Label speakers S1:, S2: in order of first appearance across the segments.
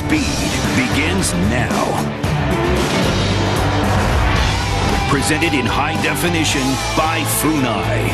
S1: Speed begins now. Presented in high definition by Funai.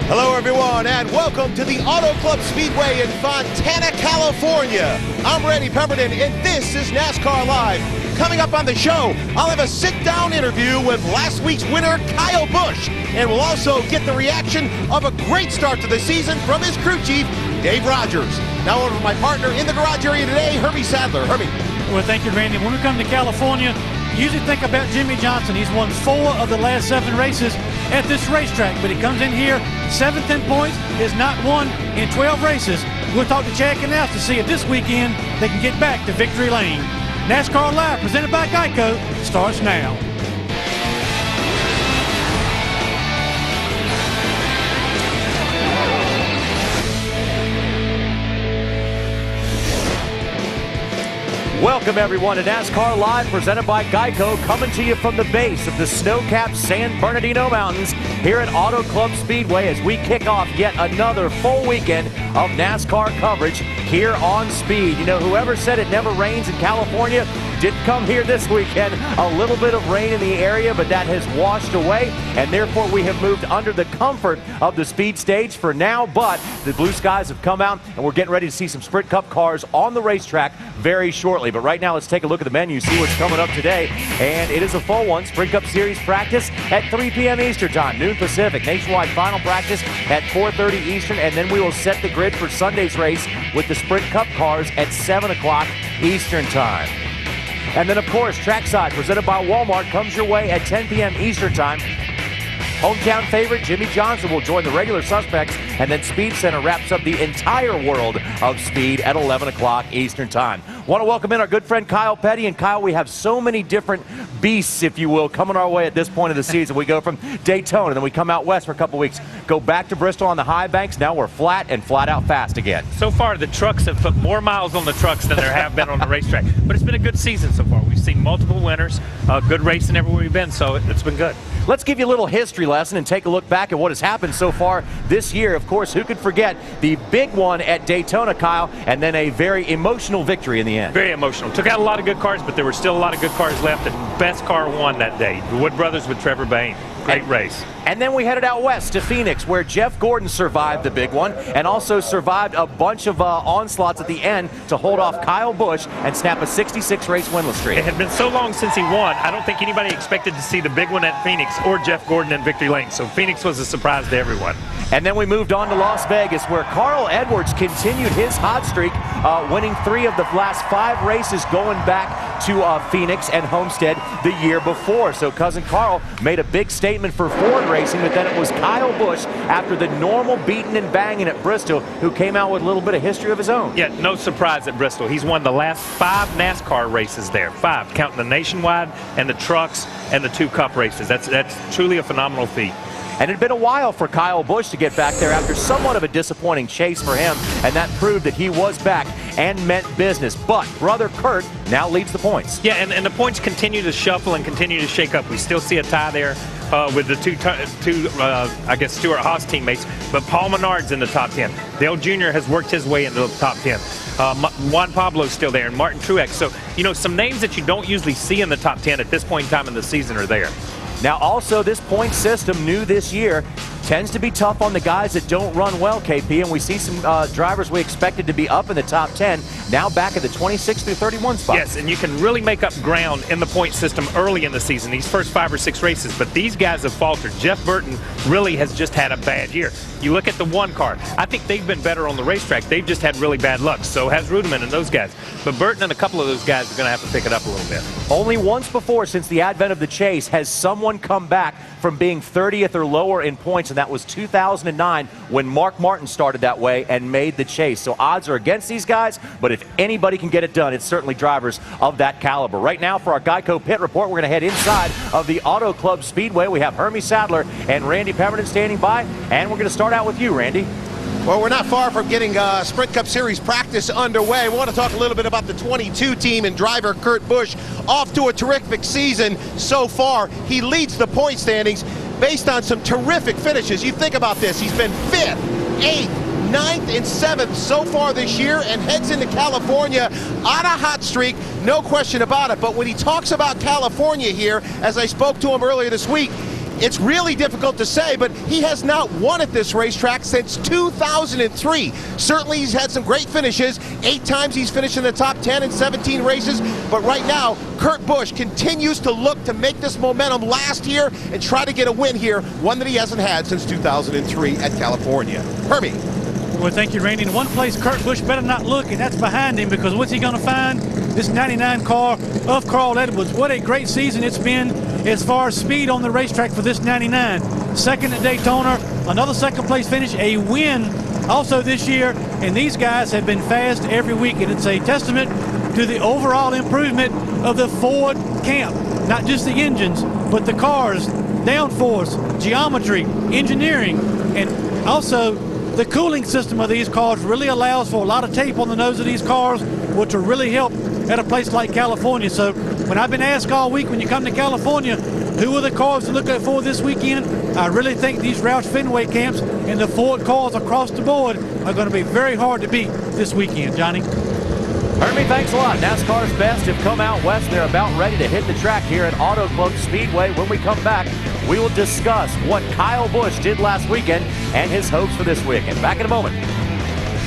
S2: Hello, everyone, and welcome to the Auto Club Speedway in Fontana, California. I'm Randy Pemberton, and this is NASCAR Live. Coming up on the show, I'll have a sit-down interview with last week's winner, Kyle Busch, and we'll also get the reaction of a great start to the season from his crew chief, Dave Rogers. Now over to my partner in the garage area today, Herbie Sadler. Herbie.
S3: Well, thank you, Randy. When we come to California, you usually think about Jimmy Johnson. He's won 4 of the last 7 races at this racetrack, but he comes in here, 7th in points, is not won in 12 races. We'll talk to Chad Canals to see if this weekend they can get back to victory lane. NASCAR Live, presented by Geico, starts now.
S4: Welcome, everyone, to NASCAR Live, presented by Geico, coming to you from the base of the snow-capped San Bernardino Mountains here at Auto Club Speedway as we kick off yet another full weekend of NASCAR coverage here on Speed. You know, whoever said it never rains in California didn't come here this weekend. A little bit of rain in the area, but that has washed away, and therefore we have moved under the comfort of the speed stage for now. But the blue skies have come out, and we're getting ready to see some Sprint Cup cars on the racetrack very shortly. But right now, let's take a look at the menu, see what's coming up today. And it is a full one. Sprint Cup Series practice at 3 p.m. Eastern Time, noon Pacific. Nationwide final practice at 4:30 Eastern, and then we will set the grid for Sunday's race with the Sprint Cup cars at 7 o'clock Eastern Time. And then, of course, Trackside, presented by Walmart, comes your way at 10 p.m. Eastern Time. Hometown favorite Jimmy Johnson will join the regular suspects, and then Speed Center wraps up the entire world of speed at 11 o'clock Eastern Time. Want to welcome in our good friend Kyle Petty. And Kyle, we have so many different beasts, if you will, coming our way at this point of the season. We go from Daytona, then we come out west for a couple weeks, go back to Bristol on the high banks. Now we're flat and flat out fast again.
S5: So far, the trucks have put more miles on the trucks than there have been on the racetrack. But it's been a good season so far. We've seen multiple winners, good racing everywhere we've been, so it's been good.
S4: Let's give you a little history lesson and take a look back at what has happened so far this year. Of course, who could forget the big one at Daytona, Kyle, and then a very emotional victory in the end.
S5: Very emotional. Took out a lot of good cars, but there were still a lot of good cars left, and best car won that day. The Wood Brothers with Trevor Bayne. Great race.
S4: And then we headed out west to Phoenix, where Jeff Gordon survived the big one and also survived a bunch of onslaughts at the end to hold off Kyle Busch and snap a 66-race winless streak.
S5: It had been so long since he won, I don't think anybody expected to see the big one at Phoenix or Jeff Gordon in victory lane. So Phoenix was a surprise to everyone.
S4: And then we moved on to Las Vegas, where Carl Edwards continued his hot streak, winning 3 of the last 5 races going back to Phoenix and Homestead the year before. So cousin Carl made a big statement for Ford Racing, but then it was Kyle Busch, after the normal beating and banging at Bristol, who came out with a little bit of history of his own.
S5: Yeah, no surprise at Bristol. He's won the last 5 NASCAR races there. 5, counting the Nationwide and the trucks and the 2 Cup races. That's truly a phenomenal feat.
S4: And it had been a while for Kyle Busch to get back there after somewhat of a disappointing chase for him, and that proved that he was back and meant business. But brother Kurt now leads the points.
S5: Yeah, and the points continue to shuffle and continue to shake up. We still see a tie there with the two I guess, Stuart Haas teammates, but Paul Menard's in the top 10. Dale Jr. has worked his way into the top 10. Juan Pablo's still there, and Martin Truex. So, you know, some names that you don't usually see in the top 10 at this point in time in the season are there.
S4: Now, also, this point system, new this year, tends to be tough on the guys that don't run well, KP, and we see some drivers we expected to be up in the top 10, now back at the 26 through 31 spots.
S5: Yes, and you can really make up ground in the point system early in the season, these first 5 or 6 races, but these guys have faltered. Jeff Burton really has just had a bad year. You look at the 1 car, I think they've been better on the racetrack. They've just had really bad luck. So has Ruderman and those guys. But Burton and a couple of those guys are going to have to pick it up a little bit.
S4: Only once before since the advent of the chase has someone come back from being 30th or lower in points, and that was 2009 when Mark Martin started that way and made the chase. So odds are against these guys, but if anybody can get it done, it's certainly drivers of that caliber. Right now, for our Geico Pit Report, we're going to head inside of the Auto Club Speedway. We have Herbie Sadler and Randy Pemberton standing by, and we're going to start out with you, Randy.
S2: Well, we're not far from getting Sprint Cup Series practice underway. We want to talk a little bit about the 22 team and driver Kurt Busch, off to a terrific season so far. He leads the point standings based on some terrific finishes. You think about this. He's been 5th, 8th, 9th and 7th so far this year and heads into California on a hot streak, no question about it. But when he talks about California here, as I spoke to him earlier this week, it's really difficult to say, but he has not won at this racetrack since 2003. Certainly he's had some great finishes. 8 times he's finished in the top 10 in 17 races. But right now, Kurt Busch continues to look to make this momentum last year and try to get a win here, one that he hasn't had since 2003 at California. Herbie.
S3: Well, thank you, Randy. In one place Kurt Busch better not look, and that's behind him, because what's he going to find? This 99 car of Carl Edwards. What a great season it's been as far as speed on the racetrack for this 99. Second at Daytona, another second-place finish, a win also this year, and these guys have been fast every week, and it's a testament to the overall improvement of the Ford camp. Not just the engines, but the cars, downforce, geometry, engineering, and also the cooling system of these cars really allows for a lot of tape on the nose of these cars, which will really help at a place like California. So when I've been asked all week, when you come to California, who are the cars to look at for this weekend, I really think these Roush Fenway camps and the Ford cars across the board are going to be very hard to beat this weekend, Johnny.
S4: Herbie, thanks a lot. NASCAR's best have come out west. They're about ready to hit the track here at Auto Club Speedway. When we come back, we will discuss what Kyle Busch did last weekend and his hopes for this weekend. Back in a moment.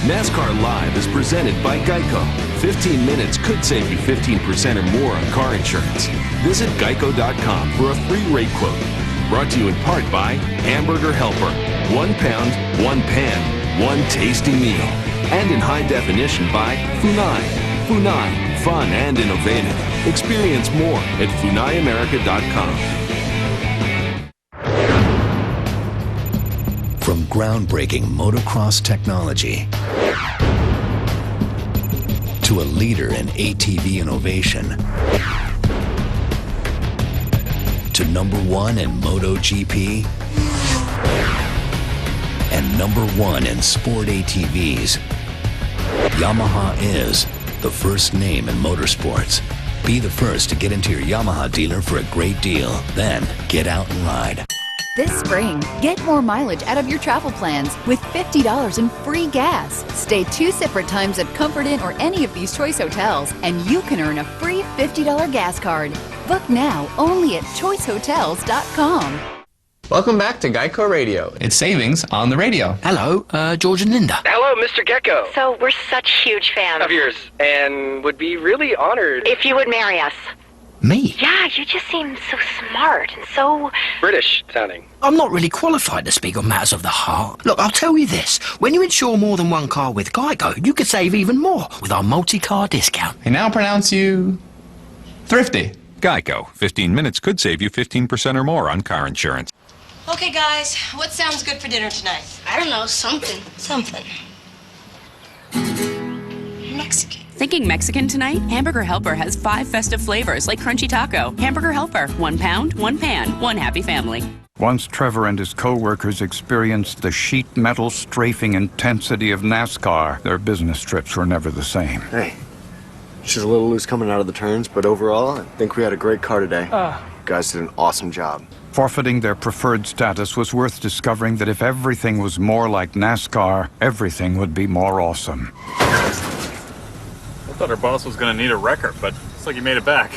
S6: NASCAR Live is presented by Geico. 15 minutes could save you 15% or more on car insurance. Visit geico.com for a free rate quote. Brought to you in part by Hamburger Helper. 1 pound, 1 pan, 1 tasty meal. And in high definition by Funai. Funai, fun and innovative. Experience more at funaiamerica.com.
S1: From groundbreaking motocross technology to a leader in ATV innovation to #1 in MotoGP and #1 in sport ATVs, Yamaha is the first name in motorsports. Be the first to get into your Yamaha dealer for a great deal. Then get out and ride.
S7: This spring, get more mileage out of your travel plans with $50 in free gas. Stay 2 separate times at Comfort Inn or any of these choice hotels, and you can earn a free $50 gas card. Book now only at choicehotels.com.
S8: Welcome back to Geico Radio.
S9: It's savings on the radio.
S10: Hello, George and Linda.
S11: Hello, Mr. Gecko.
S12: So we're such huge fans
S11: of yours, and would be really honored
S12: if you would marry us.
S10: Me?
S12: Yeah, you just seem so smart and so
S11: British sounding.
S10: I'm not really qualified to speak on matters of the heart. Look, I'll tell you this. When you insure more than one car with Geico, you could save even more with our multi-car discount.
S9: I now pronounce you thrifty.
S13: Geico. 15 minutes could save you 15% or more on car insurance.
S14: Okay, guys, what sounds good for dinner tonight?
S15: I don't know, something.
S14: Mexican.
S16: Thinking Mexican tonight? Hamburger Helper has 5 festive flavors like Crunchy Taco. Hamburger Helper, 1 pound, 1 pan, 1 happy family.
S17: Once Trevor and his co-workers experienced the sheet metal strafing intensity of NASCAR, their business trips were never the same.
S18: Hey, she's a little loose coming out of the turns, but overall, I think we had a great car today. You guys did an awesome job.
S17: Forfeiting their preferred status was worth discovering that if everything was more like NASCAR, everything would be more awesome.
S19: I thought our boss was going to need a wrecker, but looks like he made it back.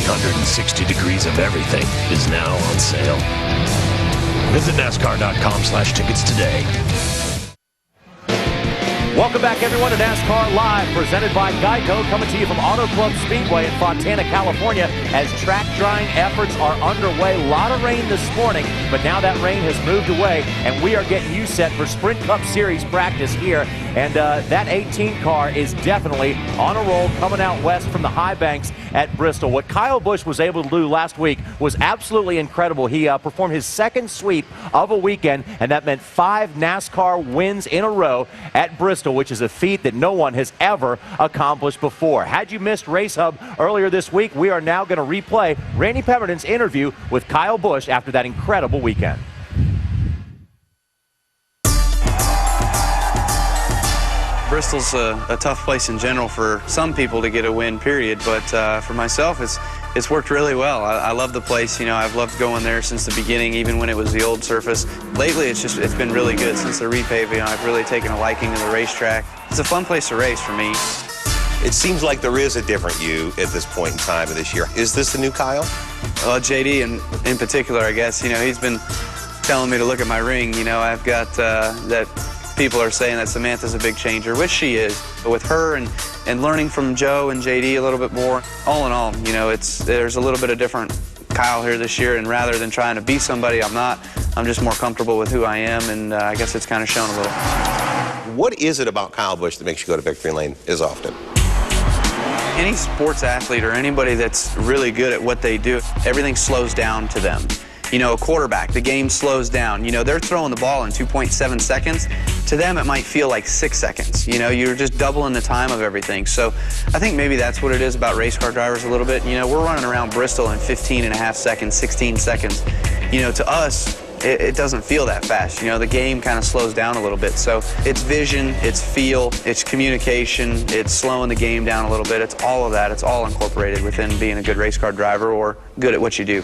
S1: .360 degrees of everything is now on sale. Visit NASCAR.com/tickets today.
S4: Welcome back, everyone, to NASCAR Live, presented by Geico, coming to you from Auto Club Speedway in Fontana, California, as track drying efforts are underway. A lot of rain this morning, but now that rain has moved away, and we are getting you set for Sprint Cup Series practice here. And that 18 car is definitely on a roll, coming out west from the high banks at Bristol. What Kyle Busch was able to do last week was absolutely incredible. He performed his second sweep of a weekend, and that meant 5 NASCAR wins in a row at Bristol, which is a feat that no one has ever accomplished before. Had you missed Race Hub earlier this week, we are now going to replay Randy Pemberton's interview with Kyle Busch after that incredible weekend.
S20: Bristol's a tough place in general for some people to get a win, period. But for myself, it's
S15: It's worked really well. I love the place. You know, I've loved going there since the beginning, even when it was the old surface. Lately, it's been really good since the repave. You know, I've really taken a liking to the racetrack. It's a fun place to race for me.
S2: It seems like there is a different you at this point in time of this year. Is this the new Kyle?
S15: Well, JD in particular, I guess. You know, he's been telling me to look at my ring. You know, I've got that people are saying that Samantha's a big changer, which she is. But with her and learning from Joe and JD a little bit more, all in all, you know, there's a little bit of different Kyle here this year, and rather than trying to be somebody I'm not, I'm just more comfortable with who I am, and I guess it's kind of shown a little.
S2: What is it about Kyle Busch that makes you go to victory lane as often?
S15: Any sports athlete or anybody that's really good at what they do, everything slows down to them. You know, a quarterback, the game slows down. You know, they're throwing the ball in 2.7 seconds. To them, it might feel like 6 seconds. You know, you're just doubling the time of everything. So I think maybe that's what it is about race car drivers a little bit. You know, we're running around Bristol in 15.5 seconds, 16 seconds. You know, to us, it doesn't feel that fast. You know, the game kind of slows down a little bit. So it's vision, it's feel, it's communication, it's slowing the game down a little bit. It's all of that. It's all incorporated within being a good race car driver or good at what you do.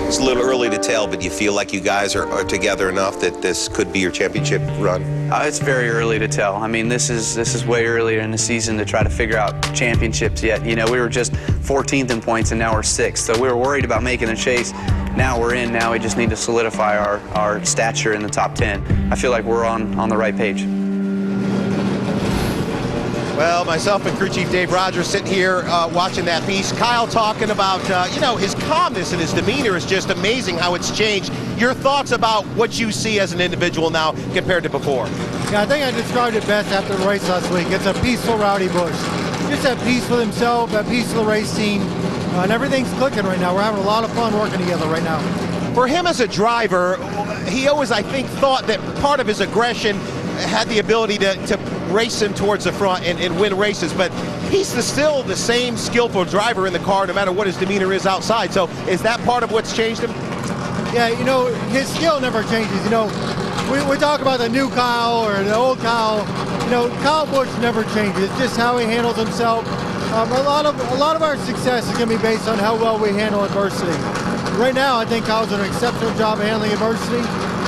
S2: It's a little early to tell, but you feel like you guys are together enough that this could be your championship run?
S15: It's very early to tell. I mean, this is way earlier in the season to try to figure out championships yet. You know, we were just 14th in points, and now we're 6th. So we were worried about making a chase. Now we're in. Now we just need to solidify our stature in the top 10. I feel like we're on the right page.
S2: Well, myself and crew chief Dave Rogers sitting here watching that piece. Kyle talking about, you know, his calmness and his demeanor is just amazing how it's changed. Your thoughts about what you see as an individual now compared to before?
S20: Yeah, I think I described it best after the race last week. It's a peaceful Rowdy Busch. Just at peace with himself, at peace with the race scene, and everything's clicking right now. We're having a lot of fun working together right now.
S2: For him as a driver, he always, I think, thought that part of his aggression had the ability to race him towards the front and win races, but he's still the same skillful driver in the car no matter what his demeanor is outside. So is that part of what's changed him?
S20: Yeah, you know, his skill never changes. You know, we talk about the new Kyle or the old Kyle. You know, Kyle Busch never changes. It's just how he handles himself. A lot of our success is going to be based on how well we handle adversity. Right now, I think Kyle's doing an exceptional job of handling adversity,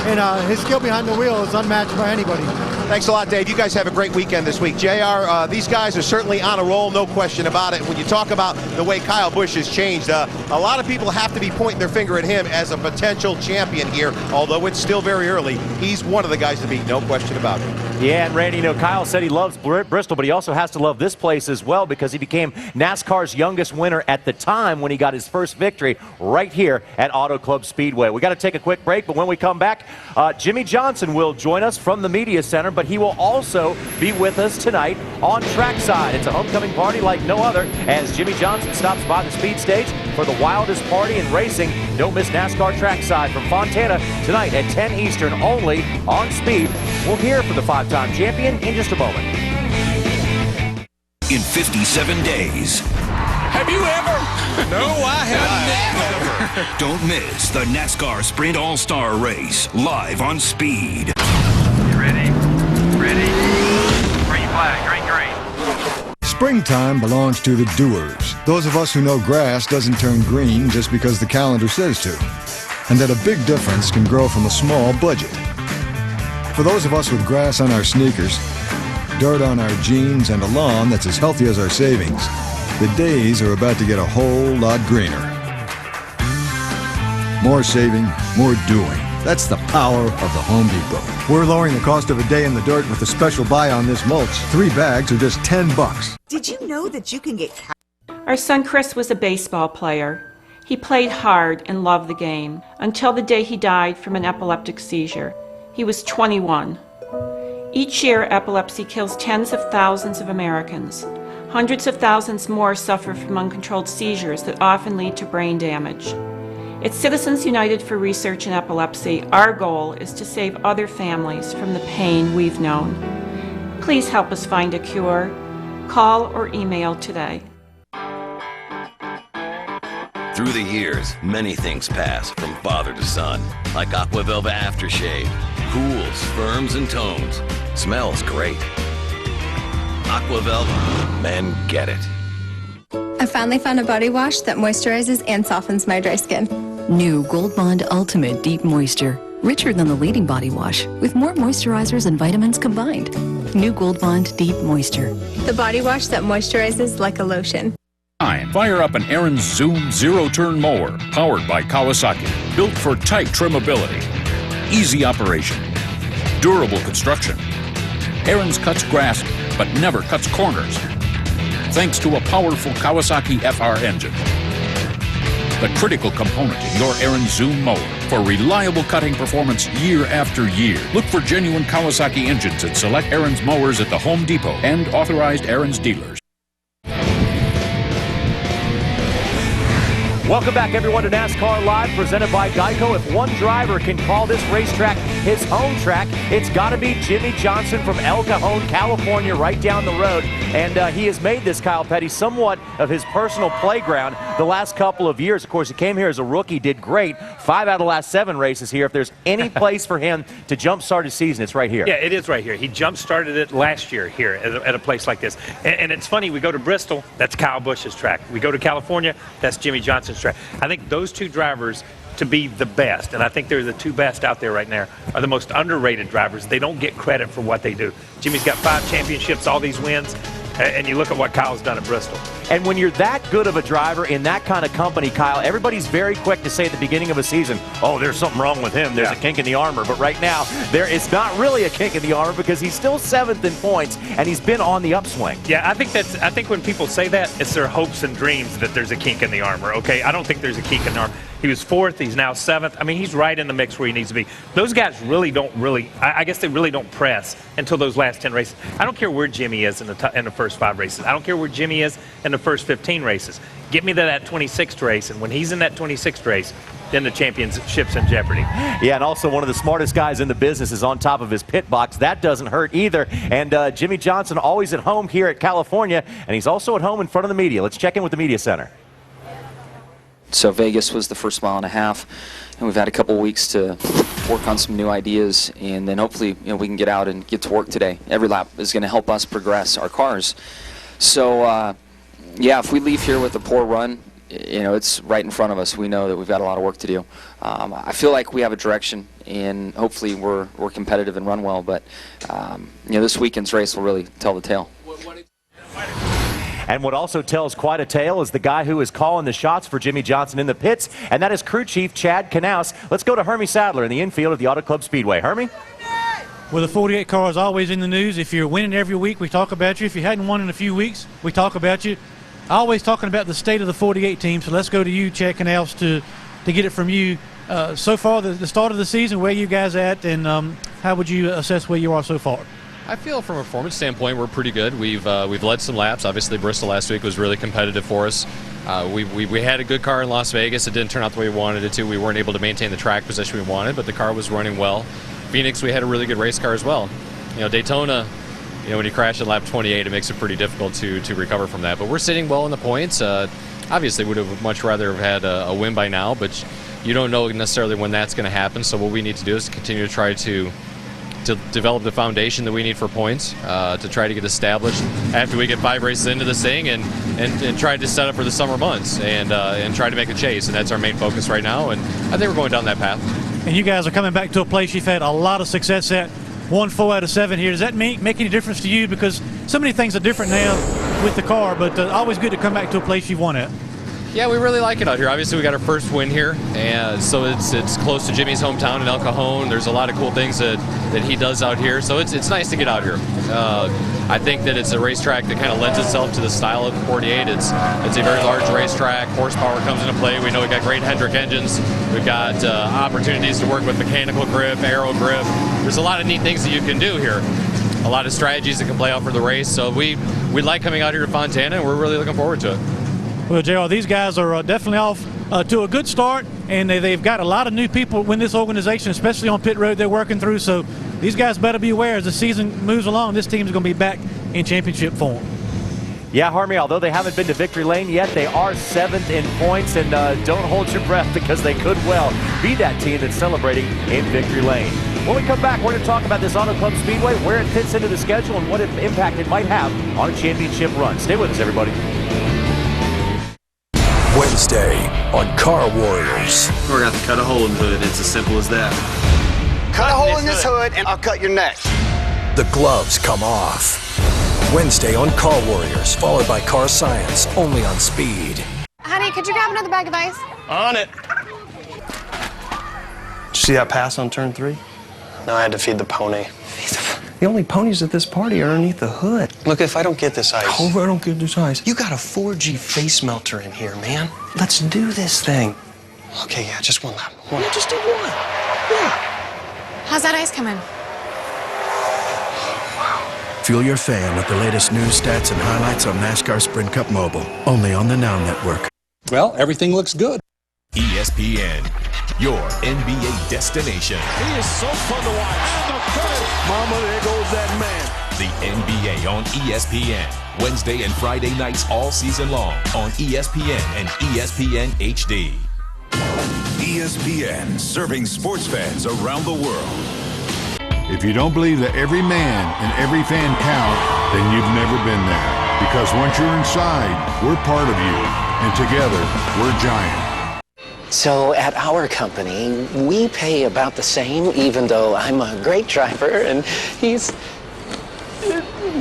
S20: and his skill behind the wheel is unmatched by anybody.
S2: Thanks a lot, Dave. You guys have a great weekend this week. JR, these guys are certainly on a roll, no question about it. When you talk about the way Kyle Busch has changed, a lot of people have to be pointing their finger at him as a potential champion here, although it's still very early. He's one of the guys to beat, no question about it.
S4: Yeah, and Randy, you know, Kyle said he loves Bristol, but he also has to love this place as well because he became NASCAR's youngest winner at the time when he got his first victory right here at Auto Club Speedway. We got to take a quick break, but when we come back, Jimmy Johnson will join us from the media center, but he will also be with us tonight on trackside. It's a homecoming party like no other as Jimmy Johnson stops by the speed stage for the wildest party in racing. Don't miss NASCAR trackside from Fontana tonight at 10 Eastern only on Speed. We'll hear from the five-time champion in just a moment.
S1: In 57 days.
S21: Have you ever? No, I have never.
S1: Don't miss the NASCAR Sprint All-Star Race live on Speed.
S21: You ready? Ready? Green flag, green, green.
S22: Springtime belongs to the doers, those of us who know grass doesn't turn green just because the calendar says to, and that a big difference can grow from a small budget. For those of us with grass on our sneakers, dirt on our jeans, and a lawn that's as healthy as our savings, the days are about to get a whole lot greener. More saving, more doing. That's the power of the Home Depot. We're lowering the cost of a day in the dirt with a special buy on this mulch. 3 bags are just $10.
S23: Did you know that you can get...
S24: Our son Chris was a baseball player. He played hard and loved the game until the day he died from an epileptic seizure. He was 21. Each year, epilepsy kills tens of thousands of Americans. Hundreds of thousands more suffer from uncontrolled seizures that often lead to brain damage. At Citizens United for Research in Epilepsy, our goal is to save other families from the pain we've known. Please help us find a cure. Call or email today.
S1: Through the years, many things pass from father to son, like Aquavelva aftershave. Cools, firms, and tones. Smells great. Aquavelva, men get it.
S3: I finally found a body wash that moisturizes and softens my dry skin.
S5: New Gold Bond Ultimate Deep Moisture. Richer than the leading body wash, with more moisturizers and vitamins combined. New Gold Bond Deep Moisture.
S3: The body wash that moisturizes like a lotion.
S6: Fire up an Aaron's Zoom zero-turn mower, powered by Kawasaki. Built for tight trimability, easy operation, durable construction. Aaron's cuts grass, but never cuts corners, thanks to a powerful Kawasaki FR engine. The critical component in your Aaron's Zoom mower for reliable cutting performance year after year. Look for genuine Kawasaki engines at select Aaron's mowers at the Home Depot and authorized Aaron's dealers.
S4: Welcome back, everyone, to NASCAR Live, presented by Geico. If one driver can call this racetrack his home track, it's got to be Jimmie Johnson from El Cajon, California, right down the road. And he has made this, Kyle Petty, somewhat of his personal playground the last couple of years. Of course, he came here as a rookie, did great. 5 out of the last 7 races here. If there's any place for him to jumpstart his season, it's right here.
S23: Yeah, it is right here. He jump-started it last year here at a place like this. And it's funny, we go to Bristol, that's Kyle Busch's track. We go to California, that's Jimmie Johnson's track. I think those two drivers, to be the best, and I think they're the two best out there right now, are the most underrated drivers. They don't get credit for what they do. Jimmy's got 5 championships, all these wins, and you look at what Kyle's done at Bristol.
S4: And when you're that good of a driver in that kind of company, Kyle, everybody's very quick to say at the beginning of a season, oh, there's something wrong with him. There's a kink in the armor. But right now, it's not really a kink in the armor because he's still 7th in points, and he's been on the upswing.
S23: Yeah, I think when people say that, it's their hopes and dreams that there's a kink in the armor, okay? I don't think there's a kink in the armor. He was 4th. He's now 7th. I mean, he's right in the mix where he needs to be. Those guys I guess they really don't press until those last 10 races. I don't care where Jimmy is in the first 5 races. I don't care where Jimmy is in the first 15 races. Get me to that 26th race, and when he's in that 26th race, then the championship's in jeopardy.
S4: Yeah, and also one of the smartest guys in the business is on top of his pit box. That doesn't hurt either. And Jimmie Johnson always at home here at California, and he's also at home in front of the media. Let's check in with the media center.
S25: So Vegas was the first mile and a half, and we've had a couple weeks to work on some new ideas, and then hopefully we can get out and get to work today. Every lap is going to help us progress our cars. So yeah, if we leave here with a poor run, it's right in front of us. We know that we've got a lot of work to do. I feel like we have a direction, and hopefully we're competitive and run well. But this weekend's race will really tell the tale.
S4: And what also tells quite a tale is the guy who is calling the shots for Jimmie Johnson in the pits, and that is crew chief Chad Knaus. Let's go to Hermie Sadler in the infield of the Auto Club Speedway. Hermie?
S26: Well, the 48 car is always in the news. If you're winning every week, we talk about you. If you hadn't won in a few weeks, we talk about you. Always talking about the state of the 48 team, so let's go to you, Chad Knaus, to get it from you. So far, the start of the season, where you guys at, and how would you assess where you are so far?
S27: I feel from a performance standpoint we're pretty good. We've led some laps. Obviously Bristol last week was really competitive for us. We had a good car in Las Vegas. It didn't turn out the way we wanted it to. We weren't able to maintain the track position we wanted, but the car was running well. Phoenix, we had a really good race car as well. Daytona, when you crash at lap 28, it makes it pretty difficult to recover from that. But we're sitting well in the points. Obviously would have much rather have had a win by now, but you don't know necessarily when that's going to happen. So what we need to do is continue to try to develop the foundation that we need for points, to try to get established after we get 5 races into this thing, and try to set up for the summer months and try to make a chase. And that's our main focus right now, and I think we're going down that path.
S26: And you guys are coming back to a place you've had a lot of success at, won 4 out of 7 here. Does that make any difference to you? Because so many things are different now with the car, but always good to come back to a place you've won at.
S27: Yeah, we really like it out here. Obviously, we got our first win here, and so it's close to Jimmy's hometown in El Cajon. There's a lot of cool things that he does out here, so it's nice to get out here. I think that it's a racetrack that kind of lends itself to the style of the 48. It's a very large racetrack. Horsepower comes into play. We know we got great Hendrick engines. We've got opportunities to work with mechanical grip, aero grip. There's a lot of neat things that you can do here. A lot of strategies that can play out for the race. So we like coming out here to Fontana, and we're really looking forward to it.
S26: Well, JR, these guys are definitely off to a good start, and they've got a lot of new people in this organization, especially on pit road they're working through. So these guys better be aware as the season moves along, this team's going to be back in championship form.
S4: Yeah, Harmie, although they haven't been to victory lane yet, they are 7th in points, and don't hold your breath because they could well be that team that's celebrating in victory lane. When we come back, we're going to talk about this Auto Club Speedway, where it fits into the schedule, and what impact it might have on a championship run. Stay with us, everybody.
S7: Wednesday on Car Warriors.
S15: We're going to have to cut a hole in the hood. It's as simple as that.
S8: Cut a hole in this hood and I'll cut your neck.
S7: The gloves come off. Wednesday on Car Warriors, followed by Car Science, only on Speed.
S3: Honey, could you grab another bag of ice?
S8: On it. Did you see that pass on turn 3? No, I had to feed the pony. The only ponies at this party are underneath the hood. Look, if I don't get this ice. Oh, if I don't get this ice. You got a 4G face melter in here, man. Let's do this thing. Okay, yeah, just one lap. One. Yeah, just do one. Yeah.
S3: How's that ice coming?
S7: Fuel your fan with the latest news, stats, and highlights on NASCAR Sprint Cup Mobile, only on the Now Network.
S21: Well, everything looks good.
S9: ESPN, your NBA destination.
S21: He is so fun to watch. And the first. Mama, there goes that man.
S9: The NBA on ESPN, Wednesday and Friday nights all season long on ESPN and ESPN HD.
S10: ESPN, serving sports fans around the world.
S11: If you don't believe that every man and every fan count, then you've never been there. Because once you're inside, we're part of you. And together, we're giant.
S12: So at our company, we pay about the same, even though I'm a great driver and he's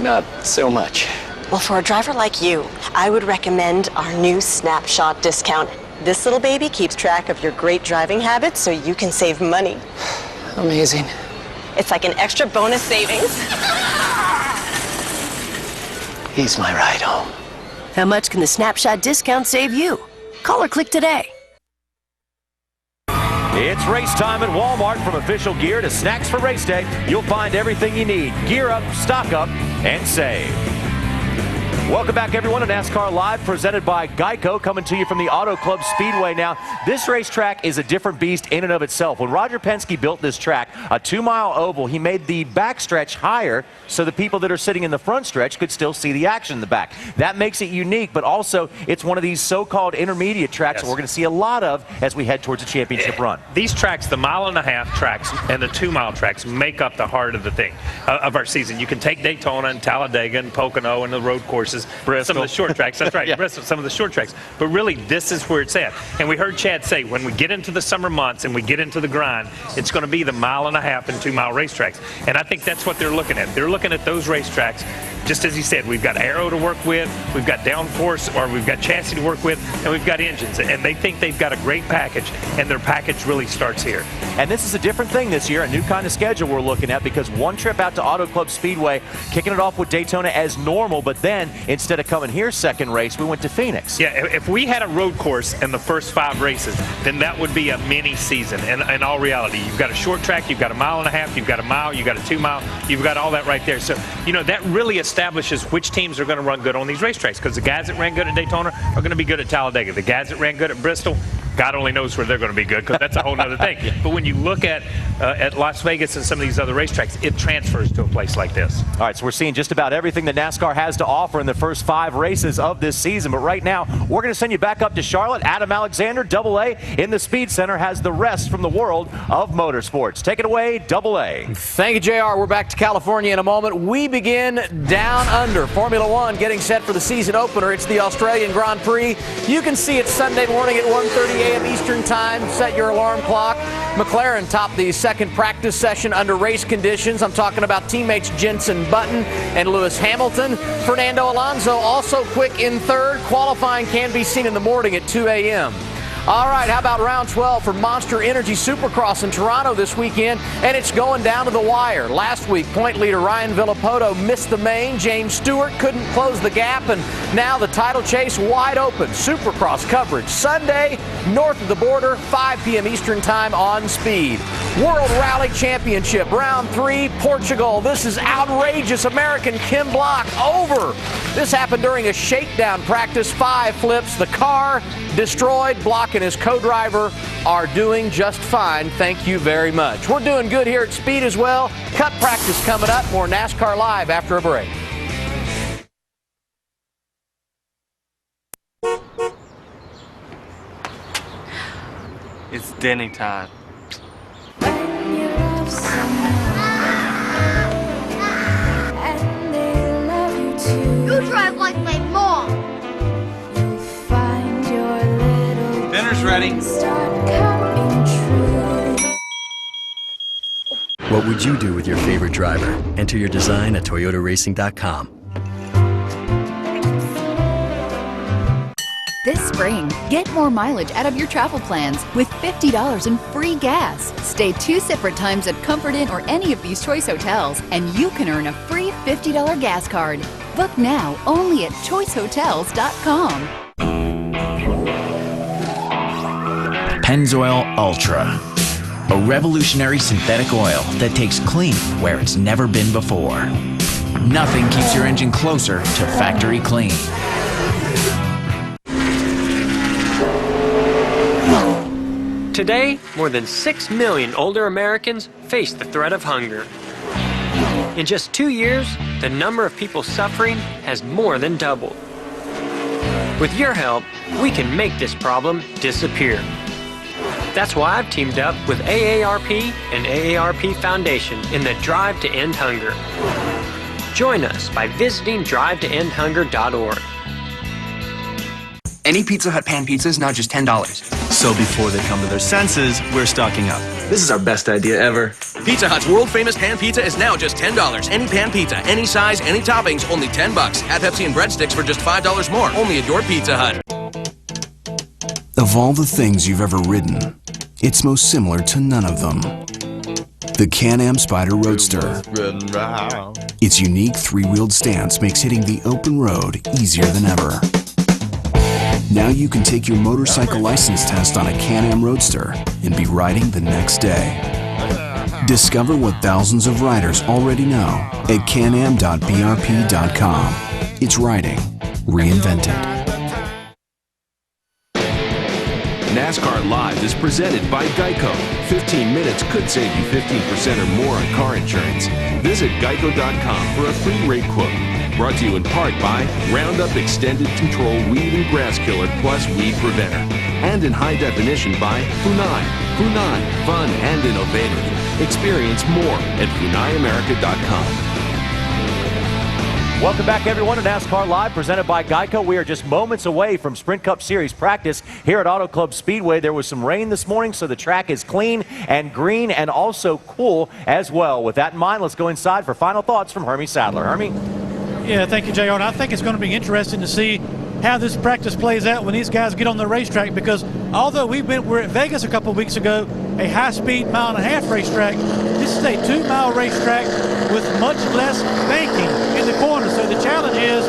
S12: not so much.
S14: Well, for a driver like you, I would recommend our new Snapshot discount. This little baby keeps track of your great driving habits so you can save money.
S12: Amazing.
S14: It's like an extra bonus savings.
S12: He's my ride home.
S13: How much can the Snapshot discount save you? Call or click today.
S4: It's race time at Walmart. From official gear to snacks for race day, you'll find everything you need. Gear up, stock up, and save. Welcome back, everyone, to NASCAR Live, presented by Geico, coming to you from the Auto Club Speedway. Now, this racetrack is a different beast in and of itself. When Roger Penske built this track, a 2-mile oval, he made the backstretch higher so the people that are sitting in the front stretch could still see the action in the back. That makes it unique, but also it's one of these so-called intermediate tracks that we're going to see a lot of as we head towards a championship run.
S23: These tracks, the 1.5-mile tracks and the 2-mile tracks, make up the heart of the thing, of our season. You can take Daytona and Talladega and Pocono and the road courses. Bristol. Some of the short tracks, that's right, yeah. Bristol, some of the short tracks. But really, this is where it's at. And we heard Chad say, when we get into the summer months and we get into the grind, it's going to be the 1.5-mile and 2-mile racetracks. And I think that's what they're looking at. They're looking at those racetracks. Just as he said, we've got aero to work with, we've got downforce, or we've got chassis to work with, and we've got engines. And they think they've got a great package, and their package really starts here.
S4: And this is a different thing this year, a new kind of schedule we're looking at, because one trip out to Auto Club Speedway, kicking it off with Daytona as normal, but then instead of coming here second race, we went to Phoenix.
S23: Yeah, if we had a road course in the first 5 races, then that would be a mini season. In all reality, you've got a short track, you've got 1.5 miles, you've got a mile, you've got a 2-mile, you've got all that right there. So, you know, that really establishes which teams are going to run good on these racetracks, because the guys that ran good at Daytona are going to be good at Talladega. The guys that ran good at Bristol, God only knows where they're going to be good, because that's a whole other thing. Yeah. But when you look at Las Vegas and some of these other racetracks, it transfers to a place like this.
S4: All right, so we're seeing just about everything that NASCAR has to offer in the first 5 races of this season. But right now, we're going to send you back up to Charlotte. Adam Alexander, AA, in the Speed Center, has the rest from the world of motorsports. Take it away, AA.
S28: Thank you, JR. We're back to California in a moment. We begin down under. Formula One getting set for the season opener. It's the Australian Grand Prix. You can see it Sunday morning at 1:30 a.m. Eastern Time. Set your alarm clock. McLaren topped the second practice session under race conditions. I'm talking about teammates Jenson Button and Lewis Hamilton. Fernando Alonso also quick in third. Qualifying can be seen in the morning at 2 a.m. All right, how about round 12 for Monster Energy Supercross in Toronto this weekend? And it's going down to the wire. Last week, point leader Ryan Villopoto missed the main. James Stewart couldn't close the gap, and now the title chase wide open. Supercross coverage Sunday, north of the border, 5 p.m. Eastern Time on Speed. World Rally Championship, round 3, Portugal. This is outrageous. American Kim Block over. This happened during a shakedown practice. 5 flips. The car destroyed. Block and his co-driver are doing just fine. Thank you very much. We're doing good here at Speed as well. Cut practice coming up. More NASCAR Live after a break.
S15: It's Denny time.
S29: You drive like my mom.
S30: Find your little
S2: ready.
S16: What would you do with your favorite driver? Enter your design at toyotaracing.com.
S17: This spring, get more mileage out of your travel plans with $50 in free gas. Stay 2 separate times at Comfort Inn or any of these choice hotels, and you can earn a free $50 gas card. Book now only at choicehotels.com.
S18: Pennzoil Ultra, a revolutionary synthetic oil that takes clean where it's never been before. Nothing keeps your engine closer to factory clean.
S19: Today, more than 6 million older Americans face the threat of hunger. In just 2 years, the number of people suffering has more than doubled. With your help, we can make this problem disappear. That's why I've teamed up with AARP and AARP Foundation in the Drive to End Hunger. Join us by visiting drivetoendhunger.org.
S20: Any Pizza Hut pan pizza is now just $10. So before they come to their senses, we're stocking up. This is our best idea ever.
S22: Pizza Hut's world-famous pan pizza is now just $10. Any pan pizza, any size, any toppings, only $10. Add Pepsi and breadsticks for just $5 more, only at your Pizza Hut.
S24: Of all the things you've ever ridden, it's most similar to none of them. The Can-Am Spyder Roadster. Its unique 3-wheeled stance makes hitting the open road easier than ever. Now you can take your motorcycle license test on a Can-Am Roadster and be riding the next day. Discover what thousands of riders already know at canam.brp.com. It's riding reinvented.
S9: NASCAR Live is presented by Geico. 15 minutes could save you 15% or more on car insurance. Visit geico.com for a free rate quote. Brought to you in part by Roundup Extended Control Weed and Grass Killer Plus Weed Preventer. And in high definition by Funai. Funai, fun and innovative. Experience more at funaiamerica.com.
S4: Welcome back, everyone, to NASCAR Live, presented by Geico. We are just moments away from Sprint Cup Series practice here at Auto Club Speedway. There was some rain this morning, so the track is clean and green and also cool as well. With that in mind, let's go inside for final thoughts from Hermie Sadler. Hermie?
S26: Yeah, thank you, JR. And I think it's going to be interesting to see how this practice plays out when these guys get on the racetrack, because although we're at Vegas a couple of weeks ago, a high-speed mile-and-a-half racetrack, this is a 2-mile racetrack with much less banking in the corners. So the challenge is,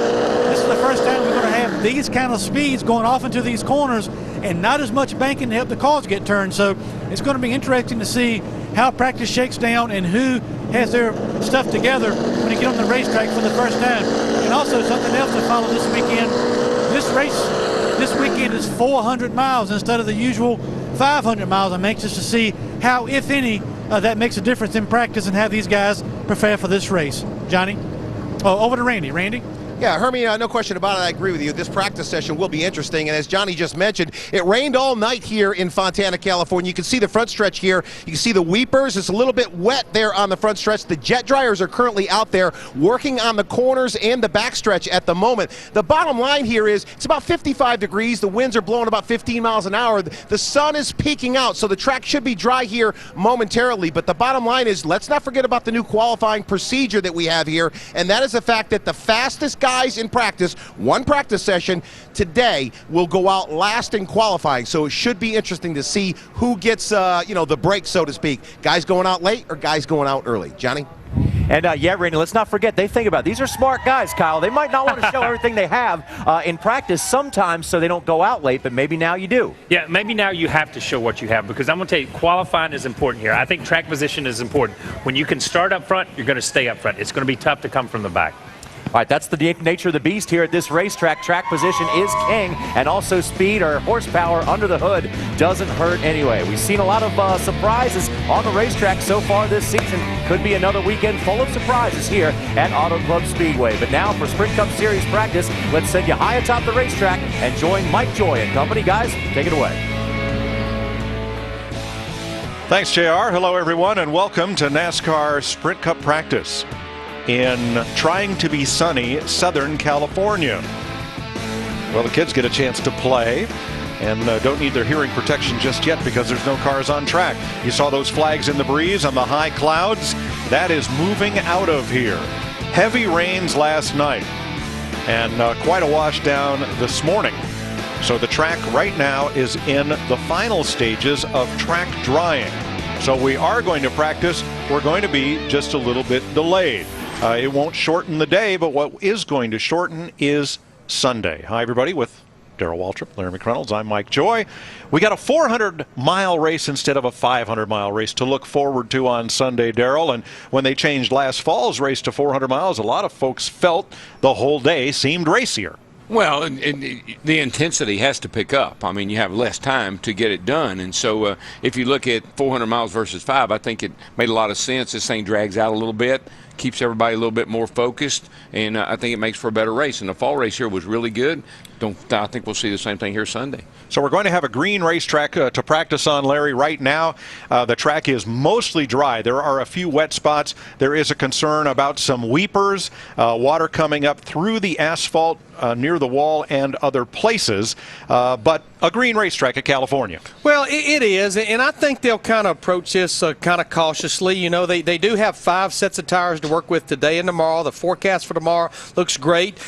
S26: this is the first time we're going to have these kind of speeds going off into these corners and not as much banking to help the cars get turned. So it's going to be interesting to see how practice shakes down and who has their stuff together when you get on the racetrack for the first time. And also something else to follow this weekend. This race this weekend is 400 miles instead of the usual 500 miles. I'm anxious to see how, if any, that makes a difference in practice and how these guys prepare for this race. Johnny? Oh, over to Randy. Randy?
S29: Yeah, Hermie, no question about it. I agree with you. This practice session will be interesting. And as Johnny just mentioned, it rained all night here in Fontana, California. You can see the front stretch here. You can see the weepers. It's a little bit wet there on the front stretch. The jet dryers are currently out there working on the corners and the back stretch at the moment. The bottom line here is it's about 55 degrees. The winds are blowing about 15 miles an hour. The sun is peeking out, so the track should be dry here momentarily. But the bottom line is, let's not forget about the new qualifying procedure that we have here, and that is the fact that the fastest guys in practice, one practice session today, will go out last in qualifying. So it should be interesting to see who gets, the break, so to speak. Guys going out late or guys going out early. Johnny?
S4: And yeah, Randy, let's not forget, they think about it. These are smart guys, Kyle. They might not want to show everything they have in practice sometimes so they don't go out late, but maybe now you do.
S23: Yeah, maybe now you have to show what you have, because I'm going to tell you, qualifying is important here. I think track position is important. When you can start up front, you're going to stay up front. It's going to be tough to come from the back.
S4: All right, that's the nature of the beast here at this racetrack. Track position is king, and also speed or horsepower under the hood doesn't hurt anyway. We've seen a lot of surprises on the racetrack so far this season. Could be another weekend full of surprises here at Auto Club Speedway. But now for Sprint Cup Series practice, let's send you high atop the racetrack and join Mike Joy and company. Guys, take it away.
S30: Thanks, JR. Hello, everyone, and welcome to NASCAR Sprint Cup practice in trying to be sunny Southern California. Well, the kids get a chance to play and don't need their hearing protection just yet because there's no cars on track. You saw those flags in the breeze on the high clouds. That is moving out of here. Heavy rains last night and quite a wash down this morning. So the track right now is in the final stages of track drying. So we are going to practice. We're going to be just a little bit delayed. It won't shorten the day, but what is going to shorten is Sunday. Hi, everybody, with Darrell Waltrip, Larry McReynolds, I'm Mike Joy. We got a 400-mile race instead of a 500-mile race to look forward to on Sunday, Darrell. And when they changed last fall's race to 400 miles, a lot of folks felt the whole day seemed racier.
S1: Well, and the intensity has to pick up. I mean, you have less time to get it done. And so if you look at 400 miles versus 5, I think it made a lot of sense. This thing drags out a little bit, keeps everybody a little bit more focused, and I think it makes for a better race. And the fall race here was really good. I think we'll see the same thing here Sunday. So we're going to have a green racetrack to practice on, Larry. Right now, the track is mostly dry. There are a few wet spots. There is a concern about some weepers, water coming up through the asphalt near the wall and other places, but a green racetrack at California.
S2: Well, it is, and I think they'll kind of approach this kind of cautiously. You know, they do have 5 sets of tires to work with today and tomorrow. The forecast for tomorrow looks great.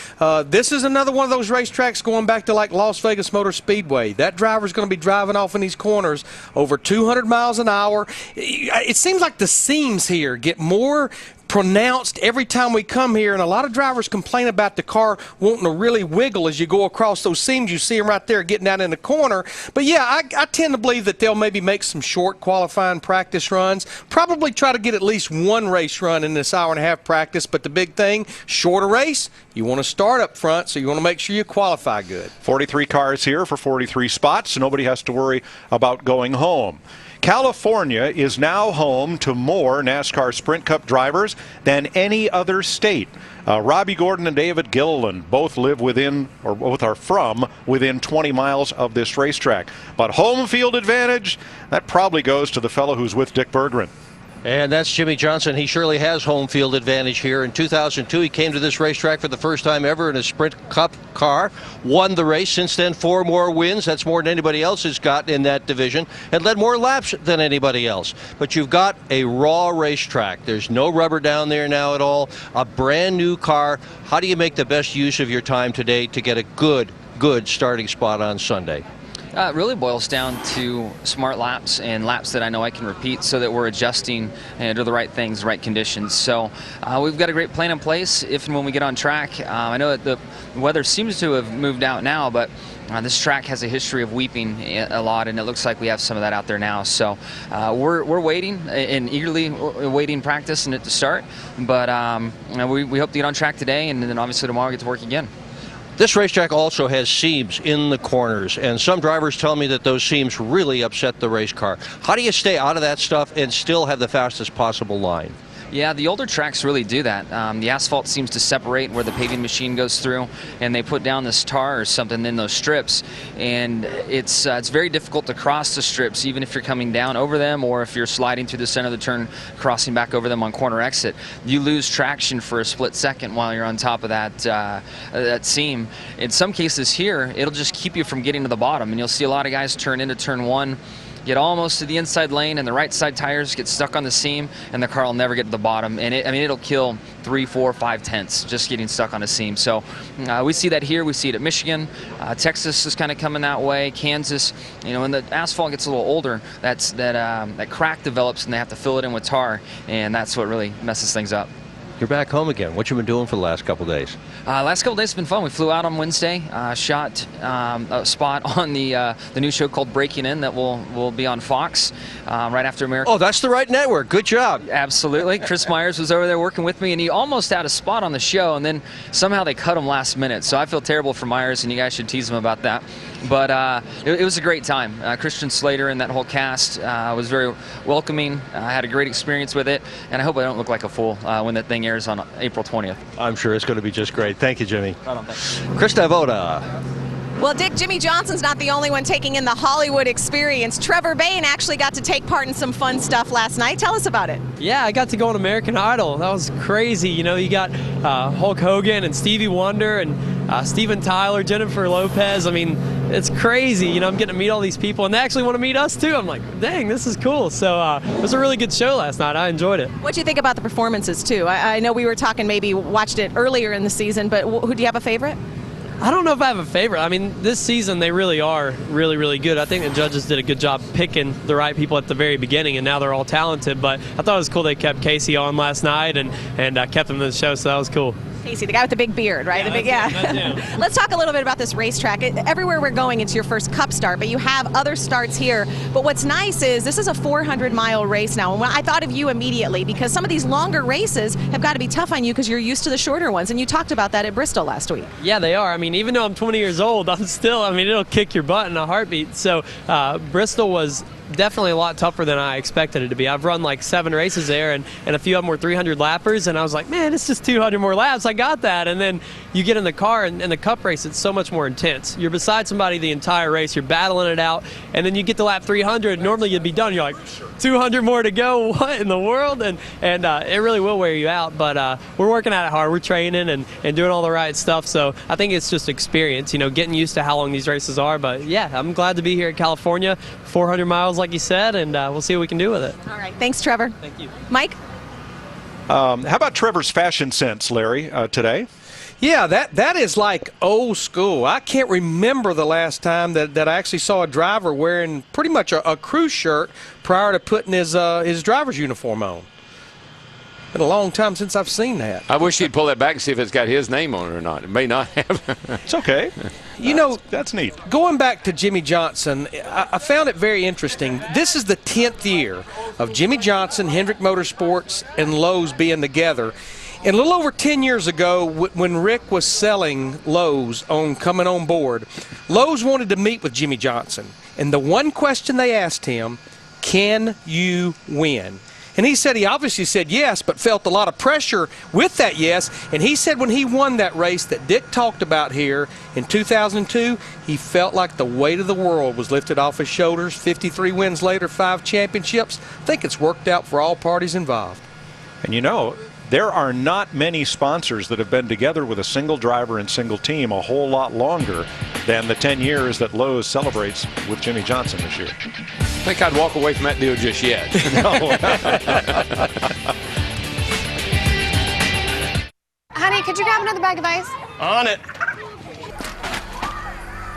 S2: This is another one of those racetracks going back to like Las Vegas Motor Speedway. That driver's going to be driving off in these corners over 200 miles an hour. It seems like the seams here get more pronounced every time we come here, and a lot of drivers complain about the car wanting to really wiggle as you go across those seams. You see them right there getting out in the corner. But yeah, I tend to believe that they'll maybe make some short qualifying practice runs, probably try to get at least one race run in this hour-and-a-half practice. But the big thing, shorter race, you want to start up front, so you want to make sure you qualify good.
S30: 43 cars here for 43 spots, so nobody has to worry about going home. California is now home to more NASCAR Sprint Cup drivers than any other state. Robbie Gordon and David Gilliland both live within, or both are from, within 20 miles of this racetrack. But home field advantage, that probably goes to the fellow who's with Dick Berggren.
S3: And that's Jimmy Johnson. He surely has home field advantage here. In 2002, he came to this racetrack for the first time ever in a Sprint Cup car, won the race. Since then, 4 more wins. That's more than anybody else has got in that division, and led more laps than anybody else. But you've got a raw racetrack. There's no rubber down there now at all. A brand new car. How do you make the best use of your time today to get a good starting spot on Sunday?
S5: It really boils down to smart laps and laps that I know I can repeat so that we're adjusting and do the right things, the right conditions. So we've got a great plan in place if and when we get on track. I know that the weather seems to have moved out now, but this track has a history of weeping a lot, and it looks like we have some of that out there now. So we're waiting and eagerly waiting practice and it to start. But we hope to get on track today, and then obviously tomorrow get to work again.
S3: This racetrack also has seams in the corners, and some drivers tell me that those seams really upset the race car. How do you stay out of that stuff and still have the fastest possible line?
S5: Yeah, the older tracks really do that. The asphalt seems to separate where the paving machine goes through, and they put down this tar or something in those strips, and it's very difficult to cross the strips, even if you're coming down over them or if you're sliding through the center of the turn, crossing back over them on corner exit. You lose traction for a split second while you're on top of that seam. In some cases here, it'll just keep you from getting to the bottom, and you'll see a lot of guys turn into turn 1, get almost to the inside lane, and the right side tires get stuck on the seam, and the car will never get to the bottom. And it'll kill 3, 4, 5 tenths just getting stuck on a seam. So we see that here. We see it at Michigan. Texas is kind of coming that way. Kansas, when the asphalt gets a little older, that crack develops, and they have to fill it in with tar, and that's what really messes things up.
S3: You're back home again. What you been doing for the last couple days?
S5: Last couple days have been fun. We flew out on Wednesday, shot a spot on the new show called Breaking In that will be on Fox right after America.
S3: Oh, that's the right network. Good job.
S5: Absolutely. Chris Myers was over there working with me, and he almost had a spot on the show, and then somehow they cut him last minute. So I feel terrible for Myers, and you guys should tease him about that. But it was a great time. Christian Slater and that whole cast was very welcoming. I had a great experience with it, and I hope I don't look like a fool when that thing airs on April 20th.
S3: I'm sure it's going to be just great. Thank you, Jimmy.
S5: Right on, thanks.
S3: Chris Davoda.
S6: Well, Dick, Jimmy Johnson's not the only one taking in the Hollywood experience. Trevor Bayne actually got to take part in some fun stuff last night. Tell us about it.
S7: Yeah, I got to go on American Idol. That was crazy. You got Hulk Hogan and Stevie Wonder and Steven Tyler, Jennifer Lopez. I mean, it's crazy. You know, I'm getting to meet all these people, and they actually want to meet us too. I'm like, dang, this is cool. So it was a really good show last night. I enjoyed it.
S6: What do you think about the performances too? I know we were talking, maybe watched it earlier in the season, but who do you have a favorite?
S7: I don't know if I have a favorite. I mean, this season they really are really, really good. I think the judges did a good job picking the right people at the very beginning, and now they're all talented. But I thought it was cool they kept Casey on last night and kept him in the show, so that was cool.
S6: Casey, the guy with the big beard, right?
S7: Yeah,
S6: Let's talk a little bit about this racetrack. Everywhere we're going, it's your first Cup start, but you have other starts here. But what's nice is this is a 400-mile race now. And I thought of you immediately because some of these longer races have got to be tough on you because you're used to the shorter ones. And you talked about that at Bristol last week.
S7: Yeah, they are. I mean, even though I'm 20 years old, it'll kick your butt in a heartbeat. So Bristol was definitely a lot tougher than I expected it to be. I've run like 7 races there, and a few of them were 300 lappers, and I was like, man, it's just 200 more laps. I got that. And then you get in the car, and in the Cup race, it's so much more intense. You're beside somebody the entire race. You're battling it out, and then you get to lap 300. Normally you'd be done. You're like, 200 more to go. What in the world? And it really will wear you out. But we're working at it hard. We're training and doing all the right stuff. So I think it's just experience, getting used to how long these races are. But yeah, I'm glad to be here in California. 400 miles, like you said, and we'll see what we can do with it.
S6: All right. Thanks, Trevor.
S7: Thank you.
S6: Mike?
S30: How about Trevor's fashion sense, Larry, today?
S2: Yeah, that is like old school. I can't remember the last time that I actually saw a driver wearing pretty much a crew shirt prior to putting his driver's uniform on. Been a long time since I've seen that.
S1: I wish he'd pull that back and see if it's got his name on it or not. It may not have.
S30: It's okay. That's neat.
S2: Going back to Jimmy Johnson, I found it very interesting. This is the 10th year of Jimmy Johnson, Hendrick Motorsports, and Lowe's being together. And a little over 10 years ago, when Rick was selling Lowe's coming on board, Lowe's wanted to meet with Jimmy Johnson. And the one question they asked him, can you win? And he said he obviously said yes, but felt a lot of pressure with that yes. And he said when he won that race that Dick talked about here in 2002, he felt like the weight of the world was lifted off his shoulders. 53 wins later, 5 championships. I think it's worked out for all parties involved.
S30: And there are not many sponsors that have been together with a single driver and single team a whole lot longer than the 10 years that Lowe's celebrates with Jimmy Johnson this year.
S1: I think I'd walk away from that deal just yet.
S8: Honey, could you grab another bag of ice?
S10: On it.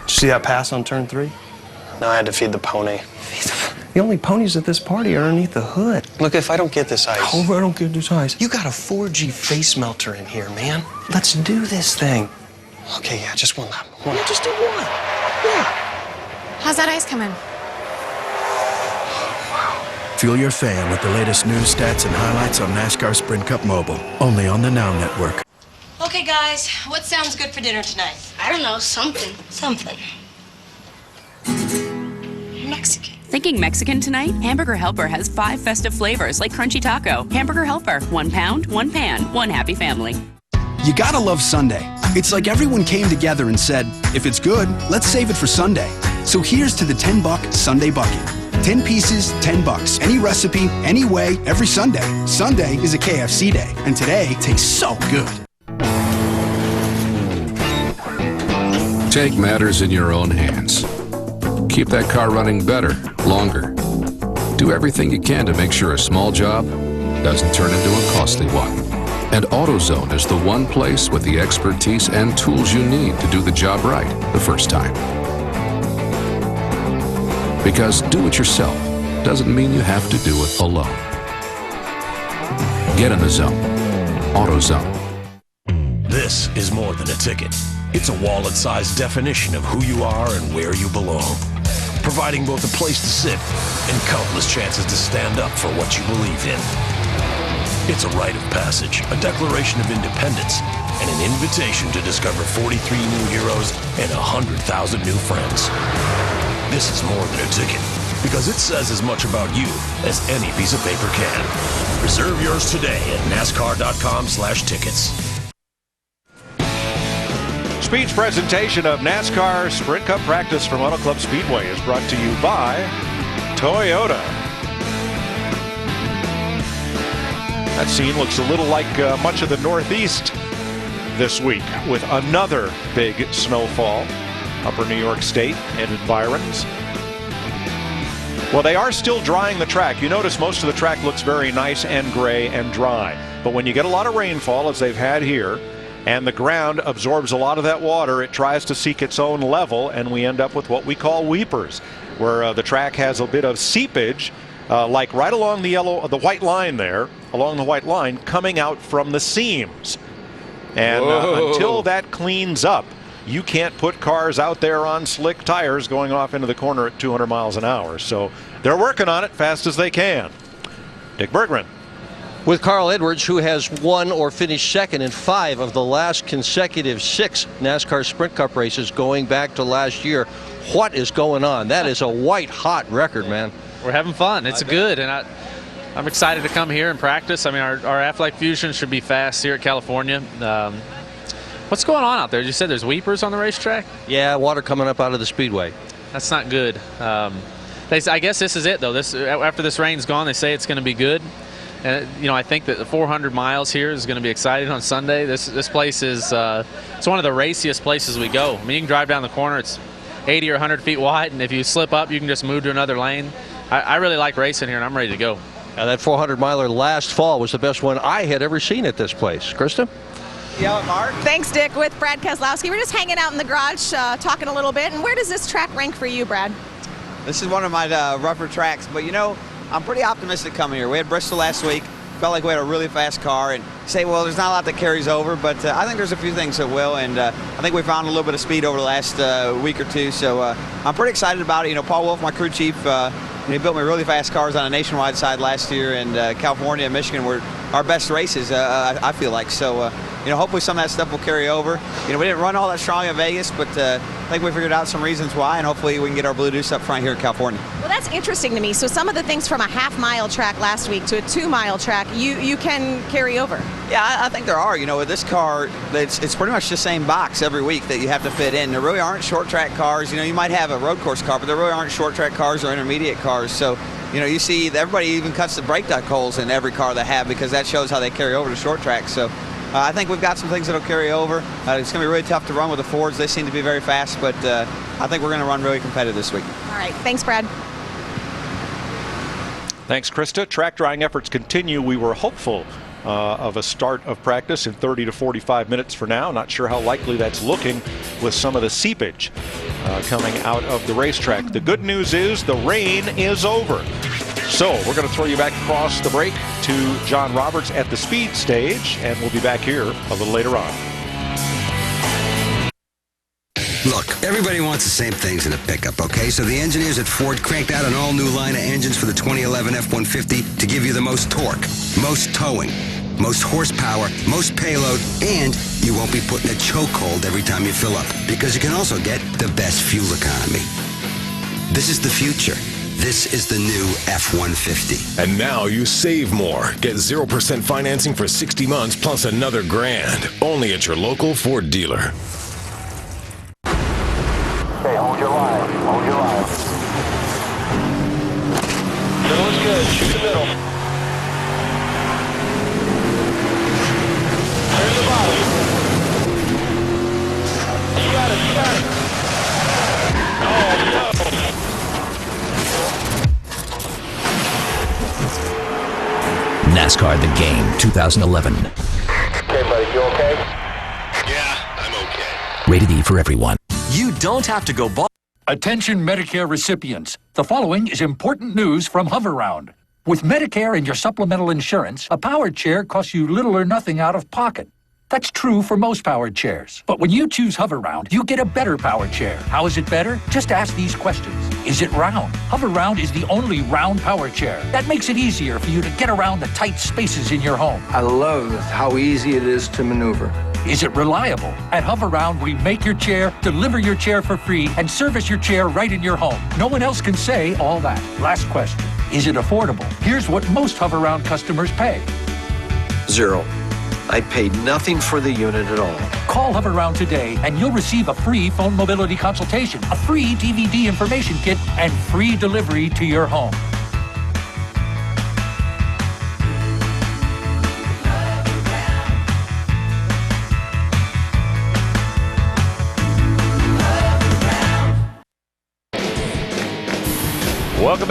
S10: Did you see that pass on turn 3? No, I had to feed the pony. The only ponies at this party are underneath the hood. Look, if I don't get this ice. Oh, I don't get this ice. You got a 4G face melter in here, man. Let's do this thing. Okay, yeah, just one lap. Yeah, just do one. Yeah.
S8: How's that ice coming?
S24: Fuel your fan with the latest news, stats, and highlights on NASCAR Sprint Cup Mobile, only on the Now Network.
S11: Okay, guys, what sounds good for dinner tonight? I don't know, something. Something. Mexican.
S12: Thinking Mexican tonight? Hamburger Helper has 5 festive flavors like Crunchy Taco. Hamburger Helper, 1 pound, 1 pan, 1 happy family.
S24: You gotta love Sunday. It's like everyone came together and said, if it's good, let's save it for Sunday. So here's to the $10 Sunday Bucket. 10 pieces, $10. Any recipe, any way, every Sunday. Sunday is a KFC day, and today tastes so good.
S9: Take matters in your own hands. Keep that car running better, longer. Do everything you can to make sure a small job doesn't turn into a costly one. And AutoZone is the one place with the expertise and tools you need to do the job right the first time. Because do it yourself doesn't mean you have to do it alone. Get in the zone. AutoZone.
S13: This is more than a ticket. It's a wallet-sized definition of who you are and where you belong, providing both a place to sit and countless chances to stand up for what you believe in. It's a rite of passage, a declaration of independence, and an invitation to discover 43 new heroes and 100,000 new friends. This is more than a ticket, because it says as much about you as any piece of paper can. Reserve yours today at NASCAR.com/tickets.
S30: Speed's presentation of NASCAR Sprint Cup practice from Auto Club Speedway is brought to you by Toyota. That scene looks a little like much of the Northeast this week with another big snowfall. Upper New York State and environs. Well, they are still drying the track. You notice most of the track looks very nice and gray and dry. But when you get a lot of rainfall, as they've had here, and the ground absorbs a lot of that water, it tries to seek its own level, and we end up with what we call weepers, where the track has a bit of seepage, like right along the white line there, along the white line, coming out from the seams. And until that cleans up, you can't put cars out there on slick tires going off into the corner at 200 miles an hour. So they're working on it fast as they can. Dick Bergman.
S3: With Carl Edwards, who has won or finished second in 5 of the last consecutive 6 NASCAR Sprint Cup races going back to last year. What is going on? That is a white-hot record, man.
S14: We're having fun. It's good, and I'm excited to come here and practice. I mean, our Aflac Fusion should be fast here at California. What's going on out there? You said there's weepers on the racetrack?
S3: Yeah, water coming up out of the speedway.
S14: That's not good. I guess this is it, though. After this rain's gone, they say it's going to be good. And I think that the 400 miles here is going to be exciting on Sunday. This place is it's one of the raciest places we go. I mean, you can drive down the corner. It's 80 or 100 feet wide, and if you slip up, you can just move to another lane. I really like racing here, and I'm ready to go.
S3: That 400-miler last fall was the best one I had ever seen at this place. Krista?
S6: Yeah, Mark. Thanks, Dick. With Brad Keselowski. We're just hanging out in the garage talking a little bit. And where does this track rank for you, Brad?
S15: This is one of my rougher tracks, but I'm pretty optimistic coming here. We had Bristol last week. Felt like we had a really fast car, and say, well, there's not a lot that carries over, but I think there's a few things that will, and I think we found a little bit of speed over the last week or two, so I'm pretty excited about it. Paul Wolf, my crew chief, he built me really fast cars on a nationwide side last year, and California and Michigan were our best races, I feel like. So, hopefully some of that stuff will carry over. We didn't run all that strong in Vegas, but I think we figured out some reasons why, and hopefully we can get our blue deuce up front here in California.
S6: Well, that's interesting to me. So some of the things from a half-mile track last week to a 2-mile track, you can carry over.
S15: Yeah, I think there are. With this car, it's pretty much the same box every week that you have to fit in. There really aren't short track cars. You might have a road course car, but there really aren't short track cars or intermediate cars. So, you see everybody even cuts the brake duct holes in every car they have because that shows how they carry over to short track. So I think we've got some things that'll carry over. It's going to be really tough to run with the Fords. They seem to be very fast, but I think we're going to run really competitive this week.
S6: All right. Thanks, Brad.
S30: Thanks, Krista. Track drying efforts continue. We were hopeful of a start of practice in 30 to 45 minutes for now. Not sure how likely that's looking with some of the seepage coming out of the racetrack. The good news is the rain is over. So we're going to throw you back across the break to John Roberts at the speed stage, and we'll be back here a little later on.
S16: Look, everybody wants the same things in a pickup, okay? So the engineers at Ford cranked out an all-new line of engines for the 2011 F-150 to give you the most torque, most towing, most horsepower, most payload, and you won't be put in a chokehold every time you fill up, because you can also get the best fuel economy. This is the future. This is the new F-150.
S13: And now you save more. Get 0% financing for 60 months plus another grand. Only at your local Ford dealer.
S17: Okay, hold your line. Hold your line. Middle is good. Shoot the middle. There's the bottom. You got it. You got it. Oh, no.
S18: NASCAR The Game 2011.
S17: Okay, buddy, you okay?
S18: Yeah, I'm okay. Rated E for everyone.
S19: You don't have to go bald. Attention Medicare recipients. The following is important news from Hoveround. With Medicare and your supplemental insurance, a powered chair costs you little or nothing out of pocket. That's true for most powered chairs. But when you choose Hoveround, you get a better powered chair. How is it better? Just ask these questions. Is it round? Hoveround is the only round powered chair. That makes it easier for you to get around the tight spaces in your home.
S21: I love how easy it is to maneuver.
S19: Is it reliable? At Hoveround, we make your chair, deliver your chair for free, and service your chair right in your home. No one else can say all that. Last question. Is it affordable? Here's what most Hoveround customers pay.
S21: Zero. I paid nothing for the unit at all.
S19: Call Hoveround today and you'll receive a free phone mobility consultation, a free DVD information kit, and free delivery to your home.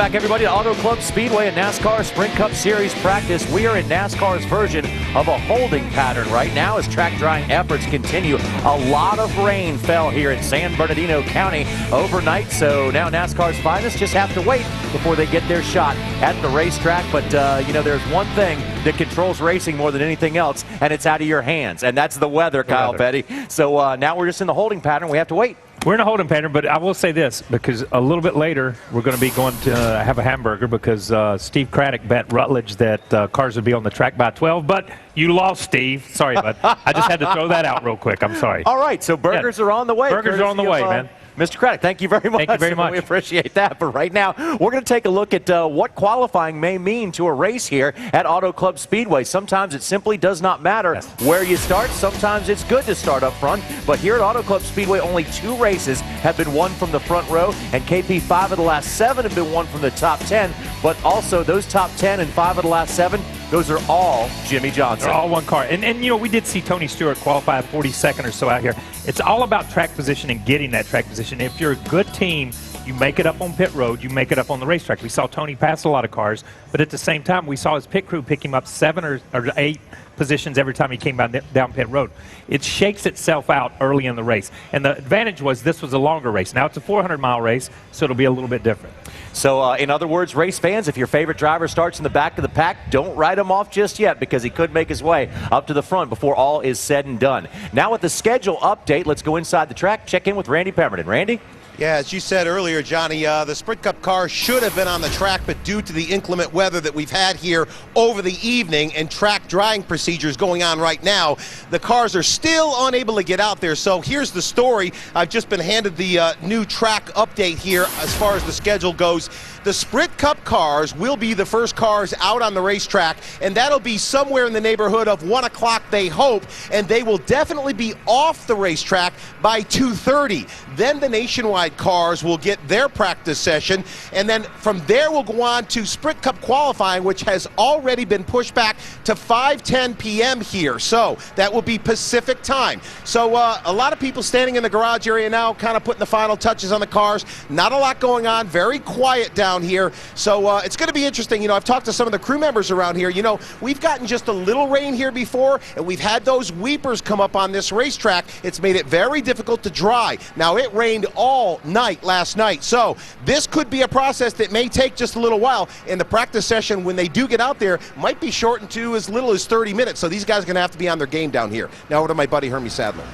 S4: back, everybody, to Auto Club Speedway and NASCAR Sprint Cup Series practice. We are in NASCAR's version of a holding pattern right now as track drying efforts continue. A lot of rain fell here in San Bernardino County overnight, so now NASCAR's finest just have to wait before they get their shot at the racetrack. But, you know, there's one thing that controls racing more than anything else, and it's out of your hands, and that's the weather, Kyle Petty. So now we're just in the holding pattern. We have to wait.
S5: We're in a holding pattern, but I will say this, because a little bit later we're going to be going to have a hamburger because Steve Craddock bet Rutledge that cars would be on the track by 12, but you lost, Steve. Sorry, bud. I just had to throw that out real quick. I'm sorry.
S4: All right, so burgers are on the way.
S5: Burgers are on the way, man.
S4: Mr. Craddock, thank you very much.
S5: Thank you very much.
S4: We appreciate that. But right now, we're going to take a look at what qualifying may mean to a race here at Auto Club Speedway. Sometimes it simply does not matter where you start. Sometimes it's good to start up front. But here at Auto Club Speedway, only 2 races have been won from the front row, and KP 5 of the last 7 have been won from the top 10. But also, those top 10 and 5 of the last 7, those are all Jimmy Johnson.
S5: They're all one car. And you know, we did see Tony Stewart qualify 42nd or so out here. It's all about track position and getting that track position. If you're a good team, you make it up on pit road, you make it up on the racetrack. We saw Tony pass a lot of cars, but at the same time, we saw his pit crew pick him up 7 or 8 positions every time he came down pit road. It shakes itself out early in the race. And the advantage was this was a longer race. Now it's a 400-mile race, so it'll be a little bit different.
S4: So, in other words, race fans, if your favorite driver starts in the back of the pack, don't write him off just yet because he could make his way up to the front before all is said and done. Now with the schedule update, let's go inside the track, check in with Randy Pemberton. Randy?
S20: Yeah, as you said earlier, Johnny, the Sprint Cup cars should have been on the track, but due to the inclement weather that we've had here over the evening and track drying procedures going on right now, the cars are still unable to get out there. So here's the story. I've just been handed the new track update here as far as the schedule goes. The Sprint Cup cars will be the first cars out on the racetrack, and that'll be somewhere in the neighborhood of 1 o'clock, they hope, and they will definitely be off the racetrack by 2:30. Then the Nationwide cars will get their practice session, and then from there we'll go on to Sprint Cup qualifying, which has already been pushed back to 5:10 p.m. here. So that will be Pacific time. So a lot of people standing in the garage area now, kind of putting the final touches on the cars. Not a lot going on, very quiet down here. So it's going to be interesting. You know, I've talked to some of the crew members around here. You know, we've gotten just a little rain here before, and we've had those weepers come up on this racetrack. It's made it very difficult to dry. Now, it rained all night last night, so this could be a process that may take just a little while. And the practice session, when they do get out there, might be shortened to as little as 30 minutes. So these guys are going to have to be on their game down here. Now over to my buddy Hermie Sadler.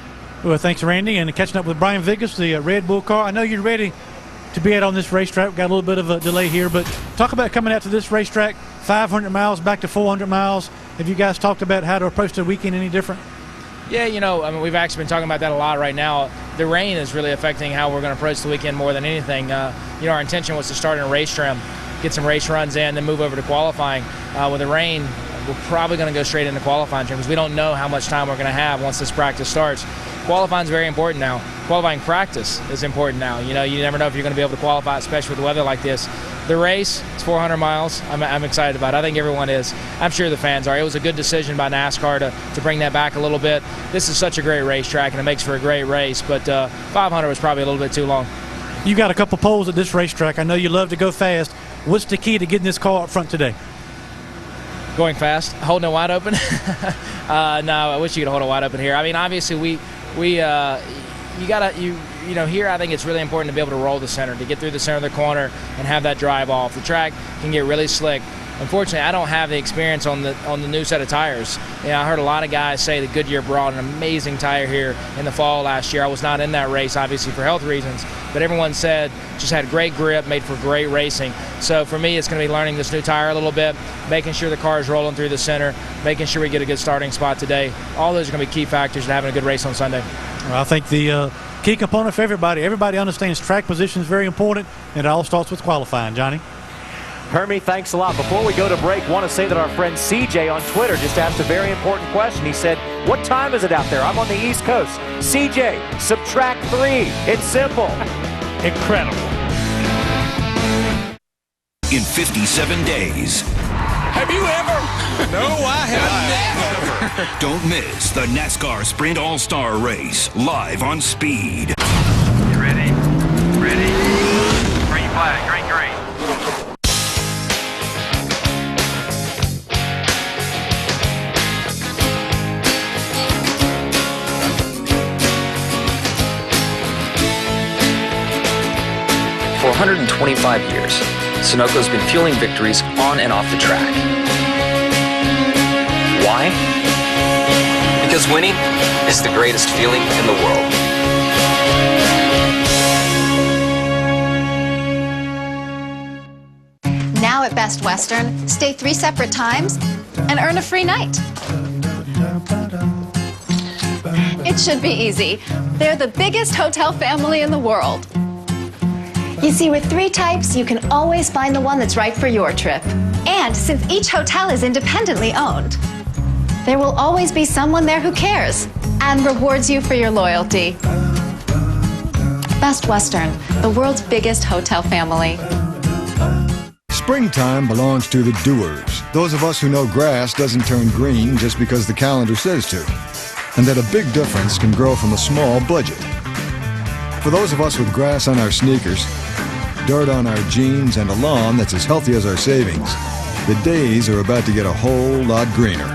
S22: Well, thanks, Randy, and catching up with Brian Vigas, the Red Bull car. I know you're ready to be out on this racetrack. We've got a little bit of a delay here, but talk about coming out to this racetrack, 500 miles back to 400 miles. Have you guys talked about how to approach the weekend any different?
S23: Yeah, you know, I mean, we've actually been talking about that a lot right now. The rain is really affecting how we're going to approach the weekend more than anything. You know, our intention was to start in a race trim, get some race runs in, then move over to qualifying. With the rain, we're probably going to go straight into qualifying trim because we don't know how much time we're going to have once this practice starts. Qualifying is very important now. Qualifying practice is important now. You know, you never know if you're going to be able to qualify, especially with the weather like this. The race, it's 400 miles. I'm excited about it. I think everyone is. I'm sure the fans are. It was a good decision by NASCAR to bring that back a little bit. This is such a great racetrack, and it makes for a great race, but 500 was probably a little bit too long.
S22: You got a couple poles at this racetrack. I know you love to go fast. What's the key to getting this car up front today?
S23: Going fast, holding it wide open. No, I wish you could hold it wide open here. I mean, obviously you know, here I think it's really important to be able to roll the center, to get through the center of the corner and have that drive off. The track can get really slick. Unfortunately, I don't have the experience on the new set of tires. You know, I heard a lot of guys say that Goodyear brought an amazing tire here in the fall last year. I was not in that race, obviously, for health reasons, but everyone said just had great grip, made for great racing. So for me, it's going to be learning this new tire a little bit, making sure the car is rolling through the center, making sure we get a good starting spot today. All those are going to be key factors to having a good race on Sunday.
S22: Well, I think the key component for everybody understands track position is very important, and it all starts with qualifying. Johnny?
S4: Hermie, thanks a lot. Before we go to break, I want to say that our friend CJ on Twitter just asked a very important question. He said, what time is it out there? I'm on the East Coast. CJ, subtract 3. It's simple.
S5: Incredible.
S18: In 57 days.
S25: Have you ever?
S18: No, I have never. Don't miss the NASCAR Sprint All-Star Race live on Speed.
S26: You ready? Ready? Green flag, green, green.
S1: 125 years, Sunoco's been fueling victories on and off the track. Why? Because winning is the greatest feeling in the world.
S2: Now at Best Western, stay 3 separate times and earn a free night. It should be easy. They're the biggest hotel family in the world. You see, with 3 types, you can always find the one that's right for your trip. And since each hotel is independently owned, there will always be someone there who cares and rewards you for your loyalty. Best Western, the world's biggest hotel family.
S7: Springtime belongs to the doers. Those of us who know grass doesn't turn green just because the calendar says to. And that a big difference can grow from a small budget. For those of us with grass on our sneakers, dirt on our jeans, and a lawn that's as healthy as our savings, the days are about to get a whole lot greener.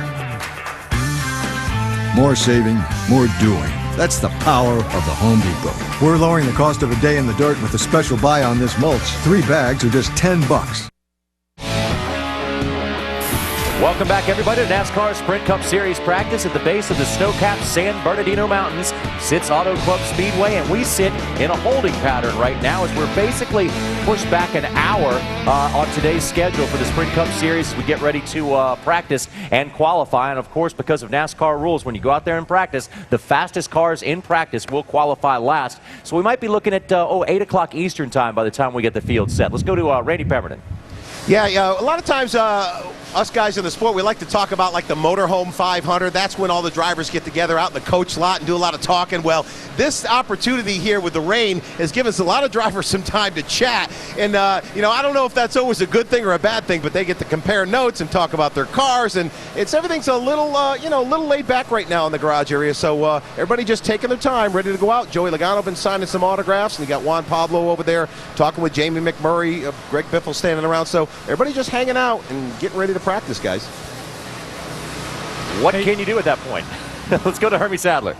S7: More saving, more doing. That's the power of the Home Depot. We're lowering the cost of a day in the dirt with a special buy on this mulch. 3 bags are just $10.
S4: Welcome back, everybody, to NASCAR Sprint Cup Series practice at the base of the snow-capped San Bernardino Mountains. Sits Auto Club Speedway, and we sit in a holding pattern right now as we're basically pushed back an hour on today's schedule for the Sprint Cup Series as we get ready to practice and qualify. And, of course, because of NASCAR rules, when you go out there and practice, the fastest cars in practice will qualify last. So we might be looking at, 8 o'clock Eastern time by the time we get the field set. Let's go to Randy Pemberton.
S20: Yeah, a lot of times us guys in the sport, we like to talk about like the Motorhome 500. That's when all the drivers get together out in the coach lot and do a lot of talking. Well, this opportunity here with the rain has given us a lot of drivers some time to chat. And, I don't know if that's always a good thing or a bad thing, but they get to compare notes and talk about their cars. And everything's a little, little laid back right now in the garage area. So everybody just taking their time, ready to go out. Joey Logano been signing some autographs, and you got Juan Pablo over there talking with Jamie McMurray, Greg Biffle standing around. So everybody just hanging out and getting ready to practice, guys.
S4: What can you do at that point? Let's go to Hermie Sadler.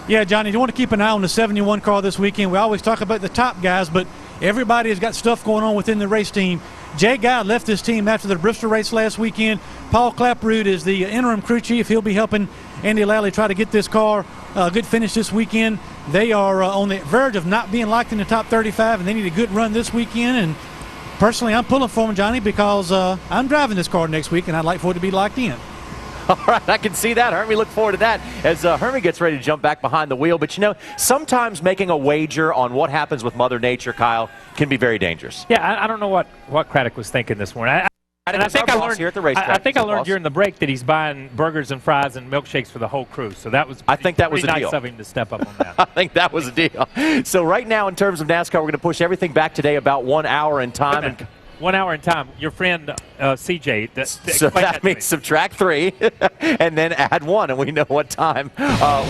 S22: Yeah, Johnny, you want to keep an eye on the 71 car this weekend. We always talk about the top guys, but everybody has got stuff going on within the race team. Jay Guy left this team after the Bristol race last weekend. Paul Clapperud is the interim crew chief. He'll be helping Andy Lally try to get this car a good finish this weekend. They are on the verge of not being locked in the top 35, and they need a good run this weekend. And personally, I'm pulling for them, Johnny, because I'm driving this car next week, and I'd like for it to be locked in.
S4: All right, I can see that. Hermie, look forward to that as Hermie gets ready to jump back behind the wheel. But, sometimes making a wager on what happens with Mother Nature, Kyle, can be very dangerous.
S5: Yeah, I don't know what Craddock was thinking this morning. I think I learned
S4: here at the racetrack.
S5: I think I learned during the break that he's buying burgers and fries and milkshakes for the whole crew. So that was
S4: I think that was a
S5: nice
S4: deal.
S5: of him to step up on that.
S4: I think that was a deal. So right now, in terms of NASCAR, we're going to push everything back today about 1 hour in time.
S5: 1 hour in time. Your friend CJ.
S4: So that means subtract 3 and then add 1, and we know what time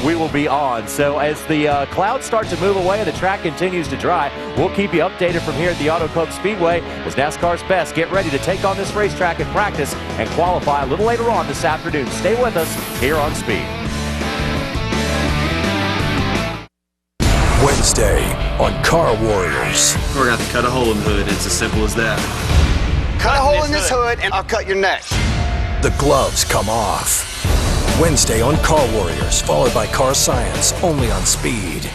S4: we will be on. So as the clouds start to move away and the track continues to dry, we'll keep you updated from here at the Auto Club Speedway as NASCAR's best get ready to take on this racetrack in practice and qualify a little later on this afternoon. Stay with us here on Speed.
S13: Wednesday on Car Warriors.
S8: We're going to have to cut a hole in the hood. It's as simple as that.
S10: Cut a hole in this hood and I'll cut your neck.
S13: The gloves come off. Wednesday on Car Warriors, followed by Car Science, only on Speed.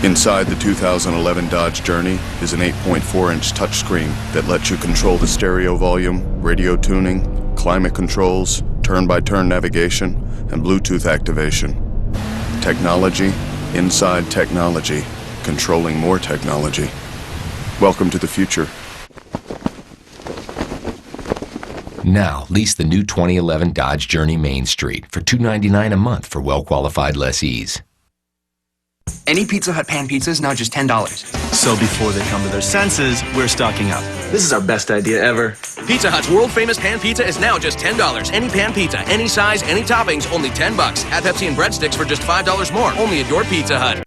S11: Inside the 2011 Dodge Journey is an 8.4-inch touchscreen that lets you control the stereo volume, radio tuning, climate controls, turn-by-turn navigation, and Bluetooth activation. Technology inside technology, controlling more technology. Welcome to the future.
S26: Now, lease the new 2011 Dodge Journey Main Street for $299 a month for well-qualified lessees.
S27: Any Pizza Hut pan pizza is now just $10.
S8: So before they come to their senses, we're stocking up. This is our best idea ever.
S28: Pizza Hut's world-famous pan pizza is now just $10. Any pan pizza, any size, any toppings, only $10. Add Pepsi and breadsticks for just $5 more, only at your Pizza Hut.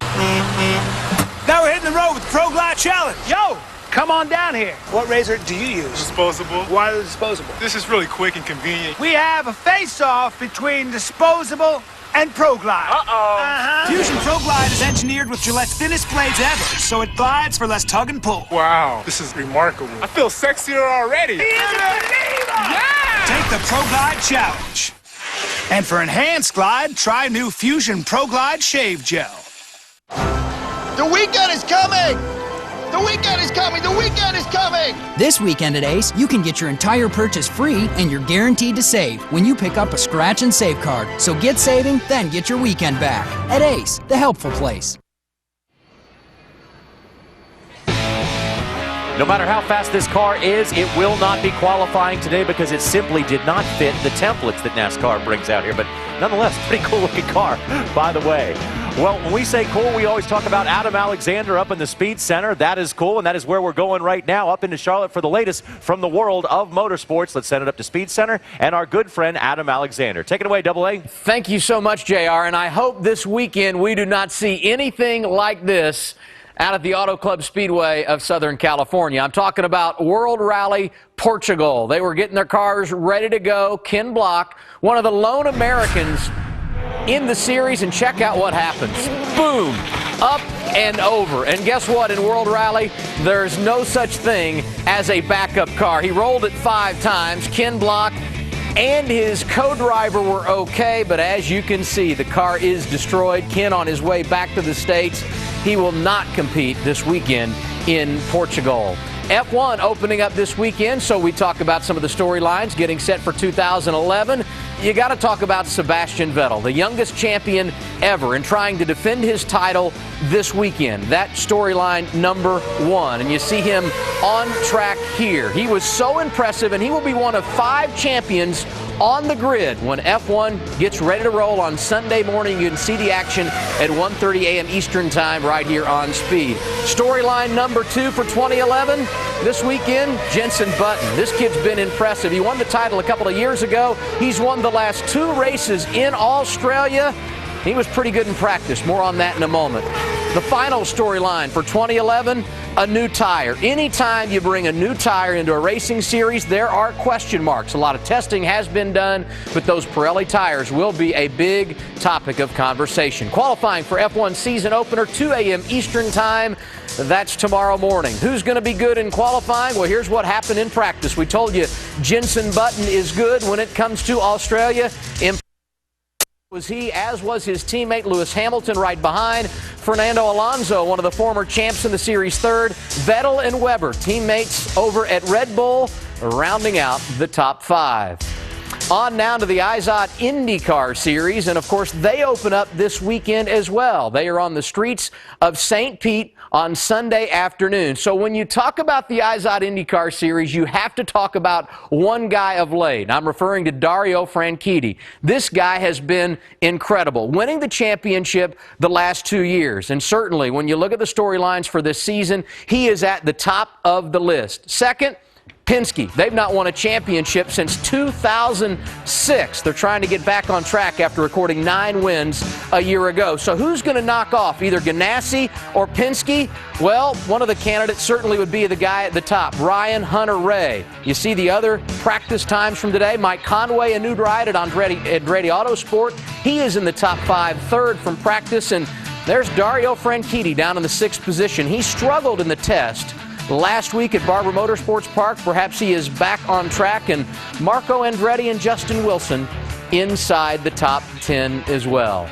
S10: Now we're hitting the road with the Pro Glide Challenge. Yo,
S17: Come on down here. What razor do you use?
S3: Disposable.
S17: Why the disposable?
S3: This is really quick and convenient.
S17: We have a face-off between disposable and ProGlide. Fusion ProGlide is engineered with Gillette's thinnest blades ever, so it glides for less tug and pull.
S3: Wow, this is remarkable. I feel sexier already.
S17: Yeah! Take the ProGlide challenge. And for enhanced glide, try new Fusion ProGlide Shave Gel.
S10: The weekend is coming! The weekend is coming! The weekend is coming!
S6: This weekend at Ace, you can get your entire purchase free and you're guaranteed to save when you pick up a scratch and save card. So get saving, then get your weekend back. At Ace, the helpful place.
S4: No matter how fast this car is, it will not be qualifying today because it simply did not fit the templates that NASCAR brings out here. But nonetheless, pretty cool looking car, by the way. Well, when we say cool, we always talk about Adam Alexander up in the Speed Center. That is cool, and that is where we're going right now, up into Charlotte for the latest from the world of motorsports. Let's send it up to Speed Center and our good friend Adam Alexander. Take it away, Double A.
S9: Thank you so much, JR, and I hope this weekend we do not see anything like this out at the Auto Club Speedway of Southern California. I'm talking about World Rally Portugal. They were getting their cars ready to go. Ken Block, one of the lone Americans in the series, and check out what happens. Boom, up and over. And guess what? In World Rally, there's no such thing as a backup car. He rolled it 5 times. Ken Block and his co-driver were okay, but as you can see, the car is destroyed. Ken on his way back to the States. He will not compete this weekend in Portugal. F1 opening up this weekend, so we talk about some of the storylines getting set for 2011. You got to talk about Sebastian Vettel, the youngest champion ever, and trying to defend his title this weekend. That storyline #1, and you see him on track here. He was so impressive, and he will be one of 5 champions on the grid when F1 gets ready to roll on Sunday morning. You can see the action at 1:30 a.m. Eastern Time right here on Speed. Storyline #2 for 2011 this weekend, Jenson Button. This kid's been impressive. He won the title a couple of years ago. He's won the last 2 races in Australia. He was pretty good in practice. More on that in a moment. The final storyline for 2011, a new tire. Anytime you bring a new tire into a racing series, there are question marks. A lot of testing has been done, but those Pirelli tires will be a big topic of conversation. Qualifying for F1 season opener, 2 a.m. Eastern Time. That's tomorrow morning. Who's going to be good in qualifying? Well, here's what happened in practice. We told you Jenson Button is good when it comes to Australia. Was he, as was his teammate Lewis Hamilton right behind. Fernando Alonso, one of the former champs in the series, 3rd. Vettel and Webber, teammates over at Red Bull, rounding out the top 5. On now to the IZOD IndyCar Series, and of course they open up this weekend as well. They are on the streets of St. Pete on Sunday afternoon. So when you talk about the IZOD IndyCar Series, you have to talk about one guy of late. I'm referring to Dario Franchitti. This guy has been incredible, winning the championship the last 2 years. And certainly when you look at the storylines for this season, he is at the top of the list. Second, Penske. They've not won a championship since 2006. They're trying to get back on track after recording 9 wins a year ago. So who's going to knock off either Ganassi or Penske? Well, one of the candidates certainly would be the guy at the top, Ryan Hunter-Reay. You see the other practice times from today. Mike Conway, a new ride at Andretti Autosport. He is in the top 5, 3rd from practice. And there's Dario Franchitti down in the 6th position. He struggled in the test last week at Barber Motorsports Park. Perhaps he is back on track. And Marco Andretti and Justin Wilson inside the top 10 as well.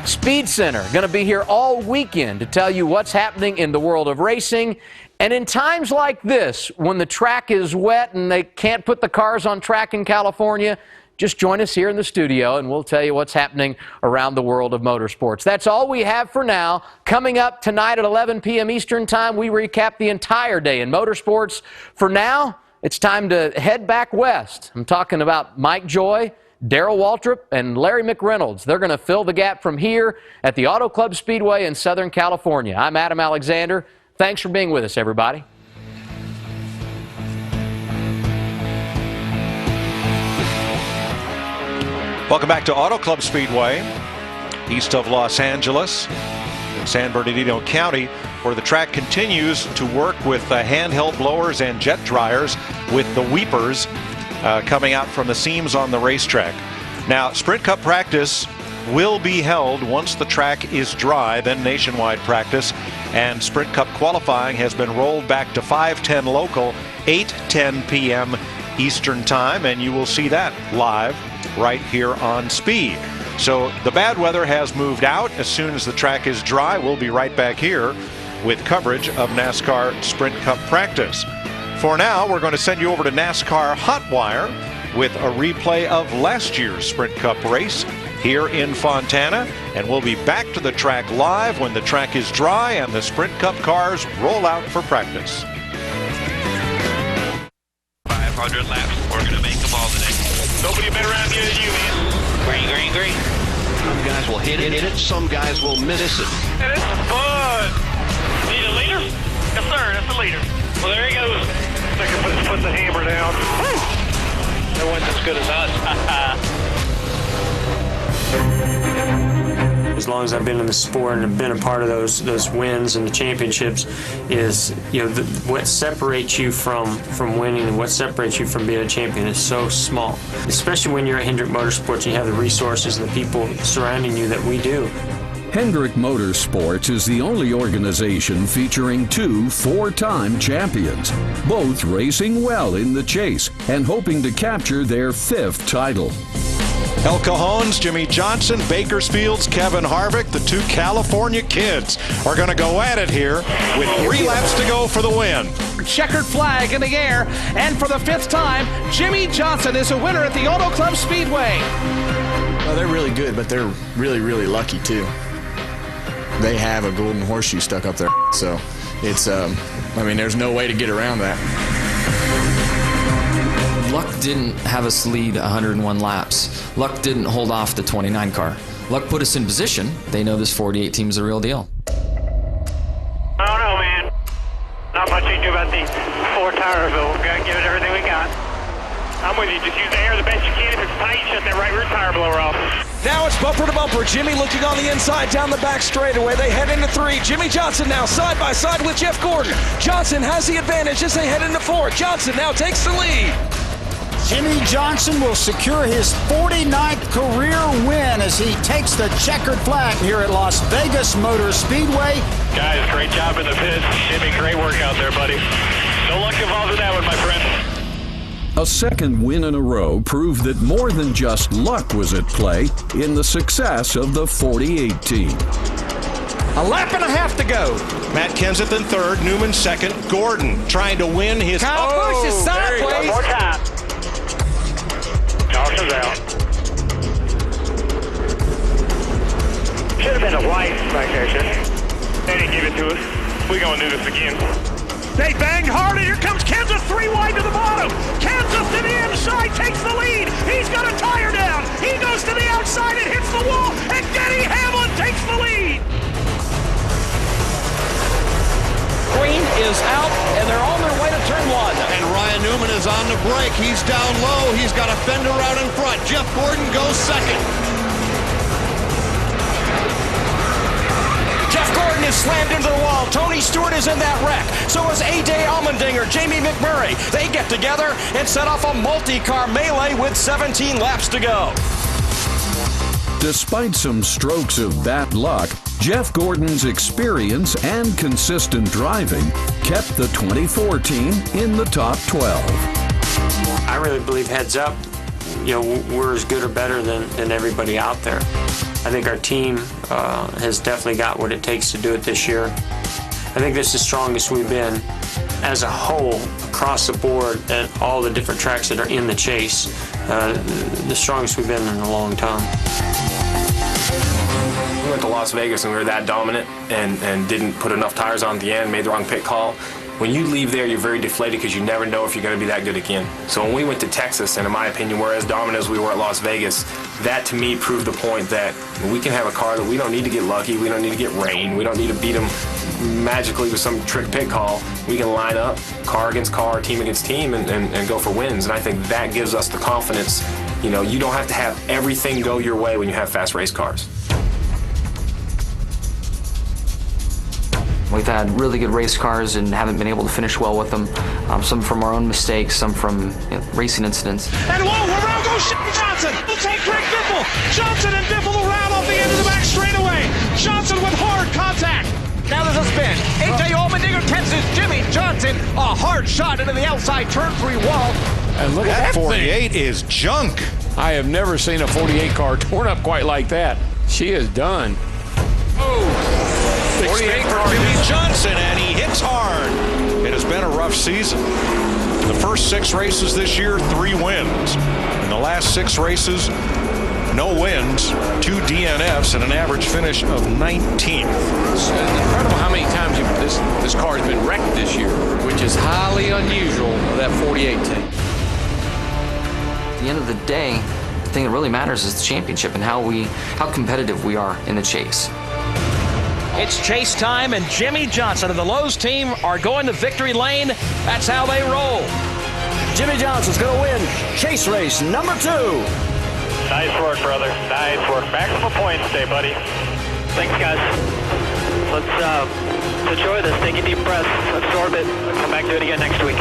S9: Speed Center going to be here all weekend to tell you what's happening in the world of racing. And in times like this, when the track is wet and they can't put the cars on track in California, just join us here in the studio and we'll tell you what's happening around the world of motorsports. That's all we have for now. Coming up tonight at 11 p.m. Eastern Time, we recap the entire day in motorsports. For now, it's time to head back west. I'm talking about Mike Joy, Darrell Waltrip, and Larry McReynolds. They're going to fill the gap from here at the Auto Club Speedway in Southern California. I'm Adam Alexander. Thanks for being with us, everybody.
S12: Welcome back to Auto Club Speedway, east of Los Angeles, in San Bernardino County. where the track continues to work with handheld blowers and jet dryers with the weepers coming out from the seams on the racetrack. Now, Sprint Cup practice will be held once the track is dry, then nationwide practice, and Sprint Cup qualifying has been rolled back to 5:10 local, 8:10 p.m. Eastern time, and you will see that live right here on Speed. So the bad weather has moved out. As soon as the track is dry, we'll be right back here with coverage of NASCAR Sprint Cup practice. For now, we're going to send you over to NASCAR Hotwire with a replay of last year's Sprint Cup race here in Fontana, and we'll be back to the track live when the track is dry and the Sprint Cup cars roll out for practice.
S14: 500 laps. We're going to make them all today. Nobody better around here than you, man. Green, green, green.
S15: Some guys will hit it, some guys will miss it.
S14: Hey, this is fun. Need a leader? Yes, sir. That's the leader. Well, there he goes. I can put the hammer down. Woo! That wasn't as good as us.
S16: As long as I've been in the sport and been a part of those wins and the championships, is what separates you from winning and what separates you from being a champion is so small. Especially when you're at Hendrick Motorsports and you have the resources and the people surrounding you that we do.
S19: Hendrick Motorsports is the only organization featuring 2 4-time champions, both racing well in the chase and hoping to capture their 5th title.
S12: El Cajon's Jimmy Johnson, Bakersfield's Kevin Harvick, the 2 California kids are going to go at it here with 3 laps to go for the win.
S21: Checkered flag in the air, and for the 5th time, Jimmy Johnson is a winner at the Auto Club Speedway.
S8: Well, they're really good, but they're really, really lucky too. They have a golden horseshoe stuck up there, so it's, I mean, there's no way to get around that.
S23: Luck didn't have us lead 101 laps. Luck didn't hold off the 29 car. Luck put us in position. They know this 48 team is the real deal.
S14: I don't know, man. Not much you can do about the 4 tires, though. We gotta give it everything we got. I'm with you. Just use the air the best you can. If it's tight, shut that right rear tire blower off.
S21: Now it's bumper to bumper. Jimmy looking on the inside down the back straightaway. They head into 3. Jimmy Johnson now side by side with Jeff Gordon. Johnson has the advantage as they head into 4. Johnson now takes the lead.
S24: Jimmy Johnson will secure his 49th career win as he takes the checkered flag here at Las Vegas Motor Speedway.
S14: Guys, great job in the pits. Jimmy, great work out there, buddy. No luck involved in that one, my friend.
S19: A 2nd win in a row proved that more than just luck was at play in the success of the 48 team.
S21: A lap and a half to go.
S12: Matt Kenseth in 3rd, Newman 2nd, Gordon trying to win his...
S21: Kyle Busch is sideways.
S14: One more time. Caution's out. Should have been a white back there, shouldn't it? They didn't give it to us. We're going to do this again.
S17: They banged hard, and here comes Kenseth 3 wide to the bottom. Kenseth to the inside takes the lead. He's got a tire down. He goes to the outside and hits the wall, and Denny Hamlin takes the lead.
S21: Green is out, and they're on their way to turn 1.
S10: And Ryan Newman is on the brake. He's down low. He's got a fender out in front. Jeff Gordon goes 2nd.
S21: Jeff Gordon is slammed into the wall. Tony Stewart is in that wreck. So is A.J. Allmendinger, Jamie McMurray. They get together and set off a multi-car melee with 17 laps to go.
S19: Despite some strokes of bad luck, Jeff Gordon's experience and consistent driving kept the 24 team in the top 12.
S16: I really believe heads up, we're as good or better than everybody out there. I think our team has definitely got what it takes to do it this year. I think this is the strongest we've been as a whole across the board at all the different tracks that are in the chase. The strongest we've been in a long time.
S25: We went to Las Vegas and we were that dominant and didn't put enough tires on at the end, made the wrong pit call. When you leave there, you're very deflated because you never know if you're going to be that good again. So when we went to Texas, and in my opinion, we're as dominant as we were at Las Vegas, that to me proved the point that we can have a car that we don't need to get lucky, we don't need to get rain, we don't need to beat them magically with some trick pit call. We can line up car against car, team against team, and go for wins. And I think that gives us the confidence. You don't have to have everything go your way when you have fast race cars.
S23: We've had really good race cars and haven't been able to finish well with them. Some from our own mistakes, some from racing incidents.
S17: And whoa, around goes Johnson. We'll take Greg Biffle. Johnson and Biffle will round off the end of the back straightaway. Johnson with hard contact.
S1: Now there's a spin. AJ Allmendinger catches Jimmy Johnson. A hard shot into the outside turn 3 wall.
S2: And look at that
S12: 48 thing. Is junk.
S2: I have never seen a 48 car torn up quite like that. She is done.
S12: Oh, 48 for Jimmy Johnson, and he hits hard. It has been a rough season. The first 6 races this year, 3 wins. In the last 6 races, no wins, 2 DNFs, and an average finish of 19th.
S2: It's incredible how many times this car has been wrecked this year, which is highly unusual for that 48 team.
S23: At the end of the day, the thing that really matters is the championship and how competitive we are in the chase.
S21: It's chase time, and Jimmy Johnson and the Lowe's team are going to victory lane. That's how they roll.
S24: Jimmy Johnson's going to win chase race number 2.
S14: Nice work, brother. Nice work. Maximum points today, buddy. Thanks, guys. Let's enjoy this. Take a deep breath. Absorb it. Come back and do it again next week.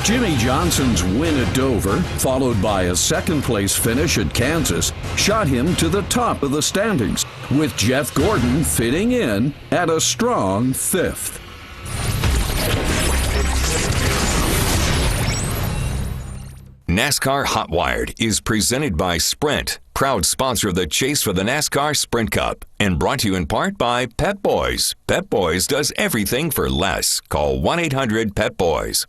S19: Jimmy Johnson's win at Dover, followed by a second-place finish at Kansas, shot him to the top of the standings, with Jeff Gordon fitting in at a strong 5th.
S5: NASCAR Hot Wired is presented by Sprint, proud sponsor of the Chase for the NASCAR Sprint Cup, and brought to you in part by Pep Boys. Pep Boys does everything for less. Call 1-800-PET-BOYS.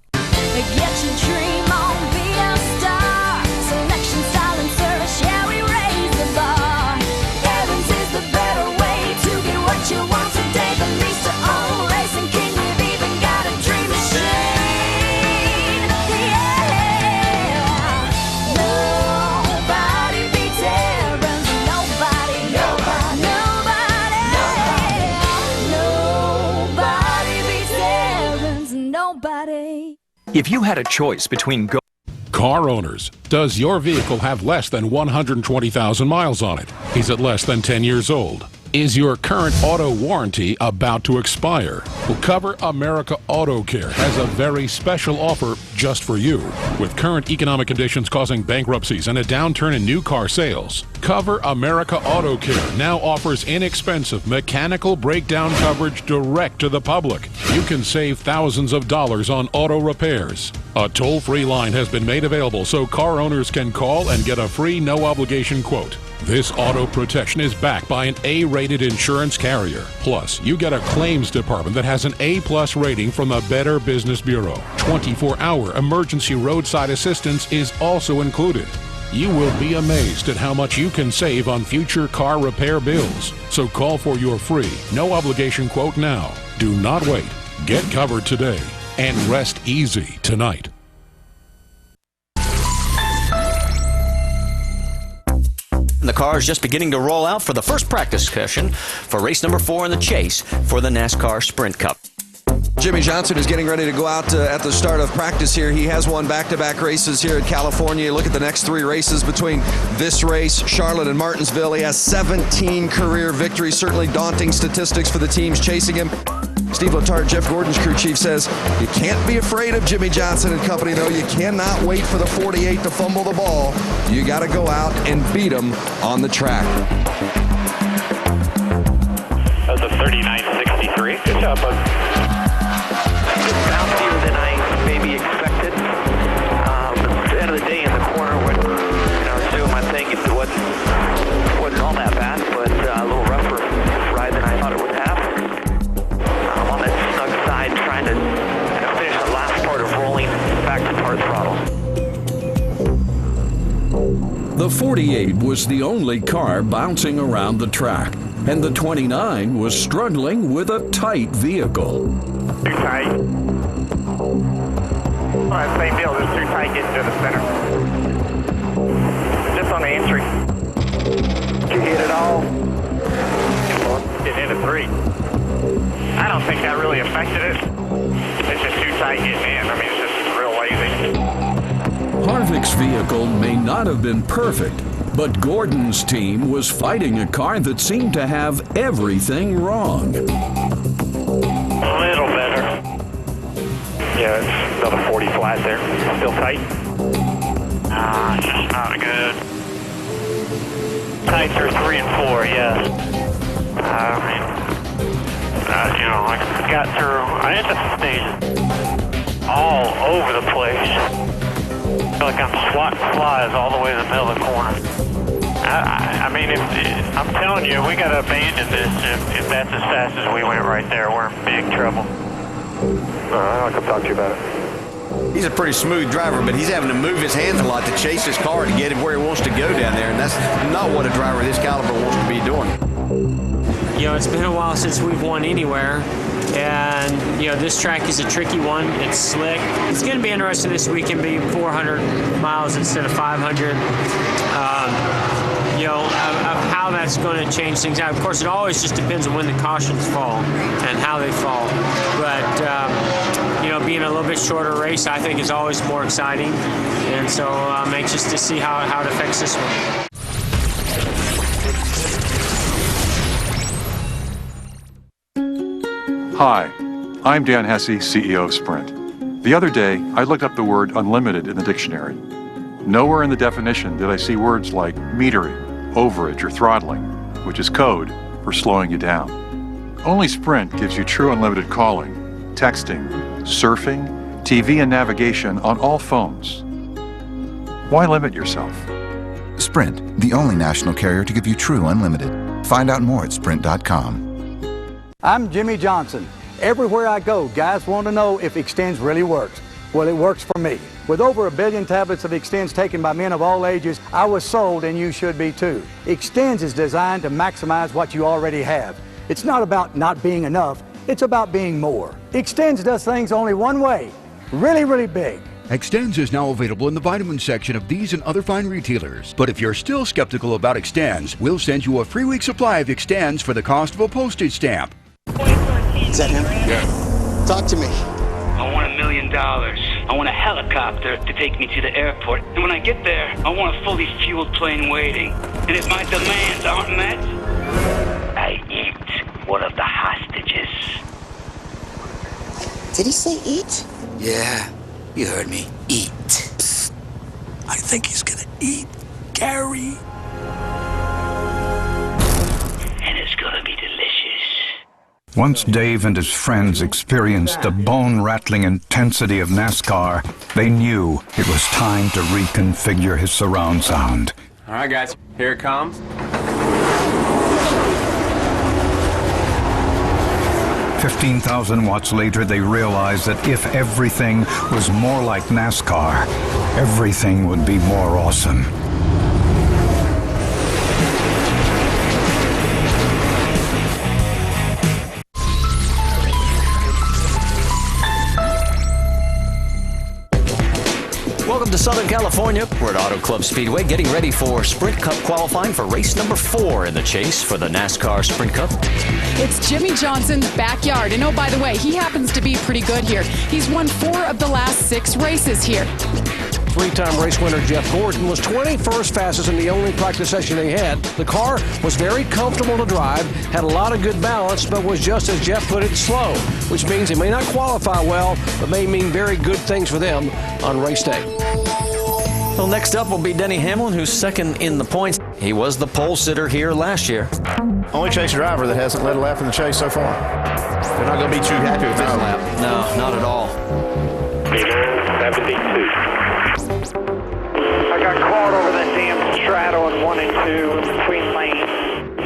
S7: Get your dream on, be a star. Selection, style, and service, yeah, we raise the bar. Evans is the better way to get what you want today. The lease to own racing king, you've even got a dream machine. Yeah, nobody beats Evans. Nobody beats Evans. Nobody.
S13: If you had a choice between
S18: Car owners, does your vehicle have less than 120,000 miles on it? Is it less than 10 years old? Is your current auto warranty about to expire? Well, Cover America Auto Care has a very special offer just for you. With current economic conditions causing bankruptcies and a downturn in new car sales, Cover America Auto Care now offers inexpensive mechanical breakdown coverage direct to the public. You can save thousands of dollars on auto repairs. A toll-free line has been made available so car owners can call and get a free no-obligation quote. This auto protection is backed by an A-rated insurance carrier. Plus, you get a claims department that has an A-plus rating from the Better Business Bureau. 24-hour emergency roadside assistance is also included. You will be amazed at how much you can save on future car repair bills. So call for your free, no-obligation quote now. Do not wait. Get covered today and rest easy tonight.
S20: The car is just beginning to roll out for the first practice session for race number 4 in the chase for the NASCAR Sprint Cup.
S22: Jimmy Johnson is getting ready to go out at the start of practice here. He has won back-to-back races here in California. Look at the next 3 races between this race, Charlotte, and Martinsville. He has 17 career victories, certainly daunting statistics for the teams chasing him. Steve Letarte, Jeff Gordon's crew chief, says you can't be afraid of Jimmy Johnson and company, though. You cannot wait for the 48 to fumble the ball. You got to go out and beat him on the track.
S14: That's a 39.63. Good job, bud. It's bouncier than I maybe expected. But at the end of the day, in the corner, when I was doing my thing, it wasn't all that bad, but a little rougher ride than I thought it would have. I'm on that snug side trying to finish the last part of rolling back to part throttle.
S19: The 48 was the only car bouncing around the track, and the 29 was struggling with a tight vehicle.
S14: Too tight. Well, same deal, just too tight getting to the center. Just on the entry. Did you hit it all? Getting into 3. I don't think that really affected it. It's just too tight getting in. I mean, it's just real lazy.
S19: Harvick's vehicle may not have been perfect, but Gordon's team was fighting a car that seemed to have everything wrong.
S14: A little better.
S25: Yeah, it's another 40 flat there. Still tight?
S14: It's just not good. Tights are 3 and 4, yes. I got through. I ended up stages all over the place. I feel like I'm swatting flies all the way to the middle of the corner. If I'm telling you, we got to abandon this if that's as fast as we went right there. We're in big trouble.
S25: I'll come talk to you about it.
S22: He's a pretty smooth driver, but he's having to move his hands a lot to chase his car to get him where he wants to go down there, and that's not what a driver of this caliber wants to be doing.
S16: It's been a while since we've won anywhere, and this track is a tricky one. It's slick. It's going to be interesting this weekend, be 400 miles instead of 500. Of how that's going to change things out. Of course, it always just depends on when the cautions fall and how they fall. But being a little bit shorter race, I think, is always more exciting, and so I'm anxious to see how it affects this one.
S3: Hi, I'm Dan Hesse, CEO of Sprint. The other day, I looked up the word unlimited in the dictionary. Nowhere in the definition did I see words like metering, overage, or throttling, which is code for slowing you down. Only Sprint gives you true unlimited calling, texting, surfing, TV, and navigation on all phones. Why limit yourself?
S4: Sprint, the only national carrier to give you true unlimited. Find out more at sprint.com.
S24: I'm Jimmy Johnson. Everywhere I go, guys want to know if Extends really works. Well, it works for me. With over 1 billion tablets of Extends taken by men of all ages, I was sold, and you should be too. Extends is designed to maximize what you already have. It's not about not being enough, it's about being more. Extends does things only one way, really, really big.
S6: Extends is now available in the vitamin section of these and other fine retailers. But if you're still skeptical about Extends, we'll send you a free week supply of Extends for the cost of a postage stamp.
S24: Is that him?
S3: Yeah.
S24: Talk to me.
S9: I want $1 million. I want a helicopter to take me to the airport. And when I get there, I want a fully fueled plane waiting. And if my demands aren't met, I eat one of the hostages.
S24: Did he say eat?
S9: Yeah, you heard me. Eat. Psst. I think he's gonna eat Gary. And it's gonna be delicious.
S6: Once Dave and his friends experienced the bone-rattling intensity of NASCAR, they knew it was time to reconfigure his surround sound.
S2: All right, guys, here it comes.
S6: 15,000 watts later, they realized that if everything was more like NASCAR, everything would be more awesome.
S20: Welcome to Southern California. We're at Auto Club Speedway getting ready for Sprint Cup qualifying for race number 4 in the chase for the NASCAR Sprint Cup.
S11: It's Jimmy Johnson's backyard. And oh, by the way, he happens to be pretty good here. He's won 4 of the last 6 races here.
S17: 3-time race winner Jeff Gordon was 21st fastest in the only practice session they had. The car was very comfortable to drive, had a lot of good balance, but was just, as Jeff put it, slow, which means it may not qualify well, but may mean very good things for them on race day.
S20: Well, next up will be Denny Hamlin, who's second in the points. He was the pole sitter here last year.
S10: Only chase driver that hasn't led a lap in the chase so far. They're not going to be too happy with this lap.
S20: No, not at all.
S14: 72. I got caught over that damn straddle in 1 and 2 in between lanes.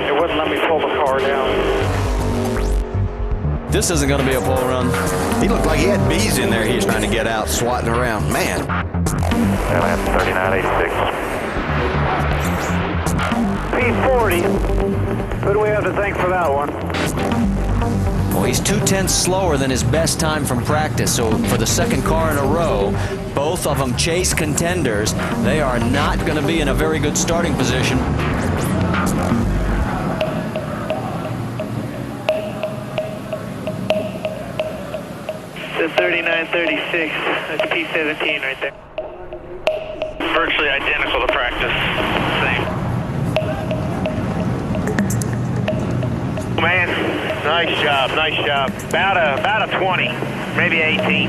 S14: It wouldn't let me pull the car down.
S20: This isn't going to be a pole run.
S22: He looked like he had bees in there he was trying to get out, swatting around. Man.
S14: And I'm 39.86. P40. Who do we have to thank for that one?
S20: Well, he's 0.2 slower than his best time from practice. So for the second car in a row, both of them chase contenders. They are not going to be in a very good starting position.
S14: The 39.36. That's P17 right there. Virtually identical to practice. Same. Man,
S1: Nice job, nice job. About a 20, maybe 18.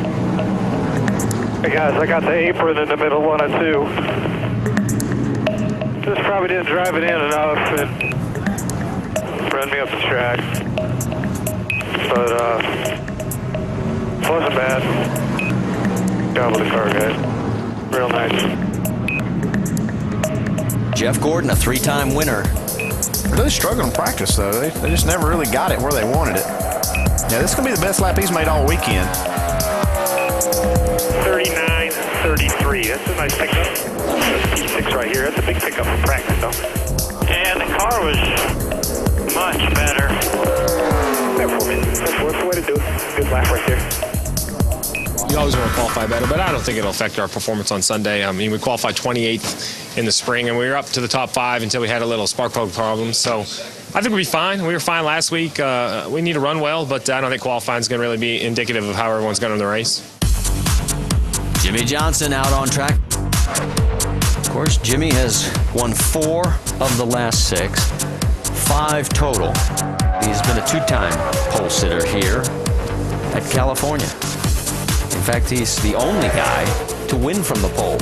S8: Hey guys, I got the apron in the middle one or two. Just probably didn't drive it in enough and run me up the track. But wasn't bad. Job with the car, guys. Real nice.
S20: Jeff Gordon, a 3-time winner.
S12: Really struggled in practice, though. They just never really got it where they wanted it. Yeah, this is going to be the best lap he's made all weekend.
S8: 39.33. That's a nice pickup. That's P6 right here. That's a big pickup for practice, though.
S1: And the car was much better.
S8: That's the way to do it. Good lap right there.
S25: You always want to qualify better, but I don't think it'll affect our performance on Sunday. I mean, we qualified 28th in the spring, and we were up to the top 5 until we had a little spark plug problem. So I think we'll be fine. We were fine last week. We need to run well, but I don't think qualifying is going to really be indicative of how everyone's going in the race.
S20: Jimmy Johnson out on track. Of course, Jimmy has won 4 of the last 6, 5 total. He's been a 2-time pole sitter here at California. In fact, he's the only guy to win from the pole.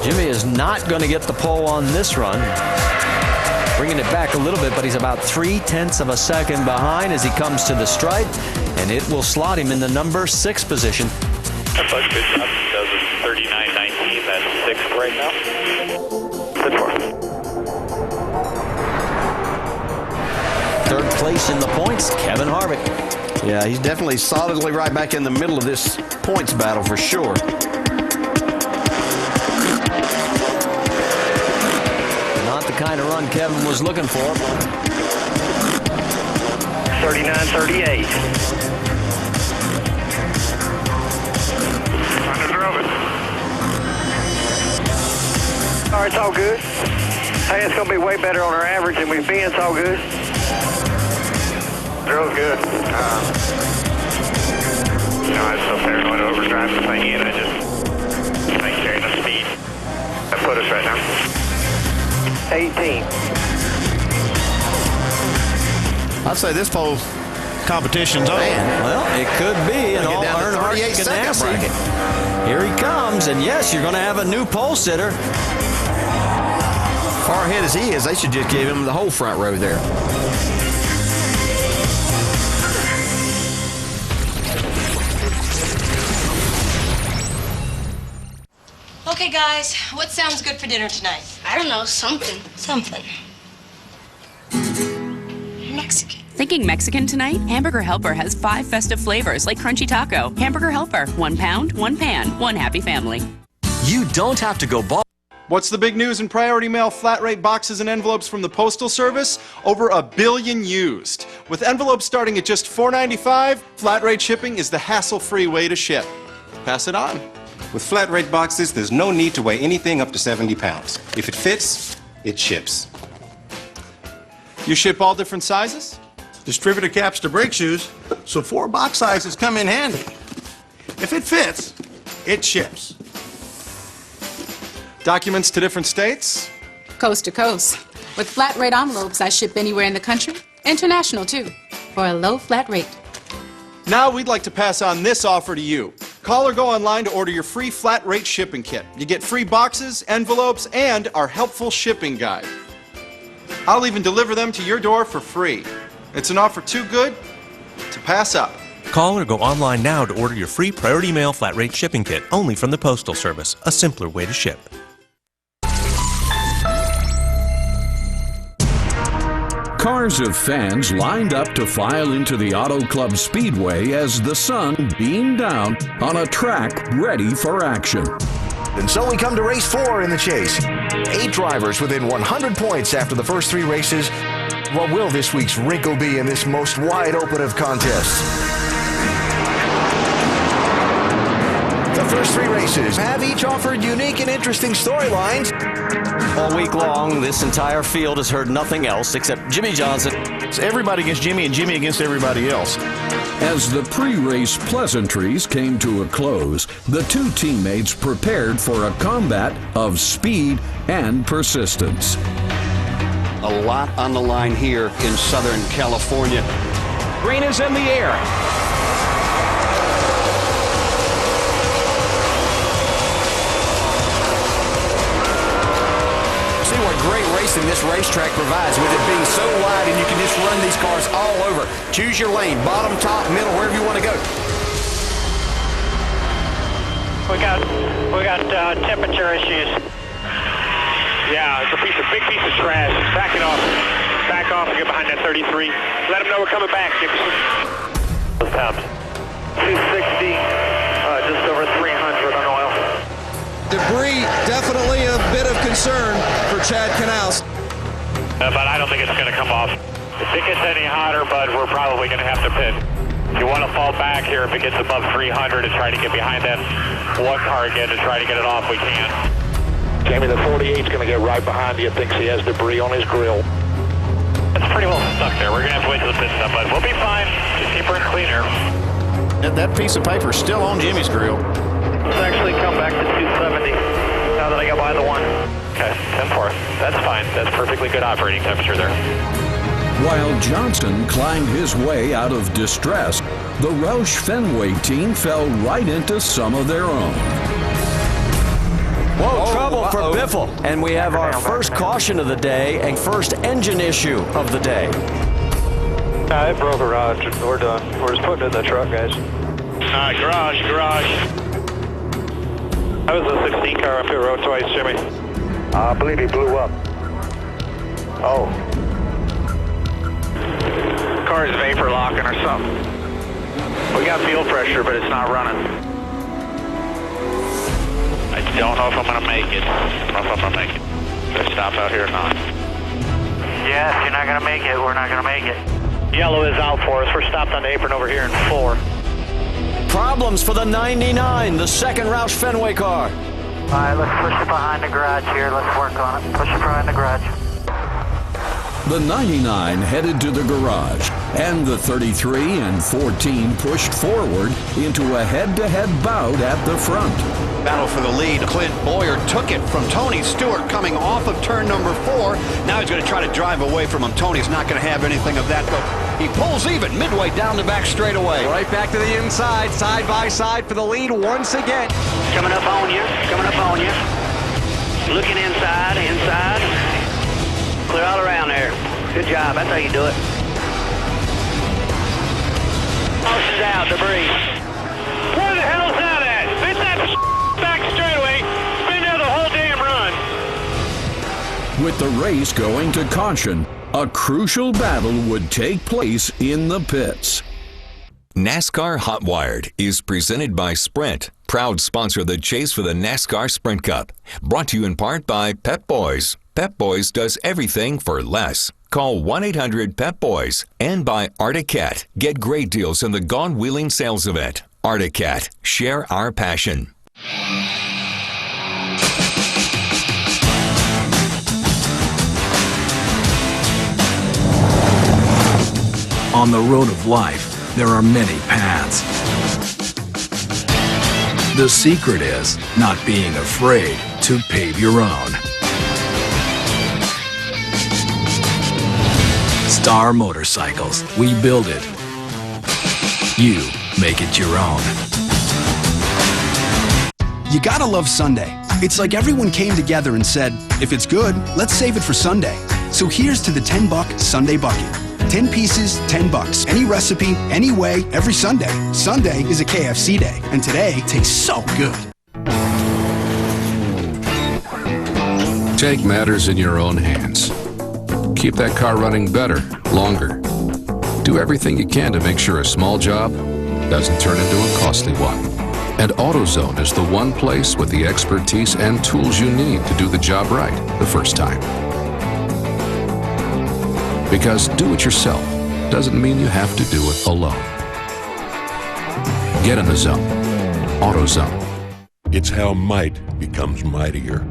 S20: Jimmy is not going to get the pole on this run. Bringing it back a little bit, but he's about 0.3 of a second behind as he comes to the stripe, and it will slot him in the number 6 position.
S1: Good job. Does it 39.19. That's 6th right now. Good work.
S20: 3rd place in the points, Kevin Harvick.
S12: Yeah, he's definitely solidly right back in the middle of this points battle for sure.
S20: Not the kind of run Kevin was looking for.
S1: 39.38. Underdrove it.
S8: All right, it's all good. Hey, it's going to be way better on our average than we've been. It's all good.
S1: Drove good. I was so paranoid to overdrive the thing in. I just ain't carrying the speed. That put us right now.
S8: 18.
S12: I'd say this pole competition's over.
S20: Well, it could be an all Earnhardt Ganassi. Here he comes, and yes, you're going to have a new pole sitter.
S12: Far ahead as he is, they should just give him the whole front row there.
S15: Okay, guys, what sounds good for dinner tonight?
S23: I don't know, something.
S15: Something. Mexican.
S26: Thinking Mexican tonight? Hamburger Helper has 5 festive flavors like crunchy taco. Hamburger Helper, 1 pound, 1 pan, 1 happy family.
S27: You don't have to go ball.
S28: What's the big news in Priority Mail flat rate boxes and envelopes from the Postal Service? Over 1 billion used. With envelopes starting at just $4.95, flat rate shipping is the hassle-free way to ship. Pass it on.
S29: With flat rate boxes, there's no need to weigh anything up to 70 pounds. If it fits, it ships.
S28: You ship all different sizes?
S30: Distributor caps to brake shoes, so 4 box sizes come in handy. If it fits, it ships.
S28: Documents to different states?
S11: Coast to coast. With flat rate envelopes, I ship anywhere in the country. International, too. For a low flat rate.
S28: Now we'd like to pass on this offer to you. Call or go online to order your free flat rate shipping kit. You get free boxes, envelopes, and our helpful shipping guide. I'll even deliver them to your door for free. It's an offer too good to pass up.
S31: Call or go online now to order your free Priority Mail flat rate shipping kit only from the Postal Service, a simpler way to ship.
S19: Cars of fans lined up to file into the Auto Club Speedway as the sun beamed down on a track ready for action.
S32: And so we come to race 4 in the chase. 8 drivers within 100 points after the first 3 races. What will this week's wrinkle be in this most wide open of contests? The first 3 races have each offered unique and interesting storylines.
S20: All week long, this entire field has heard nothing else except Jimmy Johnson.
S12: It's everybody against Jimmy and Jimmy against everybody else.
S19: As the pre-race pleasantries came to a close, the 2 teammates prepared for a combat of speed and persistence.
S33: A lot on the line here in Southern California.
S2: Green is in the air.
S20: See what great racing this racetrack provides with it being so wide, and you can just run these cars all over. Choose your lane, bottom, top, middle, wherever you want to go.
S14: We got temperature issues.
S17: Yeah, it's a big piece of trash. Back it off. Back off and get behind that 33. Let them know we're coming back, Jefferson.
S14: Those temps. 260, just over 300 on oil.
S22: Debris, definitely a bit of concern for Chad Canals.
S17: But I don't think it's going to come off. If it gets any hotter, bud, we're probably going to have to pit. If you want to fall back here, if it gets above 300 and try to get behind that one car again to try to get it off, we can.
S14: Jamie, the 48's going to get right behind you. Thinks he has debris on his grill.
S17: It's pretty well stuck there. We're going to have to wait till the pit stop, bud. We'll be fine. Just keep her in cleaner.
S12: That piece of paper is still on Jimmy's grill.
S14: It's actually come back to 270 now that I got by the one.
S17: Okay, 10-4. That's fine. That's perfectly good operating temperature there.
S19: While Johnson climbed his way out of distress, the Roush Fenway team fell right into some of their own.
S20: Whoa, trouble for Biffle. And we have our first caution of the day and first engine issue of the day.
S8: It broke a rod. We're done. We're just putting it in the truck, guys.
S17: Garage.
S8: That was a 16 car up here road twice, Jimmy.
S14: I believe he blew up.
S8: Oh. Car's vapor locking or something. We got fuel pressure, but it's not running. I don't know if I'm going to make it. Should I stop out here or not?
S14: Yeah, if you're not going to make it, we're not going to make it.
S8: Yellow is out for us. We're stopped on the apron over here in 4.
S20: Problems for the 99, the second Roush Fenway car.
S14: All right, let's push it behind the garage here. Let's work on it. Push it behind the garage.
S19: The 99 headed to the garage, and the 33 and 14 pushed forward into a head-to-head bout at the front.
S10: Battle for the lead. Clint Boyer took it from Tony Stewart coming off of turn number 4. Now he's going to try to drive away from him. Tony's not going to have anything of that, but he pulls even midway down the back straightaway.
S3: Right back to the inside, side by side for the lead once again.
S14: Coming up on you. Looking inside. Clear all around there. Good job. That's how you do it. Horses out, debris.
S17: Where the hell's that at? It's that back straightaway. It's been there the whole damn run.
S19: With the race going to caution, a crucial battle would take place in the pits.
S4: NASCAR Hotwired is presented by Sprint, proud sponsor of the chase for the NASCAR Sprint Cup. Brought to you in part by Pep Boys. Pep Boys does everything for less. Call 1-800-PEP-BOYS. And by Articat. Get great deals in the Gone Wheeling Sales Event. Articat. Share our passion.
S5: On the road of life, there are many paths. The secret is not being afraid to pave your own. Star Motorcycles. We build it. You make it your own.
S7: You gotta love Sunday. It's like everyone came together and said, if it's good, let's save it for Sunday. So here's to the $10 Sunday Bucket. 10 pieces, $10. Any recipe, any way, every Sunday. Sunday is a KFC day, and today tastes so good.
S9: Take matters in your own hands. Keep that car running better, longer. Do everything you can to make sure a small job doesn't turn into a costly one. And AutoZone is the one place with the expertise and tools you need to do the job right the first time. Because do it yourself doesn't mean you have to do it alone. Get in the zone. AutoZone.
S13: It's how might becomes mightier.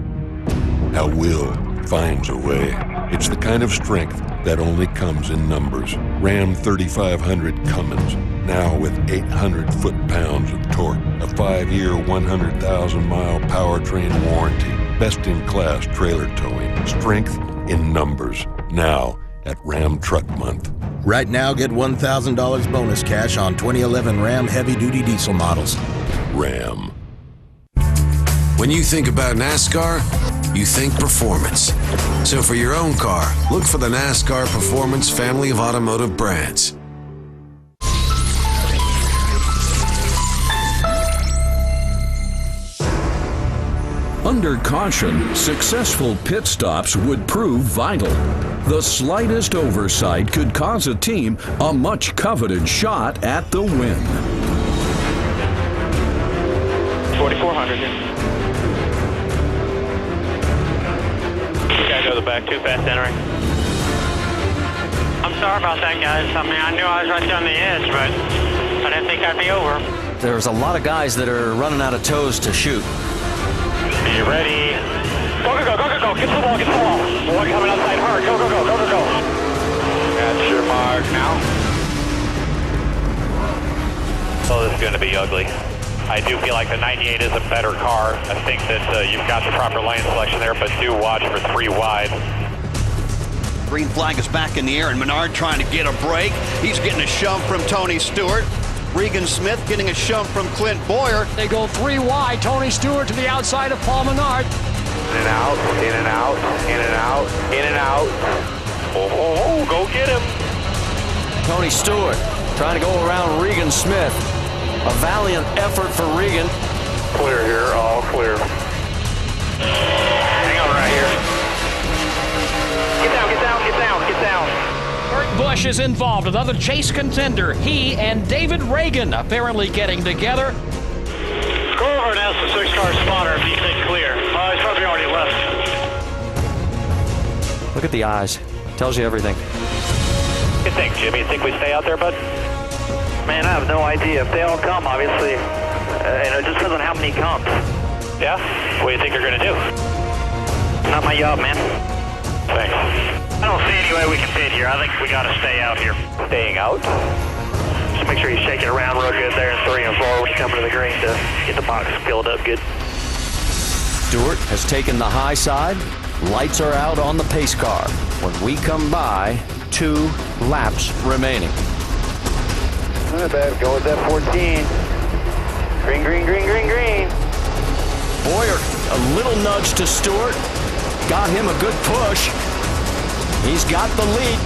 S13: How will finds a way. It's the kind of strength that only comes in numbers. Ram 3500 Cummins, now with 800 foot-pounds of torque, a 5-year, 100,000-mile powertrain warranty, best-in-class trailer towing, strength in numbers. Now, at Ram Truck Month.
S1: Right now, get $1,000 bonus cash on 2011 Ram heavy-duty diesel models.
S13: Ram.
S2: When you think about NASCAR, you think performance. So for your own car, look for the NASCAR Performance family of automotive brands.
S19: Under caution, successful pit stops would prove vital. The slightest oversight could cause a team a much coveted shot at the win.
S14: 4,400 here. Gotta go to the back, too fast entering. I'm sorry about that, guys. I mean, I knew I was right down the edge, but I didn't think I'd be over.
S20: There's a lot of guys that are running out of toes to shoot.
S14: Be ready. Go, go, go, go, go, go. Get to the wall, get to the wall. One coming outside hard. Go, go, go, go, go, go. That's your mark now. Oh, this is going to be ugly. I do feel like the 98 is a better car. I think that you've got the proper lane selection there, but do watch for 3 wide.
S10: Green flag is back in the air, and Menard trying to get a break. He's getting a shove from Tony Stewart. Regan Smith getting a shove from Clint Boyer.
S6: They go 3 wide. Tony Stewart to the outside of Paul Menard.
S14: In and out, in and out, in and out, in and out. Oh, go get him.
S20: Tony Stewart trying to go around Regan Smith. A valiant effort for Regan.
S14: Clear here, all clear. Hang on right here. Get down, get down, get down, get down.
S6: Kurt Busch is involved, another chase contender. He and David Reagan apparently getting together.
S14: Go over and ask the 6-car spotter if you think clear. He's probably already left.
S20: Look at the eyes. Tells you everything.
S14: What do you think, Jimmy? You think we stay out there, bud? Man, I have no idea. If they all come, obviously, it just depends on how many comes. Yeah? What do you think you're going to do? Not my job, man. Thanks. I don't see any way we can fit here. I think we got to stay out here. Staying out? Just make sure you shake it around real good there in 3 and 4 when you come to the green to get the box filled up good.
S20: Stewart has taken the high side. Lights are out on the pace car. When we come by, 2 laps remaining.
S14: Not bad. Go with that 14. Green, green, green, green, green.
S20: Boyer, a little nudge to Stewart. Got him a good push. He's got the lead.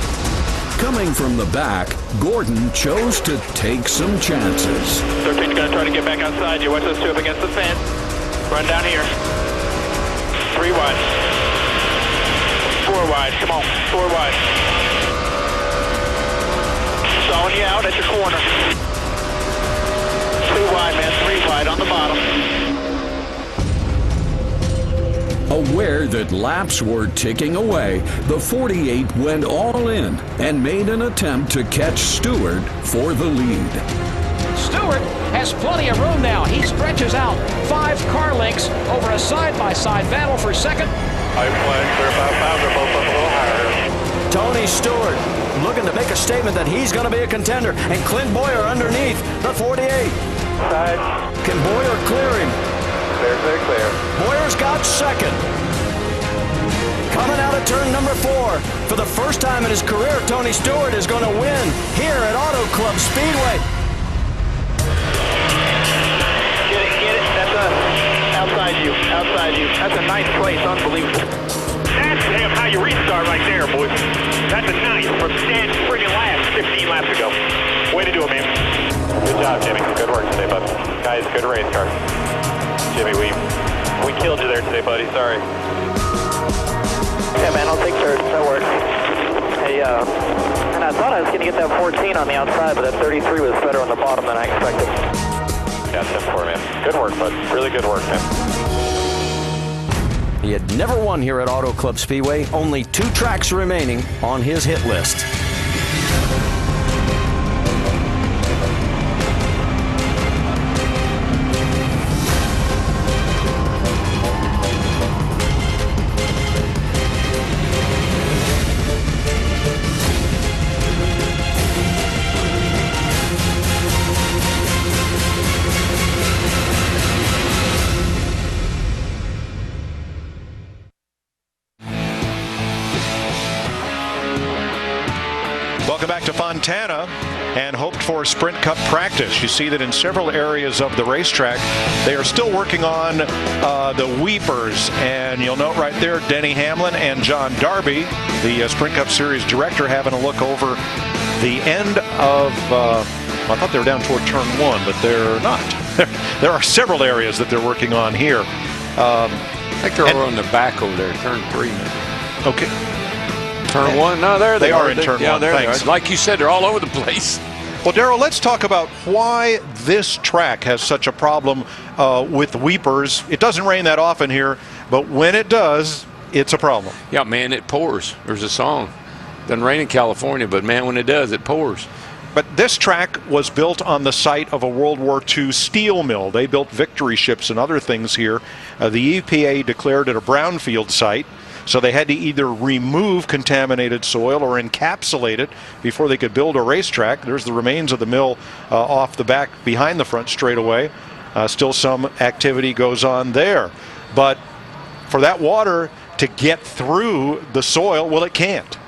S19: Coming from the back, Gordon chose to take some chances.
S14: 13's going to try to get back outside. You watch those 2 up against the fence. Run down here. 3 wide. 4 wide. Come on. 4 wide. Sawing you out at your corner. 2 wide, man. 3 wide on the bottom.
S19: Aware that laps were ticking away, the 48 went all in and made an attempt to catch Stewart for the lead.
S6: Stewart has plenty of room now. He stretches out 5 car lengths over a side-by-side battle for second.
S14: High flag, clear about 5. They're both up a little higher.
S20: Tony Stewart looking to make a statement that he's going to be a contender. And Clint Boyer underneath the 48.
S14: Side.
S20: Can Boyer clear him?
S14: Clear, clear, clear.
S20: Boyer's got second. Coming out of turn number 4. For the first time in his career, Tony Stewart is going to win here at Auto Club Speedway.
S14: Get it. That's outside you. That's a 9th place. Unbelievable. That's how you restart right there, boys. That's a 9th from dead friggin' last 15 laps ago. Way to do it, man. Good job, Jimmy. Good work today, bud. Guys, good race car. Jimmy, we killed you there today, buddy. Sorry. Yeah, man, I'll take third. That works. Hey, and I thought I was going to get that 14 on the outside, but that 33 was better on the bottom than I expected. Yeah, 10-4, man. Good work, bud. Really good work, man.
S20: He had never won here at Auto Club Speedway. Only 2 tracks remaining on his hit list.
S11: Welcome back to Fontana and hoped for Sprint Cup practice. You see that in several areas of the racetrack, they are still working on the weepers. And you'll note right there, Denny Hamlin and John Darby, the Sprint Cup Series director, having a look over the end of, I thought they were down toward turn 1, but they're not. There are several areas that they're working on here.
S15: I think they're over on the back over there, turn 3 maybe.
S11: Okay.
S15: Turn 1? No, there they are.
S11: in turn 1.
S15: Yeah, there they
S11: Thanks.
S15: are. Like you said, they're all over the place.
S11: Well, Darrell, let's talk about why this track has such a problem with weepers. It doesn't rain that often here, but when it does, it's a problem.
S15: Yeah, man, it pours. There's a song. Doesn't rain in California, but man, when it does, it pours.
S11: But this track was built on the site of a World War II steel mill. They built victory ships and other things here. The EPA declared it a brownfield site. So they had to either remove contaminated soil or encapsulate it before they could build a racetrack. There's the remains of the mill off the back behind the front straightaway. Still some activity goes on there. But for that water to get through the soil, well, it can't.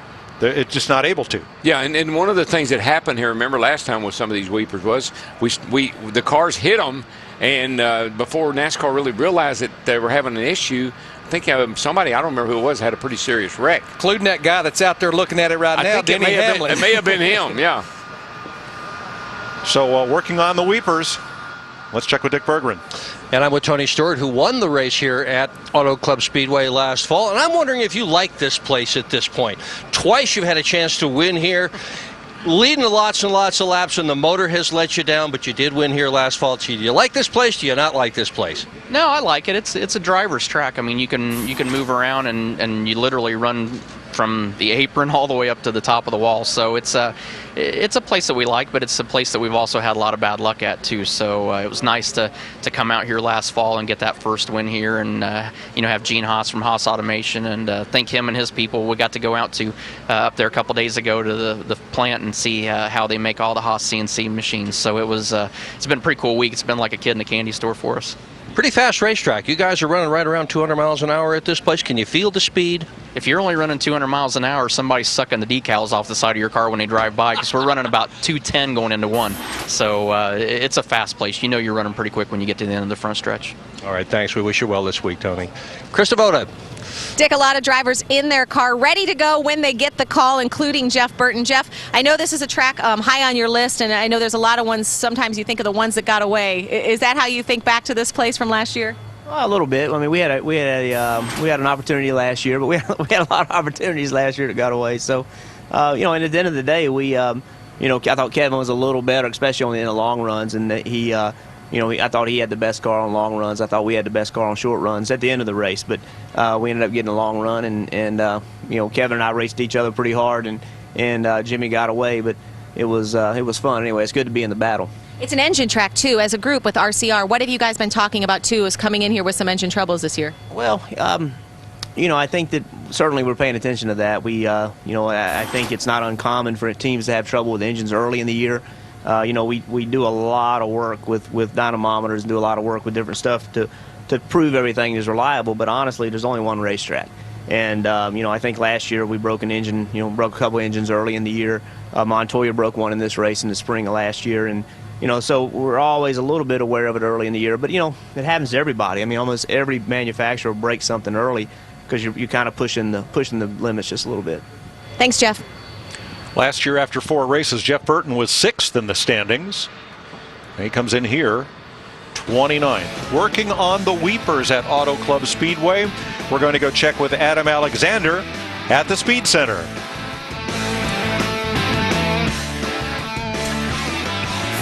S11: It's just not able to.
S15: Yeah, and one of the things that happened here, remember last time with some of these weepers was the cars hit them, and before NASCAR really realized that they were having an issue, I think somebody, I don't remember who it was, had a pretty serious wreck.
S3: Including that guy that's out there looking at it right now, Denny Hamlin.
S15: It may have been him, yeah.
S11: So working on the weepers. Let's check with Dick Berggren.
S3: And I'm with Tony Stewart, who won the race here at Auto Club Speedway last fall. And I'm wondering if you like this place at this point. Twice you've had a chance to win here, leading lots and lots of laps, and the motor has let you down, but you did win here last fall. Do you like this place? Do you not like this place?
S16: No, I like it. It's a driver's track. I mean, you can move around and you literally run from the apron all the way up to the top of the wall. So it's a place that we like, but it's a place that we've also had a lot of bad luck at too. So it was nice to come out here last fall and get that first win here, and have Gene Haas from Haas Automation, and thank him and his people. We got to go out to up there a couple days ago to the plant and see how they make all the Haas CNC machines. So it's been a pretty cool week. It's been like a kid in a candy store for us.
S3: Pretty fast racetrack. You guys are running right around 200 miles an hour at this place. Can you feel the speed?
S16: If you're only running 200 miles an hour, somebody's sucking the decals off the side of your car when they drive by, because we're running about 210 going into 1. So it's a fast place. You know you're running pretty quick when you get to the end of the front stretch.
S3: All right, thanks. We wish you well this week, Tony. Chris Devoda.
S18: Dick, a lot of drivers in their car ready to go when they get the call, including Jeff Burton. Jeff, I know this is a track high on your list, and I know there's a lot of ones. Sometimes you think of the ones that got away. Is that how you think back to this place from last year?
S21: Well, a little bit. I mean, we had an opportunity last year, but we had a lot of opportunities last year that got away. So, and at the end of the day, I thought Kevin was a little better, especially only in the long runs, and that I thought he had the best car on long runs. I thought we had the best car on short runs at the end of the race, but we ended up getting a long run, and Kevin and I raced each other pretty hard, and Jimmy got away, but it was fun anyway. It's good to be in the battle.
S18: It's an engine track too, as a group with RCR. What have you guys been talking about too, is coming in here with some engine troubles this year?
S21: Well, I think that certainly we're paying attention to that. I think it's not uncommon for teams to have trouble with engines early in the year. We do a lot of work with dynamometers and do a lot of work with different stuff to prove everything is reliable, but honestly, there's only one racetrack. And, I think last year we broke an engine, broke a couple engines early in the year. Montoya broke one in this race in the spring of last year. And, so we're always a little bit aware of it early in the year. But, it happens to everybody. I mean, almost every manufacturer breaks something early because you're kind of pushing the limits just a little bit.
S18: Thanks, Jeff.
S11: Last year, after 4 races, Jeff Burton was 6th in the standings. And he comes in here 29th. Working on the weepers at Auto Club Speedway. We're going to go check with Adam Alexander at the Speed Center.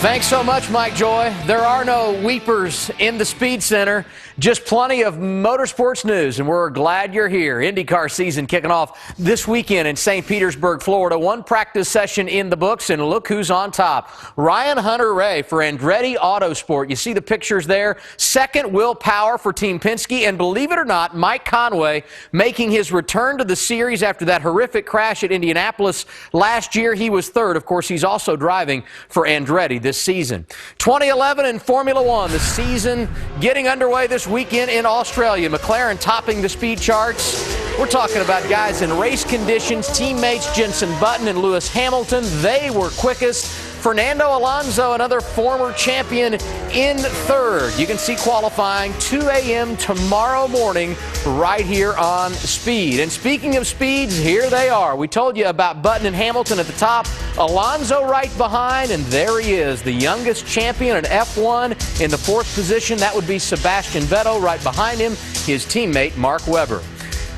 S23: Thanks so much, Mike Joy. There are no weepers in the Speed Center, just plenty of motorsports news, and we're glad you're here. IndyCar season kicking off this weekend in St. Petersburg, Florida. 1 practice session in the books, and look who's on top. Ryan Hunter-Reay for Andretti Autosport. You see the pictures there. Second Will Power for Team Penske, and believe it or not, Mike Conway making his return to the series after that horrific crash at Indianapolis last year. He was 3rd. Of course, he's also driving for Andretti this season. 2011 in Formula One, the season getting underway this weekend in Australia. McLaren topping the speed charts. We're talking about guys in race conditions, teammates Jenson Button and Lewis Hamilton. They were quickest. Fernando Alonso, another former champion, in third. You can see qualifying 2 a.m. tomorrow morning right here on Speed. And speaking of speeds, here they are. We told you about Button and Hamilton at the top, Alonso right behind, and there he is, the youngest champion in F1 in the fourth position. That would be Sebastian Vettel. Right behind him, his teammate Mark Webber.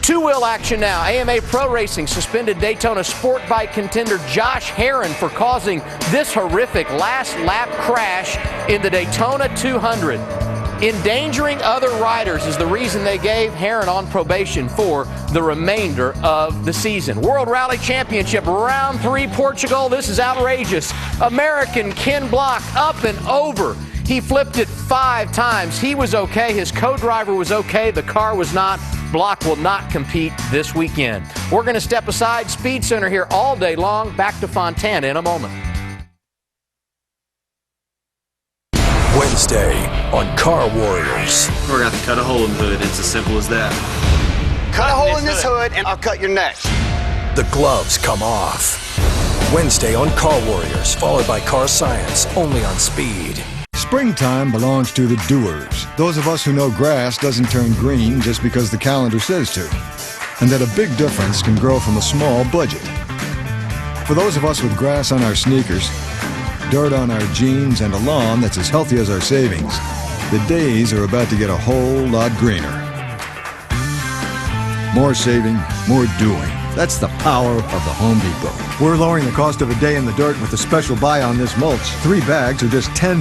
S23: Two-wheel action now. AMA Pro Racing suspended Daytona Sport Bike contender Josh Herron for causing this horrific last lap crash in the Daytona 200. Endangering other riders is the reason they gave Herron on probation for the remainder of the season. World Rally Championship, Round 3, Portugal. This is outrageous. American Ken Block up and over. He flipped it 5 times. He was okay. His co-driver was okay. The car was not. Block will not compete this weekend. We're going to step aside. Speed Center here all day long. Back to Fontana in a moment.
S5: Wednesday on Car Warriors.
S8: We're going to have to cut a hole in the hood. It's as simple as that.
S12: Cut a hole in this hood and I'll cut your neck.
S5: The gloves come off. Wednesday on Car Warriors, followed by Car Science, only on Speed.
S22: Springtime belongs to the doers, those of us who know grass doesn't turn green just because the calendar says to, and that a big difference can grow from a small budget. For those of us with grass on our sneakers, dirt on our jeans, and a lawn that's as healthy as our savings, the days are about to get a whole lot greener. More saving, more doing. That's the power of the Home Depot. We're lowering the cost of a day in the dirt with a special buy on this mulch. 3 bags are just $10.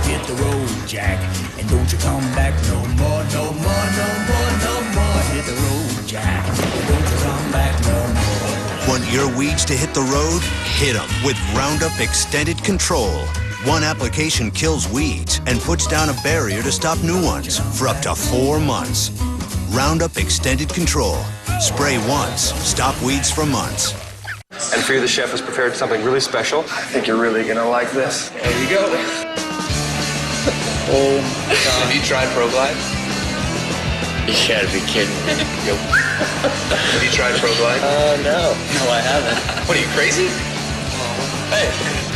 S24: Hit the road, Jack, and don't you come back no more, no more, no more, no more. Hit the road, Jack, and don't you come back no more.
S25: Want your weeds to hit the road? Hit them with Roundup Extended Control. One application kills weeds and puts down a barrier to stop new ones for up to 4 months. Roundup Extended Control. Spray once, stop weeds for months.
S26: And for you, the chef has prepared something really special.
S8: I think you're really going to like this.
S26: There you go.
S8: Oh, have you tried ProGlide?
S24: You gotta be kidding me.
S26: Have you tried ProGlide?
S24: No. No, I haven't.
S26: What, are you crazy?
S24: Hey,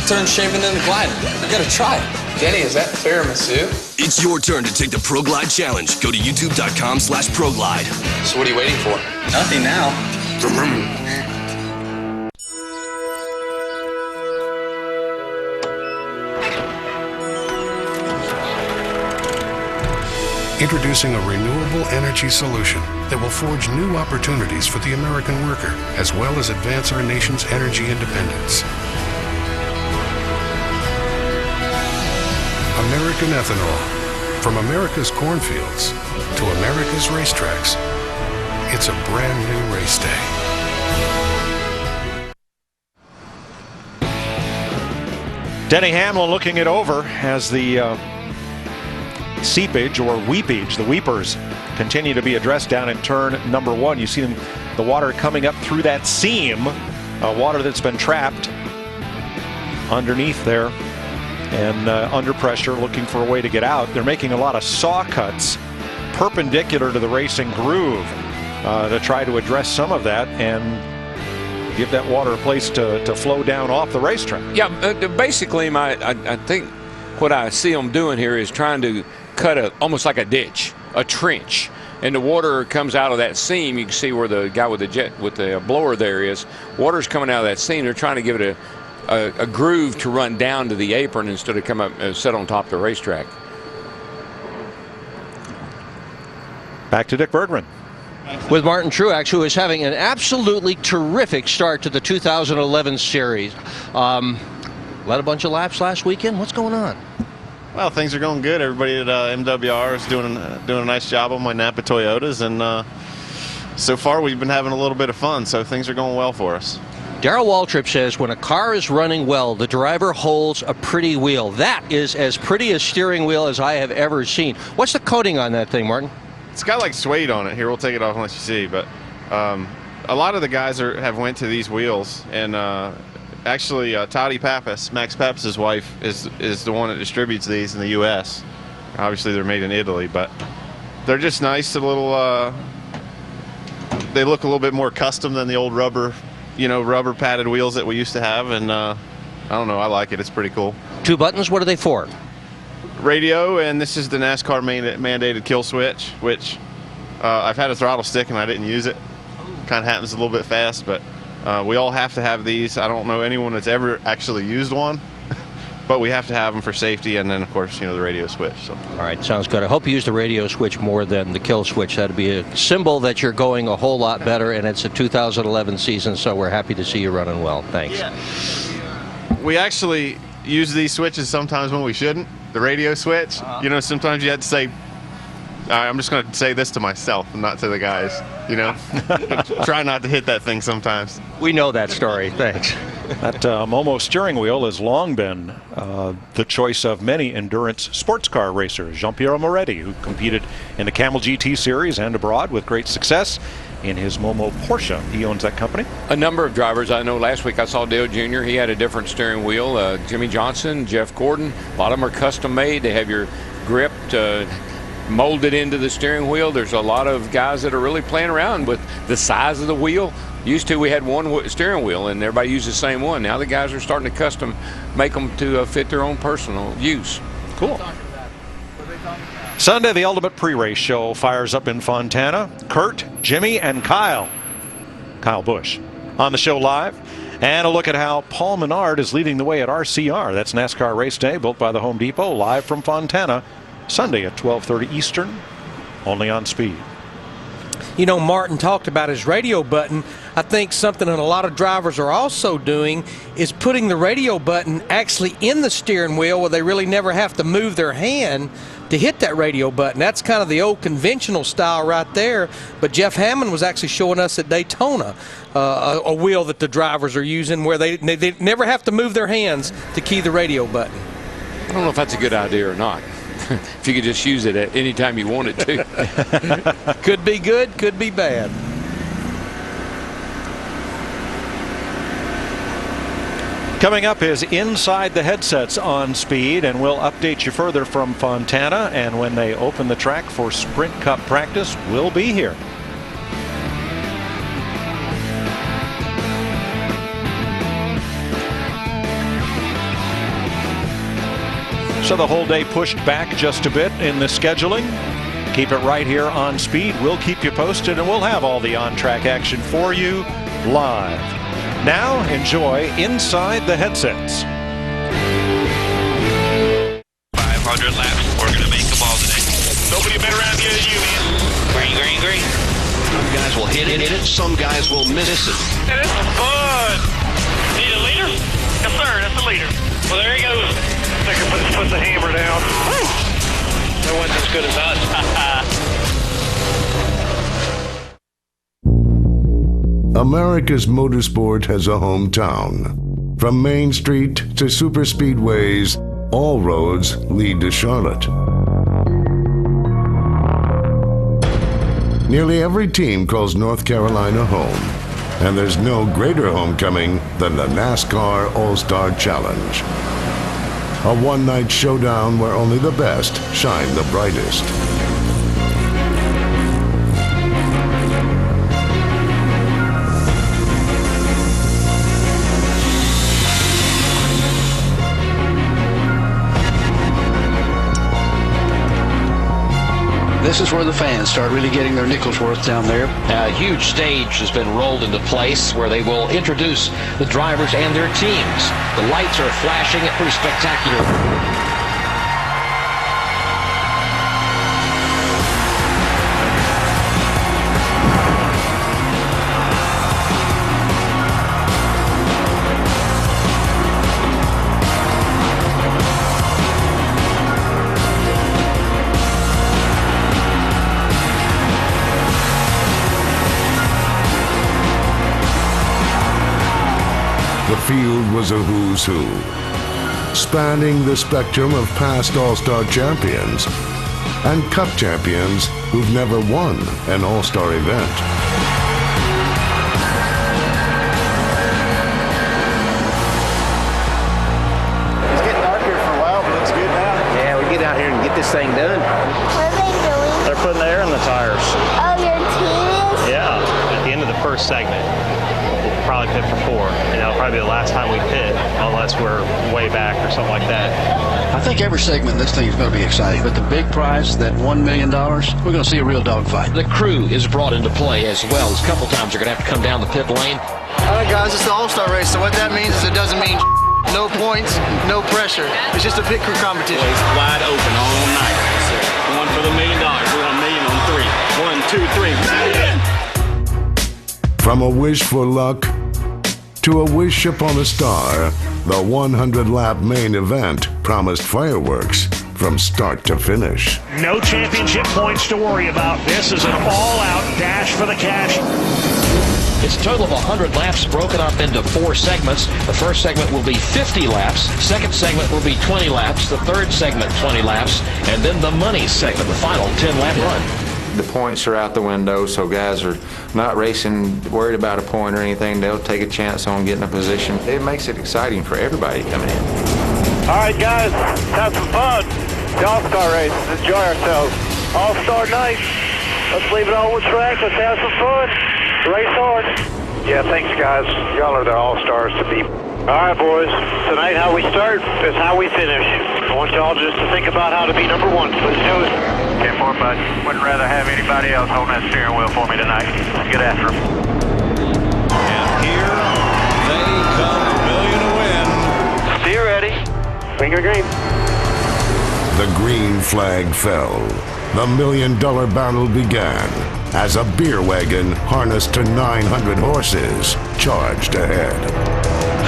S24: turn shaving into gliding. You gotta try it.
S26: Denny, is that tiramisu?
S25: It's your turn to take the ProGlide challenge. Go to youtube.com/ProGlide.
S26: So what are you waiting for?
S8: Nothing now.
S27: Introducing a renewable energy solution that will forge new opportunities for the American worker, as well as advance our nation's energy independence. American ethanol. From America's cornfields to America's racetracks. It's a brand new race day.
S11: Denny Hamlin looking it over as the seepage or weepage, the weepers, continue to be addressed down in turn number 1. You see the water coming up through that seam, water that's been trapped underneath there and under pressure, looking for a way to get out. They're making a lot of saw cuts perpendicular to the racing groove to try to address some of that and give that water a place to flow down off the racetrack.
S15: Yeah, basically, I think what I see them doing here is trying to cut almost like a ditch, a trench, and the water comes out of that seam. You can see where the guy with the blower there is. Water's coming out of that seam. They're trying to give it a groove to run down to the apron instead of come up and sit on top of the racetrack.
S11: Back to Dick Bergman.
S3: With Martin Truex, who is having an absolutely terrific start to the 2011 series. Led a bunch of laps last weekend. What's going on?
S8: Well, things are going good. Everybody at MWR is doing a nice job on my Napa Toyotas, and so far we've been having a little bit of fun, so things are going well for us.
S3: Darrell Waltrip says when a car is running well, the driver holds a pretty wheel. That is as pretty a steering wheel as I have ever seen. What's the coating on that thing, Martin?
S8: It's got like suede on it. Here, we'll take it off and let you see. But a lot of the guys have went to these wheels, and Actually, Toddy Pappas, Max Pappas' wife, is the one that distributes these in the U.S. Obviously, they're made in Italy, but they're just nice. They look a little bit more custom than the old rubber padded wheels that we used to have, and I don't know. I like it. It's pretty cool.
S3: 2 buttons. What are they for?
S8: Radio, and this is the NASCAR mandated kill switch, which I've had a throttle stick and I didn't use it. Kind of happens a little bit fast, but we all have to have these. I don't know anyone that's ever actually used one, but we have to have them for safety, and then of course the radio switch. So.
S3: All right, sounds good. I hope you use the radio switch more than the kill switch. That'd be a symbol that you're going a whole lot better, and it's a 2011 season, so we're happy to see you running well. Thanks.
S8: Yeah. We actually use these switches sometimes when we shouldn't. The radio switch, sometimes you have to say, I'm just going to say this to myself and not to the guys, Try not to hit that thing sometimes.
S3: We know that story. Thanks.
S11: That Momo steering wheel has long been the choice of many endurance sports car racers. Jean-Pierre Moretti, who competed in the Camel GT series and abroad with great success in his Momo Porsche. He owns that company.
S15: A number of drivers. I know last week I saw Dale Jr. He had a different steering wheel. Jimmy Johnson, Jeff Gordon. A lot of them are custom made. They have your grip molded into the steering wheel. There's a lot of guys that are really playing around with the size of the wheel. Used to, we had one steering wheel and everybody used the same one. Now the guys are starting to custom make them to fit their own personal use.
S11: Cool. Sunday, the Ultimate Pre-Race Show fires up in Fontana. Kurt, Jimmy, and Kyle Busch on the show live. And a look at how Paul Menard is leading the way at RCR. That's NASCAR Race Day, built by the Home Depot, live from Fontana. Sunday at 12:30 Eastern, only on Speed.
S1: Martin talked about his radio button. I think something that a lot of drivers are also doing is putting the radio button actually in the steering wheel where they really never have to move their hand to hit that radio button. That's kind of the old conventional style right there. But Jeff Hammond was actually showing us at Daytona a wheel that the drivers are using where they never have to move their hands to key the radio button.
S15: I don't know if that's a good idea or not. If you could just use it at any time you want it to.
S1: Could be good, could be bad.
S11: Coming up is Inside the Headsets on Speed, and we'll update you further from Fontana, and when they open the track for Sprint Cup practice, we'll be here. So the whole day pushed back just a bit in the scheduling. Keep it right here on Speed. We'll keep you posted, and we'll have all the on-track action for you live. Now, enjoy Inside the Headsets.
S2: 500 laps. We're going to make them all today. Nobody better around here than you, man. Green.
S10: Some guys will hit it. Some guys will miss it.
S2: Hey, this is fun. Need a leader? Yes, sir. That's the leader. Well, there he goes. I can put the hammer down. Woo! No one's as good as us.
S4: America's motorsport has a hometown. From Main Street to superspeedways, all roads lead to Charlotte. Nearly every team calls North Carolina home, and there's no greater homecoming than the NASCAR All-Star Challenge. A one-night showdown where only the best shine the brightest.
S10: This is where the fans start really getting their nickels worth down there.
S6: A huge stage has been rolled into place where they will introduce the drivers and their teams. The lights are flashing. It's pretty spectacular.
S4: The field was a who's who, spanning the spectrum of past All-Star champions and Cup champions who've never won an All-Star event.
S7: this thing done.
S9: What are they doing?
S7: They're putting air in the tires.
S9: Oh, your team is?
S7: Yeah. At the end of the first segment, we'll probably pit for 4, and that'll probably be the last time we pit, unless we're way back or something like that.
S10: I think every segment this thing is going to be exciting, but the big prize, that $1 million, we're going to see a real dogfight.
S6: The crew is brought into play as well. A couple times they're going to have to come down the pit lane.
S12: All right, guys, it's the All-Star race, so what that means is it doesn't mean no points, no pressure. It's just a pit crew competition.
S13: It's wide open all night. Going for the $1 million. We want $1 million on 3. 1, 2, 3.
S4: From a wish for luck to a wish upon a star, the 100-lap main event promised fireworks from start to finish.
S14: No championship points to worry about. This is an all-out dash for the cash.
S6: It's a total of 100 laps broken up into 4 segments. The first segment will be 50 laps. Second segment will be 20 laps. The third segment, 20 laps. And then the money segment, the final 10-lap run.
S17: The points are out the window, so guys are not racing worried about a point or anything. They'll take a chance on getting a position. It makes it exciting for everybody coming in.
S2: All right, guys, have some fun. The All-Star race. Let's enjoy ourselves. All-Star night. Let's leave it all with track. Let's have some fun. Race hard. Yeah, thanks, guys. Y'all are the all-stars to be. All right, boys. Tonight, how we start is how we finish. I want y'all just to think about how to be number 1. Let's do it. 10-4, bud. Wouldn't rather have anybody else holding that steering wheel for me tonight. Let's get after them.
S10: And here they come, $1 million to win.
S2: Steer ready. Finger green.
S4: The green flag fell. The $1 million battle began as a beer wagon harnessed to 900 horses charged ahead.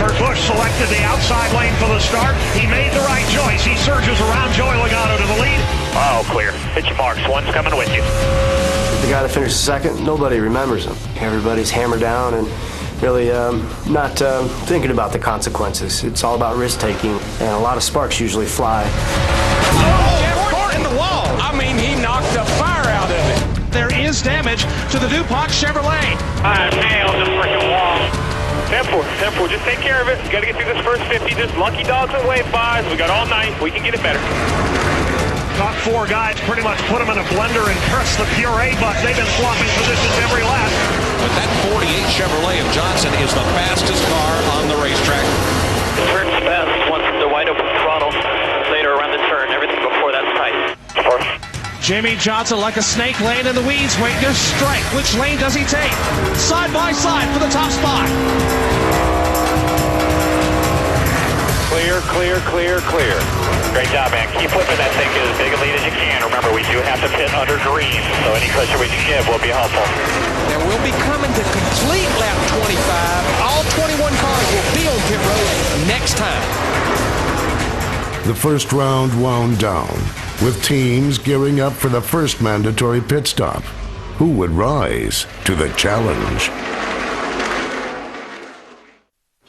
S14: Kurt Busch selected the outside lane for the start. He made the right choice. He surges around Joey Logano to the lead.
S2: All clear. Hit your marks. One's coming with you.
S7: The guy that finishes second, nobody remembers him. Everybody's hammered down and really not thinking about the consequences. It's all about risk-taking, and a lot of sparks usually fly.
S23: In the wall. I mean, he knocked the fire out of it.
S14: There is damage to the DuPont Chevrolet.
S2: I nailed the freaking wall. 10-4, just take care of it. Got to get through this first 50. Just lucky dogs and wave bys. We got all night. We can get it better.
S14: Top 4 guys pretty much put them in a blender and press the puree button. They've been swapping positions every lap.
S10: But that 48 Chevrolet of Johnson is the fastest car on the racetrack.
S2: The turn's fast once the wide open throttle. Later around the turn, everything before that's tight.
S14: Jamie Johnson like a snake laying in the weeds, waiting to strike. Which lane does he take? Side by side for the top spot.
S2: Clear, clear, clear, clear. Great job, man. Keep whipping that thing, get as big a lead as you can. Remember, we do have to pit under green, so any cushion we can give will be helpful.
S1: Now we'll be coming to complete lap 25. All 21 cars will be on pit road next time.
S4: The first round wound down, with teams gearing up for the first mandatory pit stop. Who would rise to the challenge?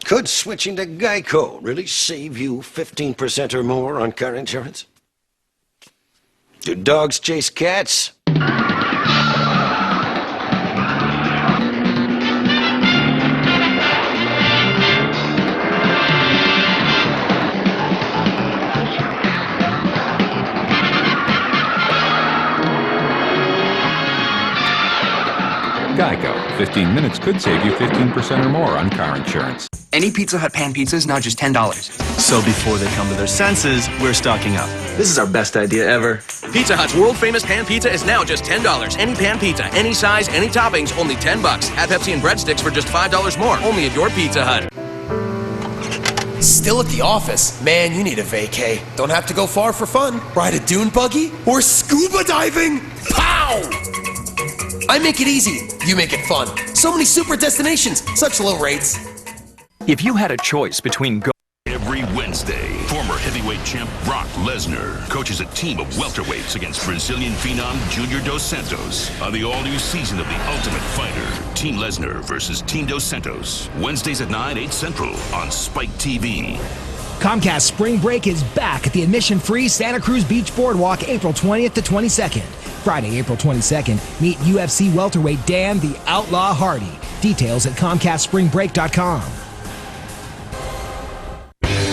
S19: Could switching to Geico really save you 15% or more on car insurance? Do dogs chase cats?
S20: Geico. 15 minutes could save you 15% or more on car insurance.
S28: Any Pizza Hut pan pizza is now just $10. So before they come to their senses, we're stocking up. This is our best idea ever.
S29: Pizza Hut's world-famous pan pizza is now just $10. Any pan pizza, any size, any toppings, only $10. Add Pepsi and breadsticks for just $5 more, only at your Pizza Hut.
S30: Still at the office? Man, you need a vacay. Don't have to go far for fun. Ride a dune buggy or scuba diving? Pow! I make it easy. You make it fun. So many super destinations, such low rates.
S31: If you had a choice between
S32: Every Wednesday, former heavyweight champ Brock Lesnar coaches a team of welterweights against Brazilian phenom Junior Dos Santos on the all-new season of The Ultimate Fighter. Team Lesnar versus Team Dos Santos. Wednesdays at 9, 8 Central on Spike TV.
S33: Comcast Spring Break is back at the admission-free Santa Cruz Beach Boardwalk April 20th to 22nd. Friday, April 22nd, meet UFC welterweight Dan the Outlaw Hardy. Details at ComcastSpringBreak.com.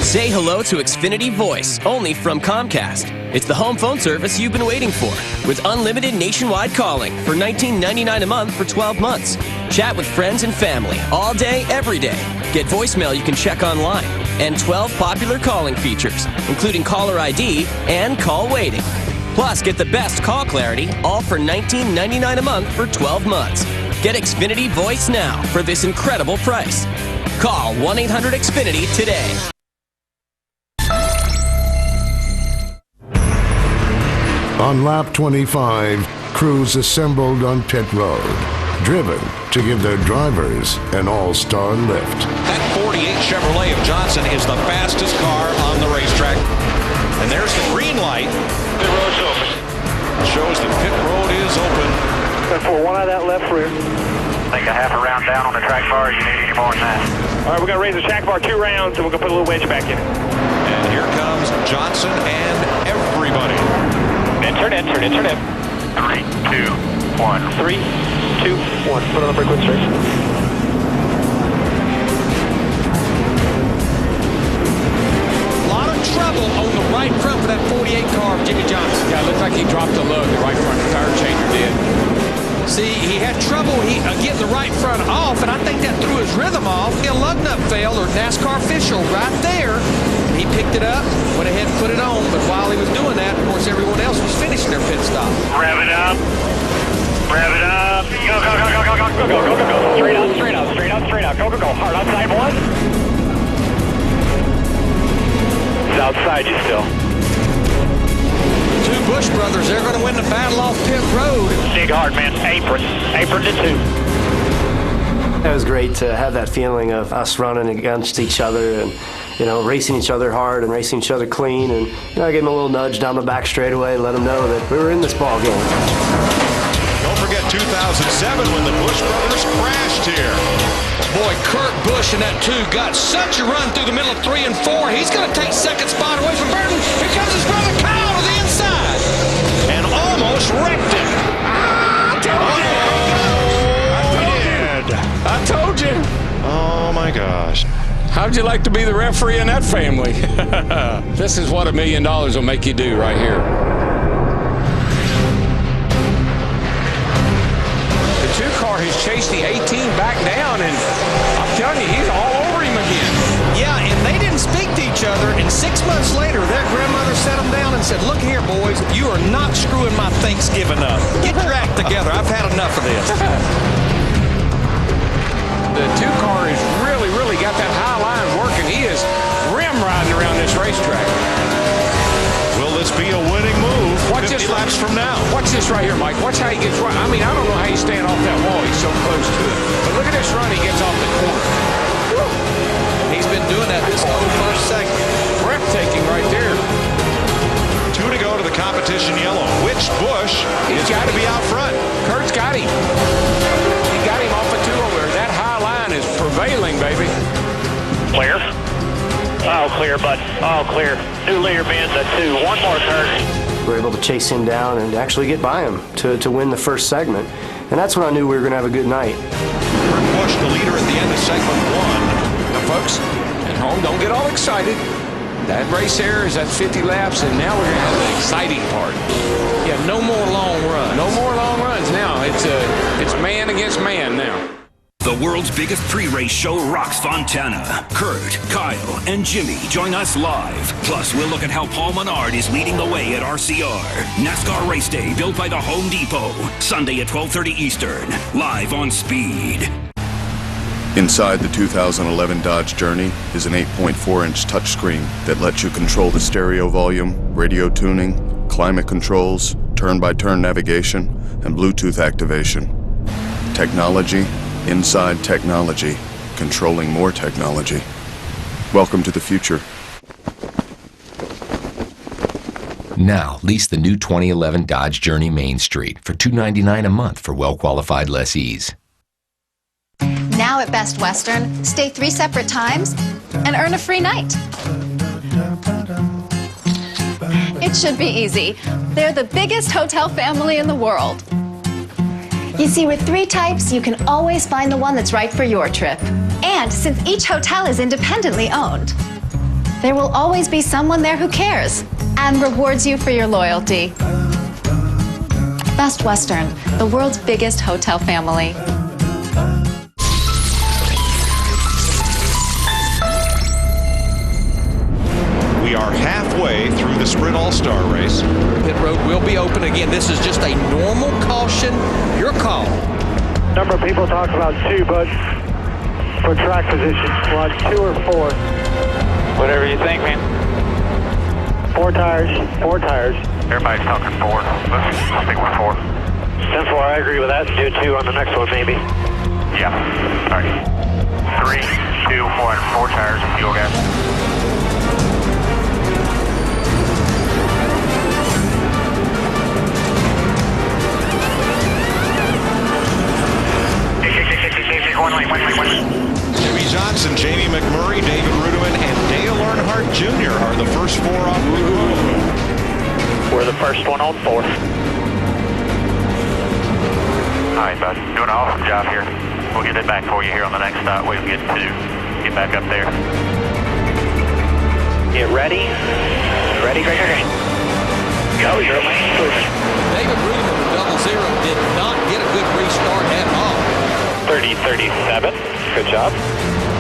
S3: Say hello to Xfinity Voice, only from Comcast. It's the home phone service you've been waiting for, with unlimited nationwide calling for $19.99 a month for 12 months. Chat with friends and family all day, every day. Get voicemail you can check online, and 12 popular calling features, including caller ID and call waiting. Plus, get the best call clarity, all for $19.99 a month for 12 months. Get Xfinity Voice now for this incredible price. Call 1-800-XFINITY today.
S4: On lap 25, crews assembled on pit road, driven to give their drivers an all-star lift.
S5: That 48 Chevrolet of Johnson is the fastest car on the racetrack. And there's the green light.
S2: The road's open.
S5: Shows that pit road is open.
S2: For one out of that left rear.
S8: I think a half a round down on the track bar. You need any more than that.
S2: All right, we're going to raise the track bar 2 rounds, and we're going to put a little wedge back in it.
S5: And here comes Johnson and everybody.
S2: Turn in.
S8: 3, 2, 1.
S2: 3, 2, 1. Put on the brake with straight.
S1: A lot of trouble on the right front for that 48 car of Jimmy Johnson.
S11: Yeah, it looked like he dropped a load. The right front tire changer did.
S1: See, he had trouble getting the right front off, and I think that threw his rhythm off. A lug nut failed, or NASCAR official right there. He picked it up, went ahead and put it on, but while he was doing that, of course, everyone else was finishing their pit stop.
S2: Rev it up. Rev it up. Go, go, go, go, go, go, go, go, go, go, go. Straight out, straight out, straight out, straight out. Go, go, go. Hard outside one. It's outside you still.
S1: Two Busch brothers, they're going to win the battle off pit road.
S2: Dig hard, man. Apron to 2.
S7: It was great to have that feeling of us running against each other and, racing each other hard and racing each other clean. And, I gave him a little nudge down the back straightaway, let him know that we were in this ball game.
S5: Don't forget 2007 when the Busch brothers crashed here.
S1: Boy, Kurt Busch in that 2 got such a run through the middle of 3 and 4. He's going to take second spot away from Burton. Here comes his brother Kyle to the inside.
S5: And almost wrecked it.
S11: I told you.
S5: Oh, my gosh.
S11: How'd you like to be the referee in that family? This is what $1 million will make you do right here. The 2 car has chased the 18 back down, and I'm telling you, he's all over him again.
S1: Yeah, and they didn't speak to each other, and 6 months later, their grandmother sat them down and said, look here, boys, you are not screwing my Thanksgiving up. Get your act together. I've had enough of this.
S11: The 2 car has really got that high line working. He is rim riding around this racetrack.
S5: Will this be a winning move?
S11: Watch
S5: 50
S11: this
S5: laps from now.
S11: Watch this right here, Mike. Watch how he gets right. I mean, I don't know how he's staying off that wall. He's so close to it. But look at this run he gets off the corner. Woo.
S1: He's been doing that this whole first segment.
S11: Breathtaking right there.
S5: 2 to go to the competition yellow. Which Busch is got to be out front?
S11: Kurt's got him. He got him off a 2 over there. That high line is prevailing, baby.
S2: Clear. All clear, bud. All clear. New leader bends at 2. One more turn.
S7: We were able to chase him down and actually get by him to win the first segment. And that's when I knew we were going to have a good night.
S5: Kurt Busch, the leader at the end of segment 1.
S11: Now, folks, at home, don't get all excited. That race there is at 50 laps, and now we're going to have the exciting part.
S1: Yeah, no more long runs.
S11: No more long runs now. It's man against man now.
S32: The world's biggest pre-race show rocks Fontana. Kurt, Kyle, and Jimmy join us live. Plus, we'll look at how Paul Menard is leading the way at RCR. NASCAR Race Day, built by the Home Depot. Sunday at 12:30 Eastern. Live on Speed.
S15: Inside the 2011 Dodge Journey is an 8.4-inch touchscreen that lets you control the stereo volume, radio tuning, climate controls, turn-by-turn navigation, and Bluetooth activation. Technology inside technology, controlling more technology. Welcome to the future.
S16: Now, lease the new 2011 Dodge Journey Main Street for $299 a month for well-qualified lessees.
S18: Now at Best Western, stay 3 separate times and earn a free night. It should be easy. They're the biggest hotel family in the world. You see, with 3 types, you can always find the one that's right for your trip. And since each hotel is independently owned, there will always be someone there who cares and rewards you for your loyalty. Best Western, the world's biggest hotel family.
S5: We are halfway through the Sprint All-Star race.
S1: Pit road will be open again. This is just a normal caution. Your call.
S2: Number of people talk about 2, but for track position, want 2 or 4?
S8: Whatever you think, man.
S2: 4 tires, 4 tires.
S8: Everybody's talking 4. Let's stick with 4.
S2: 10-4, I agree with that. Do 2 on the next one, maybe.
S8: Yeah. All right. 3, 2, 1. 4 tires and fuel gas.
S5: Jimmy Johnson, Jamie McMurray, David Rudeman, and Dale Earnhardt Jr. are the first 4 on the road.
S2: We're the first one on 4.
S8: All right, bud. Doing an awesome job here. We'll get it back for you here on the next stop. We'll get back up there.
S2: Get ready. Ready, great. Go, your lane push.
S1: David Rudeman with 00 did not get a good restart at all.
S2: 30-37. Good job.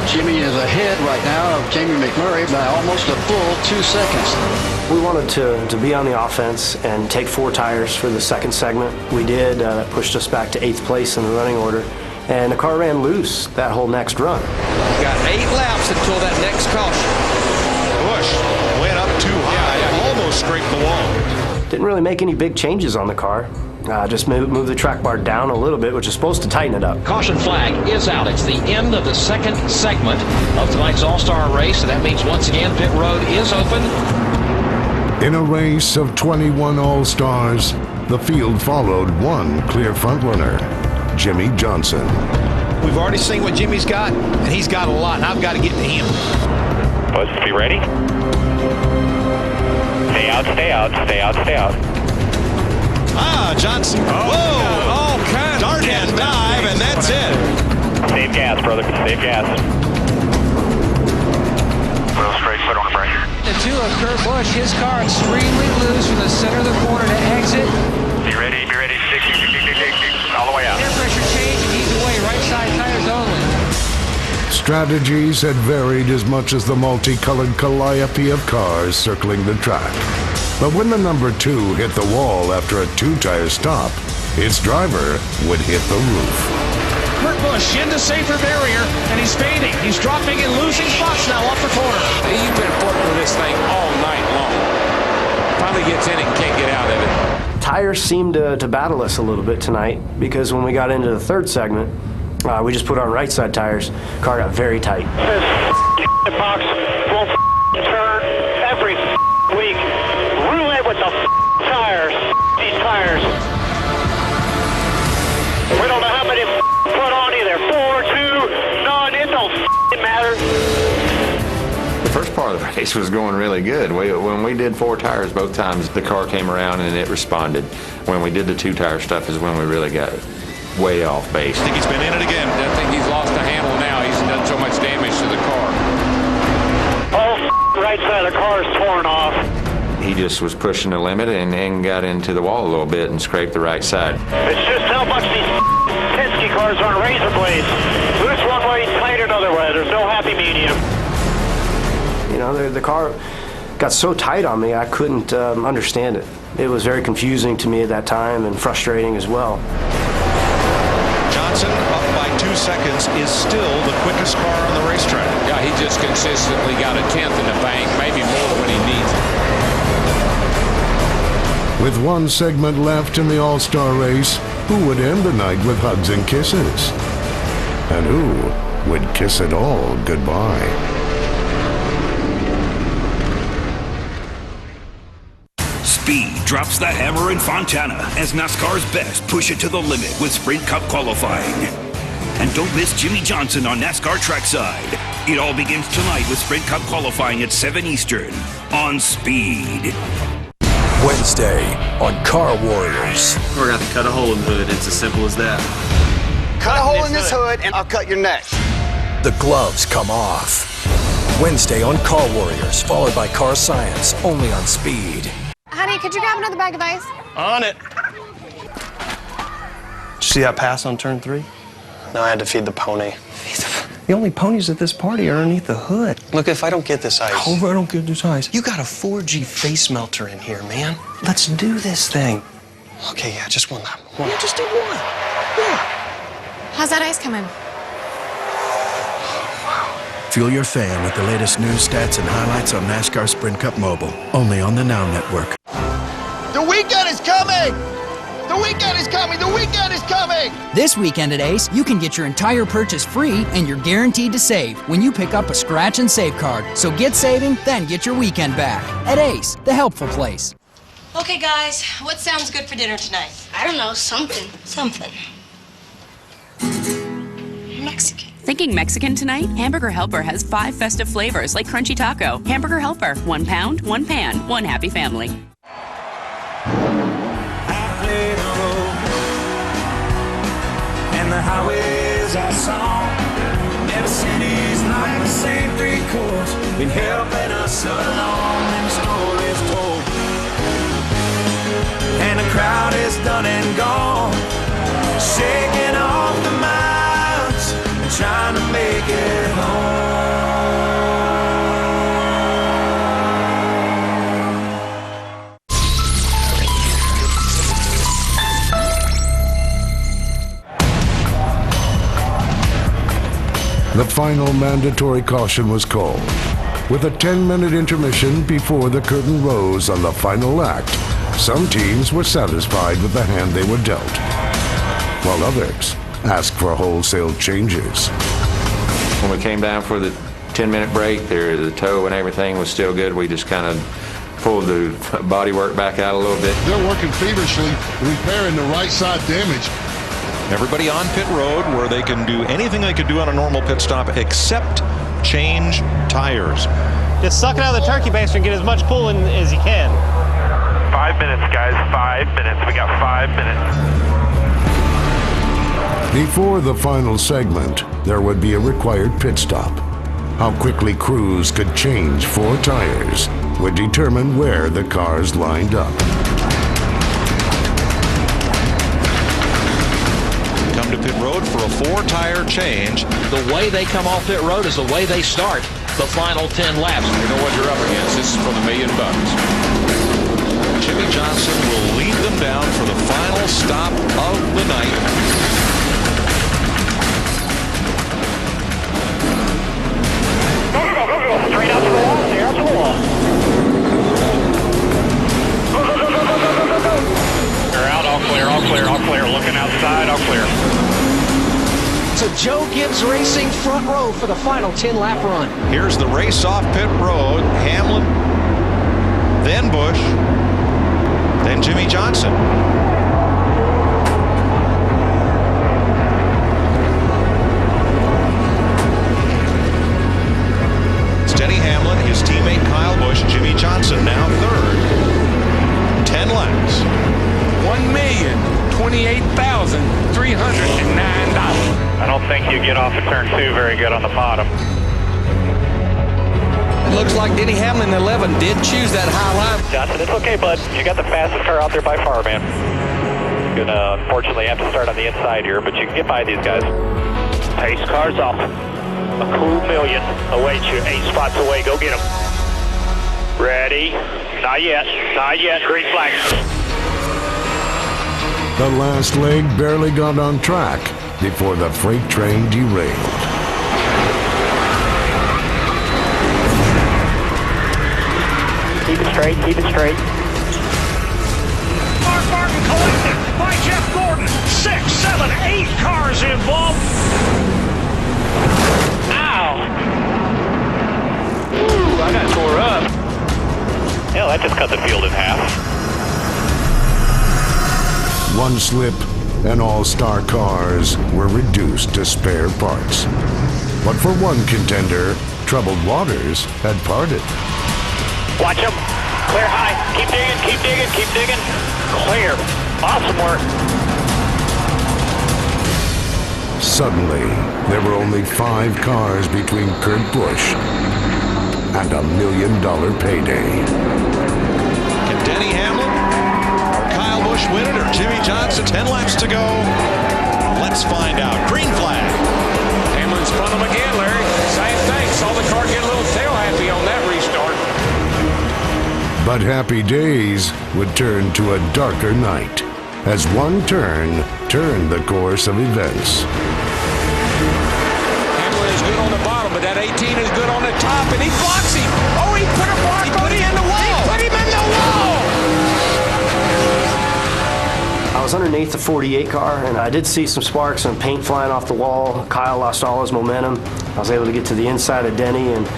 S6: Jimmy is ahead right now of Jamie McMurray by almost a full 2 seconds.
S7: We wanted to be on the offense and take 4 tires for the second segment. We did. That pushed us back to 8th place in the running order. And the car ran loose that whole next run.
S1: Got 8 laps until that next caution.
S5: Busch went up too high, almost scraped the wall.
S7: Didn't really make any big changes on the car. Just move the track bar down a little bit, which is supposed to tighten it up.
S14: Caution flag is out. It's the end of the second segment of tonight's All-Star race. And that means once again pit road is open.
S4: In a race of 21 All-Stars, the field followed one clear frontrunner, Jimmy Johnson.
S5: We've already seen what Jimmy's got, and he's got a lot, and I've got to get to him.
S2: Let's be ready. Stay out, stay out, stay out, stay out.
S5: Johnson. Whoa!
S1: All kinds
S5: Dart and dive, and that's it.
S2: Save gas, brother. Save gas.
S8: Real straight foot on the brake.
S9: To of Kurt Busch, his car extremely loose from the center of the corner to exit.
S8: Be ready, be ready. All the way out.
S9: Air pressure change and he's away, right side tires only.
S4: Strategies had varied as much as the multicolored calliope of cars circling the track. But when the number 2 hit the wall after a 2-tire stop, its driver would hit the roof.
S14: Kurt Busch into safer barrier, and he's fading. He's dropping and losing spots now off the corner.
S11: You've been fighting with this thing all night long. Finally gets in it and can't get out of it.
S7: Tires seemed to battle us a little bit tonight because when we got into the third segment, we just put on right side tires. Car got very tight.
S2: This box will turn every week. Roulette with the tires. These tires. We don't know how many put on either. 4, 2, none. It don't matter.
S10: The first part of the race was going really good. When we did 4 tires both times, the car came around and it responded. When we did the 2-tire stuff is when we really got way off base.
S5: I think he's been in it again.
S11: I think he's lost the handle now. He's done so much damage to the car.
S2: Whole right side of the car is torn off.
S10: He just was pushing the limit and got into the wall a little bit and scraped the right side.
S2: It's just how much these Penske cars are on razor blades. Loose one way, tight another way. There's no happy medium.
S7: You know, the car got so tight on me, I couldn't understand it. It was very confusing to me at that time and frustrating as well.
S5: Johnson, up by 2 seconds, is still the quickest car on the racetrack.
S11: Yeah, he just consistently got a 10th in the bank, maybe more when he needs it.
S4: With one segment left in the All-Star race, who would end the night with hugs and kisses? And who would kiss it all goodbye?
S12: Speed drops the hammer in Fontana as NASCAR's best push it to the limit with Sprint Cup qualifying. And don't miss Jimmy Johnson on NASCAR trackside. It all begins tonight with Sprint Cup qualifying at 7 Eastern on Speed.
S13: Wednesday on Car Warriors.
S28: We're going to have to cut a hole in the hood. It's as simple as that.
S17: Cut a hole in this hood and I'll cut your neck.
S13: The gloves come off. Wednesday on Car Warriors, followed by Car Science, only on Speed.
S17: Honey, could you grab another bag of ice?
S19: On it. Did you see that pass on turn 3? No, I had to feed the pony. The only ponies at this party are underneath the hood. Look, if I don't get this ice. Oh, if I don't get this ice. You got a 4G face melter in here, man. Let's do this thing. Okay, yeah, just one lap. One. Yeah, just do one. Yeah.
S17: How's that ice coming?
S13: Fuel your fan with the latest news, stats, and highlights on NASCAR Sprint Cup Mobile, only on the Now Network.
S20: The weekend is coming! The weekend is coming! The weekend is coming!
S21: This weekend at Ace, you can get your entire purchase free and you're guaranteed to save when you pick up a scratch and save card. So get saving, then get your weekend back. At Ace, the helpful place.
S22: Okay, guys, what sounds good for dinner tonight?
S17: I don't know, something.
S22: Something.
S17: Mexican.
S23: Thinking Mexican tonight? Hamburger Helper has 5 festive flavors like Crunchy Taco. Hamburger Helper, 1 pound, 1 pan, 1 happy family.
S24: And the highways are song. Every city's like the same 3 chords. Been helping us along, and the story's told. And the crowd is done and gone, shaking off the miles and trying to make it home.
S4: The final mandatory caution was called, with a 10-minute intermission before the curtain rose on the final act. Some teams were satisfied with the hand they were dealt, while others asked for wholesale changes.
S10: When we came down for the 10-minute break, the toe and everything was still good. We just kind of pulled the bodywork back out a little bit.
S25: They're working feverishly, repairing the right side damage.
S5: Everybody on pit road where they can do anything they could do on a normal pit stop except change tires.
S14: Just suck it out of the turkey baster and get as much pulling as you can.
S8: 5 minutes, guys. 5 minutes. We got 5 minutes.
S4: Before the final segment, there would be a required pit stop. How quickly crews could change 4 tires would determine where the cars lined up.
S5: Come to pit road for a 4-tire change.
S26: The way they come off pit road is the way they start the final 10 laps.
S11: You know what you're up against. This is for the $1 million.
S5: Jimmy Johnson will lead them down for the final stop of the night.
S2: Go. Straight out to the wall. Stay out to the wall. Go. You're out. All clear. Looking outside. All clear.
S9: So Joe Gibbs Racing front row for the final 10-lap run.
S5: Here's the race off pit road. Hamlin, then Busch, then Jimmy Johnson. Steady Hamlin, his teammate Kyle Busch, Jimmy Johnson now third. 10 laps.
S2: $1,028,309. I don't think you get off of turn 2 very good on the bottom.
S1: It looks like Denny Hamlin, 11, did choose that high line.
S2: Johnson, it's okay, bud. You got the fastest car out there by far, man. You're gonna unfortunately have to start on the inside here, but you can get by these guys. Pace car's off. A cool million awaits you. 8 spots away. Go get them. Ready? Not yet. Green flag.
S4: The last leg barely got on track before the freight train derailed.
S2: Keep it straight.
S14: Mark Martin collected by Jeff Gordon. 6, 7, 8 cars involved. Ow!
S2: Ooh, I got tore up. Yeah, that just cut the field in half.
S4: One slip and all-star cars were reduced to spare parts. But for one contender, troubled waters had parted.
S2: Watch him. Clear high. Keep digging. Clear. Awesome work.
S4: Suddenly, there were only 5 cars between Kurt Busch and $1 million payday.
S5: Can Denny Hamlin or Kyle Busch win it, or Jimmy Johnson? 10 laps to go. Let's find out. Green flag.
S11: Hamlin spun him again, Larry. Same thing. Saw the car get a little tail happy on that restart.
S4: But happy days would turn to a darker night as one turn turned the course of events.
S11: Hamlin is good on the bottom, but that 18 is good on the top, and he blocks him. Oh, he put a block on him in the wall. He put him in the wall.
S19: I was underneath the 48 car, and I did see some sparks and paint flying off the wall. Kyle lost all his momentum. I was able to get to the inside of Denny and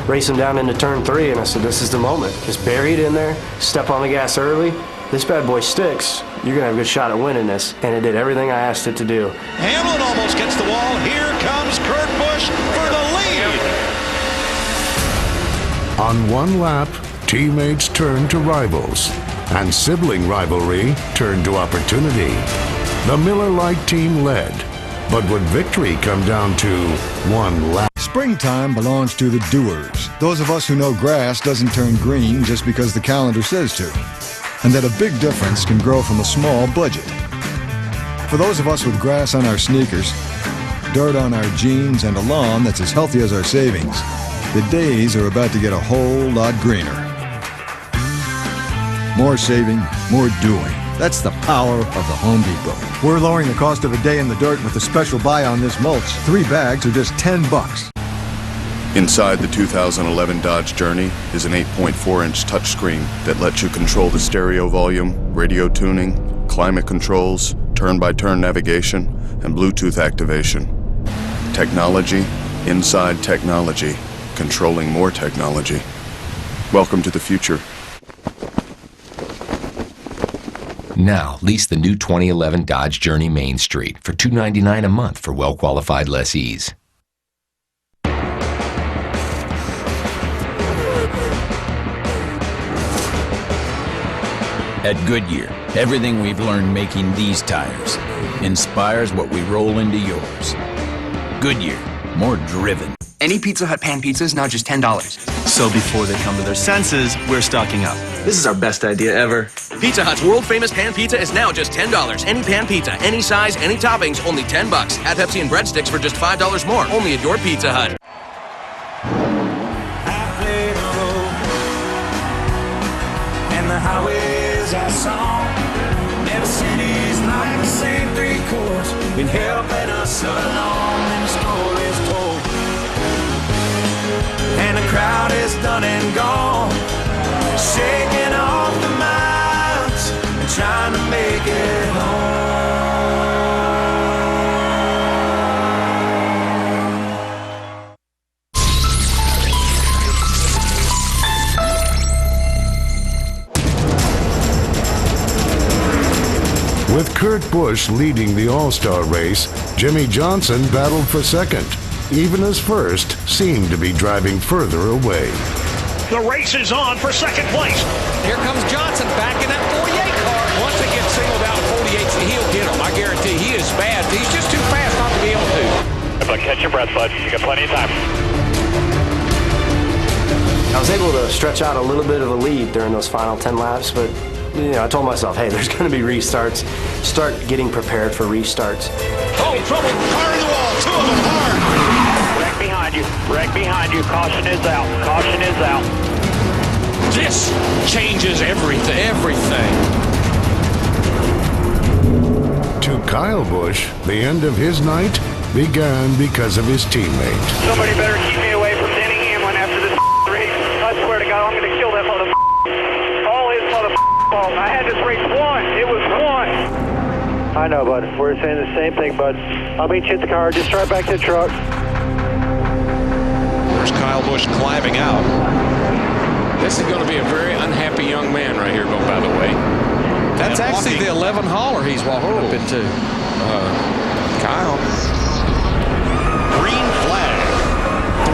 S19: race him down into turn 3, and I said, this is the moment. Just bury it in there, step on the gas early. This bad boy sticks. You're going to have a good shot at winning this. And it did everything I asked it to do.
S5: Hamlin almost gets the wall. Here comes Kurt Busch for the lead.
S4: On one lap, teammates turned to rivals, and sibling rivalry turned to opportunity. The Miller Lite team led, but would victory come down to one lap?
S3: Springtime belongs to the doers. Those of us who know grass doesn't turn green just because the calendar says to, and that a big difference can grow from a small budget. For those of us with grass on our sneakers, dirt on our jeans, and a lawn that's as healthy as our savings, the days are about to get a whole lot greener. More saving, more doing. That's the power of the Home Depot. We're lowering the cost of a day in the dirt with a special buy on this mulch. 3 bags are just $10.
S6: Inside the 2011 Dodge Journey is an 8.4-inch touchscreen that lets you control the stereo volume, radio tuning, climate controls, turn-by-turn navigation, and Bluetooth activation. Technology, inside technology, controlling more technology. Welcome to the future.
S7: Now, lease the new 2011 Dodge Journey Main Street for $299 a month for well-qualified lessees.
S12: At Goodyear, everything we've learned making these tires inspires what we roll into yours. Goodyear, more driven.
S28: Any Pizza Hut pan pizza is now just $10. So before they come to their senses, we're stocking up. This is our best idea ever. Pizza Hut's world-famous pan pizza is now just $10. Any pan pizza, any size, any toppings, only $10. Add Pepsi and breadsticks for just $5 more, only at your Pizza Hut.
S24: I played a role, and the highways I saw, never cities like the same 3 chords, been helping us along, and the story's told. And the crowd is done and gone, shaking off the miles and trying to make it home.
S4: With Kurt Busch leading the All-Star race, Jimmy Johnson battled for second, even as first seemed to be driving further away.
S14: The race is on for second place.
S1: Here comes Johnson back in that 48 car.
S11: Once they get singled out of 48s, he'll get them. I guarantee he is bad. He's just too fast not to be able to.
S2: But catch your breath, bud. You got plenty of time.
S19: I was able to stretch out a little bit of a lead during those final 10 laps, but I told myself, hey, there's going to be restarts. Start getting prepared for restarts.
S5: Oh, trouble. Car in the wall. 2 of them hard.
S2: Wreck behind you. Wreck behind you. Caution is out. Caution is out.
S11: This changes everything.
S1: Everything.
S4: To Kyle Busch, the end of his night began because of his teammate.
S2: Somebody better keep me away from Denny Hamlin after this race. I swear to God, I'm going to kill that motherfucker. All his motherfucking fault. I had this race won. It was won. I know, bud. We're saying the same thing, bud. I'll meet you at the car. Just drive back to the truck.
S5: There's Kyle Busch climbing out.
S11: This is going to be a very unhappy young man right here, by the way.
S1: That's actually the 11 hauler he's walking up into.
S11: Kyle.
S5: Green flag.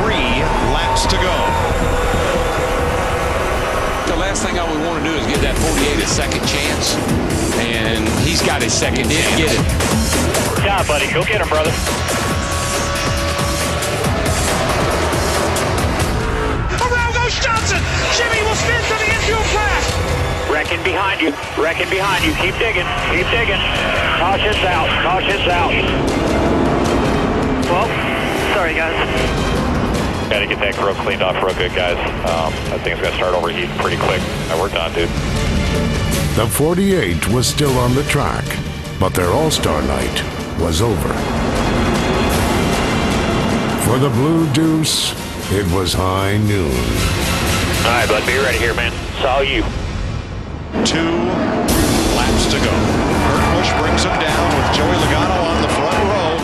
S5: 3 laps to go.
S11: The last thing I would want to do is give that 48 a second chance. And he's got his second chance.
S1: Get it.
S2: Yeah, buddy. Go get him, brother.
S14: Around the fuel crash.
S2: Wrecking behind you. Wrecking behind you. Keep digging. Keep digging. Caution's out. Caution's out. Well, sorry, guys.
S8: Got to get that grill cleaned off real good, guys. That thing's going to start overheating pretty quick. We're done, dude.
S4: The 48 was still on the track, but their All-Star night was over. For the Blue Deuce, it was high noon.
S8: All right, bud, be ready here, man. It's all you.
S5: 2 laps to go. Kurt Busch brings him down with Joey Logano on the front row.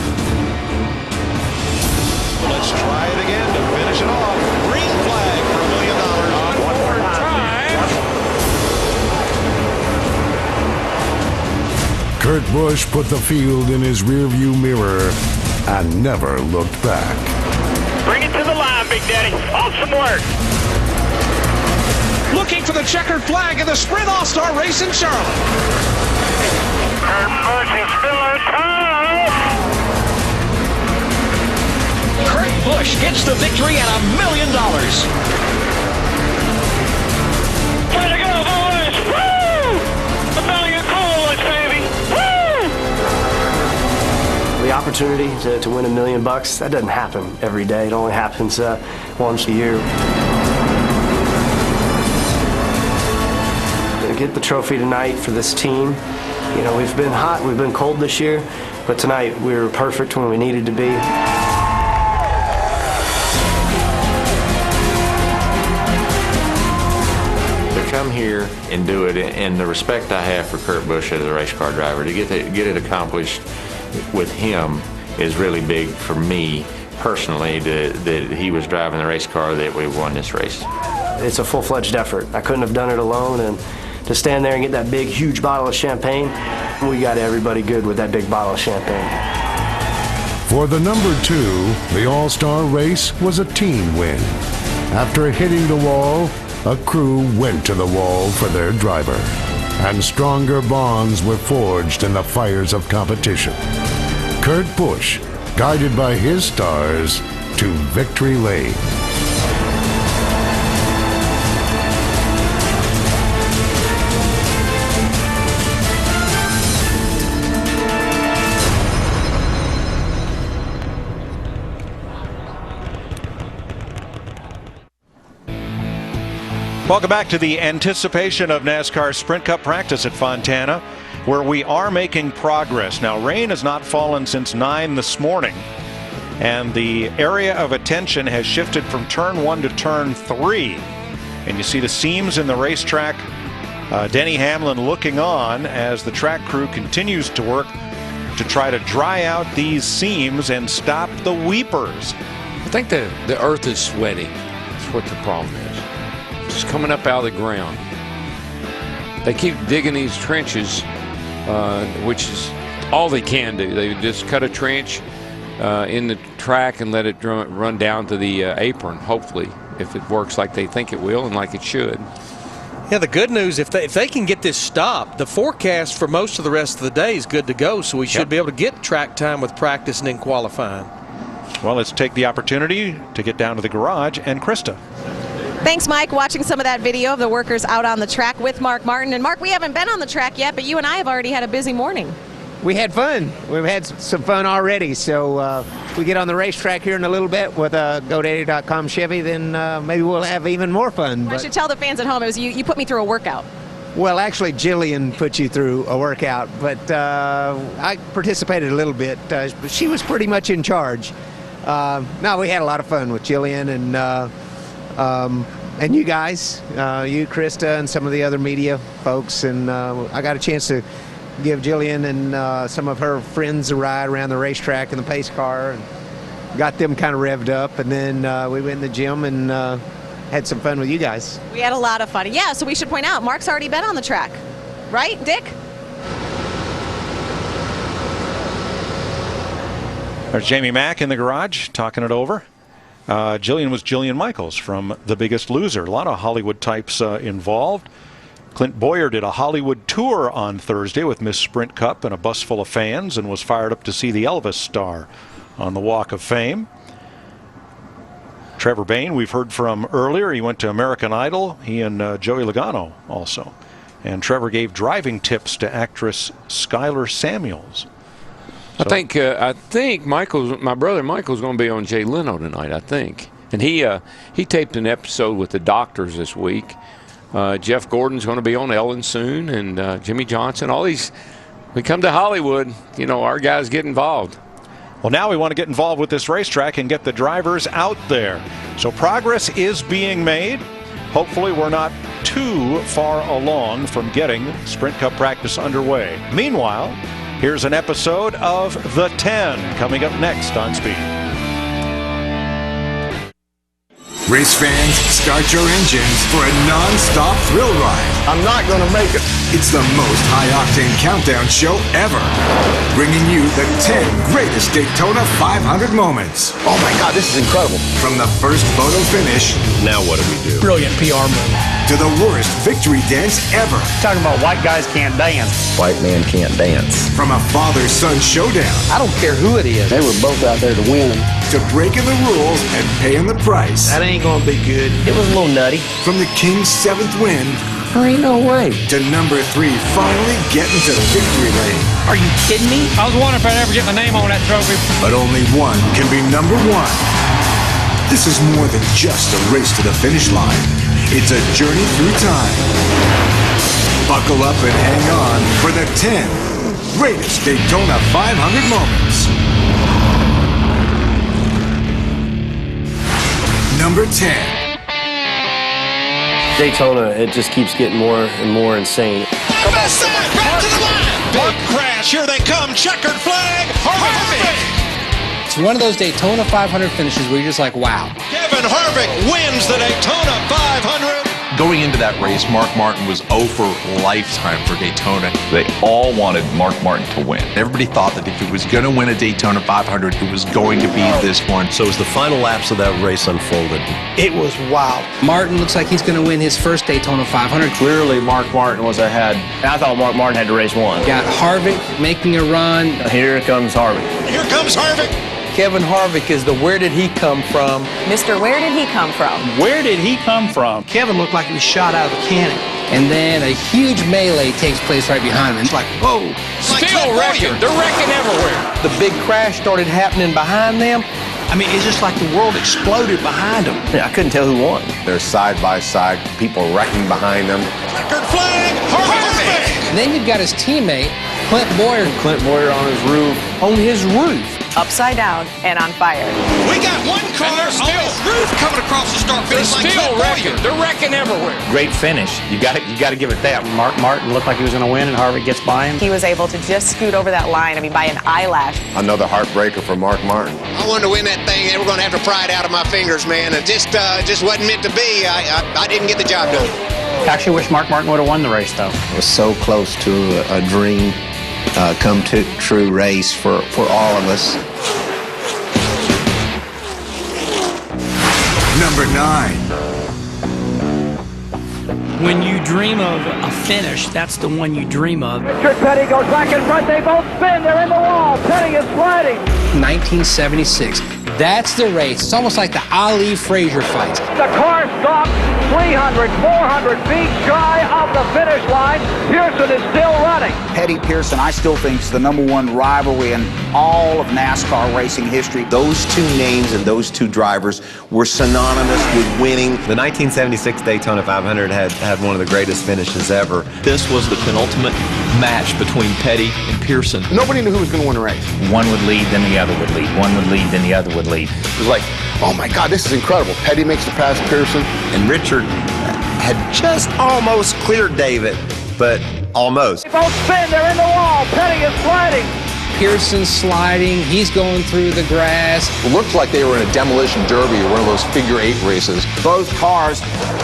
S5: Let's try it again to finish it off. Green flag for $1 million.
S14: One more time.
S4: Kurt Busch put the field in his rearview mirror and never looked back.
S2: Bring it to the line, Big Daddy. Awesome work.
S14: Looking for the checkered flag in the Sprint All-Star race in Charlotte.
S2: Kurt Busch is still in time.
S9: Kurt Busch gets the victory and $1 million.
S2: Way to go, boys. Woo! $1 million coolers, baby. Woo!
S19: The opportunity to win $1 million, that doesn't happen every day. It only happens once a year. To get the trophy tonight for this team, you know, we've been hot, we've been cold this year, but tonight we were perfect when we needed to be.
S10: Come here and do it, and the respect I have for Kurt Busch as a race car driver, to get it accomplished with him is really big for me personally, that he was driving the race car that we won this race.
S19: It's a full-fledged effort. I couldn't have done it alone, and to stand there and get that big, huge bottle of champagne, we got everybody good with that big bottle of champagne.
S4: For the number 2, the All-Star race was a team win. After hitting the wall, a crew went to the wall for their driver, and stronger bonds were forged in the fires of competition. Kurt Busch, guided by his stars, to victory lane.
S5: Welcome back to the anticipation of NASCAR Sprint Cup practice at Fontana, where we are making progress. Now, rain has not fallen since 9 this morning, and the area of attention has shifted from turn 1 to turn 3. And you see the seams in the racetrack. Denny Hamlin looking on as the track crew continues to work to try to dry out these seams and stop the weepers.
S11: I think the earth is sweaty. That's what the problem is. It's coming up out of the ground. They keep digging these trenches, which is all they can do. They just cut a trench in the track and let it run down to the apron, hopefully, if it works like they think it will and like it should.
S1: Yeah, the good news, if they can get this stopped, the forecast for most of the rest of the day is good to go, so we should be able to get track time with practice and then qualifying.
S5: Well, let's take the opportunity to get down to the garage and Krista.
S13: Thanks, Mike. Watching some of that video of the workers out on the track with Mark Martin. And Mark, we haven't been on the track yet, but you and I have already had a busy morning.
S15: We had fun. We've had some fun already. So we get on the racetrack here in a little bit with a GoDaddy.com Chevy, then maybe we'll have even more fun.
S13: I should tell the fans at home, it was you put me through a workout.
S15: Well, actually, Jillian put you through a workout, but I participated a little bit. But she was pretty much in charge. No, we had a lot of fun with Jillian and you guys, you, Krista, and some of the other media folks. And I got a chance to give Jillian and some of her friends a ride around the racetrack in the pace car and got them kind of revved up. And then we went in the gym and had some fun with you guys.
S13: We had a lot of fun. Yeah, so we should point out, Mark's already been on the track. Right, Dick?
S5: There's Jamie Mack in the garage talking it over. Jillian was Jillian Michaels from The Biggest Loser. A lot of Hollywood types involved. Clint Boyer did a Hollywood tour on Thursday with Miss Sprint Cup and a bus full of fans and was fired up to see the Elvis star on the Walk of Fame. Trevor Bain, we've heard from earlier. He went to American Idol. He and Joey Logano also. And Trevor gave driving tips to actress Skylar Samuels.
S11: So. I think my brother Michael's going to be on Jay Leno tonight, I think. And he taped an episode with the Doctors this week. Jeff Gordon's going to be on Ellen soon, and Jimmy Johnson. All these, we come to Hollywood, our guys get involved.
S5: Well, now we want to get involved with this racetrack and get the drivers out there. So progress is being made. Hopefully we're not too far along from getting Sprint Cup practice underway. Meanwhile, here's an episode of The 10 coming up next on Speed.
S16: Race fans, start your engines for a non-stop thrill ride.
S25: I'm not going to make it.
S16: It's the most high-octane countdown show ever, bringing you the 10 greatest Daytona 500 moments.
S25: Oh my God, this is incredible.
S16: From the first photo finish.
S25: Now what do we do?
S9: Brilliant PR move.
S16: To the worst victory dance ever.
S17: Talking about white guys can't dance.
S18: White man can't dance.
S16: From a father-son showdown.
S9: I don't care who it is.
S17: They were both out there to win.
S16: To breaking the rules and paying the price.
S17: That ain't gonna be good.
S18: It was a little nutty.
S16: From the King's 7th win.
S18: There ain't no way.
S16: To number 3 finally getting to the victory lane.
S9: Are you kidding me? I was wondering if I'd ever get the name on that trophy.
S16: But only one can be number 1. This is more than just a race to the finish line. It's a journey through time. Buckle up and hang on for the 10 greatest Daytona 500 moments. Number 10.
S18: Daytona, it just keeps getting more and more insane.
S14: Back to the line. Big crash. Here they come. Checkered flag. Harvick.
S9: It's one of those Daytona 500 finishes where you're just like, wow.
S14: Kevin Harvick wins the Daytona 500.
S20: Going into that race, Mark Martin was 0 for lifetime for Daytona.
S21: They all wanted Mark Martin to win.
S20: Everybody thought that if he was going to win a Daytona 500, it was going to be this one.
S21: So as the final laps of that race unfolded,
S17: it was wild.
S9: Martin looks like he's going to win his first Daytona 500.
S28: Clearly, Mark Martin was ahead. I thought Mark Martin had to race one.
S9: Got Harvick making a run.
S28: Here comes Harvick.
S14: Here comes Harvick.
S18: Kevin Harvick is the where did he come from?
S13: Mr. Where did he come from?
S17: Where did he come from?
S9: Kevin looked like he was shot out of a cannon. And then a huge melee takes place right behind him. It's like, whoa.
S11: Still wrecking. They're wrecking everywhere.
S18: The big crash started happening behind them.
S9: I mean, it's just like the world exploded behind them.
S28: Yeah, I couldn't tell who won.
S22: They're side by side, people wrecking behind them.
S14: Checkered flag. Harvick.
S9: And then you've got his teammate, Clint Boyer.
S28: Clint Boyer on his roof.
S9: On his roof.
S13: Upside down and on fire.
S14: We got one car on his roof coming across the start finish line.
S11: Still wrecking. They're wrecking everywhere.
S22: Great finish. You got to give it that.
S17: Mark Martin looked like he was going to win, and Harvick gets by him.
S13: He was able to just scoot over that line, by an eyelash.
S22: Another heartbreaker for Mark Martin.
S23: I wanted to win that thing, and we're going to have to pry it out of my fingers, man. It just wasn't meant to be. I didn't get the job done.
S17: I actually wish Mark Martin would have won the race, though.
S22: It was so close to a dream come to true race for all of us.
S16: Number 9.
S9: When you dream of a finish, that's the one you dream of.
S2: Richard Petty goes back in front. They both spin. They're in the wall. Petty is sliding.
S9: 1976. That's the race. It's almost like the Ali Frazier fight.
S2: The car stops 300, 400 feet shy of the finish line. Pearson is still running.
S27: Petty Pearson, I still think, is the #1 rivalry in all of NASCAR racing history.
S22: Those two names and those two drivers were synonymous with winning.
S29: The 1976 Daytona 500 had one of the greatest finishes ever.
S26: This was the penultimate match between Petty and Pearson.
S25: Nobody knew who was going to win the race.
S12: One would lead, then the other would lead. One would lead, then the other would lead.
S25: It was like, oh my God, this is incredible. Petty makes the pass Pearson.
S22: And Richard had just almost cleared David, but almost.
S2: They both spin. They're in the wall. Petty is sliding.
S9: Pearson's sliding. He's going through the grass.
S25: It looked like they were in a demolition derby or one of those figure 8 races.
S27: Both cars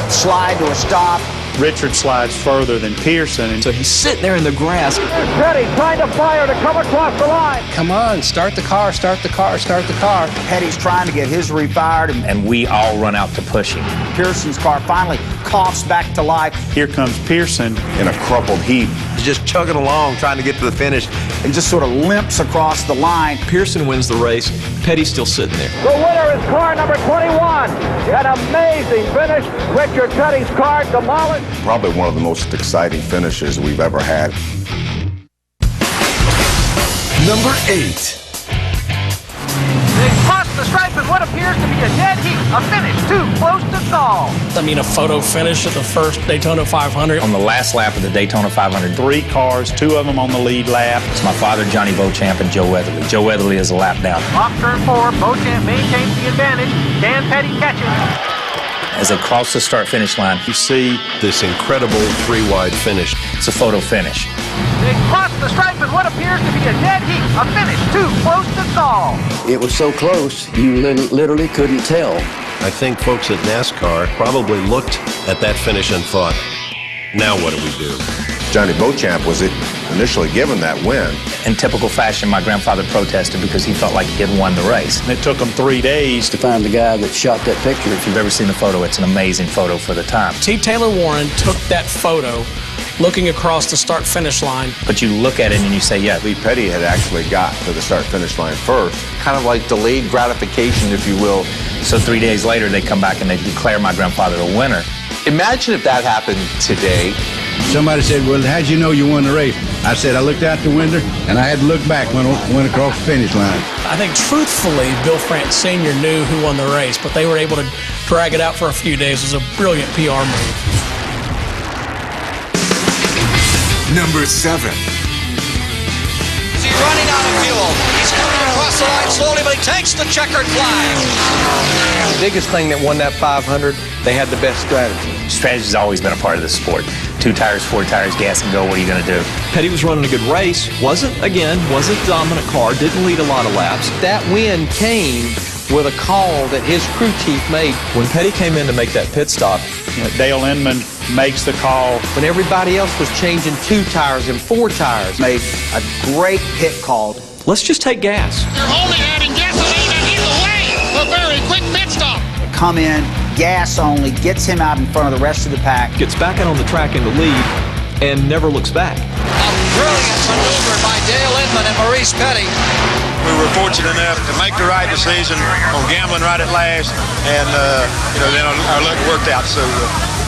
S27: slide to a stop.
S17: Richard slides further than Pearson, and
S26: so he's sitting there in the grass.
S2: Petty trying to fire to come across the line.
S9: Come on, start the car, start the car, start the car.
S27: Petty's trying to get his refired,
S12: and we all run out to push him.
S27: Pearson's car finally coughs back to life.
S17: Here comes Pearson
S22: in a crumpled heap.
S21: just chugging along, trying to get to the finish.
S27: And just sort of limps across the line.
S26: Pearson wins the race. Petty's still sitting there.
S2: The winner is car number 21. An amazing finish. Richard Petty's car demolished.
S1: Probably one of the most exciting finishes we've ever had.
S16: Number 8.
S2: They crossed the stripe in what appears to be a dead heat. A finish too close to call.
S3: I mean, a photo finish at the first Daytona 500.
S4: On the last lap of the Daytona 500.
S17: 3 cars, 2 of them on the lead lap.
S4: It's my father, Johnny Beauchamp, and Joe Weatherly. Joe Weatherly is a lap down.
S2: Off turn 4, Beauchamp maintains the advantage. Dan Petty catches.
S4: As they cross the start-finish line,
S21: You see this incredible 3-wide finish.
S4: it's a photo finish.
S2: They crossed the stripe in what appears to be a dead heat. A finish too close to call.
S18: It was so close, you literally couldn't tell.
S21: I think folks at NASCAR probably looked at that finish and thought, now what do we do?
S1: Johnny Beauchamp was initially given that win.
S4: In typical fashion, my grandfather protested because he felt like he had won the race.
S17: And it took them 3 days
S18: To find the guy that shot that picture.
S4: If you've ever seen the photo, it's an amazing photo for the time.
S3: T. Taylor Warren took that photo looking across the start-finish line.
S4: But you look at it and you say, yeah,
S1: Lee Petty had actually got to the start-finish line first.
S27: Kind of like delayed gratification, if you will.
S4: so 3 days later they come back and they declare my grandfather a winner.
S27: Imagine if that happened today.
S6: Somebody said, well, how'd you know you won the race? I said, I looked out the window, and I had to look back when I went across the finish line.
S3: I think, truthfully, Bill France Sr. knew who won the race, but they were able to drag it out for a few days. It was a brilliant PR move.
S16: Number 7.
S28: He's running out of fuel. He's coming across the line slowly, but he takes the checkered flag.
S18: The biggest thing that won that 500, they had the best strategy.
S4: Strategy's always been a part of the sport. 2 tires, 4 tires, gas and go. What are you going to do?
S26: Petty was running a good race. Wasn't dominant car. Didn't lead a lot of laps.
S18: That win came with a call that his crew chief made.
S26: When Petty came in to make that pit stop,
S17: Dale Inman makes the call.
S18: When everybody else was changing 2 tires and 4 tires.
S27: Made a great pit call.
S26: let's just take gas.
S7: They're only adding gasoline and he's away. A very quick pit stop.
S27: Come in, gas only, gets him out in front of the rest of the pack.
S26: Gets back out on the track in the lead and never looks back.
S28: A brilliant maneuver by Dale Inman and Maurice Petty.
S8: We were fortunate enough to make the right decision on gambling right at last, and then our luck worked out. So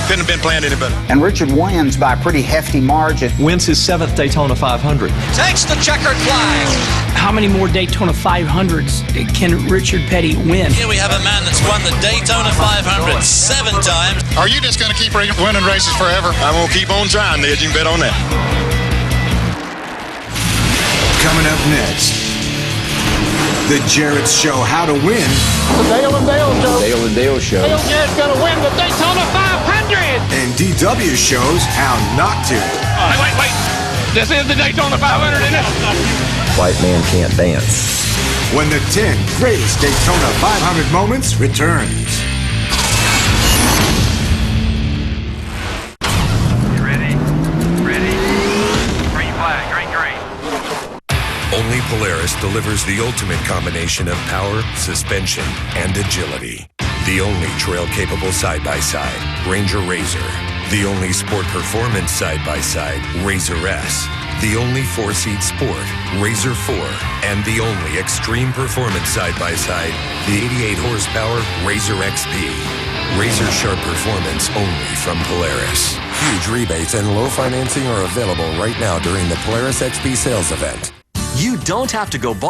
S8: couldn't have been planned any better.
S27: And Richard wins by a pretty hefty margin.
S26: Wins his 7th Daytona 500.
S28: Takes the checkered flag.
S3: How many more Daytona 500s can Richard Petty win?
S28: Here we have a man that's won the Daytona 500 7 times.
S8: Are you just going to keep winning races forever? I'm going to keep on trying, Ned. You can bet on that.
S16: Coming up next, the Jarrett's show How to Win.
S7: The Dale and Dale show.
S27: Dale and Dale show.
S7: Dale is going to win the Daytona 500.
S16: And DW shows How Not to.
S7: Wait. This is the Daytona 500, isn't it?
S21: White man can't dance.
S16: When the 10 greatest Daytona 500 moments returns.
S8: Ready? Green flag, green.
S10: Only Polaris delivers the ultimate combination of power, suspension, and agility. The only trail-capable side-by-side, Ranger RZR. The only sport performance side-by-side, RZR S. The only 4-seat sport, RZR 4. And the only extreme performance side-by-side, the 88-horsepower RZR XP. Razor-sharp performance only from Polaris. Huge rebates and low financing are available right now during the Polaris XP sales event.
S28: You don't have to go buy.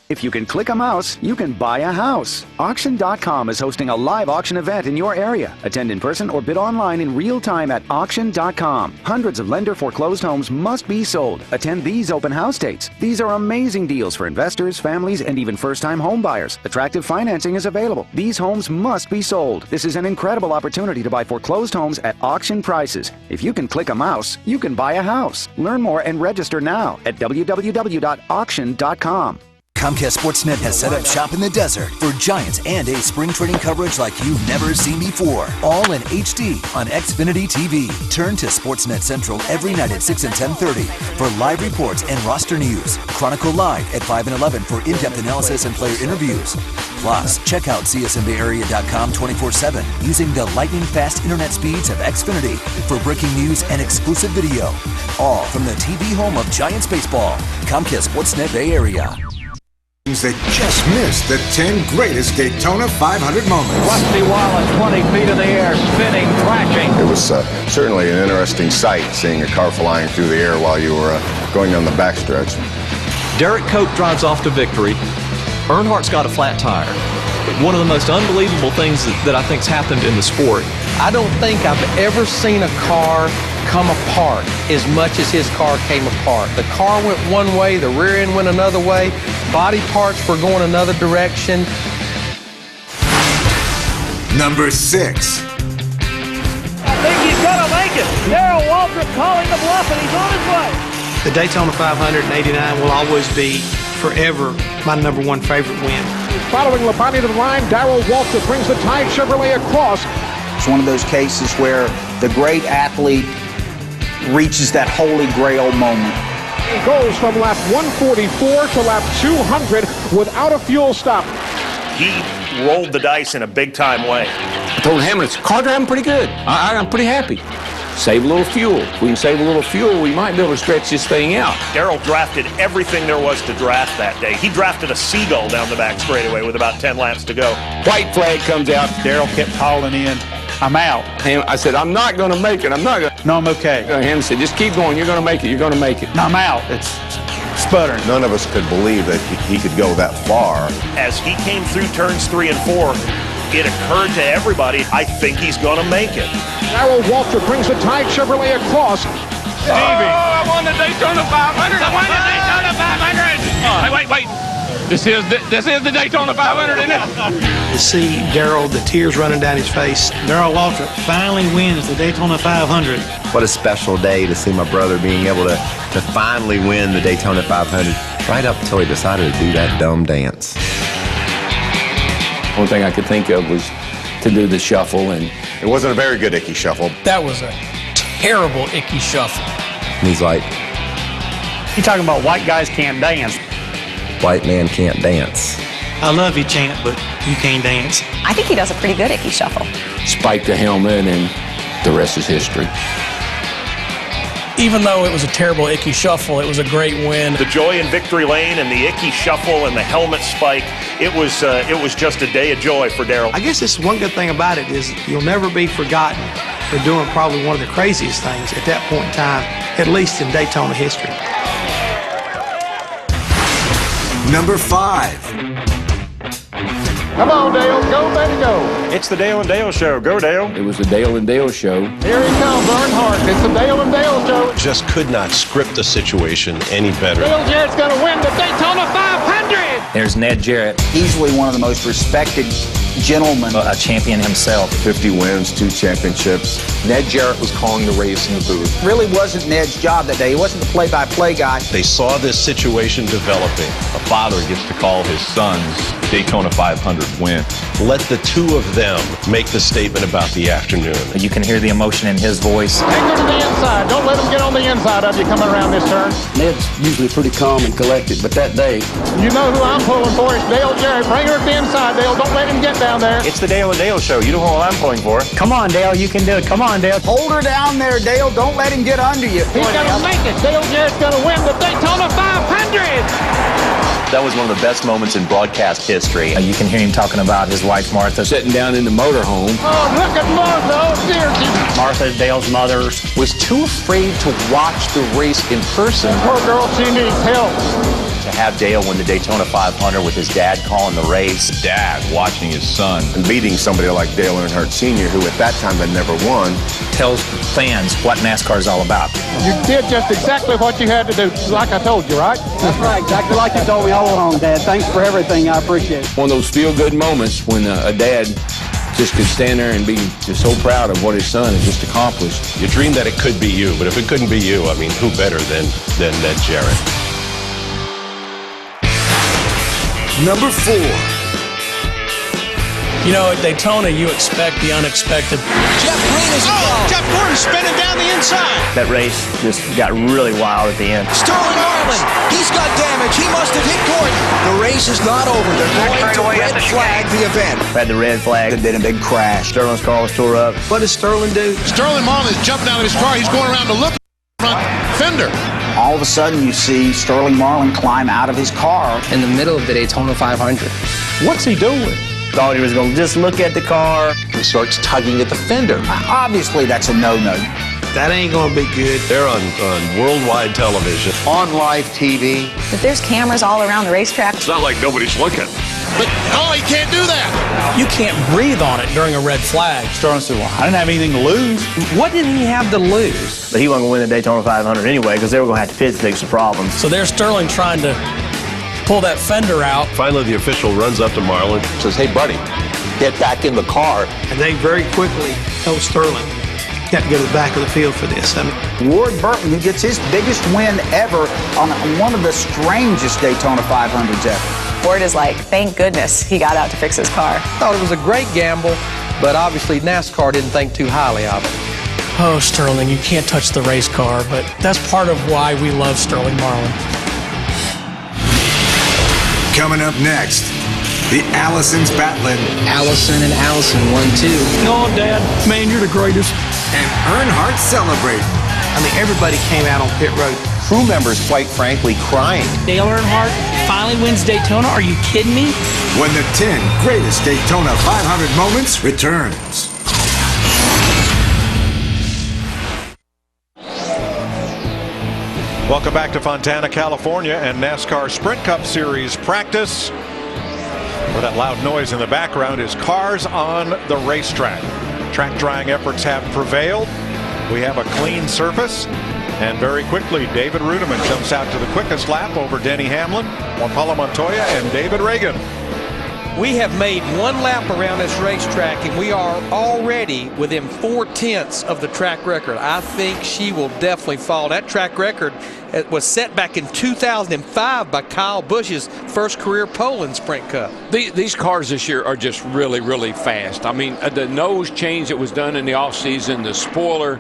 S19: If you can click a mouse, you can buy a house. Auction.com is hosting a live auction event in your area. Attend in person or bid online in real time at Auction.com. Hundreds of lender foreclosed homes must be sold. Attend these open house dates. These are amazing deals for investors, families, and even first-time home buyers. Attractive financing is available. These homes must be sold. This is an incredible opportunity to buy foreclosed homes at auction prices. If you can click a mouse, you can buy a house. Learn more and register now at www.auction.com.
S5: Comcast Sportsnet has set up shop in the desert for Giants and A's spring training coverage like you've never seen before. All in HD on Xfinity TV. Turn to Sportsnet Central every night at 6 and 10:30 for live reports and roster news. Chronicle Live at 5 and 11 for in-depth analysis and player interviews. Plus, check out csnbayarea.com 24/7 using the lightning-fast internet speeds of Xfinity for breaking news and exclusive video. All from the TV home of Giants baseball. Comcast Sportsnet Bay Area.
S16: That just missed the 10 greatest Daytona 500 moments.
S2: Rusty Wallace, 20 feet in the air, spinning, crashing.
S1: It was certainly an interesting sight, seeing a car flying through the air while you were going down the backstretch.
S26: Derek Cope drives off to victory. Earnhardt's got a flat tire. One of the most unbelievable things that I think's happened in the sport.
S18: I don't think I've ever seen a car come apart as much as his car came apart. The car went one way, the rear end went another way, body parts were going another direction.
S16: Number 6.
S2: I think he's gonna make it. Darrell Waltrip calling the bluff, and he's on his way.
S11: The Daytona 500 in '89 will always be forever my number one favorite win.
S13: Following Lapani to the line, Darrell Waltrip brings the Tide Chevrolet across.
S27: It's one of those cases where the great athlete reaches that holy grail moment.
S13: He goes from lap 144 to lap 200 without a fuel stop.
S14: He rolled the dice in a big-time way.
S15: I told Hammond, car driving pretty good. I'm pretty happy. Save a little fuel. If we can save a little fuel, we might be able to stretch this thing out.
S14: Darrell drafted everything there was to draft that day. He drafted a seagull down the back straightaway with about 10 laps to go.
S15: White flag comes out.
S17: Darrell kept calling in, I'm out.
S15: I said, I'm not going to make it. I'm not going to.
S17: No, I'm okay.
S15: Hammond said, just keep going. You're going to make it. You're going to make it.
S17: No, I'm out. It's sputtering.
S1: None of us could believe that he could go that far.
S14: As he came through turns 3 and 4, it occurred to everybody, I think he's going to make it.
S13: Darrell Waltrip brings the Tide Chevrolet across.
S15: Stevie. I won the Daytona 500. I won the Daytona 500. Wait. This is the Daytona 500, isn't it?
S11: To see Darrell, the tears running down his face. Darrell Waltrip finally wins the Daytona 500.
S20: What a special day to see my brother being able to finally win the Daytona 500 right up until he decided to do that dumb dance.
S15: One thing I could think of was to do the shuffle, and
S1: it wasn't a very good Icky shuffle.
S3: That was a terrible Icky shuffle.
S20: And he's like,
S17: You talking about white guys can't dance?
S20: white man can't dance.
S11: I love you, Champ, but you can't dance.
S23: I think he does a pretty good Icky shuffle.
S15: spike the helmet, and the rest is history.
S3: Even though it was a terrible Icky shuffle, it was a great win.
S14: The joy in victory lane and the Icky shuffle and the helmet spike, it was just a day of joy for Darrell.
S11: I guess this one good thing about it is you'll never be forgotten for doing probably one of the craziest things at that point in time, at least in Daytona history.
S16: Number 5.
S13: Come on, Dale. Go, baby, go.
S14: It's the Dale and Dale Show. Go, Dale.
S15: It was the Dale and Dale Show.
S13: Here he comes, Earnhardt. It's the Dale and Dale Show.
S21: Just could not script the situation any better.
S13: Dale Jarrett's going to win the Daytona 500.
S28: There's Ned Jarrett.
S27: Easily one of the most respected gentlemen.
S28: A champion himself.
S1: 50 wins, 2 championships.
S24: Ned Jarrett was calling the race in the booth.
S27: Really wasn't Ned's job that day. He wasn't the play-by-play guy.
S21: They saw this situation developing.
S29: A father gets to call his son's Daytona 500 win.
S21: Let the two of them make the statement about the afternoon.
S28: You can hear the emotion in his voice.
S13: Take her to the inside. Don't let him get on the inside of you coming around this turn.
S15: Ned's usually pretty calm and collected, but that day...
S13: You know who I'm pulling for. It's Dale Jarrett. Bring her to the inside, Dale. Don't let him get down there.
S14: It's the Dale and Dale Show. You know who I'm pulling for.
S11: Come on, Dale. You can do it. Come on, Dale.
S27: Hold her down there, Dale. Don't let him get under you.
S13: He's going to make it. Dale Jarrett's going to win the Daytona 500.
S28: That was one of the best moments in broadcast history. You can hear him talking about his wife, Martha.
S15: Sitting down in the motorhome.
S13: Oh, look at Martha. Oh, dear.
S11: Martha, Dale's mother, was too afraid to watch the race in person.
S13: Poor girl, she needs help.
S28: To have Dale win the Daytona 500 with his dad calling the race.
S29: Dad watching his son.
S1: And beating somebody like Dale Earnhardt Sr., who at that time had never won.
S28: Tells fans what NASCAR is all about.
S13: You did just exactly what you had to do, like I told you, right?
S11: That's right, exactly like you told me all along, Dad. Thanks for everything. I appreciate it.
S15: One of those feel-good moments when a dad just could stand there and be just so proud of what his son has just accomplished.
S21: You dreamed that it could be you, but if it couldn't be you, I mean, who better than Ned Jarrett?
S16: Number 4.
S3: You know, at Daytona, you expect the unexpected.
S4: Jeff Green is involved. Jeff Gordon spinning down the inside.
S2: That race just got really wild at the end.
S4: Sterling Marlin, he's got damage. He must have hit Gordon. The race is not over. They're going to red flag the event.
S2: Had the red flag.
S27: Then a big crash.
S2: Sterling's car was tore up.
S4: What does Sterling do?
S6: Sterling Marlin is jumping out of his car. He's going around to look at the front fender.
S27: All of a sudden, you see Sterling Marlin climb out of his car.
S18: In the middle of the Daytona 500.
S6: What's he doing?
S2: Thought he was going to just look at the car.
S6: He starts tugging at the fender.
S27: Obviously, that's a no-no.
S11: That ain't going to be good.
S21: They're on worldwide television.
S6: On live TV.
S23: But there's cameras all around the racetrack.
S21: It's not like nobody's looking.
S6: But, he can't do that.
S3: You can't breathe on it during a red flag.
S17: Sterling said, well, I didn't have anything to lose.
S18: What did he have to lose?
S2: But he wasn't going to win the Daytona 500 anyway because they were going to have to pit to fix the problems.
S3: So there's Sterling trying to pull that fender out.
S21: Finally, the official runs up to Marlin.
S6: Says, hey, buddy, get back in the car.
S11: And they very quickly told Sterling, you got to go to the back of the field for this.
S27: Ward Burton, who gets his biggest win ever on one of the strangest Daytona 500s ever.
S23: Ward is like, thank goodness he got out to fix his car.
S18: Thought it was a great gamble, but obviously NASCAR didn't think too highly of it.
S3: Oh, Sterling, you can't touch the race car, but that's part of why we love Sterling Marlin.
S16: Coming up next, the Allisons battling.
S18: Allison and Allison 1-2.
S3: Oh, Dad, man, you're the greatest.
S16: And Earnhardt celebrating.
S11: I mean, everybody came out on pit road.
S6: Crew members, quite frankly, crying.
S7: Dale Earnhardt finally wins Daytona. Are you kidding me?
S16: When the 10 greatest Daytona 500 moments returns.
S8: Welcome back to Fontana, California, and NASCAR Sprint Cup Series practice. Where that loud noise in the background is cars on the racetrack. Track drying efforts have prevailed. We have a clean surface. And very quickly, David Rudiman jumps out to the quickest lap over Denny Hamlin, Juan Pablo Montoya, and David Reagan.
S18: We have made one lap around this racetrack, and we are already within 4/10 of the track record. I think she will definitely fall. That track record was set back in 2005 by Kyle Busch's first career pole in Sprint Cup.
S15: These cars this year are just really, really fast. I mean, the nose change that was done in the offseason, the spoiler,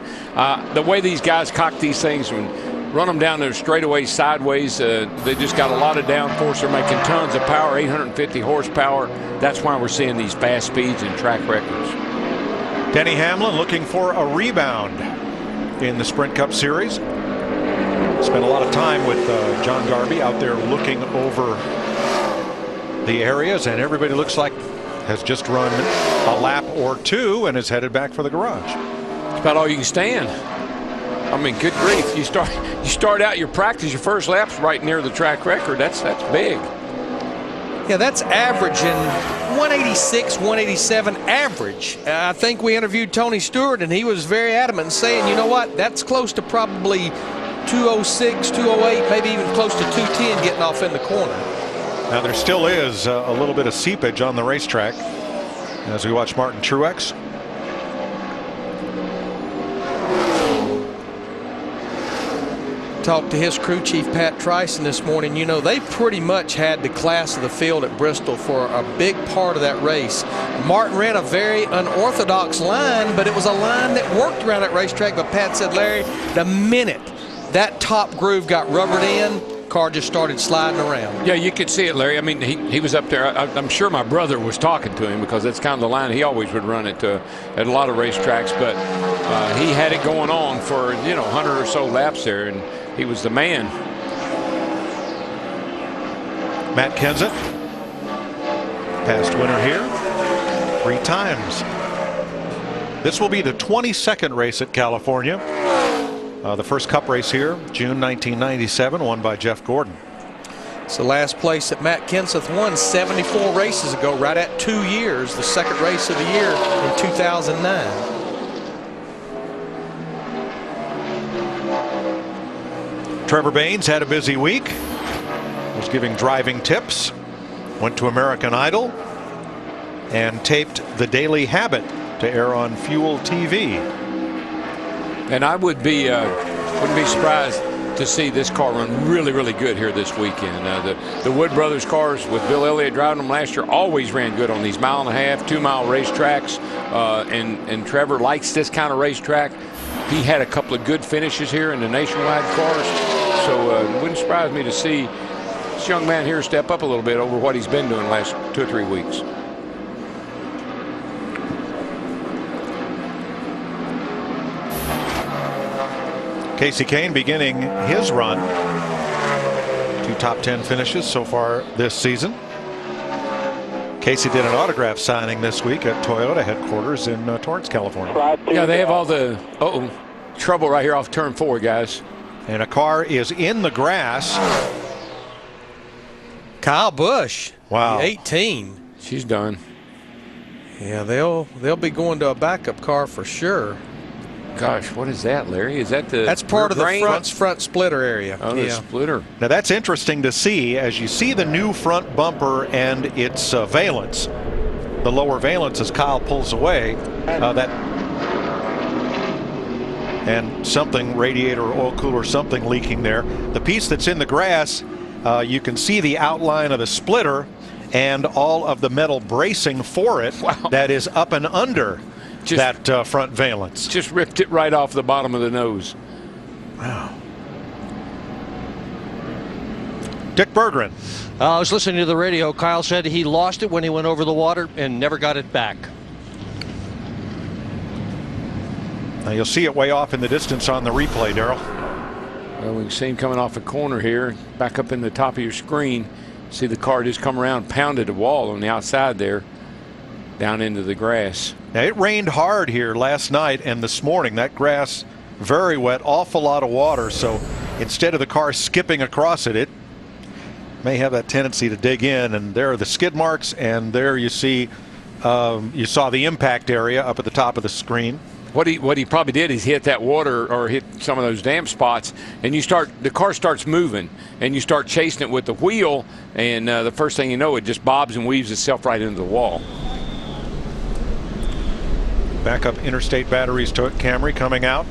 S15: the way these guys cock these things and run them down their straightaways sideways. They just got a lot of downforce. They're making tons of power, 850 horsepower. That's why we're seeing these fast speeds and track records.
S8: Denny Hamlin looking for a rebound in the Sprint Cup Series. Spent a lot of time with John Garvey out there looking over the areas, and everybody looks like has just run a lap or two and is headed back for the garage.
S15: That's about all you can stand. I mean, good grief! You start out your practice, your first lap's right near the track record. That's big.
S18: Yeah, that's averaging 186, 187 average. I think we interviewed Tony Stewart, and he was very adamant in saying, you know what, that's close to probably 206, 208, maybe even close to 210 getting off in the corner.
S8: Now there still is a little bit of seepage on the racetrack as we watch Martin Truex.
S18: Talked to his crew chief Pat Tryson this morning. You know, they pretty much had the class of the field at Bristol for a big part of that race. Martin ran a very unorthodox line, but it was a line that worked around that racetrack. But Pat said, Larry, the minute that top groove got rubbered in, car just started sliding around.
S15: Yeah, you could see it, Larry. I mean, he was up there. I'm sure my brother was talking to him because that's kind of the line he always would run it at a lot of racetracks. But he had it going on for 100 or so laps there, and he was the man.
S8: Matt Kenseth, past winner here 3 times. This will be the 22nd race at California. The first Cup race here, June 1997, won by Jeff Gordon.
S18: It's the last place that Matt Kenseth won 74 races ago, right at 2 years, the second race of the year in 2009.
S8: Trevor Baynes had a busy week, was giving driving tips, went to American Idol, and taped The Daily Habit to air on Fuel TV.
S15: And I wouldn't be surprised. to see this car run really, really good here this weekend. The Wood Brothers cars with Bill Elliott driving them last year always ran good on these 1.5-mile, 2-mile racetracks, and Trevor likes this kind of racetrack. He had a couple of good finishes here in the Nationwide cars, so it wouldn't surprise me to see this young man here step up a little bit over what he's been doing the last 2 or 3 weeks.
S8: Casey Kane beginning his run. 2 top 10 finishes so far this season. Casey did an autograph signing this week at Toyota headquarters in Torrance, California.
S15: Yeah, they have all the trouble right here off turn 4, guys.
S8: And a car is in the grass.
S18: Kyle Busch.
S8: Wow.
S18: 18.
S15: She's done.
S18: Yeah, they'll be going to a backup car for sure.
S15: Gosh, what is that, Larry? Is that the...
S18: That's part of the front splitter area.
S15: Oh, the splitter.
S8: Now that's interesting to see as you see the new front bumper and its valence. The lower valence as Kyle pulls away. And something, radiator, oil cooler, something leaking there. The piece that's in the grass, you can see the outline of the splitter and all of the metal bracing for it.
S15: Wow.
S8: That is up and under that front valence.
S15: Just ripped it right off the bottom of the nose.
S8: Wow. Dick Berggren.
S5: I was listening to the radio. Kyle said he lost it when he went over the water and never got it back.
S8: Now you'll see it way off in the distance on the replay, Darrell.
S15: Well, we can see him coming off a corner here, back up in the top of your screen. See the car just come around, pounded a wall on the outside there, down into the grass.
S8: Now it rained hard here last night and this morning. That grass very wet, awful lot of water. So instead of the car skipping across it, it may have that tendency to dig in. And there are the skid marks, and there you see, you saw the impact area up at the top of the screen.
S15: What he probably did is hit that water or hit some of those damp spots, and the car starts moving, and you start chasing it with the wheel, and the first thing you know, it just bobs and weaves itself right into the wall.
S8: Backup interstate batteries to Camry coming out.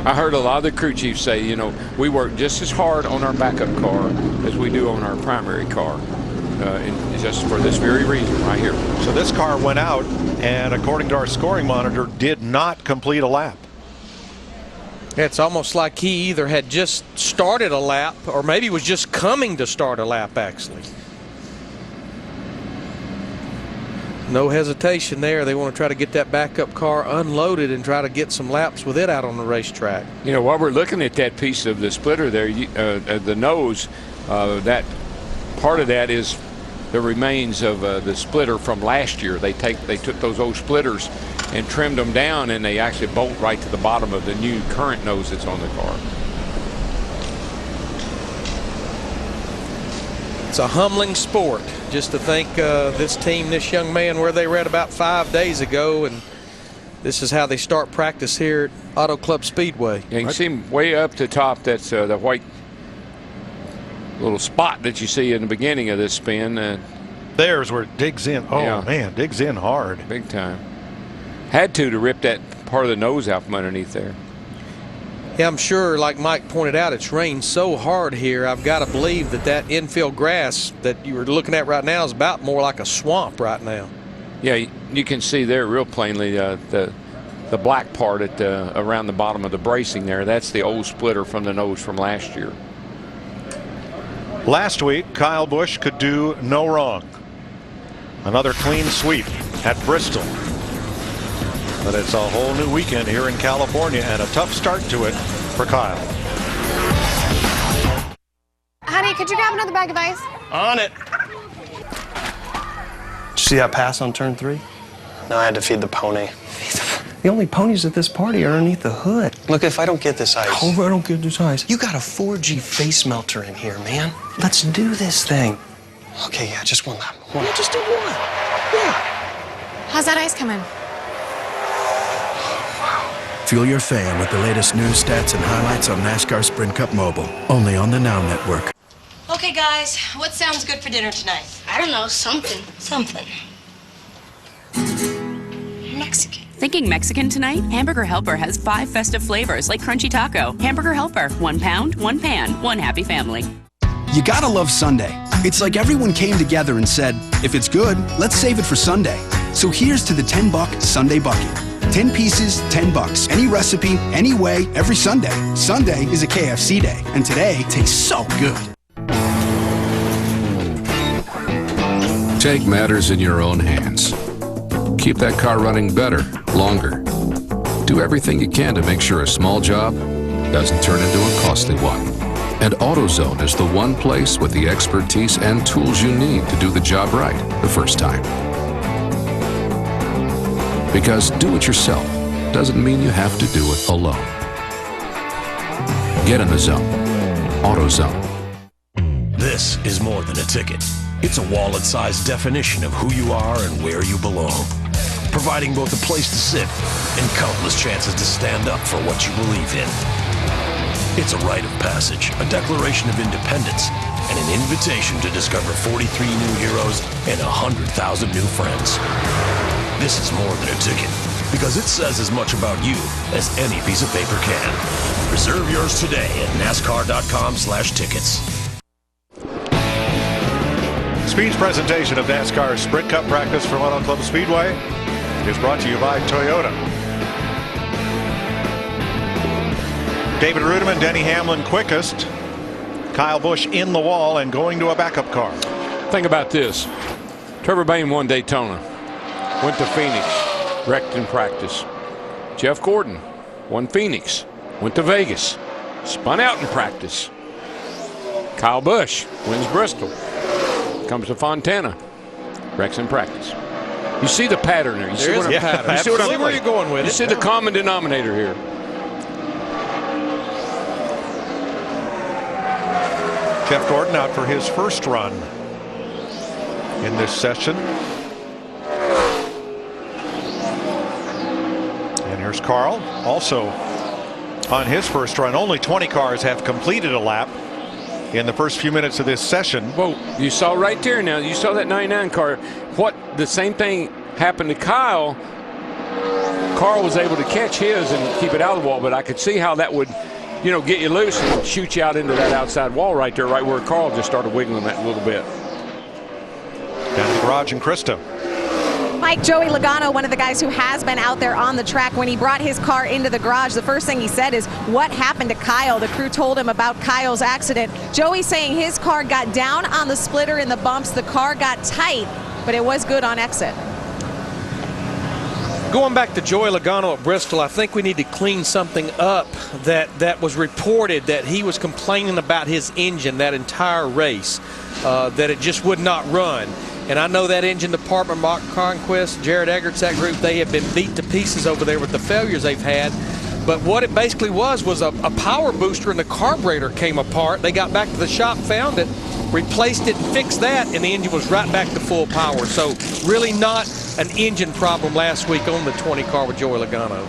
S15: I heard a lot of the crew chiefs say, you know, we work just as hard on our backup car as we do on our primary car. And just for this very reason right here.
S8: So this car went out, and according to our scoring monitor, did not complete a lap.
S18: It's almost like he either had just started a lap or maybe was just coming to start a lap, actually. No hesitation there. They want to try to get that backup car unloaded and try to get some laps with it out on the racetrack.
S15: You know, while we're looking at that piece of the splitter there, the nose, that part of that is the remains of the splitter from last year. They took those old splitters and trimmed them down, and they actually bolt right to the bottom of the new current nose that's on the car.
S18: It's a humbling sport just to think this team, this young man, where they were at about 5 days ago, and this is how they start practice here at Auto Club Speedway.
S15: You can see him way up the top. That's the white little spot that you see in the beginning of this spin.
S8: There's where it digs in. Oh, yeah. Man, digs in hard.
S15: Big time. Had to rip that part of the nose out from underneath there.
S18: Yeah, I'm sure, like Mike pointed out, it's rained so hard here. I've got to believe that infield grass that you were looking at right now is about more like a swamp right now.
S15: Yeah, you can see there real plainly the black part at around the bottom of the bracing there. That's the old splitter from the nose from last year.
S8: Last week, Kyle Busch could do no wrong. Another clean sweep at Bristol. But it's a whole new weekend here in California, and a tough start to it for Kyle.
S9: Honey, could you grab another bag of ice?
S10: On it. Did you see that pass on turn 3? No, I had to feed the pony. The only ponies at this party are underneath the hood. Look, if I don't get this ice. Oh, if I don't get this ice. You got a 4G face melter in here, man. Let's do this thing. Okay, yeah, just one lap. Yeah, just do one. Yeah.
S9: How's that ice coming?
S12: Fuel your fan with the latest news, stats, and highlights on NASCAR Sprint Cup Mobile. Only on the Now Network.
S19: Okay, guys, what sounds good for dinner tonight?
S20: I don't know, something.
S19: Something. Mexican.
S1: Thinking Mexican tonight? Hamburger Helper has 5 festive flavors like Crunchy Taco. Hamburger Helper, 1 pound, 1 pan, 1 happy family.
S12: You gotta love Sunday. It's like everyone came together and said, if it's good, let's save it for Sunday. So here's to the $10 Sunday Bucket. 10 pieces, $10. Any recipe, any way, every Sunday. Sunday is a KFC day, and today tastes so good.
S14: Take matters in your own hands. Keep that car running better, longer. Do everything you can to make sure a small job doesn't turn into a costly one. And AutoZone is the one place with the expertise and tools you need to do the job right the first time. Because do it yourself doesn't mean you have to do it alone. Get in the zone. AutoZone.
S20: This is more than a ticket. It's a wallet-sized definition of who you are and where you belong, providing both a place to sit and countless chances to stand up for what you believe in. It's a rite of passage, a declaration of independence, and an invitation to discover 43 new heroes and 100,000 new friends. This is more than a ticket, because it says as much about you as any piece of paper can. Reserve yours today at NASCAR.com/tickets.
S8: Speed's presentation of NASCAR Sprint Cup practice for Leno Club Speedway is brought to you by Toyota. David Rudeman, Denny Hamlin quickest. Kyle Busch in the wall and going to a backup car.
S15: Think about this. Trevor Bayne won Daytona. Went to Phoenix. Wrecked in practice. Jeff Gordon won Phoenix. Went to Vegas. Spun out in practice. Kyle Busch wins Bristol. Comes to Fontana. Wrecks in practice. You see the pattern there. You see what
S5: pattern.
S15: You see
S5: where you're going with it.
S15: You see the common denominator here.
S8: Jeff Gordon out for his first run in this session. And here's Carl, also on his first run. Only 20 cars have completed a lap in the first few minutes of this session.
S15: Whoa, you saw right there now. You saw that 99 car. The same thing happened to Kyle. Carl was able to catch his and keep it out of the wall, but I could see how that would, get you loose and shoot you out into that outside wall right there, right where Carl just started wiggling that a little bit.
S8: Down to the garage and Krista.
S23: Mike, Joey Logano, one of the guys who has been out there on the track, when he brought his car into the garage, the first thing he said is, what happened to Kyle? The crew told him about Kyle's accident. Joey saying his car got down on the splitter in the bumps. The car got tight, but it was good on exit.
S5: Going back to Joey Logano at Bristol, I think we need to clean something up that was reported that he was complaining about his engine that entire race, that it just would not run. And I know that engine department, Mark Conquest, Jared Eggerts, that group, they have been beat to pieces over there with the failures they've had. But what it basically was a power booster and the carburetor came apart. They got back to the shop, found it, replaced it, and fixed that, and the engine was right back to full power. So really not an engine problem last week on the 20 car with Joey Logano.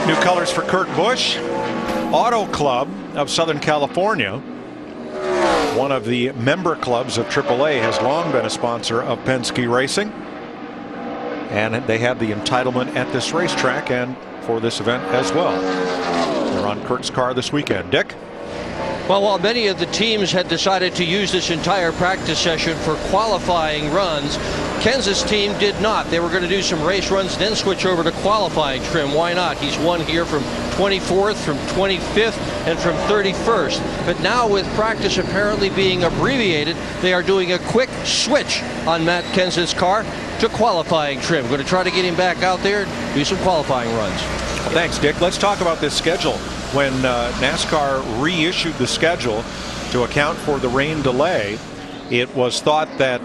S8: New colors for Kurt Busch. Auto Club of Southern California, one of the member clubs of AAA, has long been a sponsor of Penske Racing. And they have the entitlement at this racetrack and for this event as well. They're on Kurt's car this weekend. Dick?
S5: Well, while many of the teams had decided to use this entire practice session for qualifying runs, Kenseth's team did not. They were going to do some race runs, then switch over to qualifying trim. Why not? He's won here from 24th, from 25th, and from 31st. But now with practice apparently being abbreviated, they are doing a quick switch on Matt Kenseth's car to qualifying trim. Going to try to get him back out there and do some qualifying runs.
S8: Thanks, Dick. Let's talk about this schedule. When NASCAR reissued the schedule to account for the rain delay, it was thought that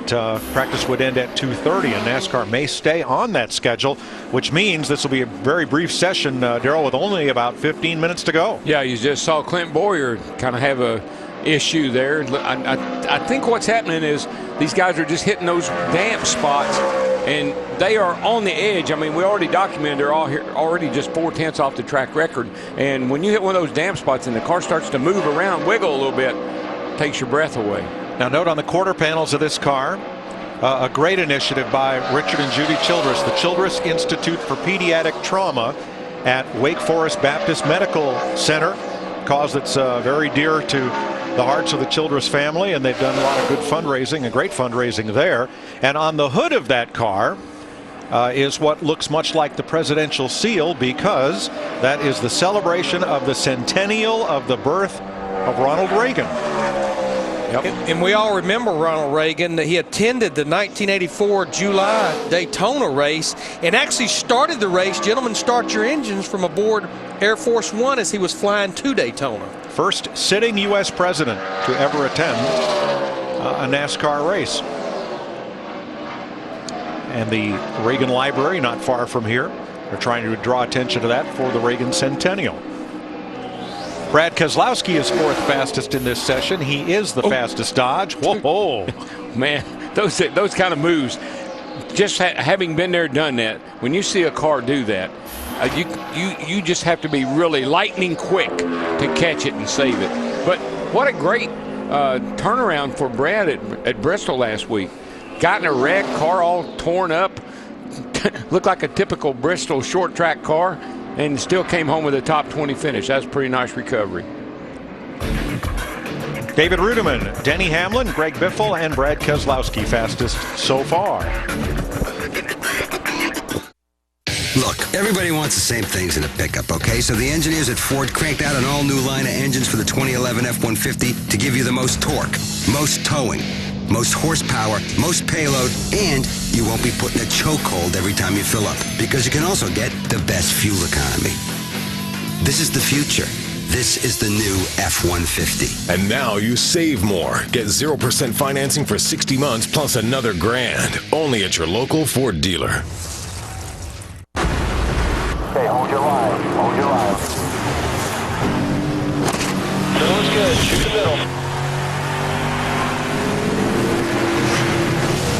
S8: practice would end at 2:30, and NASCAR may stay on that schedule, which means this will be a very brief session, Darrell, with only about 15 minutes to go.
S15: Yeah, you just saw Clint Boyer kind of have a issue there. I think what's happening is these guys are just hitting those damp spots, and they are on the edge. I mean, we already documented they're all here, already just 4/10 off the track record. And when you hit one of those damp spots and the car starts to move around, wiggle a little bit, takes your breath away.
S8: Now note on the quarter panels of this car, a great initiative by Richard and Judy Childress, the Childress Institute for Pediatric Trauma at Wake Forest Baptist Medical Center. Cause that's very dear to the hearts of the Childress family, and they've done a lot of good fundraising, a great fundraising there. And on the hood of that car is what looks much like the presidential seal, because that is the celebration of the centennial of the birth of Ronald Reagan.
S5: Yep. And we all remember Ronald Reagan. He attended the 1984 July Daytona race and actually started the race. Gentlemen, start your engines from aboard Air Force One as he was flying to Daytona.
S8: First sitting U.S. president to ever attend a NASCAR race. And the Reagan Library, not far from here, they're trying to draw attention to that for the Reagan Centennial. Brad Keselowski is fourth fastest in this session. He is the fastest Dodge. Whoa,
S15: man, those kind of moves. Just having been there, done that. When you see a car do that, you just have to be really lightning quick to catch it and save it. But what a great turnaround for Brad at Bristol last week. Got in a wreck, car all torn up, looked like a typical Bristol short track car, and still came home with a top 20 finish. That's a pretty nice recovery.
S8: David Rudiman, Denny Hamlin, Greg Biffle, and Brad Keselowski fastest so far.
S4: Look, everybody wants the same things in a pickup, okay? So the engineers at Ford cranked out an all-new line of engines for the 2011 F-150 to give you the most torque, most towing, most horsepower, most payload, and you won't be put in a chokehold every time you fill up, because you can also get the best fuel economy. This is the future. This is the new F-150.
S20: And now you save more. Get 0% financing for 60 months plus another grand. Only at your local Ford dealer.
S2: Okay, hold your line. Hold your line. Middle is good. Shoot the middle.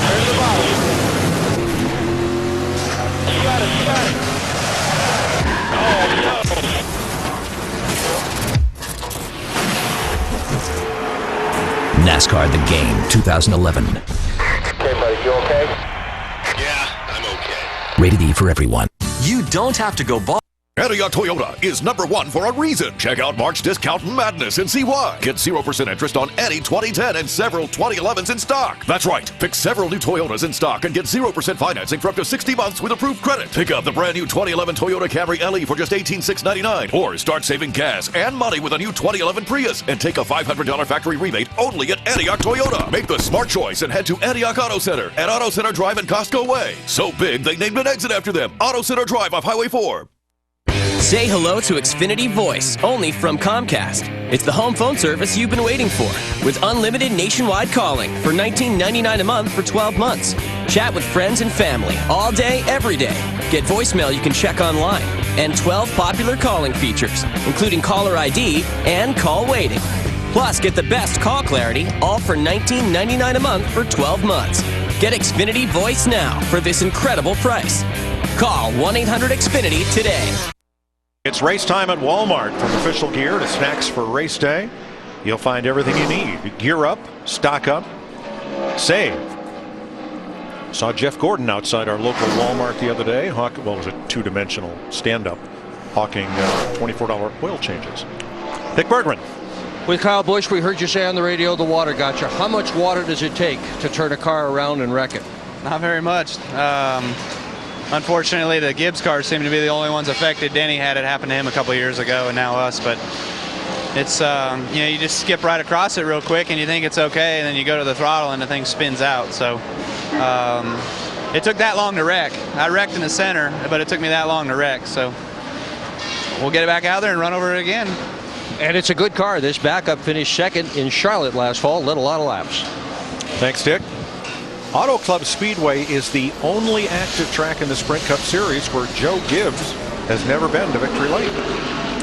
S2: Turn the bottom. You got it. You got it. Oh, no.
S13: NASCAR The Game 2011.
S2: Okay, buddy, you okay?
S20: Yeah, I'm okay.
S13: Rated E for everyone.
S17: You don't have to go ball.
S22: Antioch Toyota is #1 for a reason. Check out March Discount Madness and see why. Get 0% interest on any 2010 and several 2011s in stock. That's right. Pick several new Toyotas in stock and get 0% financing for up to 60 months with approved credit. Pick up the brand new 2011 Toyota Camry LE for just $18,699. Or start saving gas and money with a new 2011 Prius and take a $500 factory rebate only at Antioch Toyota. Make the smart choice and head to Antioch Auto Center at Auto Center Drive and Costco Way. So big they named an exit after them. Auto Center Drive off Highway 4.
S24: Say hello to Xfinity Voice, only from Comcast. It's the home phone service you've been waiting for, with unlimited nationwide calling for $19.99 a month for 12 months. Chat with friends and family all day, every day. Get voicemail you can check online, and 12 popular calling features, including caller ID and call waiting. Plus, get the best call clarity, all for $19.99 a month for 12 months. Get Xfinity Voice now for this incredible price. Call 1-800-XFINITY today.
S8: It's race time at Walmart. From official gear to snacks for race day, you'll find everything you need. Gear up, stock up, save. Saw Jeff Gordon outside our local Walmart the other day. Well, it was a two-dimensional stand-up, hawking $24 oil changes. Dick Bergman.
S25: With Kyle Busch, we heard you say on the radio the water got you. How much water does it take to turn a car around and wreck it?
S26: Not very much. Unfortunately, the Gibbs cars seem to be the only ones affected. Denny had it happen to him a couple years ago, and now us. But it's, you just skip right across it real quick, and you think it's okay, and then you go to the throttle, and the thing spins out. So it took that long to wreck. I wrecked in the center, but it took me that long to wreck. So we'll get it back out there and run over it again.
S25: And it's a good car. This backup finished second in Charlotte last fall, led a lot of laps.
S8: Thanks, Dick. Auto Club Speedway is the only active track in the Sprint Cup Series where Joe Gibbs has never been to victory lane.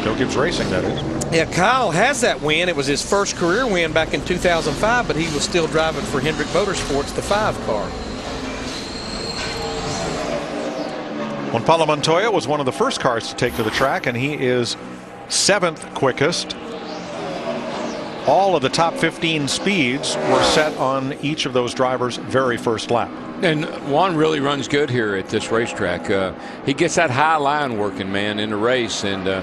S8: Joe Gibbs Racing, that is.
S5: Yeah, Kyle has that win. It was his first career win back in 2005, but he was still driving for Hendrick Motorsports, the 5 car.
S8: Juan Pablo Montoya was one of the first cars to take to the track, and he is 7th quickest. All of the top 15 speeds were set on each of those drivers' very first lap.
S15: And Juan really runs good here at this racetrack. He gets that high line working, man, in the race. And I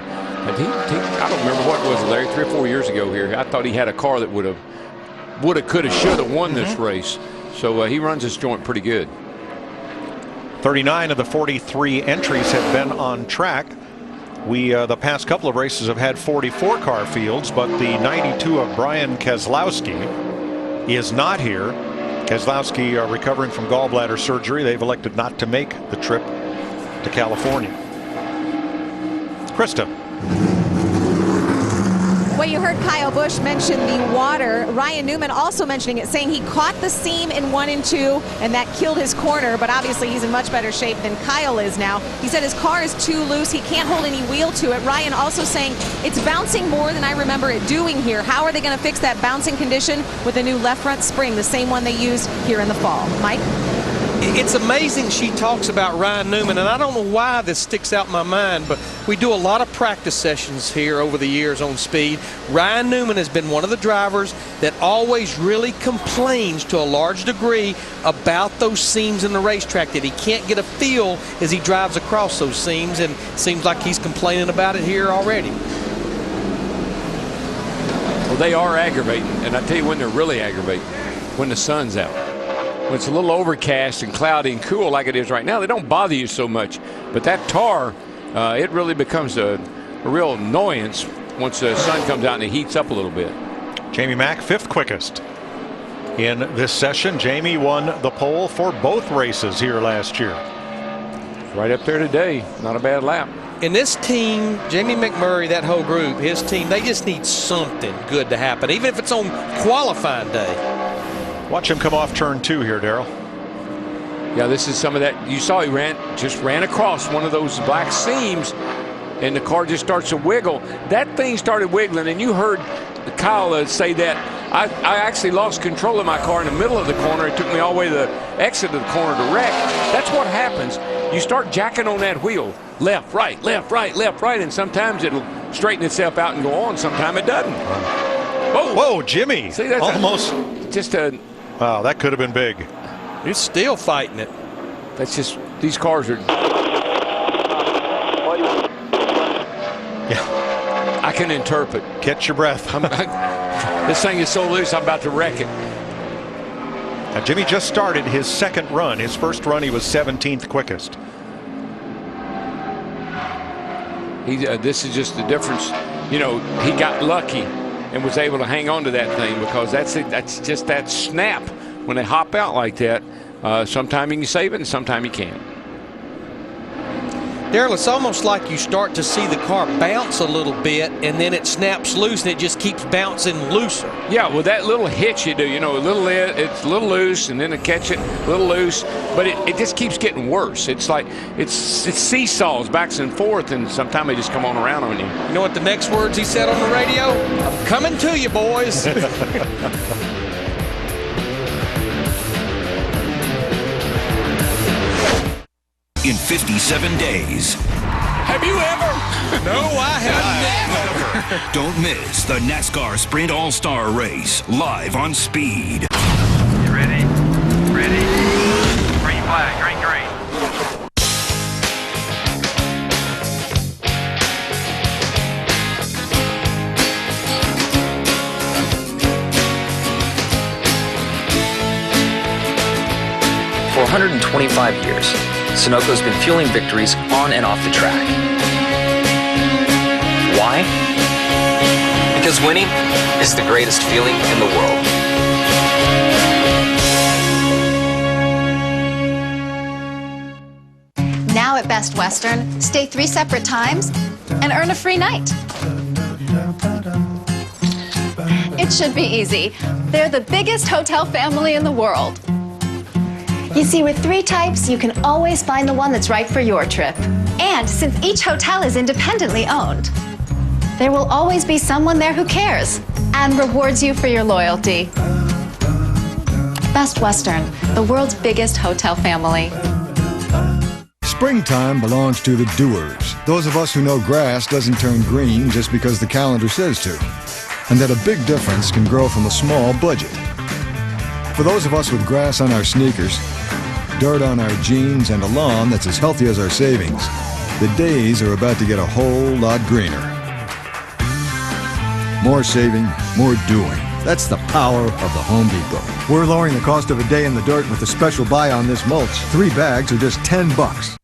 S15: don't remember what it was, Larry, 3 or 4 years ago here. I thought he had a car that would have, could have, should have won this race. So he runs his joint pretty good.
S8: 39 of the 43 entries have been on track. We, the past couple of races, have had 44 car fields, but the 92 of Brian Keselowski is not here. Keselowski recovering from gallbladder surgery. They've elected not to make the trip to California. Krista.
S23: Well, you heard Kyle Busch mention the water. Ryan Newman also mentioning it, saying he caught the seam in 1 and 2, and that killed his corner, but obviously he's in much better shape than Kyle is now. He said his car is too loose. He can't hold any wheel to it. Ryan also saying it's bouncing more than I remember it doing here. How are they going to fix that bouncing condition with a new left front spring, the same one they used here in the fall? Mike?
S5: It's amazing she talks about Ryan Newman, and I don't know why this sticks out in my mind, but we do a lot of practice sessions here over the years on speed. Ryan Newman has been one of the drivers that always really complains to a large degree about those seams in the racetrack, that he can't get a feel as he drives across those seams, and it seems like he's complaining about it here already.
S15: Well, they are aggravating, and I tell you when they're really aggravating, when the sun's out. When it's a little overcast and cloudy and cool like it is right now, they don't bother you so much. But that tar, it really becomes a real annoyance once the sun comes out and it heats up a little bit.
S8: Jamie Mack, 5th quickest in this session. Jamie won the pole for both races here last year.
S15: Right up there today. Not a bad lap.
S5: In this team, Jamie McMurray, that whole group, his team, they just need something good to happen, even if it's on qualifying day.
S8: Watch him come off turn 2 here, Darrell.
S15: Yeah, this is some of that. You saw he just ran across one of those black seams, and the car just starts to wiggle. That thing started wiggling, and you heard Kyle say that. I actually lost control of my car in the middle of the corner. It took me all the way to the exit of the corner to wreck. That's what happens. You start jacking on that wheel. Left, right, left, right, left, right, and sometimes it'll straighten itself out and go on. Sometimes it doesn't.
S8: Whoa, whoa, Jimmy.
S15: See, that's
S8: almost
S15: just a...
S8: Wow, that could have been big.
S5: He's still fighting it.
S15: That's just, these cars are...
S8: Yeah.
S15: I can interpret.
S8: Catch your breath.
S15: This thing is so loose, I'm about to wreck it.
S8: Now, Jimmy just started his 2nd run. His first run, he was 17th quickest.
S15: This is just the difference. You know, he got lucky and was able to hang on to that thing, because that's just that snap when they hop out like that. Sometimes you can save it and sometimes you can't.
S5: Darrell, it's almost like you start to see the car bounce a little bit, and then it snaps loose and it just keeps bouncing looser.
S15: Yeah, well, that little hitch you do, you know, it's a little loose, and then it catch it a little loose, but it just keeps getting worse. It's like it's seesaws backs and forth, and sometimes they just come on around on you.
S5: You know what the next words he said on the radio? I'm coming to you, boys.
S3: In 57 days.
S15: Have you ever?
S5: No, I have never.
S3: Don't miss the NASCAR Sprint All-Star Race live on Speed.
S2: You ready? Ready? Green flag, green, green.
S6: For 125 years, Sunoco's been fueling victories on and off the track. Why? Because winning is the greatest feeling in the world.
S7: Now at Best Western, stay 3 separate times and earn a free night. It should be easy. They're the biggest hotel family in the world. You see, with 3 types, you can always find the one that's right for your trip. And since each hotel is independently owned, there will always be someone there who cares and rewards you for your loyalty. Best Western, the world's biggest hotel family.
S11: Springtime belongs to the doers, those of us who know grass doesn't turn green just because the calendar says to.
S9: and that a big difference can grow from a small budget. For those of us with grass on our sneakers, dirt on our jeans, and a lawn that's as healthy as our savings, the days are about to get a whole lot greener. More saving, more doing. That's the power of the Home Depot. We're lowering the cost of a day in the dirt with a special buy on this mulch. 3 bags are just $10.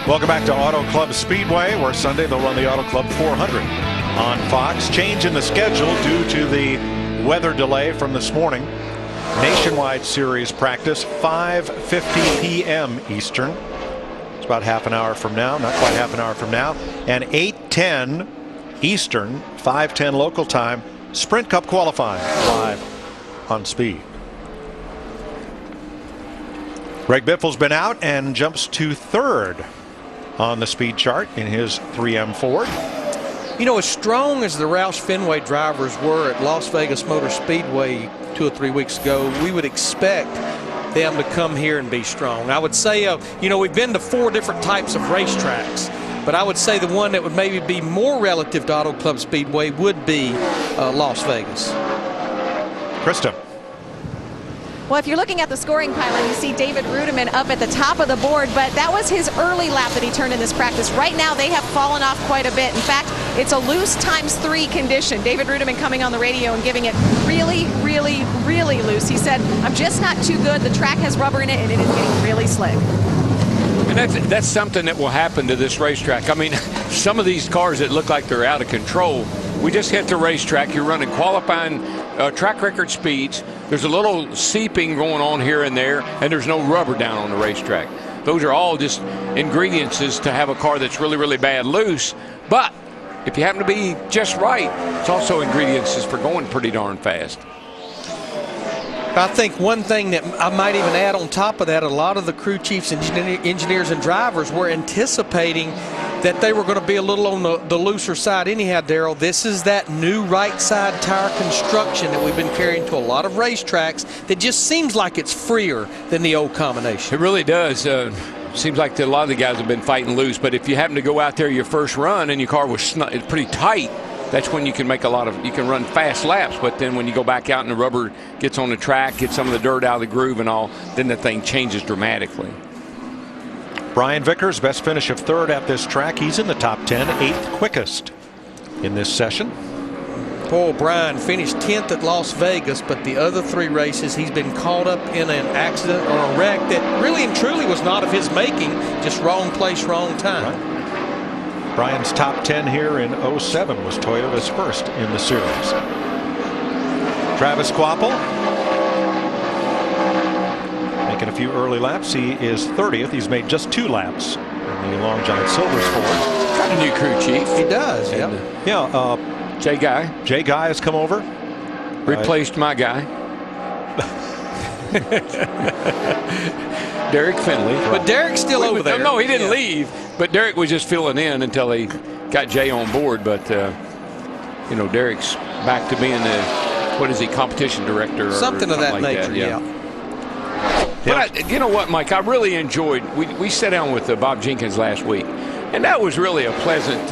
S8: Welcome back to Auto Club Speedway, where Sunday they'll run the Auto Club 400 on Fox. Change in the schedule due to the weather delay from this morning. Nationwide Series practice, 5:50 p.m. Eastern. It's about half an hour from now, not quite half an hour from now. And 8:10 Eastern, 5:10 local time, Sprint Cup qualifying live on Speed. Greg Biffle's been out and jumps to 3rd on the speed chart in his 3M Ford.
S5: You know, as strong as the Roush Fenway drivers were at Las Vegas Motor Speedway 2 or 3 weeks ago, we would expect them to come here and be strong. I would say, you know, we've been to 4 different types of racetracks, but I would say the one that would maybe be more relative to Auto Club Speedway would be Las Vegas.
S8: Krista.
S23: Well, if you're looking at the scoring pylon, you see David Rudiman up at the top of the board, but that was his early lap that he turned in this practice. Right now, they have fallen off quite a bit. In fact, it's a loose ×3 condition. David Rudiman coming on the radio and giving it really, really, really loose. He said, I'm just not too good. The track has rubber in it, and it is getting really slick.
S15: And that's something that will happen to this racetrack. I mean, some of these cars that look like they're out of control, we just hit the racetrack. You're running qualifying track record speeds. There's a little seeping going on here and there, and there's no rubber down on the racetrack. Those are all just ingredients to have a car that's really, really bad loose. But if you happen to be just right, it's also ingredients for going pretty darn fast.
S5: I think one thing that I might even add on top of that, a lot of the crew chiefs, engineers, and drivers were anticipating that they were going to be a little on the looser side anyhow, Darrell. This is that new right side tire construction that we've been carrying to a lot of racetracks that just seems like it's freer than the old combination.
S15: It really does. Seems like a lot of the guys have been fighting loose, but if you happen to go out there your first run and your car was pretty tight, that's when you can make you can run fast laps. But then when you go back out and the rubber gets on the track, gets some of the dirt out of the groove and all, then the thing changes dramatically.
S8: Brian Vickers, best finish of 3rd at this track. He's in the top 10, 8th quickest in this session.
S5: Poor Brian finished 10th at Las Vegas, but the other 3 races he's been caught up in an accident or a wreck that really and truly was not of his making, just wrong place, wrong time.
S8: Right. Brian's top 10 here in 07 was Toyota's first in the series. Travis Kvapil making a few early laps. He is 30th. He's made just 2 laps in the Long John Silver's Ford.
S15: Got a new crew chief.
S5: He does, yeah.
S8: Yeah.
S15: Jay Guy.
S8: Jay Guy has come over.
S15: Replaced my guy. Derek Finley.
S5: But Derek's still over there.
S15: No, he didn't leave. But Derek was just filling in until they got Jay on board. But, you know, Derek's back to being the, what is he, competition director? Or
S5: something of that
S15: like
S5: nature,
S15: yeah. But you know what, Mike? I really enjoyed, we sat down with Bob Jenkins last week. And that was really a pleasant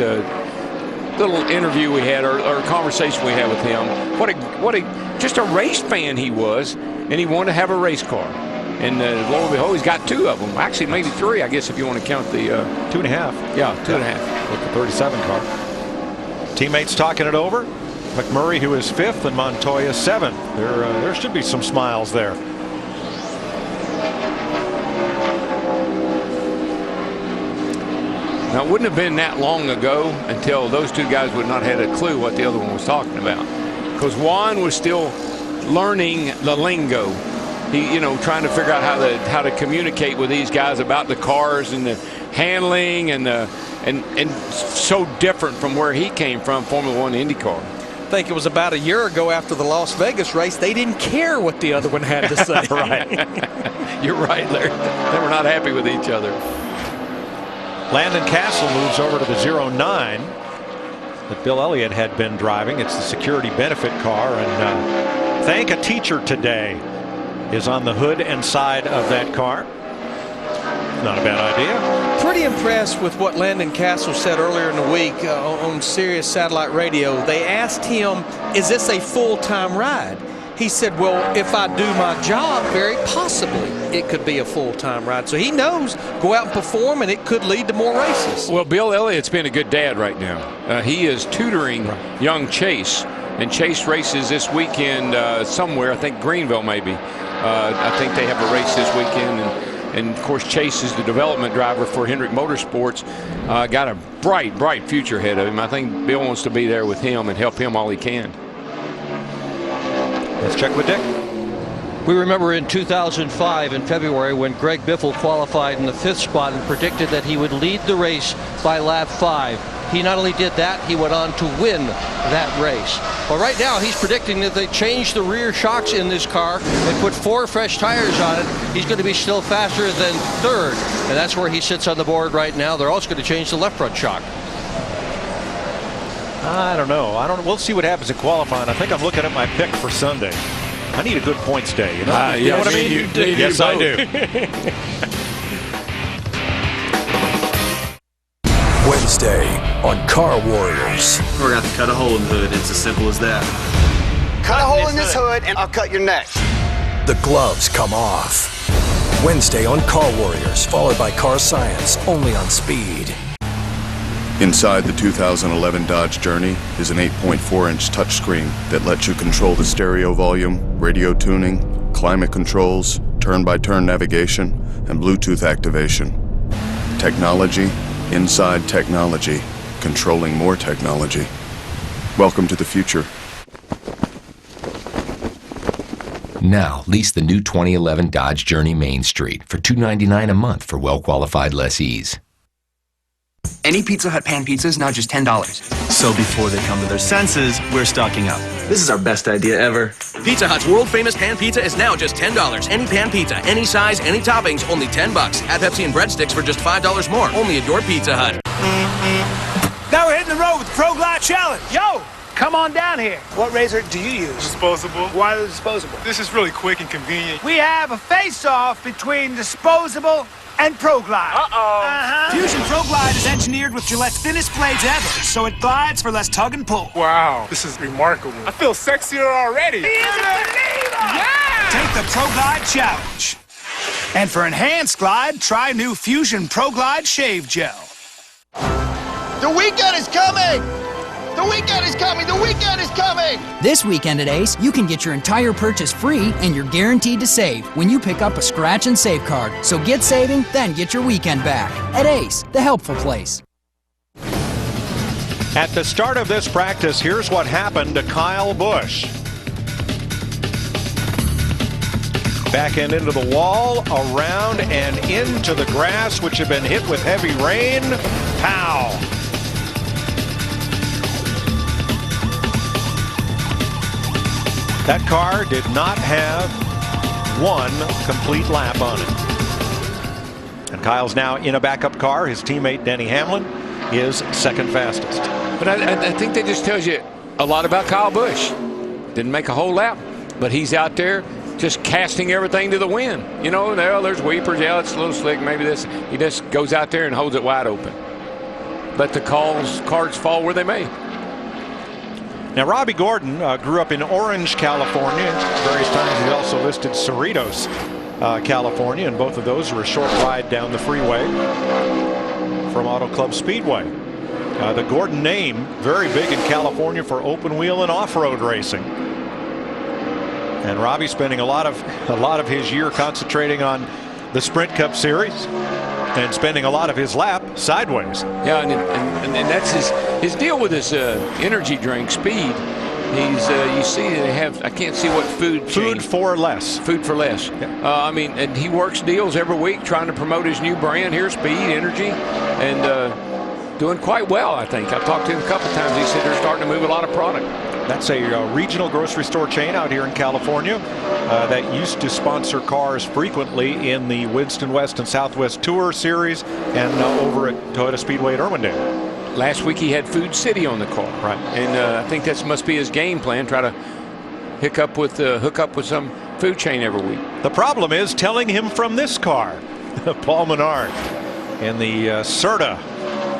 S15: little interview we had, or conversation we had with him. What a just a race fan he was, and he wanted to have a race car. And lo and behold, he's got 2 of them. Actually, maybe 3, I guess, if you want to count the
S8: 2.5.
S15: Yeah, 2.5.
S8: With the 37 car. Teammates talking it over. McMurray, who is 5th, and Montoya 7th. There should be some smiles there.
S15: Now, it wouldn't have been that long ago until those 2 guys would not have had a clue what the other one was talking about, because Juan was still learning the lingo. He, you know, trying to figure out how to communicate with these guys about the cars and the handling and so different from where he came from, Formula 1 IndyCar.
S5: I think it was about a year ago after the Las Vegas race, they didn't care what the other one had to say.
S15: Right. You're right, Larry. They were not happy with each other.
S8: Landon Castle moves over to the 09 that Bill Elliott had been driving. It's the security benefit car, and Thank a Teacher Today is on the hood and side of that car. Not a bad idea.
S5: Pretty mighty impressed with what Landon Castle said earlier in the week on Sirius Satellite Radio. They asked him, is this a full-time ride? He said, well, if I do my job, very possibly it could be a full-time ride. So he knows, go out and perform, and it could lead to more races.
S15: Well, Bill Elliott's been a good dad right now. He is tutoring young Chase, and Chase races this weekend somewhere, I think Greenville maybe. I think they have a race this weekend, and of course Chase is the development driver for Hendrick Motorsports. Got a bright future ahead of him. I think Bill wants to be there with him and help him all he can.
S8: Let's check with Dick.
S25: We remember in 2005 in February when Greg Biffle qualified in the 5th spot and predicted that he would lead the race by lap 5. He not only did that, he went on to win that race. Well, right now he's predicting that they change the rear shocks in this car and put 4 fresh tires on it. He's going to be still faster than 3rd, and that's where he sits on the board right now. They're also going to change the left front shock.
S8: I don't know. We'll see what happens in qualifying. I think I'm looking at my pick for Sunday. I need a good points day. You know what I mean?
S15: You do.
S8: Yes, I do.
S20: Wednesday on Car Warriors.
S10: We're going to have to cut a hole in the hood. It's as simple as that.
S11: Cut a hole in this hood and I'll cut your neck.
S20: The gloves come off. Wednesday on Car Warriors, followed by Car Science, only on Speed.
S16: Inside the 2011 Dodge Journey is an 8.4-inch touchscreen that lets you control the stereo volume, radio tuning, climate controls, turn-by-turn navigation, and Bluetooth activation. Technology, inside technology, controlling more technology. Welcome to the future.
S13: Now, lease the new 2011 Dodge Journey Main Street for $299 a month for well-qualified lessees.
S18: Any Pizza Hut pan pizza is now just $10.
S10: So before they come to their senses, we're stocking up. This is our best idea ever.
S24: Pizza Hut's world-famous pan pizza is now just $10. Any pan pizza, any size, any toppings, only $10. Add Pepsi and breadsticks for just $5 more, only at your Pizza Hut.
S19: Now we're hitting the road with the Pro Glide Challenge. Yo, come on down here. What razor do you use?
S21: Disposable.
S19: Why the disposable?
S21: This is really quick and convenient.
S19: We have a face-off between disposable and Pro Glide. Fusion Pro Glide is engineered with Gillette's thinnest blades ever, so it glides for less tug and pull.
S21: Wow, this is remarkable. I feel sexier already.
S19: He is a believer! Yeah! Take the Pro Glide Challenge. And for enhanced glide, try new Fusion Pro Glide Shave Gel.
S11: The weekend is coming! The weekend is coming! The weekend is coming!
S27: This weekend at Ace, you can get your entire purchase free and you're guaranteed to save when you pick up a scratch and save card. So get saving, then get your weekend back. At Ace, the helpful place.
S8: At the start of this practice, here's what happened to Kyle Busch. Back end into the wall, around and into the grass, which had been hit with heavy rain. Pow! That car did not have one complete lap on it. And Kyle's now in a backup car. His teammate Denny Hamlin is second fastest.
S15: But I think that just tells you a lot about Kyle Busch. Didn't make a whole lap, but he's out there just casting everything to the wind. You know, there's weepers. Yeah, it's a little slick. Maybe this. He just goes out there and holds it wide open. Let the cards fall where they may.
S8: Now, Robbie Gordon grew up in Orange, California. Various times he also listed Cerritos, California, and both of those are a short ride down the freeway from Auto Club Speedway. The Gordon name, very big in California for open wheel and off-road racing. And Robbie spending a lot of his year concentrating on the Sprint Cup Series and spending a lot of his lap sideways.
S15: Yeah, and that's his deal with his energy drink, Speed. He's you see they have, I can't see what food
S8: for less.
S15: Food for less. Yeah. I mean, and he works deals every week trying to promote his new brand here, Speed Energy, and doing quite well, I think. I've talked to him a couple times. He said they're starting to move a lot of product.
S8: That's a regional grocery store chain out here in California that used to sponsor cars frequently in the Winston West and Southwest Tour Series and over at Toyota Speedway at Irwindale.
S15: Last week he had Food City on the car.
S8: Right.
S15: And I think that must be his game plan, try to hook up with some food chain every week.
S8: The problem is telling him from this car, Paul Menard. in the Serta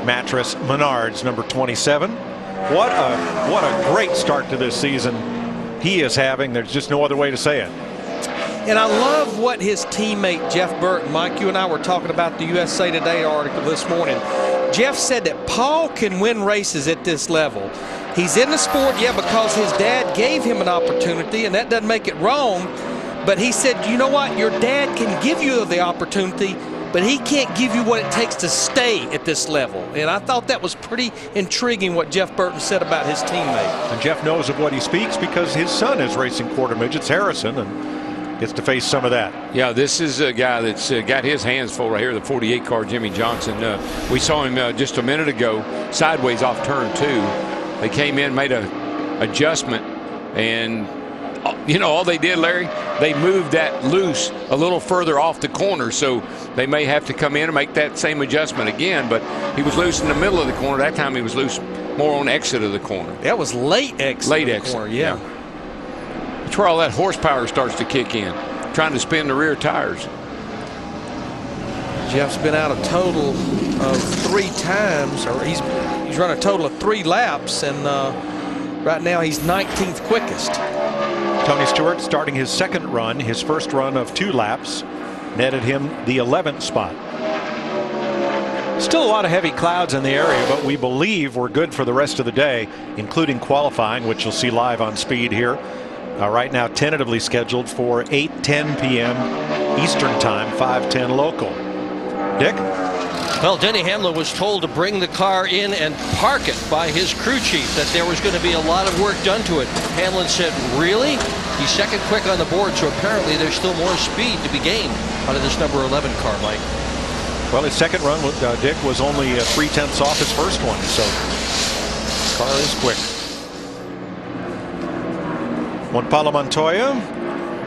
S8: mattress Menards, number 27. What a great start to this season he is having. There's just no other way to say it.
S5: And I love what his teammate Jeff Burton, Mike, you and I were talking about the USA Today article this morning. Jeff said that Paul can win races at this level. He's in the sport, yeah, because his dad gave him an opportunity, and that doesn't make it wrong. But he said, you know what, your dad can give you the opportunity, but he can't give you what it takes to stay at this level. And I thought that was pretty intriguing what Jeff Burton said about his teammate.
S8: And Jeff knows of what he speaks because his son is racing quarter midgets, Harrison, and gets to face some of that.
S15: Yeah, this is a guy that's got his hands full right here, the 48 car, Jimmy Johnson. We saw him just a minute ago, sideways off turn 2. They came in, made a adjustment, and you know, all they did, Larry, they moved that loose a little further off the corner, so they may have to come in and make that same adjustment again, but he was loose in the middle of the corner. That time he was loose more on exit of the corner.
S5: That was late exit.
S15: Late exit,
S5: corner, yeah.
S15: That's where all that horsepower starts to kick in, trying to spin the rear tires.
S5: Jeff's been out a total of 3 times, or he's run a total of 3 laps, and right now he's 19th quickest.
S8: Tony Stewart starting his second run, his first run of 2 laps, netted him the 11th spot. Still a lot of heavy clouds in the area, but we believe we're good for the rest of the day, including qualifying, which you'll see live on Speed here. Right now tentatively scheduled for 8:10 p.m. Eastern Time, 5:10 local. Dick?
S25: Well, Denny Hamlin was told to bring the car in and park it by his crew chief, that there was going to be a lot of work done to it. Hamlin said, really? He's second quick on the board, so apparently there's still more speed to be gained out of this number 11 car, Mike.
S8: Well, his second run with Dick was only 3/10 off his first one, so the car is quick. Juan Pablo Montoya,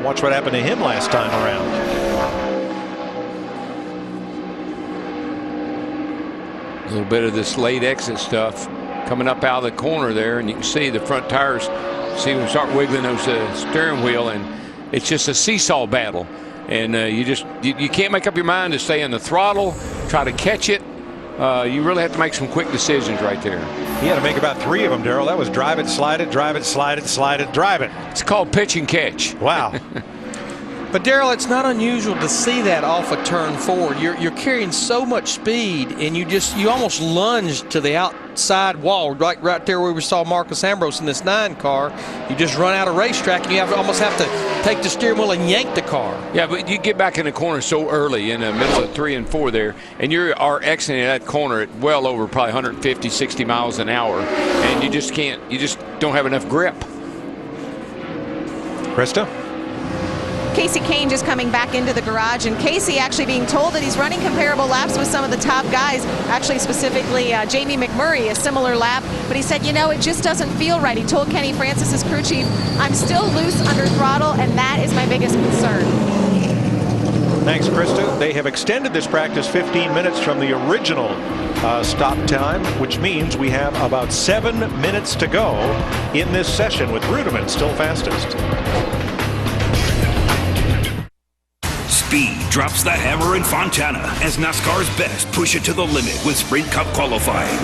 S8: watch what happened to him last time around.
S15: A little bit of this late exit stuff coming up out of the corner there, and you can see the front tires, see them start wiggling those steering wheel, and it's just a seesaw battle. And you can't make up your mind to stay in the throttle, try to catch it. You really have to make some quick decisions right there.
S8: He had to make about 3 of them, Darrell. That was drive it, slide it, drive it, slide it, slide it, drive it.
S15: It's called pitch and catch.
S8: Wow.
S5: But Darrell, it's not unusual to see that off a turn 4. You're carrying so much speed, and you almost lunge to the outside wall, right there where we saw Marcus Ambrose in this 9 car. You just run out of racetrack, and you almost have to take the steering wheel and yank the car.
S15: Yeah, but you get back in the corner so early in the middle of 3 and 4 there, and you are exiting that corner at well over probably 150, 60 miles an hour, and you just don't have enough grip.
S8: Krista?
S23: Casey Kane just coming back into the garage, and Casey actually being told that he's running comparable laps with some of the top guys, actually specifically Jamie McMurray, a similar lap, but he said, you know, it just doesn't feel right. He told Kenny Francis, his crew chief, I'm still loose under throttle, and that is my biggest concern.
S8: Thanks, Krista. They have extended this practice 15 minutes from the original stop time, which means we have about 7 minutes to go in this session, with Rudiman still fastest.
S3: Speed drops the hammer in Fontana as NASCAR's best push it to the limit with Sprint Cup qualifying.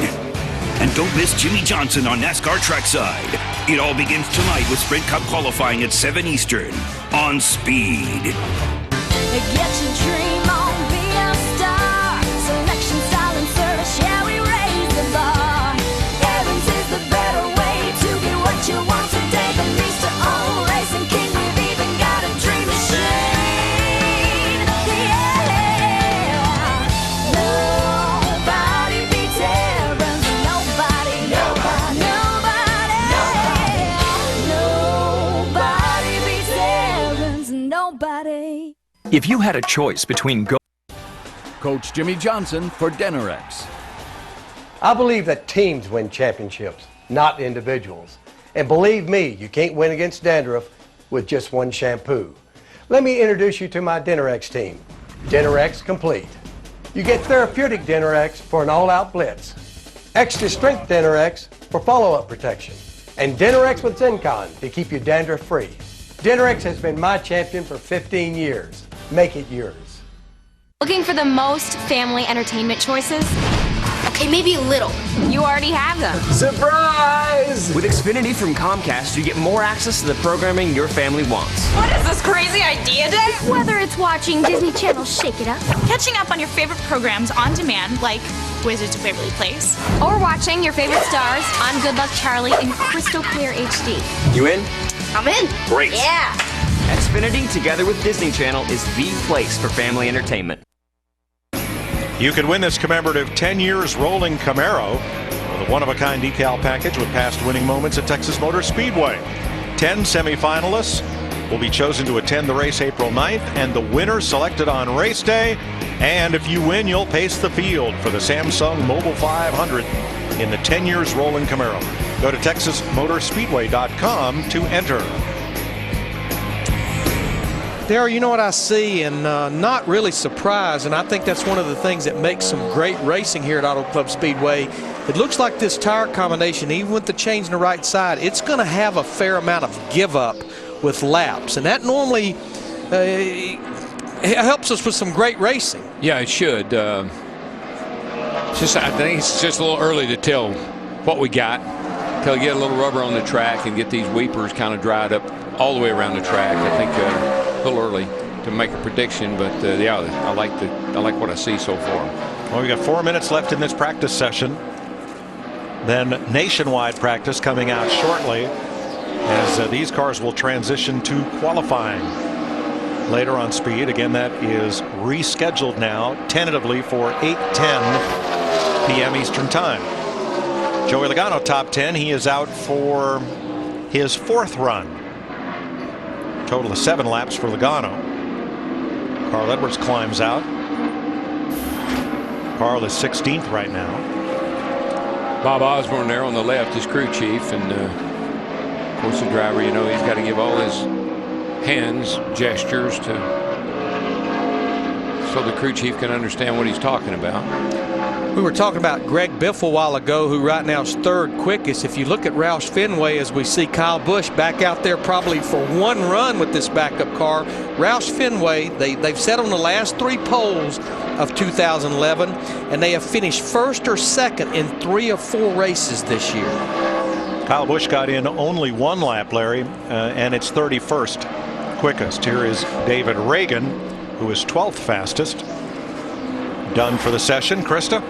S3: And don't miss Jimmy Johnson on NASCAR trackside. It all begins tonight with Sprint Cup qualifying at 7 Eastern on Speed.
S1: Get your dream on, be a star. Selection, style, and service, yeah, we raise the bar. Evans is the better way to get what you want today. The least to own racing king, we've even got a dream machine.
S6: If you had a choice between
S4: Coach Jimmy Johnson for Denerex.
S12: I believe that teams win championships, not individuals. And believe me, you can't win against dandruff with just one shampoo. Let me introduce you to my Denerex team. Denerex Complete. You get therapeutic Denerex for an all-out blitz. Extra strength Denerex for follow-up protection. And Denerex with Zencon to keep you dandruff-free. Denerex has been my champion for 15 years. Make it yours.
S1: Looking for the most family entertainment choices?
S2: Okay, maybe a little.
S1: You already have them.
S24: Surprise! With Xfinity from Comcast, you get more access to the programming your family wants.
S2: What is this crazy idea day?
S1: Whether it's watching Disney Channel's Shake It Up,
S2: Catching up on your favorite programs on demand, like Wizards of Waverly Place,
S1: or watching your favorite stars on Good Luck Charlie in crystal clear HD.
S24: You in?
S2: I'm in.
S24: Great.
S2: Yeah.
S24: Xfinity, together with Disney Channel, is the place for family entertainment.
S8: You could win this commemorative 10 years rolling Camaro with a one-of-a-kind decal package with past winning moments at Texas Motor Speedway. 10 semifinalists will be chosen to attend the race April 9th, and the winner selected on race day. And if you win, you'll pace the field for the Samsung Mobile 500 in the 10 years rolling Camaro. Go to TexasMotorspeedway.com to enter.
S5: Darryl, you know what I see, and not really surprised, and I think that's one of the things that makes some great racing here at Auto Club Speedway. It looks like this tire combination, even with the change in the right side, it's going to have a fair amount of give up with laps, and that normally helps us with some great racing.
S15: Yeah, it should. I think it's just a little early to tell what we got until we get a little rubber on the track and get these weepers kind of dried up all the way around the track. I think a little early to make a prediction, but yeah, I like what I see so far.
S8: Well, we got 4 minutes left in this practice session. Then nationwide practice coming out shortly, as these cars will transition to qualifying later on Speed. Again, that is rescheduled now tentatively for 8:10 p.m. Eastern Time. Joey Logano top 10. He is out for his 4th run. Total of 7 laps for Logano. Carl Edwards climbs out. Carl is 16th right now.
S15: Bob Osborne there on the left is crew chief, and of course the driver, you know, he's got to give all his hands gestures so the crew chief can understand what he's talking about.
S5: We were talking about Greg Biffle a while ago, who right now is 3rd quickest. If you look at Roush Fenway, as we see Kyle Busch back out there probably for 1 run with this backup car. Roush Fenway, they've sat on the last 3 poles of 2011, and they have finished 1st or 2nd in 3 or 4 races this year.
S8: Kyle Busch got in only 1 lap, Larry, and it's 31st quickest. Here is David Reagan, who is 12th fastest. Done for the session. Krista?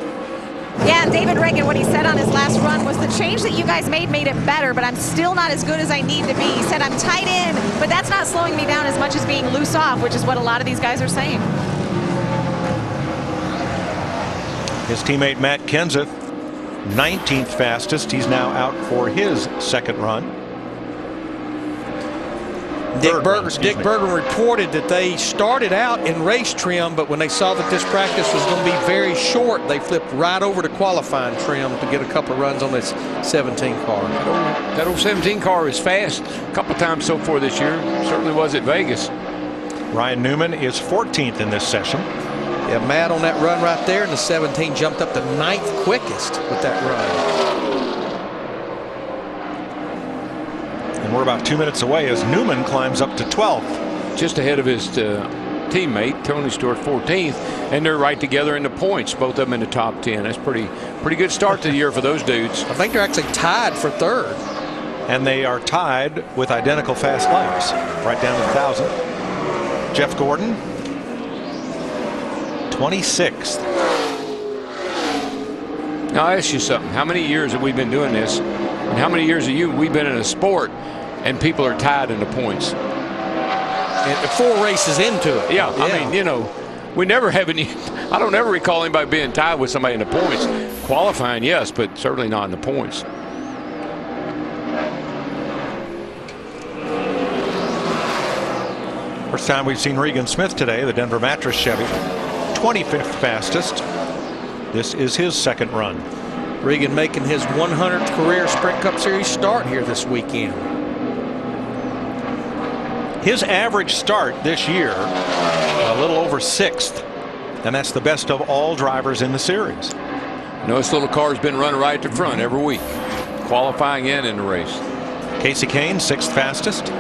S23: Yeah, and David Reagan, what he said on his last run was the change that you guys made it better, but I'm still not as good as I need to be. He said I'm tight in, but that's not slowing me down as much as being loose off, which is what a lot of these guys are saying.
S8: His teammate Matt Kenseth, 19th fastest. He's now out for his 2nd run.
S5: Dick Bergen reported that they started out in race trim, but when they saw that this practice was going to be very short, they flipped right over to qualifying trim to get a couple of runs on this 17 car.
S15: That old 17 car is fast a couple times so far this year. Certainly was at Vegas.
S8: Ryan Newman is 14th in this session.
S5: Yeah, Matt on that run right there, and the 17 jumped up to 9th quickest with that run.
S8: And we're about 2 minutes away as Newman climbs up to 12th.
S15: Just ahead of his teammate, Tony Stewart, 14th, and they're right together in the points, both of them in the top 10. That's pretty good start to the year for those dudes.
S5: I think they're actually tied for 3rd.
S8: And they are tied with identical fast laps, right down to 1,000. Jeff Gordon, 26th.
S15: Now, I'll ask you something. How many years have we been doing this? And how many years have we've been in a sport and people are tied in the points?
S5: And 4 races into it.
S15: Yeah, I mean, you know, we never have any. I don't ever recall anybody being tied with somebody in the points. Qualifying, yes, but certainly not in the points.
S8: First time we've seen Regan Smith today, the Denver Mattress Chevy, 25th fastest. This is his 2nd run.
S5: Regan making his 100th career Sprint Cup Series start here this weekend.
S8: His average start this year, a little over 6th, and that's the best of all drivers in the series.
S15: You know, this little car's been running right to front every week, qualifying and in the race.
S8: Casey Kane, 6th fastest.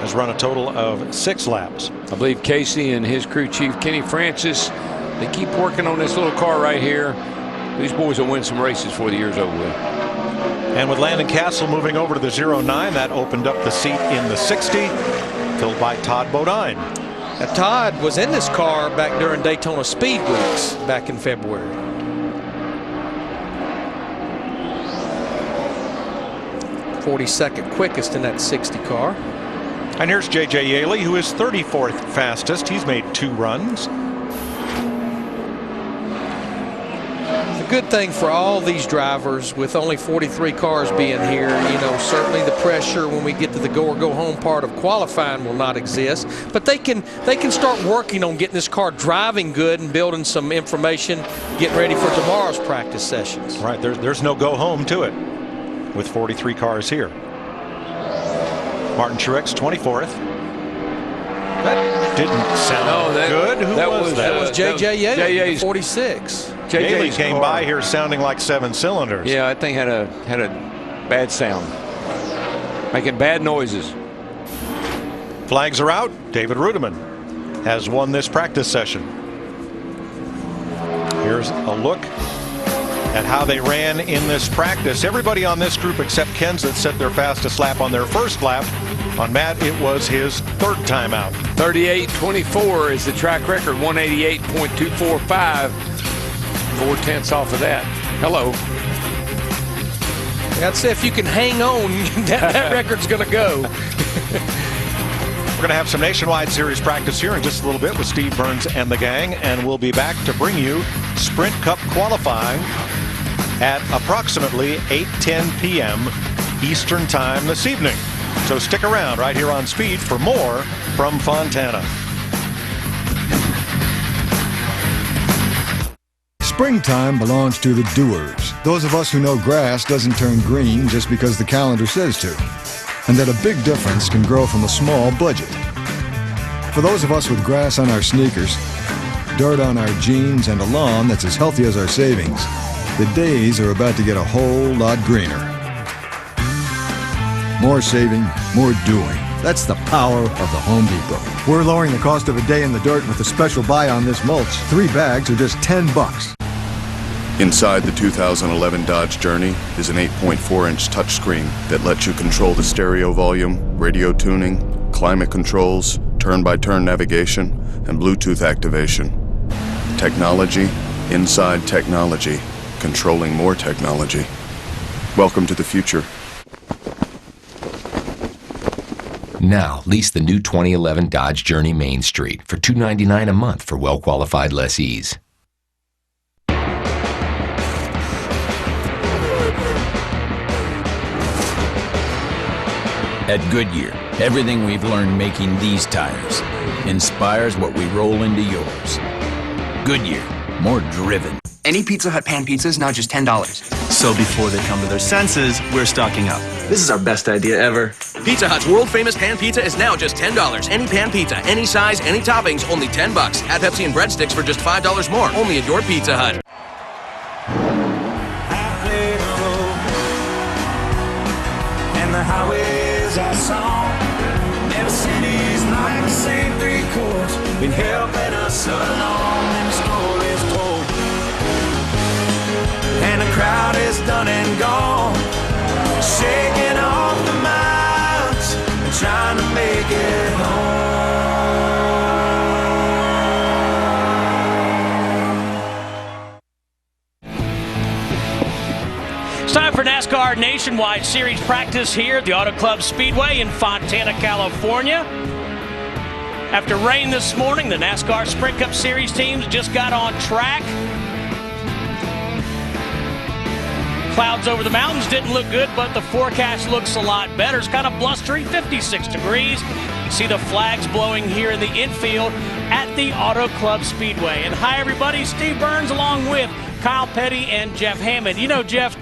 S8: has run a total of 6 laps.
S15: I believe Casey and his crew chief, Kenny Francis, they keep working on this little car right here. These boys will win some races before the year's over with.
S8: And with Landon Castle moving over to the 09, that opened up the seat in the 60, filled by Todd Bodine.
S5: Now, Todd was in this car back during Daytona Speed Weeks back in February. '42nd quickest in that 60 car.
S8: And here's J.J. Yaley, who is 34th fastest. He's made 2 runs.
S5: It's a good thing for all these drivers with only 43 cars being here. You know, certainly the pressure when we get to the go or go home part of qualifying will not exist, but they can start working on getting this car driving good and building some information, getting ready for tomorrow's practice sessions.
S8: Right, there's no go home to it with 43 cars here. Martin Truex 24th. That didn't sound good. Who was that?
S5: That was J.J. Yaley, 46.
S8: Yaley came by here sounding like 7 cylinders.
S15: Yeah, I think had a bad sound, making bad noises.
S8: Flags are out. David Rudiman has won this practice session. Here's a look at how they ran in this practice. Everybody on this group except Kenseth set their fastest lap on their first lap. On Matt, it was his 3rd time out.
S15: 38.24 is the track record. 188.245. 4/10 off of that. Hello.
S5: I'd say if you can hang on, that record's going to go.
S8: We're going to have some Nationwide Series practice here in just a little bit with Steve Burns and the gang, and we'll be back to bring you Sprint Cup qualifying at approximately 8:10 p.m. Eastern Time this evening. So stick around right here on Speed for more from Fontana.
S7: Springtime belongs to the doers, those of us who know grass doesn't turn green just because the calendar says to, and that a big difference can grow from a small budget. For those of us with grass on our sneakers, dirt on our jeans, and a lawn that's as healthy as our savings, the days are about to get a whole lot greener. More saving, more doing. That's the power of the Home Depot. We're lowering the cost of a day in the dirt with a special buy on this mulch. 3 bags are just $10.
S16: Inside the 2011 Dodge Journey is an 8.4-inch touchscreen that lets you control the stereo volume, radio tuning, climate controls, turn-by-turn navigation, and Bluetooth activation. Technology, inside technology, controlling more technology. Welcome to the future.
S13: Now, lease the new 2011 Dodge Journey Main Street for $299 a month for well-qualified lessees.
S9: At Goodyear, everything we've learned making these tires inspires what we roll into yours. Goodyear, more driven.
S18: Any Pizza Hut pan pizza is now just $10.
S10: So before they come to their senses, we're stocking up.
S24: This is our best idea ever. Pizza Hut's world-famous pan pizza is now just $10. Any pan pizza, any size, any toppings, only $10. Add Pepsi and breadsticks for just $5 more, only at your Pizza Hut.
S1: And the highways are song. Never cities like the same 3 chords. Been helping us along, and the story is told. And the crowd is done and gone, shaking off the miles and trying to make it home.
S14: It's time for NASCAR Nationwide Series practice here at the Auto Club Speedway in Fontana, California. After rain this morning, the NASCAR Sprint Cup Series teams just got on track. Clouds over the mountains didn't look good, but the forecast looks a lot better. It's kind of blustery, 56 degrees. You see the flags blowing here in the infield at the Auto Club Speedway. And hi, everybody. Steve Burns along with Kyle Petty and Jeff Hammond. You know, Jeff,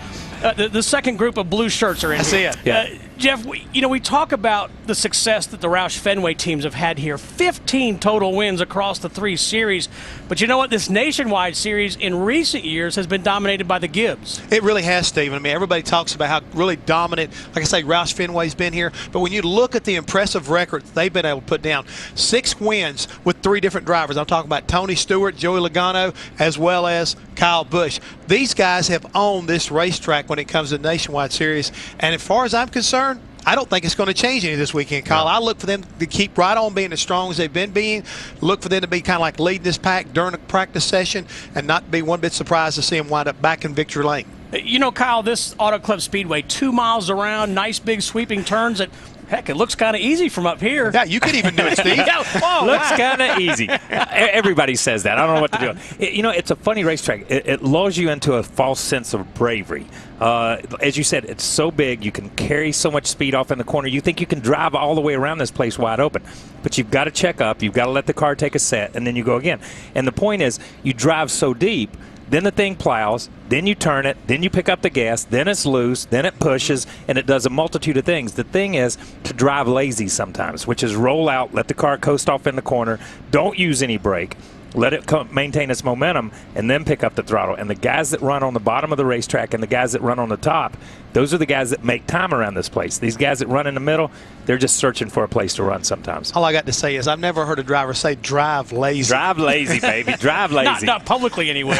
S14: the second group of blue shirts are in here.
S5: I see it. Yeah.
S14: Jeff, we talk about the success that the Roush Fenway teams have had here. 15 total wins across the 3 series. But you know what? This Nationwide series in recent years has been dominated by the Gibbs.
S11: It really has, Stephen. I mean, everybody talks about how really dominant, like I say, Roush Fenway's been here. But when you look at the impressive record they've been able to put down, 6 wins with 3 different drivers. I'm talking about Tony Stewart, Joey Logano, as well as Kyle Busch. These guys have owned this racetrack when it comes to the Nationwide series. And as far as I'm concerned, I don't think it's going to change any this weekend, Kyle. I look for them to keep right on being as strong as they've been being. Look for them to be kind of like leading this pack during a practice session and not be one bit surprised to see them wind up back in victory lane.
S14: You know, Kyle, this Auto Club Speedway, 2 miles around, nice big sweeping turns. Heck, it looks kind of easy from up here.
S11: Yeah, you could even do it, Steve.
S17: Looks kind of easy. Everybody says that. I don't know what to do. It's a funny racetrack. It lulls you into a false sense of bravery. As you said, it's so big. You can carry so much speed off in the corner. You think you can drive all the way around this place wide open. But you've got to check up. You've got to let the car take a set, and then you go again. And the point is, you drive so deep, then the thing plows, then you turn it, then you pick up the gas, then it's loose, then it pushes, and it does a multitude of things. The thing is to drive lazy sometimes, which is roll out, let the car coast off in the corner, don't use any brake, let it maintain its momentum, and then pick up the throttle. And the guys that run on the bottom of the racetrack and the guys that run on the top, those are the guys that make time around this place. These guys that run in the middle, they're just searching for a place to run sometimes.
S11: All I got to say is I've never heard a driver say drive lazy.
S17: Drive lazy, baby. Drive lazy.
S14: Not publicly anyway.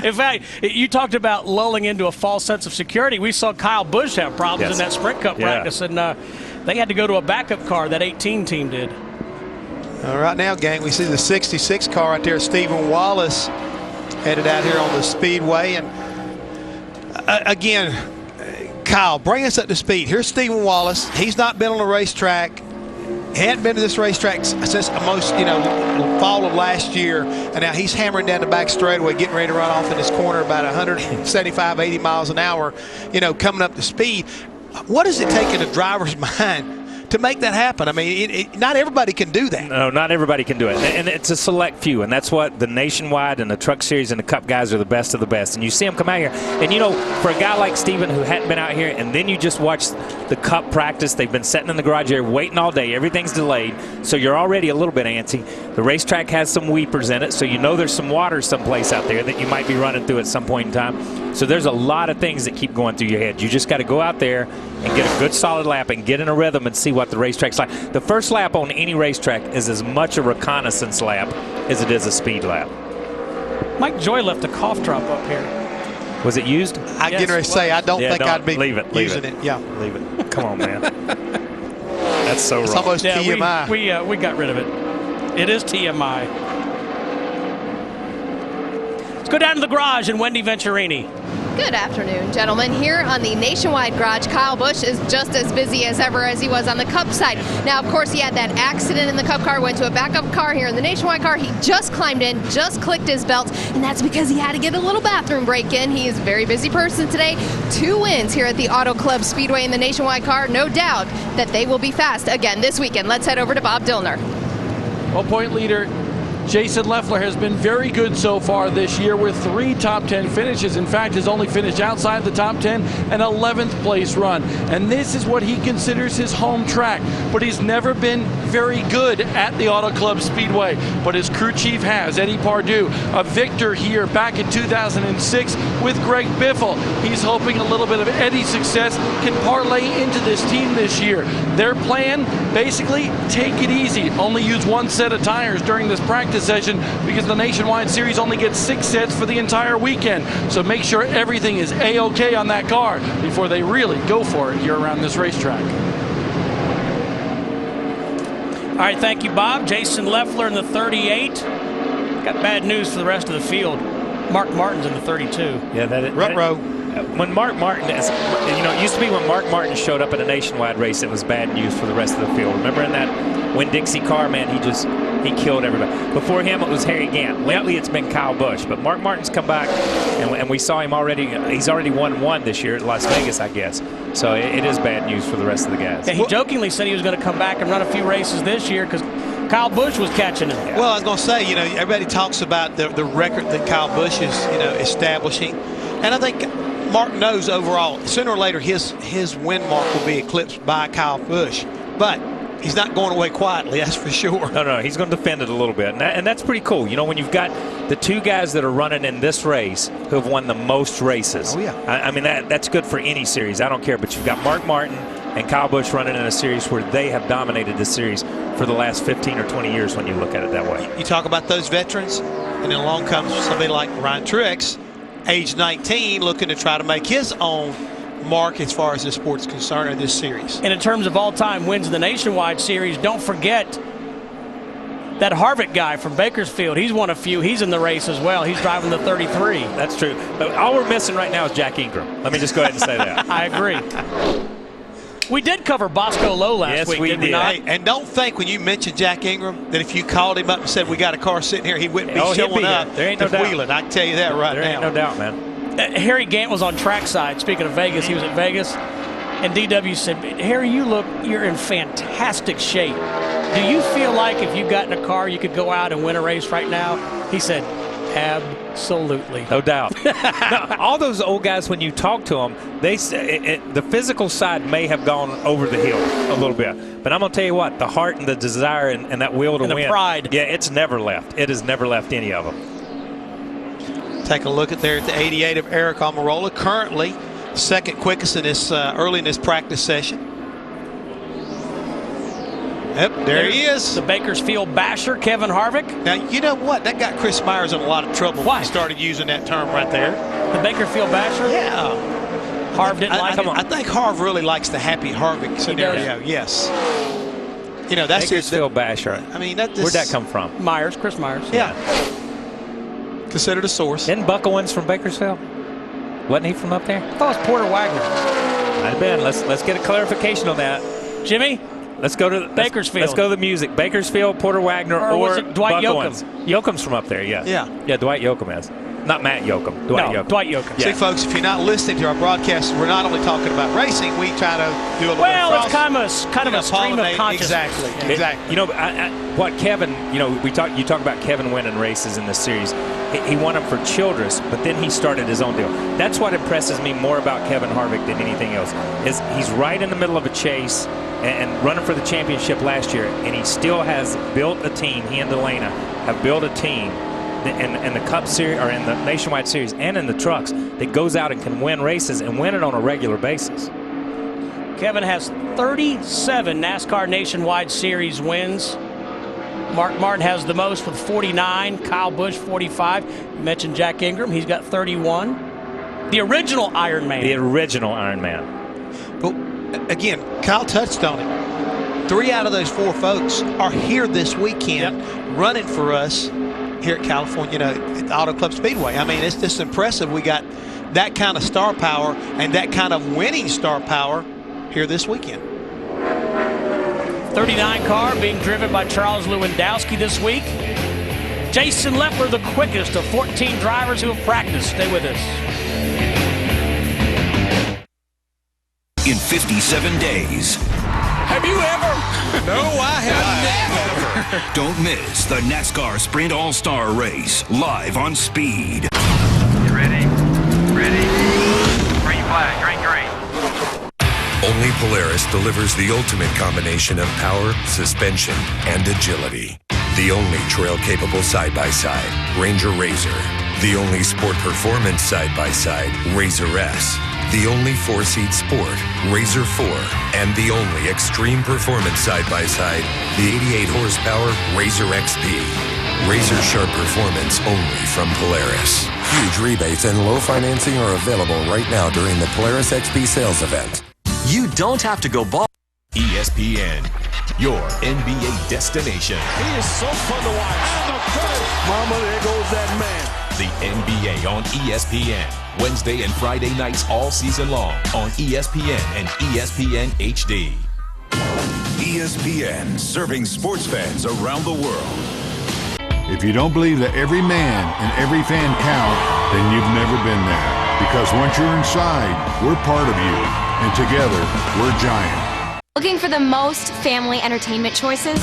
S14: In fact, you talked about lulling into a false sense of security. We saw Kyle Busch have problems in that Sprint Cup practice, and they had to go to a backup car. That 18 team did.
S11: Right now, gang, we see the 66 car right there. Stephen Wallace headed out here on the speedway. And again, Kyle, bring us up to speed. Here's Stephen Wallace. He's not been on a racetrack. He hadn't been to this racetrack since almost, fall of last year. And now he's hammering down the back straightaway, getting ready to run off in this corner about 175, 80 miles an hour, coming up to speed. What does it take in a driver's mind to make that happen? I mean, not everybody can do that.
S17: No, not everybody can do it. And it's a select few. And that's what the Nationwide and the Truck Series and the Cup guys are the best of the best. And you see them come out here. And, for a guy like Steven who hadn't been out here, and then you just watch the Cup practice, they've been sitting in the garage here waiting all day. Everything's delayed. So you're already a little bit antsy. The racetrack has some weepers in it, so there's some water someplace out there that you might be running through at some point in time. So there's a lot of things that keep going through your head. You just got to go out there and get a good solid lap and get in a rhythm and see what the racetrack's like. The first lap on any racetrack is as much a reconnaissance lap as it is a speed lap.
S14: Mike Joy left a cough drop up here.
S17: Was it used?
S11: I get ready to say, I don't think I'd be
S17: leave
S11: using it. Yeah.
S17: Leave it. Come on, man. That's so wrong.
S11: It's almost TMI.
S14: We got rid of it. It is TMI. Let's go down to the garage and Wendy Venturini.
S19: Good afternoon, gentlemen. Here on the Nationwide garage, Kyle Busch is just as busy as ever as he was on the Cup side. Now, of course, he had that accident in the Cup car, went to a backup car here in the Nationwide car. He just climbed in, just clicked his belt, and that's because he had to get a little bathroom break in. He is a very busy person today. 2 wins here at the Auto Club Speedway in the Nationwide car. No doubt that they will be fast again this weekend. Let's head over to Bob Dillner.
S20: Well, point leader Jason Leffler has been very good so far this year with 3 top 10 finishes. In fact, has only finished outside the top 10, an 11th place run. And this is what he considers his home track. But he's never been very good at the Auto Club Speedway. But his crew chief has, Eddie Pardue, a victor here back in 2006 with Greg Biffle. He's hoping a little bit of Eddie's success can parlay into this team this year. Their plan, basically, take it easy. Only use 1 set of tires during this practice session because the Nationwide Series only gets 6 sets for the entire weekend. So make sure everything is A-OK on that car before they really go for it here around this racetrack.
S14: All right, thank you, Bob. Jason Leffler in the 38. Got bad news for the rest of the field. Mark Martin's in the 32.
S17: Yeah, when Mark Martin, it used to be when Mark Martin showed up at a Nationwide race, it was bad news for the rest of the field. Remember in that Winn-Dixie car, man, he killed everybody. Before him, it was Harry Gant. Lately, it's been Kyle Busch. But Mark Martin's come back, and we saw him already. He's already won 1 this year at Las Vegas, I guess. So it is bad news for the rest of the guys.
S14: Yeah, he jokingly said he was going to come back and run a few races this year because Kyle Busch was catching him.
S11: Well, I was going to say, everybody talks about the record that Kyle Busch is, establishing. And I think Mark knows overall, sooner or later, his win mark will be eclipsed by Kyle Busch. But he's not going away quietly, that's for sure.
S17: No, he's going to defend it a little bit. And that's pretty cool. You know, when you've got the two guys that are running in this race who have won the most races.
S11: Oh, yeah.
S17: I mean, that's good for any series. I don't care. But you've got Mark Martin and Kyle Busch running in a series where they have dominated the series for the last 15 or 20 years when you look at it that way.
S11: You talk about those veterans, and then along comes somebody like Ryan Truex, age 19, looking to try to make his own mark as far as the sport's concerned in this series.
S14: And in terms of all-time wins in the Nationwide Series, don't forget that Harvick guy from Bakersfield. He's won a few. He's in the race as well. He's driving the 33.
S17: That's true. But all we're missing right now is Jack Ingram. Let me just go ahead and say that.
S14: I agree. We did cover Bosco Low last week, did we not?
S11: Hey, and don't think when you mentioned Jack Ingram that if you called him up and said we got a car sitting here, he wouldn't be showing up
S17: there ain't no
S11: to
S17: doubt.
S11: wheel it. I can tell you that right now.
S17: There ain't no doubt, man.
S14: Harry Gant was on trackside. Speaking of Vegas, he was at Vegas. And DW said, Harry, you're in fantastic shape. Do you feel like if you got in a car, you could go out and win a race right now? He said, absolutely.
S17: No doubt. No, all those old guys, when you talk to them, they say the physical side may have gone over the hill a little bit. But I'm going to tell you what, the heart and the desire and that will to
S14: and
S17: win.
S14: the pride.
S17: Yeah, it's never left. It has never left any of them.
S11: Take a look at there at the 88 of Eric Almirola, currently second quickest in this early in this practice session. Yep, there he is.
S14: The Bakersfield basher, Kevin Harvick.
S11: Now, you know what? That got Chris Myers in a lot of trouble when he started using that term right there.
S14: The Bakersfield basher?
S11: Yeah.
S14: Harv didn't like him.
S11: I think Harv really likes the happy Harvick scenario. Yes. You know, that's
S17: Bakersfield basher.
S11: I mean,
S17: where'd that come from?
S14: Myers, Chris Myers.
S11: Yeah. Considered a source.
S17: Isn't Buckowens from Bakersfield? Wasn't he from up there?
S14: I thought it was Porter Wagner.
S17: Might have been. Let's get a clarification on that.
S14: Jimmy?
S17: Let's go to
S14: Bakersfield.
S17: Let's go to the music. Bakersfield, Porter Wagner,
S14: or was it Dwight
S17: Buckowens.
S14: Yoakam?
S17: Yoakam's from up there, yes.
S11: Yeah,
S17: Dwight Yoakam is. Not Matt Yoakam. Dwight Yoakam.
S14: Dwight Yoakam.
S11: See, folks, if you're not listening to our broadcast, we're not only talking about racing. We try to do a little
S14: well,
S11: bit of
S14: it's kind of a stream of consciousness.
S11: Exactly.
S17: You know, what Kevin, you know, you talk about Kevin winning races in this series. He won them for Childress, but then he started his own deal. That's what impresses me more about Kevin Harvick than anything else. Is he's right in the middle of a chase and running for the championship last year, and he still has built a team. He and Delana have built a team in the Cup Series or in the Nationwide Series and in the trucks that goes out and can win races and win it on a regular basis.
S14: Kevin has 37 NASCAR Nationwide Series wins. Mark Martin has the most with 49. Kyle Busch 45. You mentioned Jack Ingram. He's got 31. The original Iron Man.
S17: The original Iron Man.
S11: But again, Kyle touched on it. 3 out of those 4 folks are here this weekend running for us here at California, you know, at the Auto Club Speedway. I mean, it's just impressive. We got that kind of star power and that kind of winning star power here this weekend.
S14: 39 car being driven by Charles Lewandowski this week. Jason Leffler, the quickest of 14 drivers who have practiced. Stay with us.
S3: In 57 days.
S15: Have you ever?
S3: No, I have never. Don't miss the NASCAR Sprint All-Star Race live on Speed.
S6: You ready? Ready? Green flag, green.
S21: Only Polaris delivers the ultimate combination of power, suspension, and agility. The only trail-capable side-by-side, Ranger RZR. The only sport performance side-by-side, RZR S. The only 4-seat sport, RZR 4. And the only extreme performance side-by-side, the 88 horsepower RZR XP. Razor sharp performance only from Polaris. Huge rebates and low financing are available right now during the Polaris XP sales event.
S22: You don't have to go ball.
S13: ESPN, your NBA destination.
S6: He is so fun to watch. And the first. Mama, there goes that man.
S13: The NBA on ESPN. Wednesday and Friday nights all season long on ESPN and ESPN HD.
S3: ESPN, serving sports fans around the world.
S25: If you don't believe that every man and every fan count, then you've never been there. Because once you're inside, we're part of you. And together, we're Giant.
S26: Looking for the most family entertainment choices?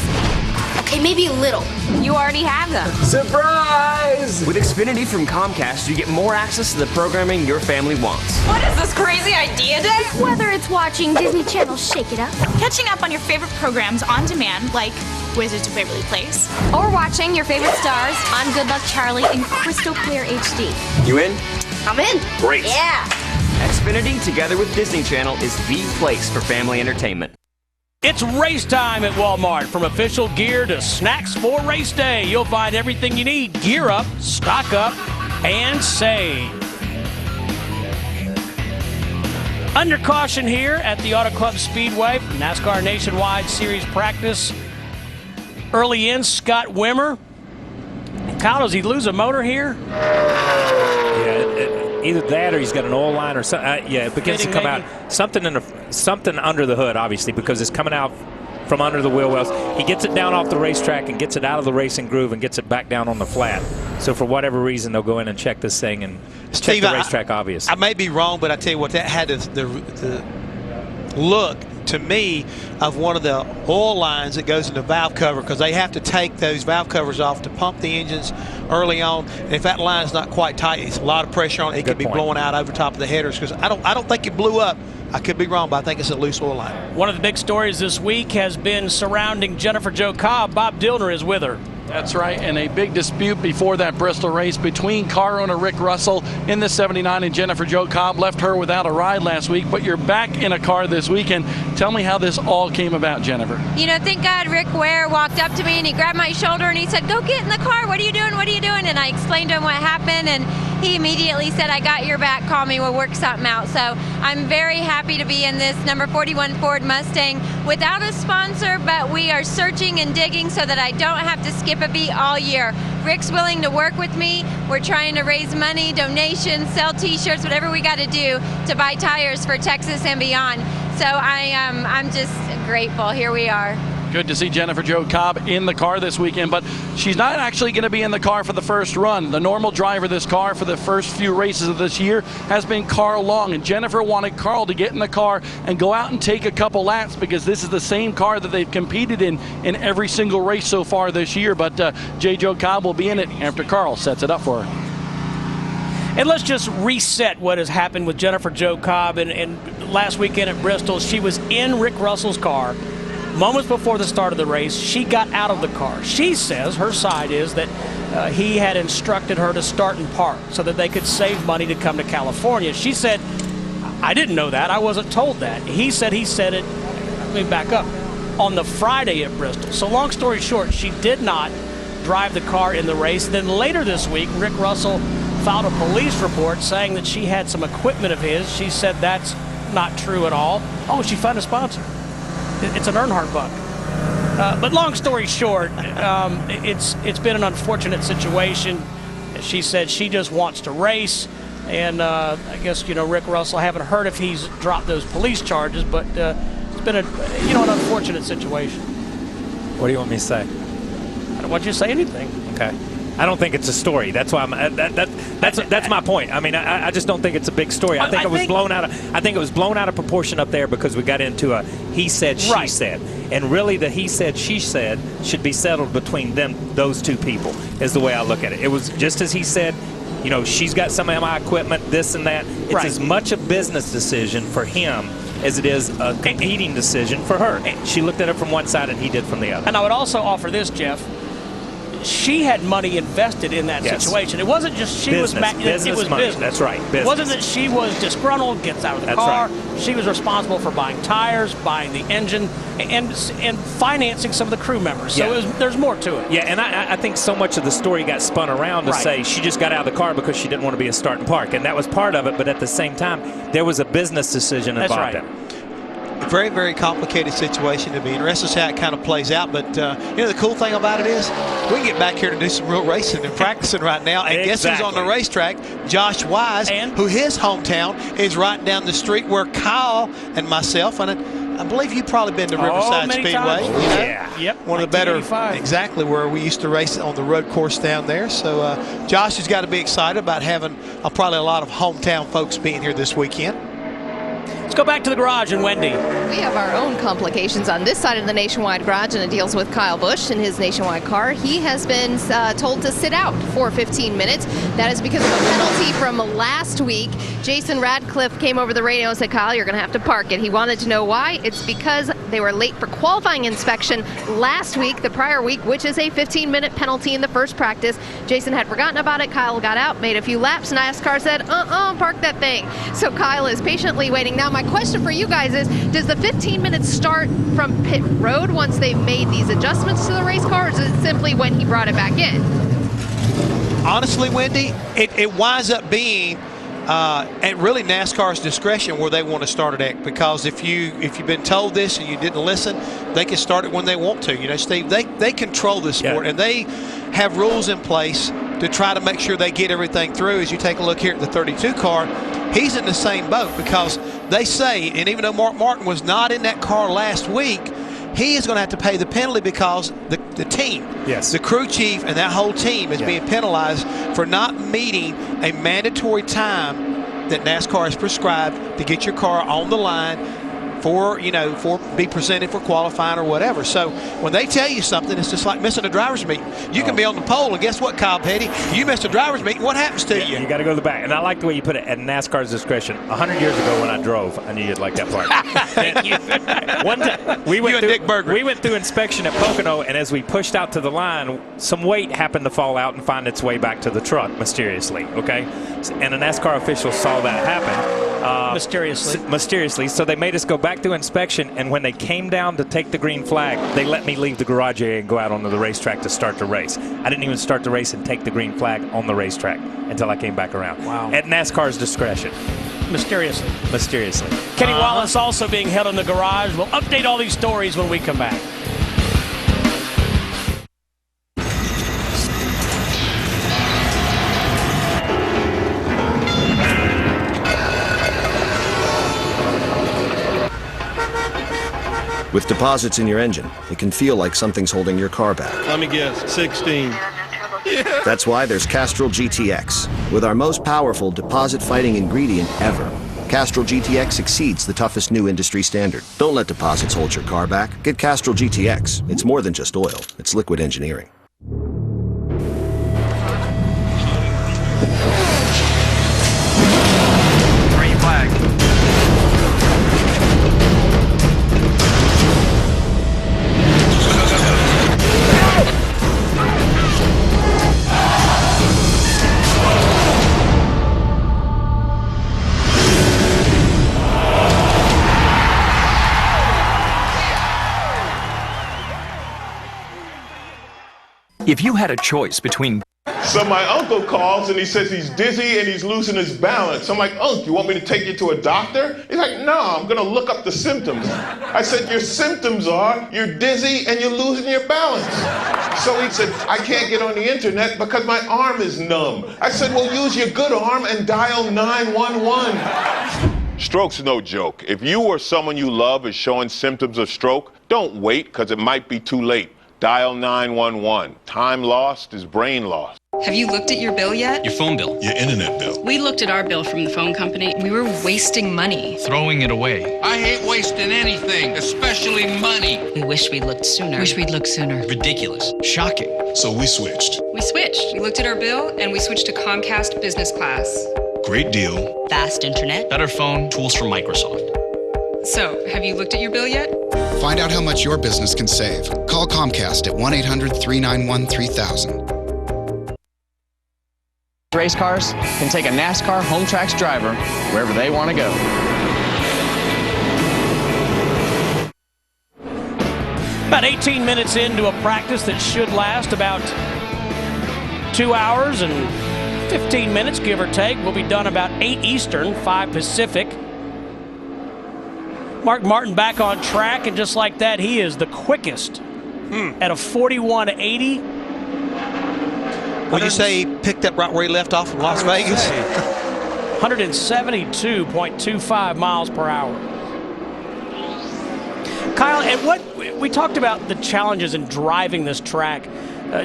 S2: Okay, maybe a little.
S4: You already have them.
S24: Surprise! With Xfinity from Comcast, you get more access to the programming your family wants.
S4: What is this crazy idea, Dad?
S2: Whether it's watching Disney Channel Shake It Up,
S4: Catching up on your favorite programs on demand, like Wizards of Waverly Place,
S2: or watching your favorite stars on Good Luck Charlie in crystal clear HD.
S24: You in?
S2: I'm in.
S24: Great.
S2: Yeah.
S24: Xfinity, together with Disney Channel, is the place for family entertainment.
S14: It's race time at Walmart. From official gear to snacks for race day, you'll find everything you need. Gear up, stock up, and save. Under caution here at the Auto Club Speedway, NASCAR Nationwide Series practice. Early in, Scott Wimmer. Kyle, does he lose a motor here?
S17: Yeah, either that or he's got an oil line or something. Yeah, it begins to come out. Something under the hood, obviously, because it's coming out from under the wheel wells. He gets it down off the racetrack and gets it out of the racing groove and gets it back down on the flat. So for whatever reason, they'll go in and check this thing and check the racetrack, obviously.
S11: I may be wrong, but I tell you what, that had the look to me of one of the oil lines that goes in the valve cover, because they have to take those valve covers off to pump the engines early on. And if that line's not quite tight, it's a lot of pressure on it. It could be blowing out over top of the headers, because I don't think it blew up. I could be wrong, but I think it's a loose oil line.
S14: One of the big stories this week has been surrounding Jennifer Jo Cobb. Bob Dillner is with her.
S20: That's right, and a big dispute before that Bristol race between car owner Rick Russell in the 79 and Jennifer Jo Cobb left her without a ride last week, but you're back in a car this weekend. Tell me how this all came about, Jennifer.
S8: You know, thank God Rick Ware walked up to me and he grabbed my shoulder and he said, "Go get in the car, what are you doing, what are you doing?" And I explained to him what happened, and he immediately said, "I got your back, call me, we'll work something out." So I'm very happy to be in this number 41 Ford Mustang without a sponsor, but we are searching and digging so that I don't have to skip a beat all year. Rick's willing to work with me. We're trying to raise money, donations, sell t-shirts, whatever we got to do to buy tires for Texas and beyond. So I'm just grateful. Here we are.
S20: Good to see Jennifer Jo Cobb in the car this weekend, but she's not actually going to be in the car for the first run. The normal driver of this car for the first few races of this year has been Carl Long, and Jennifer wanted Carl to get in the car and go out and take a couple laps, because this is the same car that they've competed in every single race so far this year. But Jo Cobb will be in it after Carl sets it up for her.
S14: And let's just reset what has happened with Jennifer Jo Cobb. And last weekend at Bristol, she was in Rick Russell's car. Moments before the start of the race, she got out of the car. She says her side is that he had instructed her to start and park so that they could save money to come to California. She said, "I didn't know that. I wasn't told that." He said it, let me back up, on the Friday at Bristol. So long story short, she did not drive the car in the race. Then later this week, Rick Russell filed a police report saying that she had some equipment of his. She said that's not true at all. Oh, she found a sponsor. It's an Earnhardt bug. But long story short, it's been an unfortunate situation. She said she just wants to race, and I guess, you know, Rick Russell, I haven't heard if he's dropped those police charges, but it's been an unfortunate situation.
S17: What do you want me to say?
S14: I don't want you to say anything.
S17: Okay. I don't think it's a story. That's why that's my point. I mean, I just don't think it's a big story. I think it was blown out of proportion up there because we got into a he said she said, and really the he said she said should be settled between those two people. Is the way I look at it. It was just as he said. You know, she's got some of my equipment, this and that. It's as much a business decision for him as it is a competing decision for her. She looked at it from one side and he did from the other.
S14: And I would also offer this, Jeff. She had money invested in that situation. It wasn't just she was
S17: business
S14: it was
S17: money.
S14: business.
S17: That's right. Business.
S14: It wasn't that she was disgruntled, gets out of the car. Right. She was responsible for buying tires, buying the engine, and financing some of the crew members. So there's more to it.
S17: Yeah, and I think so much of the story got spun around to say she just got out of the car because she didn't want to be a start and park, and that was part of it. But at the same time, there was a business decision involved in it.
S11: Very, very complicated situation to be interested to see how it kind of plays out. But, the cool thing about it is we can get back here to do some real racing and practicing right now. And guess who's on the racetrack? Josh Wise, who his hometown is right down the street where Kyle and myself, and I believe you've probably been to Riverside Speedway. One of the better, exactly where we used to race on the road course down there. So Josh has got to be excited about having probably a lot of hometown folks being here this weekend.
S14: Let's go back to the garage and Wendy.
S19: We have our own complications on this side of the Nationwide garage, and it deals with Kyle Busch and his Nationwide car. He has been told to sit out for 15 minutes. That is because of a penalty from last week. Jason Radcliffe came over the radio and said, Kyle, you're going to have to park it. He wanted to know why. It's because they were late for qualifying inspection last week, the prior week, which is a 15-minute penalty in the first practice. Jason had forgotten about it. Kyle got out, made a few laps. NASCAR said, park that thing. So Kyle is patiently waiting. Now, my question for you guys is, does the 15 minutes start from pit road once they've made these adjustments to the race car, or is it simply when he brought it back in?
S11: Honestly, Wendy, it winds up being at really NASCAR's discretion where they want to start it at, because if you've been told this and you didn't listen, they can start it when they want to. You know, Steve, they control this sport, and they have rules in place to try to make sure they get everything through. As you take a look here at the 32 car, he's in the same boat, because they say, and even though Mark Martin was not in that car last week, he is going to have to pay the penalty because the team, the crew chief and that whole team is being penalized for not meeting a mandatory time that NASCAR has prescribed to get your car on the line for be presented for qualifying or whatever. So when they tell you something, it's just like missing a driver's meeting. You can be on the pole, and guess what, Kyle Petty? You missed a driver's meeting. What happens to you?
S17: You got to go to the back. And I like the way you put it, at NASCAR's discretion. 100 years ago when I drove, I knew you'd like that part.
S14: Thank you.
S17: One time, we went through inspection at Pocono, and as we pushed out to the line, some weight happened to fall out and find its way back to the truck mysteriously. Okay, and a NASCAR official saw that happen. Mysteriously. So they made us go back to inspection, and when they came down to take the green flag, they let me leave the garage area and go out onto the racetrack to start the race. I didn't even start the race and take the green flag on the racetrack until I came back around.
S14: Wow.
S17: At NASCAR's discretion.
S14: Mysteriously.
S17: Kenny
S14: Wallace also being held in the garage. We'll update all these stories when we come back.
S7: With deposits in your engine, it can feel like something's holding your car back.
S6: Let me guess, 16.
S7: That's why there's Castrol GTX, with our most powerful deposit-fighting ingredient ever. Castrol GTX exceeds the toughest new industry standard. Don't let deposits hold your car back. Get Castrol GTX. It's more than just oil. It's liquid engineering.
S10: Green flag.
S18: If you had a choice between...
S6: So my uncle calls and he says he's dizzy and he's losing his balance. I'm like, Uncle, you want me to take you to a doctor? He's like, no, I'm going to look up the symptoms. I said, your symptoms are you're dizzy and you're losing your balance. So he said, I can't get on the internet because my arm is numb. I said, well, use your good arm and dial 911. Stroke's no joke. If you or someone you love is showing symptoms of stroke, don't wait because it might be too late. Dial 911. Time lost is brain lost.
S9: Have you looked at your bill yet?
S12: Your phone bill. Your internet bill.
S9: We looked at our bill from the phone company. We were wasting money.
S12: Throwing it away.
S16: I hate wasting anything, especially money.
S9: We wish we looked sooner.
S12: Ridiculous. Shocking. So we switched.
S9: We looked at our bill and we switched to Comcast Business Class.
S12: Great deal.
S9: Fast internet.
S12: Better phone. Tools from Microsoft.
S9: So, have you looked at your bill yet?
S23: Find out how much your business can save. Call Comcast at 1-800-391-3000.
S26: Race cars can take a NASCAR home tracks driver wherever they want to go.
S14: About 18 minutes into a practice that should last about 2 hours and 15 minutes, give or take. We'll be done about 8 Eastern, 5 Pacific. Mark Martin back on track, and just like that, he is the quickest at a 41.80.
S11: Would you say he picked up right where he left off from Las Vegas?
S14: 172.25 miles per hour. Kyle, and what we talked about the challenges in driving this track.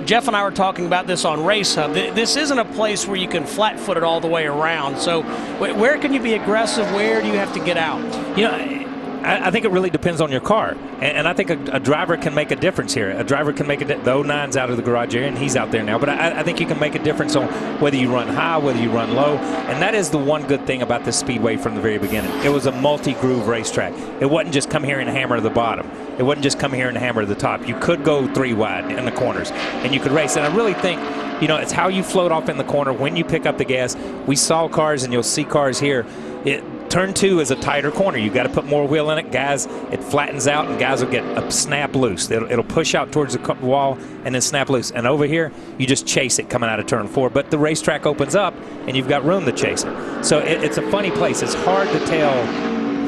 S14: Jeff and I were talking about this on Race Hub. This isn't a place where you can flat-foot it all the way around. So where can you be aggressive? Where do you have to get out?
S17: You know, I think it really depends on your car. And I think a driver can make a difference here. A driver can make the 09's out of the garage area, and he's out there now. But I think you can make a difference on whether you run high, whether you run low. And that is the one good thing about this Speedway from the very beginning. It was a multi-groove racetrack. It wasn't just come here and hammer the bottom. It wasn't just come here and hammer the top. You could go 3 wide in the corners, and you could race. And I really think, you know, it's how you float off in the corner when you pick up the gas. We saw cars, and you'll see cars here. Turn 2 is a tighter corner. You got to put more wheel in it. Guys, it flattens out, and guys will get a snap loose. It'll push out towards the wall and then snap loose. And over here, you just chase it coming out of turn 4. But the racetrack opens up, and you've got room to chase it. So it's a funny place. It's hard to tell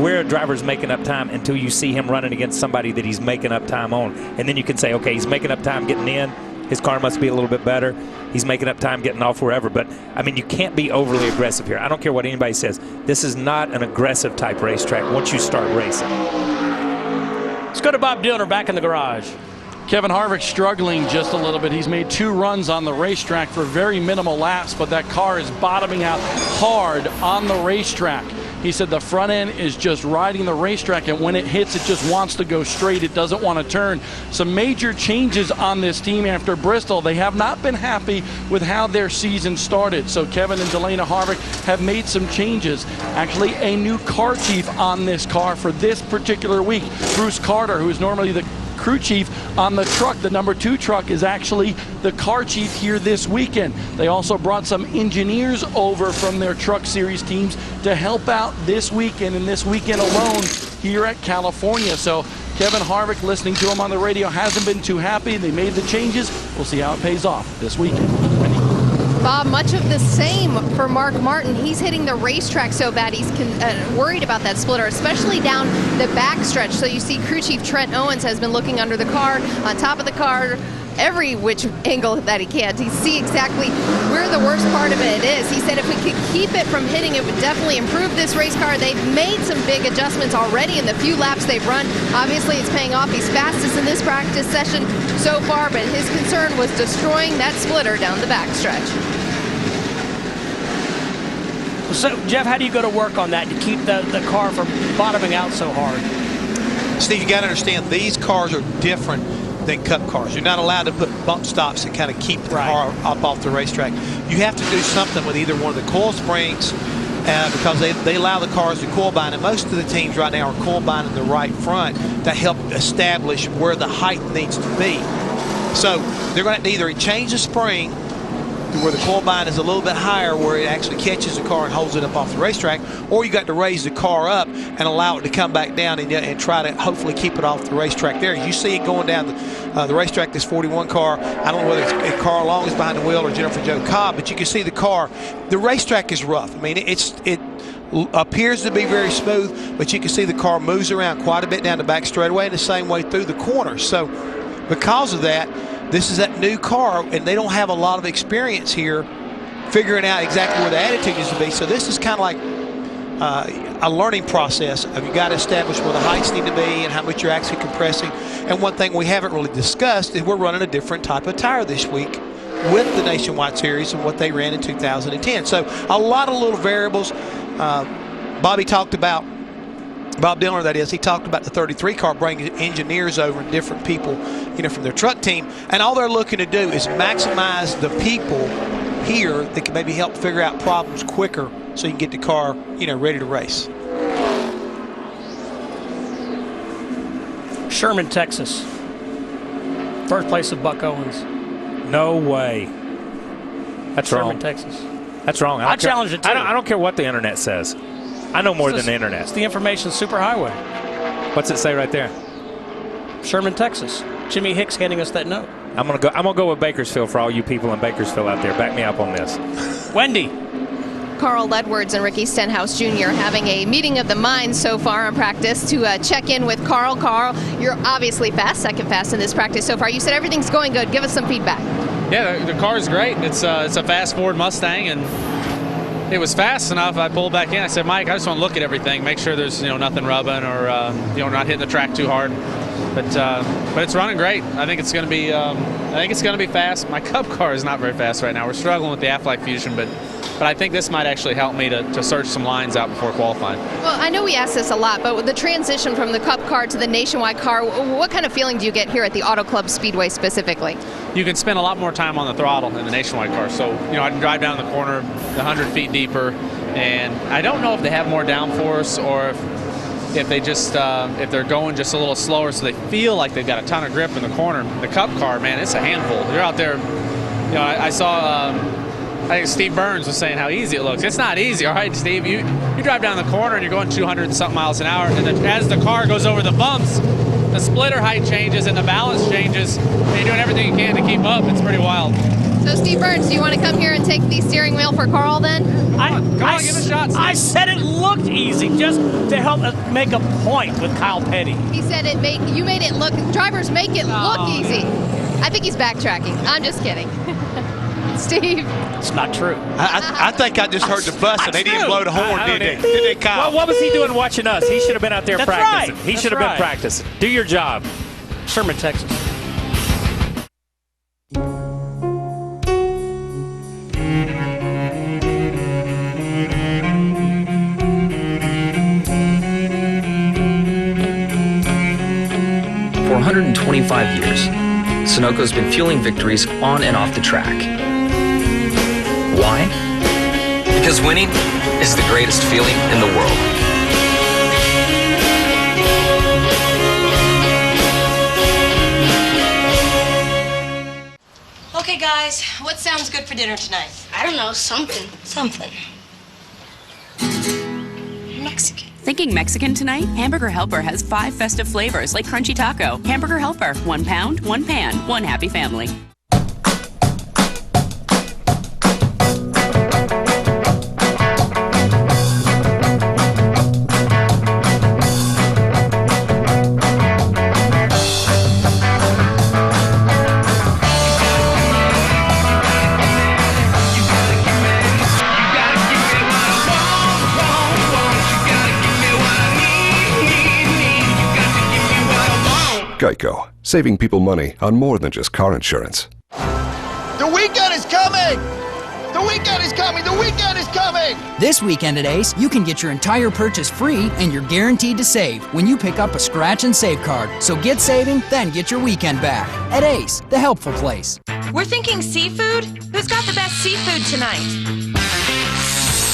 S17: where a driver's making up time until you see him running against somebody that he's making up time on. And then you can say, okay, he's making up time getting in. His car must be a little bit better. He's making up time getting off wherever. But, I mean, you can't be overly aggressive here. I don't care what anybody says. This is not an aggressive type racetrack once you start racing.
S14: Let's go to Bob Dillner back in the garage.
S20: Kevin Harvick struggling just a little bit. He's made 2 runs on the racetrack for very minimal laps, but that car is bottoming out hard on the racetrack. He said the front end is just riding the racetrack, and when it hits, it just wants to go straight. It doesn't want to turn. Some major changes on this team after Bristol. They have not been happy with how their season started. So Kevin and Delana Harvick have made some changes. Actually, a new car chief on this car for this particular week. Bruce Carter, who is normally the crew chief on the truck. The number 2 truck is actually the car chief here this weekend. They also brought some engineers over from their truck series teams to help out this weekend and this weekend alone here at California. So Kevin Harvick, listening to him on the radio, hasn't been too happy. They made the changes. We'll see how it pays off this weekend.
S19: Bob, much of the same for Mark Martin. He's hitting the racetrack so bad he's worried about that splitter, especially down the backstretch. So you see crew chief Trent Owens has been looking under the car, on top of the car, every which angle that he can to see exactly where the worst part of it is. He said if we could keep it from hitting, it would definitely improve this race car. They've made some big adjustments already in the few laps they've run. Obviously, it's paying off. He's fastest in this practice session so far, but his concern was destroying that splitter down the backstretch.
S14: So, Jeff, how do you go to work on that to keep the car from bottoming out so hard?
S11: Steve, you got to understand, these cars are different than Cup cars. You're not allowed to put bump stops and kind of keep the car up off the racetrack. You have to do something with either one of the coil springs because they allow the cars to coil bind, and most of the teams right now are coil binding the right front to help establish where the height needs to be. So they're going to either change the spring to where the coil bind is a little bit higher, where it actually catches the car and holds it up off the racetrack, or you got to raise the car up and allow it to come back down and try to hopefully keep it off the racetrack there. You see it going down the racetrack, this 41 car. I don't know whether it's Carl Long is behind the wheel or Jennifer Jo Cobb, but you can see the car. The racetrack is rough. I mean, it appears to be very smooth, but you can see the car moves around quite a bit down the back straightaway and the same way through the corners. So because of that, this is that new car, and they don't have a lot of experience here figuring out exactly where the attitude needs to be. So this is kind of like a learning process of you got to establish where the heights need to be and how much you're actually compressing. And one thing we haven't really discussed is we're running a different type of tire this week with the Nationwide Series and what they ran in 2010. So a lot of little variables. Bobby talked about, Bob Dillner, that is, he talked about the 33 car bringing engineers over and different people, you know, from their truck team. And all they're looking to do is maximize the people here that can maybe help figure out problems quicker so you can get the car, you know, ready to race.
S14: Sherman, Texas. First place of Buck Owens.
S17: No way. That's
S14: Sherman,
S17: wrong.
S14: Texas.
S17: That's wrong.
S14: I challenge it too.
S17: I don't care what the internet says. I know more than the internet.
S14: It's the information superhighway.
S17: What's it say right there?
S14: Sherman, Texas. Jimmy Hicks handing us that note.
S17: I'm gonna go with Bakersfield for all you people in Bakersfield out there. Back me up on this.
S14: Wendy.
S19: Carl Edwards and Ricky Stenhouse Jr. having a meeting of the minds so far in practice to check in with Carl. Carl, you're obviously fast, second fast in this practice so far. You said everything's going good. Give us some feedback.
S1: Yeah, the car is great. It's a fast Ford Mustang, and it was fast enough. I pulled back in. I said, Mike, I just want to look at everything, make sure there's nothing rubbing or not hitting the track too hard. But it's running great. I think it's going to be fast. My Cup car is not very fast right now. We're struggling with the Aflac Fusion, but I think this might actually help me to search some lines out before qualifying.
S19: Well, I know we ask this a lot, but with the transition from the Cup car to the Nationwide car, what kind of feeling do you get here at the Auto Club Speedway specifically?
S1: You can spend a lot more time on the throttle in the Nationwide car. So, I can drive down the corner 100 feet deeper, and I don't know if they have more downforce or if they just if they're going just a little slower, so they feel like they've got a ton of grip in the corner. The Cup car, man, it's a handful. You're out there. I saw. I think Steve Burns was saying how easy it looks. It's not easy, all right, Steve. You drive down the corner and you're going 200 and something miles an hour, and then as the car goes over the bumps, the splitter height changes and the balance changes, and you're doing everything you can to keep up. It's pretty wild.
S19: So, Steve Burns, do you want to come here and take the steering wheel for Carl then?
S1: Come on, give it a shot, Steve.
S14: I said it looked easy, just to help us make a point with Kyle Petty.
S19: He said you made it look, drivers make it look easy. I think he's backtracking. I'm just kidding. Steve.
S14: It's not true.
S11: I think I just heard the bus and they didn't blow the horn, did they? Did they, Kyle?
S17: Well, what was he doing watching us? He should have been out there
S14: That's
S17: practicing.
S14: right.
S17: He should have been practicing. Do your job.
S14: Sherman, Texas.
S18: For 125 years, Sunoco's been fueling victories on and off the track. Why? Because winning is the greatest feeling in the world.
S3: Okay, guys, what sounds good for dinner tonight?
S5: I don't know, something.
S3: Mexican.
S13: Thinking Mexican tonight? Hamburger Helper has 5 festive flavors like Crunchy Taco. Hamburger Helper, 1 pound, 1 pan, 1 happy family.
S15: Geico, saving people money on more than just car insurance.
S21: The weekend is coming! The weekend is coming! The weekend is coming!
S22: This weekend at Ace, you can get your entire purchase free and you're guaranteed to save when you pick up a scratch and save card. So get saving, then get your weekend back. At Ace, the helpful place.
S2: We're thinking seafood. Who's got the best seafood tonight?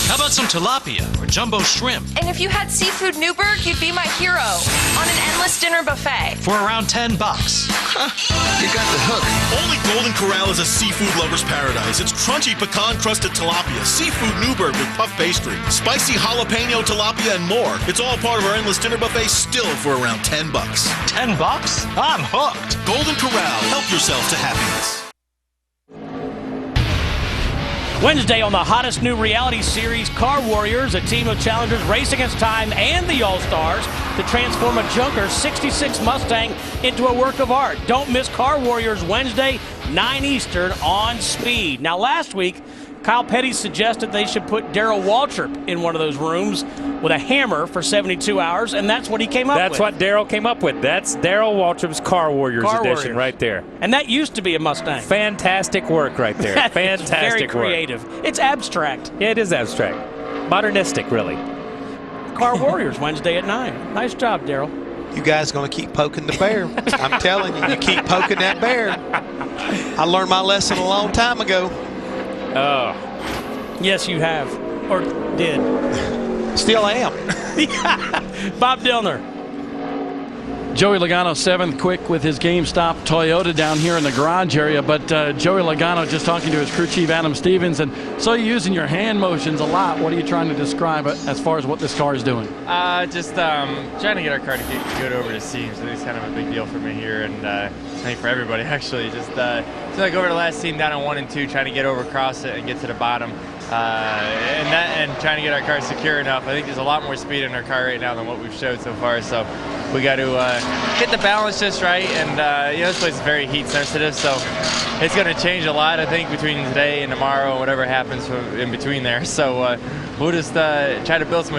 S12: How about some tilapia or jumbo shrimp?
S2: And if you had seafood Newburgh, you'd be my hero on an endless dinner buffet.
S12: For around $10.
S21: You got the hook.
S12: Only Golden Corral is a seafood lover's paradise. It's crunchy pecan-crusted tilapia, seafood Newburgh with puff pastry, spicy jalapeno tilapia, and more. It's all part of our endless dinner buffet, still for around $10. $10? I'm hooked. Golden Corral. Help yourself to happiness.
S14: Wednesday on the hottest new reality series, Car Warriors, a team of challengers race against time and the All-Stars to transform a junker 66 Mustang into a work of art. Don't miss Car Warriors Wednesday, 9 Eastern on Speed. Now, last week, Kyle Petty suggested they should put Darrell Waltrip in one of those rooms with a hammer for 72 hours, and that's what he came up with.
S17: That's what Darrell came up with. That's Darrell Waltrip's Car Warriors edition right there.
S14: And that used to be a Mustang.
S17: Fantastic work right there. Fantastic
S14: very
S17: work.
S14: creative. It's abstract.
S17: Yeah, it is abstract. Modernistic, really.
S14: Car Warriors Wednesday at 9. Nice job, Darrell.
S11: You guys going to keep poking the bear. I'm telling you, you keep poking that bear. I learned my lesson a long time ago.
S14: Oh. Yes, you have. Or did.
S11: Still am.
S14: Bob Dillner.
S20: Joey Logano 7th quick with his GameStop Toyota down here in the garage area. But Joey Logano just talking to his crew chief, Adam Stevens, and so you're using your hand motions a lot. What are you trying to describe as far as what this car is doing?
S27: Just trying to get our car to get good over the seams. So it's kind of a big deal for me here, and I think for everybody actually. Just like over the last seam down on 1 and 2, trying to get over across it and get to the bottom. And trying to get our car secure enough. I think there's a lot more speed in our car right now than what we've showed so far. So we got to get the balance just right. And this place is very heat sensitive, so it's going to change a lot, I think, between today and tomorrow and whatever happens in between there. So we'll just try to build some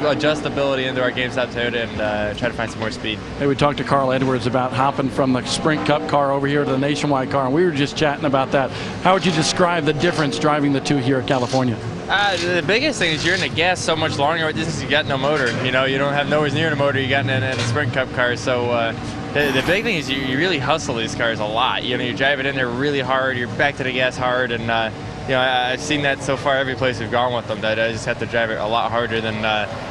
S27: adjustability into our GameStop Toyota and try to find some more speed.
S20: Hey, we talked to Carl Edwards about hopping from the Sprint Cup car over here to the Nationwide car, and we were just chatting about that. How would you describe the difference driving the two here at California?
S27: The biggest thing is you're in the gas so much longer distance. You got no motor. You know, you don't have nowhere near the motor you got in a Sprint Cup car. So the big thing is you really hustle these cars a lot. You know, you drive it in there really hard. You're back to the gas hard, and you know, I've seen that so far every place we've gone with them. That I just have to drive it a lot harder than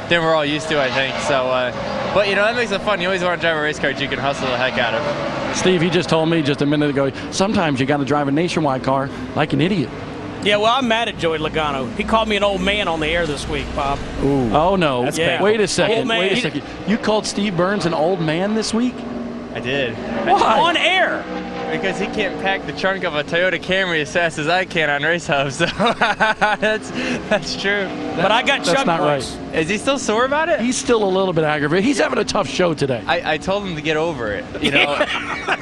S27: we're all used to, I think. So, but you know, that makes it fun. You always want to drive a race car that you can hustle the heck out of.
S20: Steve, he just told me just a minute ago, sometimes you got to drive a Nationwide car like an idiot.
S14: Yeah, well, I'm mad at Joey Logano. He called me an old man on the air this week, Bob.
S20: Ooh. Oh, no.
S14: Yeah.
S20: Wait a second.
S14: Old man.
S20: Wait a second. You called Steve Burns an old man this week?
S27: I did.
S20: Why?
S14: On air.
S27: Because he can't pack the trunk of a Toyota Camry as fast as I can on race hubs. So that's true.
S14: But I got
S20: That's
S14: Chuck
S20: not
S14: points.
S20: right.
S27: Is he still sore about it?
S20: He's still a little bit aggravated. He's having a tough show today.
S27: I told him to get over it, you know,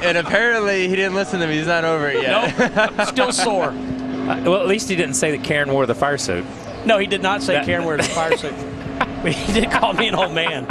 S27: and apparently he didn't listen to me. He's not over it yet.
S14: Nope. Still sore.
S17: Well, at least he didn't say that Karen wore the fire suit.
S14: No, he did not say Karen wears a fire suit. But he did call me an old man.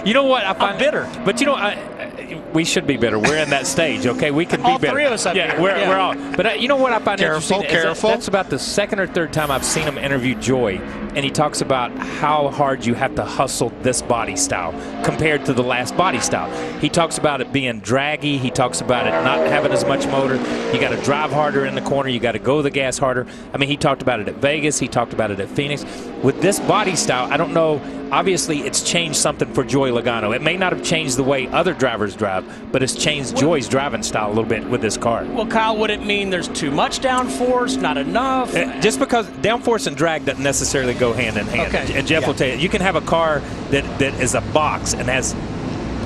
S17: You know what? I find
S14: I'm bitter.
S17: But you know, we should be bitter. We're in that stage, okay? We can be
S14: all
S17: bitter.
S14: All three of us up
S17: yeah,
S14: here.
S17: We're all. But you know what I find interesting?
S11: Careful.
S17: That's about the second or third time I've seen him interview Joy, and he talks about how hard you have to hustle this body style compared to the last body style. He talks about it being draggy. He talks about it not having as much motor. You got to drive harder in the corner. You got to go the gas harder. I mean, he talked about it at Vegas. He talked about it at Phoenix. With this body style, I don't know. Obviously, it's changed something for Joey Logano. It may not have changed the way other drivers drive, but it's changed Joy's driving style a little bit with this car.
S14: Well, Kyle, would it mean there's too much downforce, not enough?
S17: Just because downforce and drag doesn't necessarily go hand in hand.
S14: Okay.
S17: And Jeff will tell you, you can have a car that is a box and has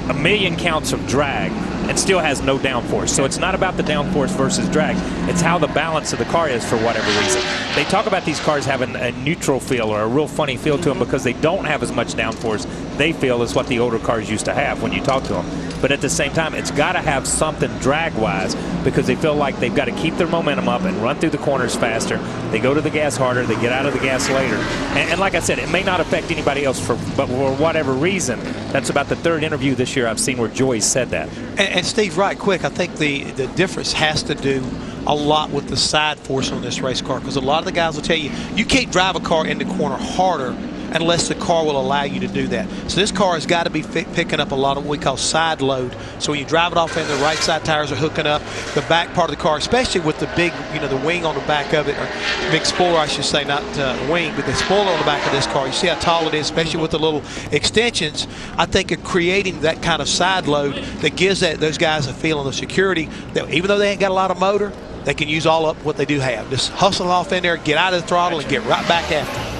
S17: a million counts of drag and still has no downforce. So it's not about the downforce versus drag. It's how the balance of the car is for whatever reason. They talk about these cars having a neutral feel or a real funny feel to them because they don't have as much downforce, they feel, is what the older cars used to have when you talk to them. But at the same time, it's got to have something drag-wise because they feel like they've got to keep their momentum up and run through the corners faster. They go to the gas harder. They get out of the gas later. And like I said, it may not affect anybody else, but for whatever reason, that's about the third interview this year I've seen where Joy said that.
S11: And Steve, right quick, I think the difference has to do a lot with the side force on this race car because a lot of the guys will tell you, you can't drive a car in the corner harder unless the car will allow you to do that. So this car has got to be picking up a lot of what we call side load. So when you drive it off in, the right side tires are hooking up, the back part of the car, especially with the big, you know, the wing on the back of it, or big spoiler, I should say, not wing, but the spoiler on the back of this car. You see how tall it is, especially with the little extensions. I think of creating that kind of side load that gives those guys a feeling of security that even though they ain't got a lot of motor, they can use all up what they do have. Just hustle off in there, get out of the throttle, and get right back after it.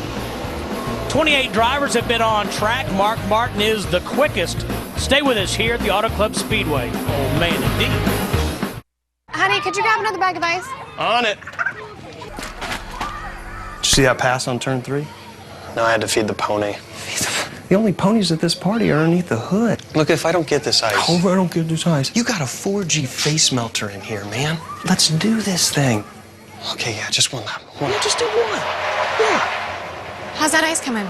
S14: 28 drivers have been on track. Mark Martin is the quickest. Stay with us here at the Auto Club Speedway. Oh, man, indeed.
S19: Honey, could you grab another bag of ice?
S4: On it. Did you see that pass on turn 3? No, I had to feed the pony. The only ponies at this party are underneath the hood. Look, if I don't get this ice. Oh, I don't get this ice. You got a 4G face melter in here, man. Let's do this thing. Okay, yeah, just one lap. One. Yeah, just do one. Yeah.
S19: How's that ice coming?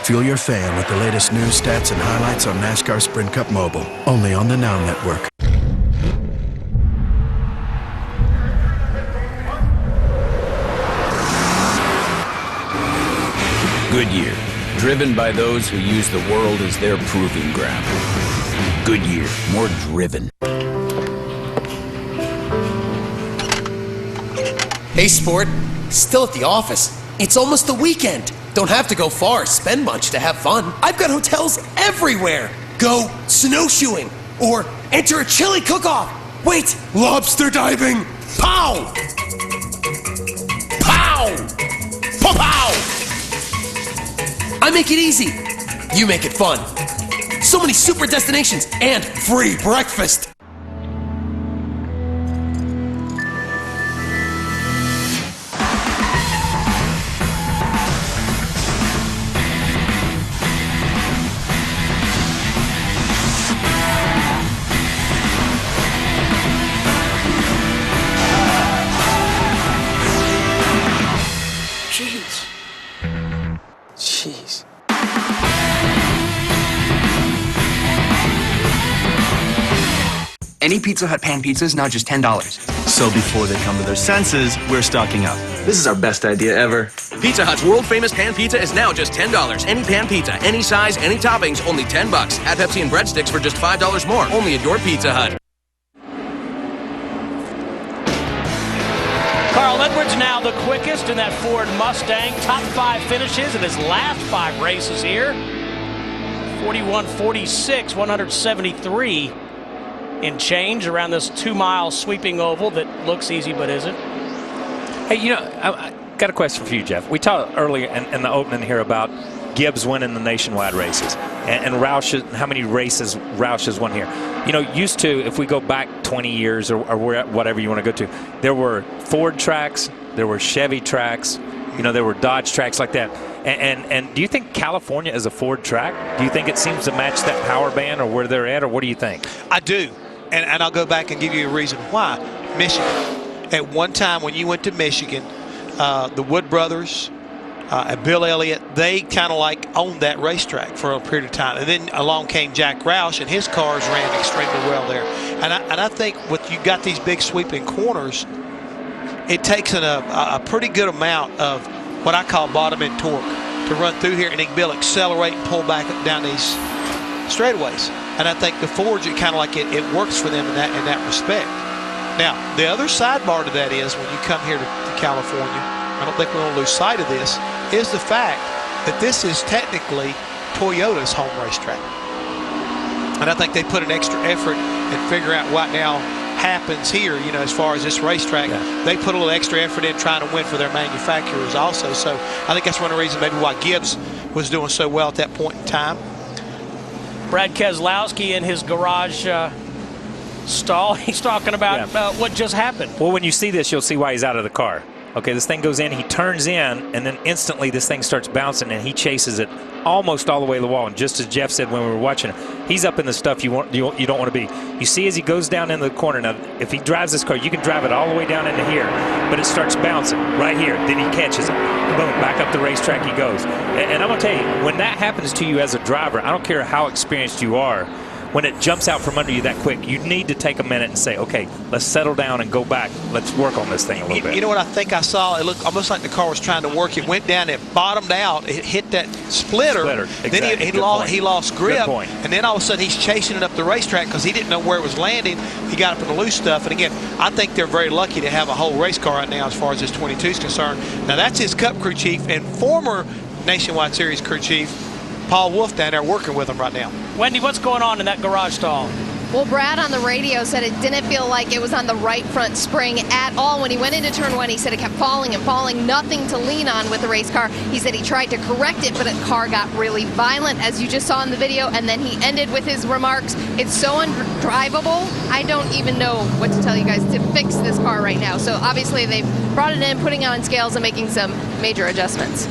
S5: Fuel your fan with the latest news, stats, and highlights on NASCAR Sprint Cup Mobile. Only on the Now Network.
S7: Goodyear, driven by those who use the world as their proving ground. Goodyear, more driven.
S8: Hey, sport. Still at the office. It's almost the weekend. Don't have to go far, spend much to have fun. I've got hotels everywhere. Go snowshoeing or enter a chili cook-off. Wait, lobster diving. Pow! Pow! Pow-pow! I make it easy. You make it fun. So many super destinations and free breakfast. Jeez.
S4: Jeez.
S6: Any Pizza Hut pan pizza is now just $10.
S9: So before they come to their senses, we're stocking up.
S6: This is our best idea ever.
S10: Pizza Hut's world-famous pan pizza is now just $10. Any pan pizza, any size, any toppings, only $10. Add Pepsi and breadsticks for just $5 more, only at your Pizza Hut.
S14: Carl Edwards now the quickest in that Ford Mustang. Top 5 finishes in his last 5 races here. 41.46, 173 in change around this 2-mile sweeping oval that looks easy but isn't.
S17: Hey, you know, I got a question for you, Jeff. We talked earlier in the opening here about Gibbs winning the nationwide races and Roush, how many races Roush has won here. You know, used to, if we go back 20 years or whatever you want to go to, there were Ford tracks, there were Chevy tracks, you know, there were Dodge tracks like that. And do you think California is a Ford track? Do you think it seems to match that power band or where they're at, or what do you think?
S11: I do. And I'll go back and give you a reason why. Michigan. At one time when you went to Michigan, the Wood brothers and Bill Elliott, they kind of like owned that racetrack for a period of time. And then along came Jack Roush, and his cars ran extremely well there. And I think with you got these big sweeping corners, it takes a pretty good amount of what I call bottom end torque to run through here, and they can be able to accelerate and pull back down these straightaways. And I think the Fords, it kind of like it works for them in that respect. Now, the other sidebar to that is when you come here to California, I don't think we want to lose sight of this, is the fact that this is technically Toyota's home racetrack. And I think they put an extra effort in figuring out what now happens here, you know, as far as this racetrack. Yeah. They put a little extra effort in trying to win for their manufacturers also. So I think that's one of the reasons maybe why Gibbs was doing so well at that point in time.
S14: Brad Keselowski in his garage stall, he's talking about what just happened.
S17: Well, when you see this, you'll see why he's out of the car. Okay, this thing goes in, he turns in, and then instantly this thing starts bouncing, and he chases it almost all the way to the wall. And just as Jeff said when we were watching it, he's up in the stuff you don't want to be. You see as he goes down into the corner. Now, if he drives this car, you can drive it all the way down into here, but it starts bouncing right here. Then he catches it. Boom, back up the racetrack he goes. And I'm going to tell you, when that happens to you as a driver, I don't care how experienced you are, when it jumps out from under you that quick, you need to take a minute and say, okay, let's settle down and go back. Let's work on this thing a little bit.
S11: You know what I think I saw? It looked almost like the car was trying to work. It went down, it bottomed out, it hit that splitter.
S17: Exactly.
S11: Then he lost grip. And then all of a sudden he's chasing it up the racetrack because he didn't know where it was landing. He got up in the loose stuff. And again, I think they're very lucky to have a whole race car right now as far as this 22 is concerned. Now that's his Cup crew chief and former Nationwide Series crew chief, Paul Wolf, down there working with him right now.
S14: Wendy, what's going on in that garage stall?
S19: Well, Brad on the radio said it didn't feel like it was on the right front spring at all. When he went into turn 1, he said it kept falling and falling, nothing to lean on with the race car. He said he tried to correct it, but the car got really violent, as you just saw in the video, and then he ended with his remarks, it's so undrivable, I don't even know what to tell you guys to fix this car right now. So obviously they've brought it in, putting it on scales and making some major adjustments.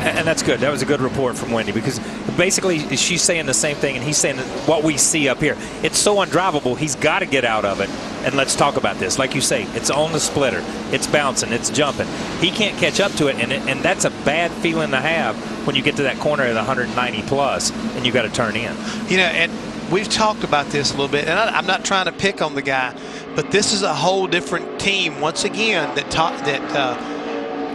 S17: And that's good. That was a good report from Wendy, because basically she's saying the same thing, and he's saying what we see up here. It's so undrivable, he's got to get out of it. And let's talk about this. Like you say, it's on the splitter. It's bouncing. It's jumping. He can't catch up to it, and that's a bad feeling to have when you get to that corner at 190 plus and you got to turn in.
S11: You know, and we've talked about this a little bit, and I'm not trying to pick on the guy, but this is a whole different team once again that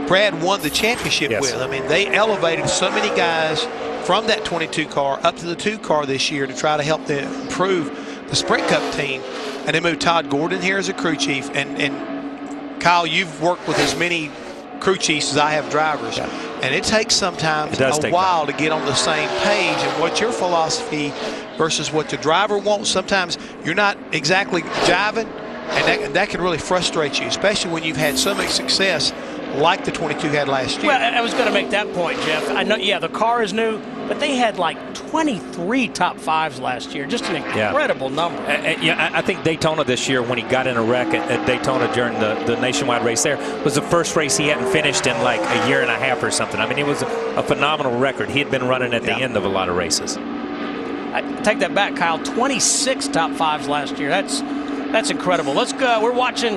S11: Brad won the championship with. I mean, they elevated so many guys from that 22 car up to the 2 car this year to try to help them improve the Sprint Cup team. And they moved Todd Gordon here as a crew chief. And Kyle, you've worked with as many crew chiefs as I have drivers. Yeah. And it takes sometimes a while to get on the same page and what your philosophy versus what the driver wants. Sometimes you're not exactly jiving, and that can really frustrate you, especially when you've had so much success like the 22 had last year.
S14: Well, I was going to make that point, Jeff. I know, yeah, the car is new, but they had like 23 top 5s last year. Just an incredible number.
S17: Yeah, I think Daytona this year, when he got in a wreck at Daytona during the nationwide race there, was the first race he hadn't finished in like a year and a half or something. I mean, it was a phenomenal record. He had been running at the end of a lot of races.
S14: I take that back, Kyle. 26 top 5s last year. That's incredible. Let's go. We're watching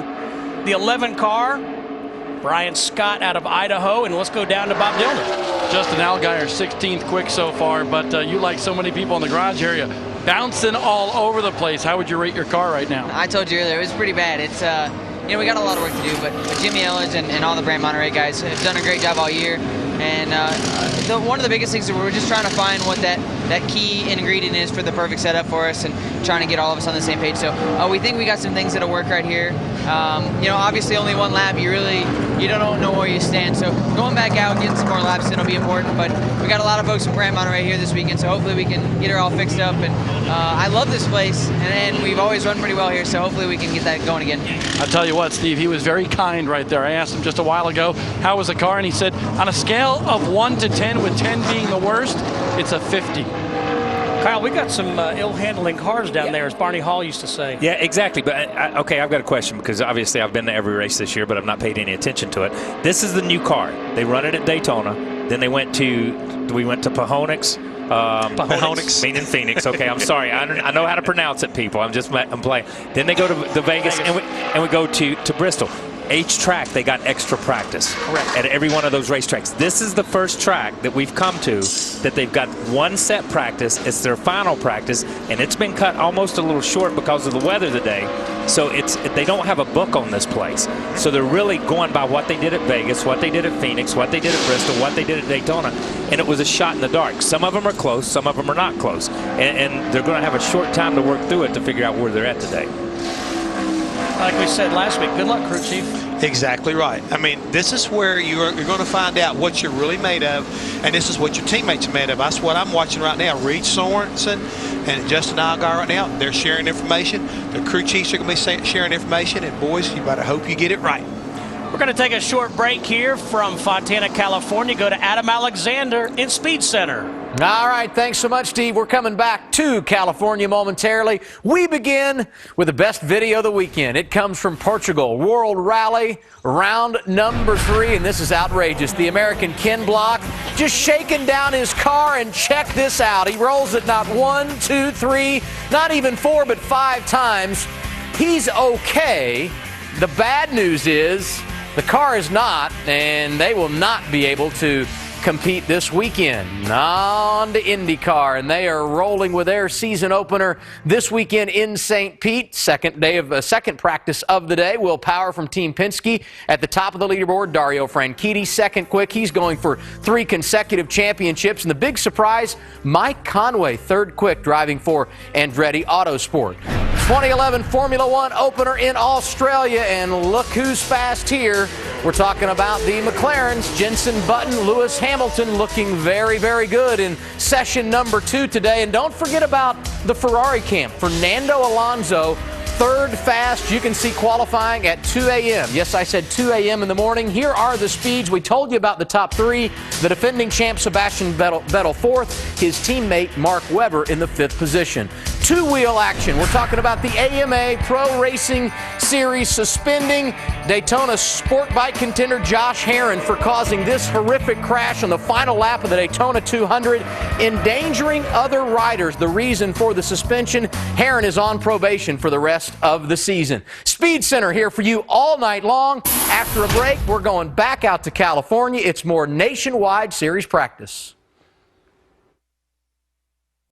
S14: the 11 car. Brian Scott out of Idaho, and let's go down to Bob Dillon.
S20: Justin Allgaier, 16th quick so far, but you, like so many people in the garage area, bouncing all over the place. How would you rate your car right now?
S1: I told you earlier, it was pretty bad. It's, you know, we got a lot of work to do, but Jimmy Elledge and all the Brand Monterey guys have done a great job all year. And one of the biggest things is we're just trying to find what that key ingredient is for the perfect setup for us, and trying to get all of us on the same page. So we think we got some things that'll work right here. You know, obviously only one lap, you don't know where you stand. So going back out, getting some more laps in will be important. But we got a lot of folks from Brand Monterey here this weekend, so hopefully we can get her all fixed up. And I love this place, and we've always run pretty well here, so hopefully we can get that going again.
S20: I'll tell you what, Steve, he was very kind right there. I asked him just a while ago, how was the car? And he said, on a scale of 1 to 10, with 10 being the worst, it's a 50.
S14: Kyle, we got some ill-handling cars down there, as Barney Hall used to say.
S17: Yeah, exactly. But, okay, I've got a question, because obviously I've been to every race this year, but I've not paid any attention to it. This is the new car. They run it at Daytona. Then we went to Pahonix.
S11: Pahonix.
S17: Meaning Phoenix. Okay, I'm sorry. I know how to pronounce it, people. I'm playing. Then they go to Vegas, and we go to Bristol. H-track, they got extra practice.
S14: Correct.
S17: At every one of those racetracks. This is the first track that we've come to that they've got one set practice. It's their final practice, and it's been cut almost a little short because of the weather today. So they don't have a book on this place. So they're really going by what they did at Vegas, what they did at Phoenix, what they did at Bristol, what they did at Daytona. And it was a shot in the dark. Some of them are close, some of them are not close. And they're going to have a short time to work through it to figure out where they're at today.
S14: Like we said last week, good luck, crew chief.
S11: Exactly right. I mean, this is where you're going to find out what you're really made of, and this is what your teammates are made of. That's what I'm watching right now. Reed Sorensen and Justin Allgaier right now, they're sharing information. The crew chiefs are going to be sharing information, and boys, you better hope you get it right.
S14: We're going to take a short break here from Fontana, California. Go to Adam Alexander in Speed Center.
S16: All right, thanks so much, Steve. We're coming back to California momentarily. We begin with the best video of the weekend. It comes from Portugal, World Rally, round number 3, and this is outrageous. The American Ken Block just shaking down his car, and check this out. He rolls it not 1, 2, 3, not even 4, but 5 times. He's okay. The bad news is the car is not, and they will not be able to compete this weekend. On to IndyCar, and they are rolling with their season opener this weekend in St. Pete. Second practice of the day. Will Power from Team Penske at the top of the leaderboard. Dario Franchitti second quick. He's going for 3 consecutive championships. And the big surprise, Mike Conway third quick, driving for Andretti Autosport. 2011 Formula One opener in Australia, and look who's fast here. We're talking about the McLarens. Jenson Button, Lewis Hamilton looking very, very good in session number 2 today. And don't forget about the Ferrari camp. Fernando Alonso, third fast. You can see qualifying at 2 a.m. Yes, I said 2 a.m. in the morning. Here are the speeds. We told you about the top 3. The defending champ Sebastian Vettel fourth. His teammate Mark Webber in the 5th position. Two-wheel action. We're talking about the AMA Pro Racing Series suspending Daytona sport bike contender Josh Herrin for causing this horrific crash on the final lap of the Daytona 200, endangering other riders. The reason for the suspension, Herrin is on probation for the rest of the season. Speed Center here for you all night long. After a break, we're going back out to California. It's more nationwide series practice.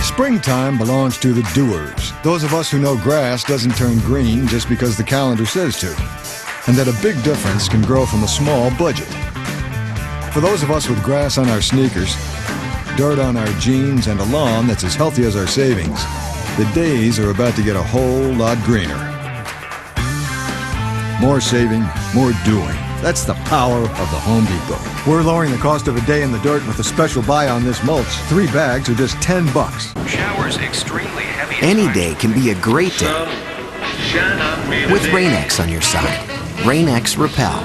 S18: Springtime belongs to the doers, those of us who know grass doesn't turn green just because the calendar says to, and that a big difference can grow from a small budget. For those of us with grass on our sneakers, dirt on our jeans, and a lawn that's as healthy as our savings, the days are about to get a whole lot greener. More saving, more doing. That's the power of the Home Depot. We're lowering the cost of a day in the dirt with a special buy on this mulch. 3 bags are just $10.
S23: Showers extremely heavy.
S24: Any day can be a great day with Rain-X on your side. Rain-X Repel.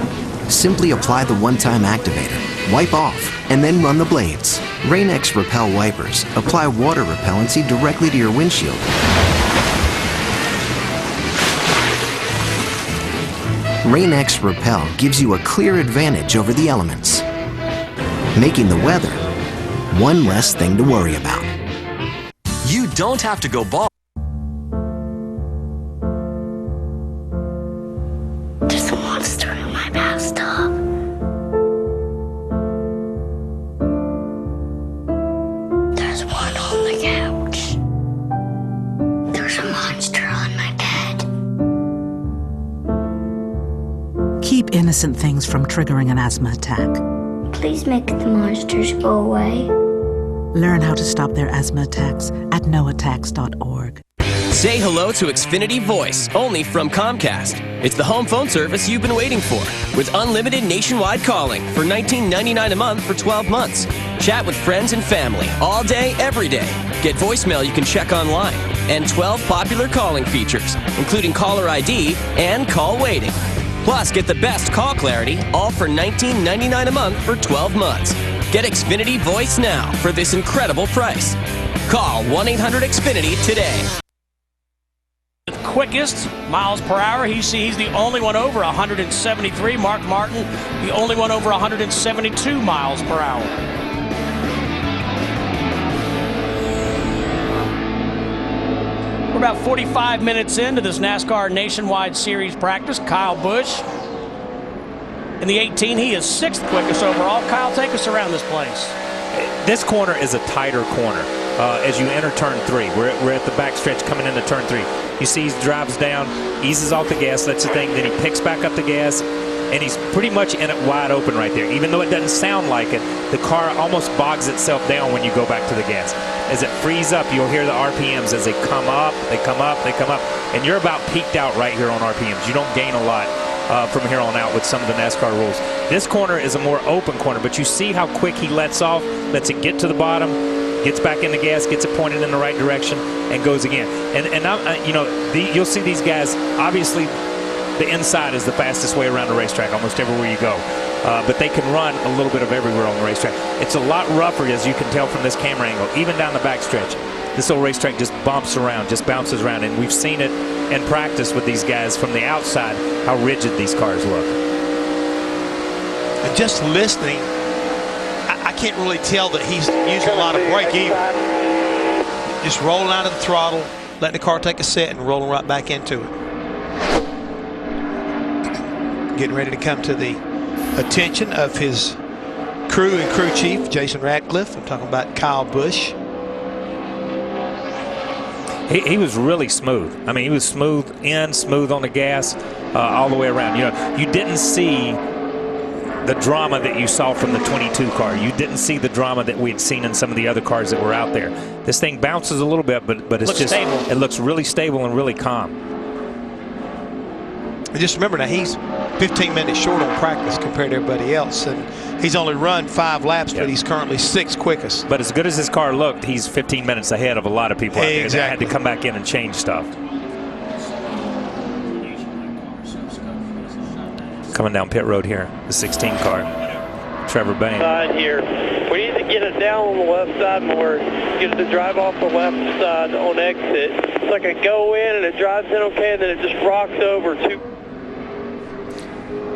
S24: Simply apply the one-time activator, wipe off, and then run the blades. Rain-X Repel wipers apply water repellency directly to your windshield. Rain-X Repel gives you a clear advantage over the elements, making the weather one less thing to worry about.
S25: You don't have to go bald.
S26: There's a monster in my bathtub.
S2: innocent things from triggering an asthma attack.
S3: Please make the monsters go away.
S2: Learn how to stop their asthma attacks at noattacks.org.
S8: Say hello to Xfinity Voice, only from Comcast. It's the home phone service you've been waiting for, with unlimited nationwide calling for $19.99 a month for 12 months. Chat with friends and family all day, every day. Get voicemail you can check online, and 12 popular calling features, including caller ID and call waiting. Plus, get the best call clarity, all for $19.99 a month for 12 months. Get Xfinity Voice now for this incredible price. Call 1-800-XFINITY today.
S14: Quickest miles per hour. He's the only one over 173. Mark Martin, the only one over 172 miles per hour. We're about 45 minutes into this NASCAR Nationwide Series practice. Kyle Busch in the 18. He is 6th quickest overall. Kyle, take us around this place.
S17: This corner is a tighter corner. As you enter turn 3, we're at the backstretch coming into turn 3. You see he drives down, eases off the gas, lets the thing, then he picks back up the gas, and he's pretty much in it wide open right there. Even though it doesn't sound like it, the car almost bogs itself down when you go back to the gas. As it frees up, you'll hear the RPMs as they come up, they come up, they come up, and you're about peaked out right here on RPMs. You don't gain a lot from here on out with some of the NASCAR rules. This corner is a more open corner, but you see how quick he lets off, lets it get to the bottom, gets back in the gas, gets it pointed in the right direction, and goes again. And you know, you'll see these guys, obviously the inside is the fastest way around the racetrack, almost everywhere you go. But they can run a little bit of everywhere on the racetrack. It's a lot rougher, as you can tell from this camera angle, even down the backstretch. This old racetrack just bumps around, just bounces around, and we've seen it in practice with these guys from the outside, how rigid these cars look.
S11: And just listening, I can't really tell that he's using a lot of brake either. Just rolling out of the throttle, letting the car take a set, and rolling right back into it. Getting ready to come to the attention of his crew and crew chief, Jason Radcliffe. I'm talking about Kyle Busch.
S17: He was really smooth. I mean, he was smooth on the gas, all the way around. You know, you didn't see the drama that you saw from the 22 car. You didn't see the drama that we had seen in some of the other cars that were out there. This thing bounces a little bit, but it's just stable. It looks really stable and really calm.
S11: And just remember now, he's 15 minutes short on practice compared to everybody else, and he's only run 5 laps, but he's currently 6th quickest.
S17: But as good as his car looked, he's 15 minutes ahead of a lot of people out there that had to
S11: Exactly.
S17: come back in and change stuff. Coming down pit road here, the 16 car, Trevor Bain.
S13: Side here. We need to get it down on the left side more. Get it to drive off the left side on exit. It's like I go in and it drives in okay, and then it just rocks over too.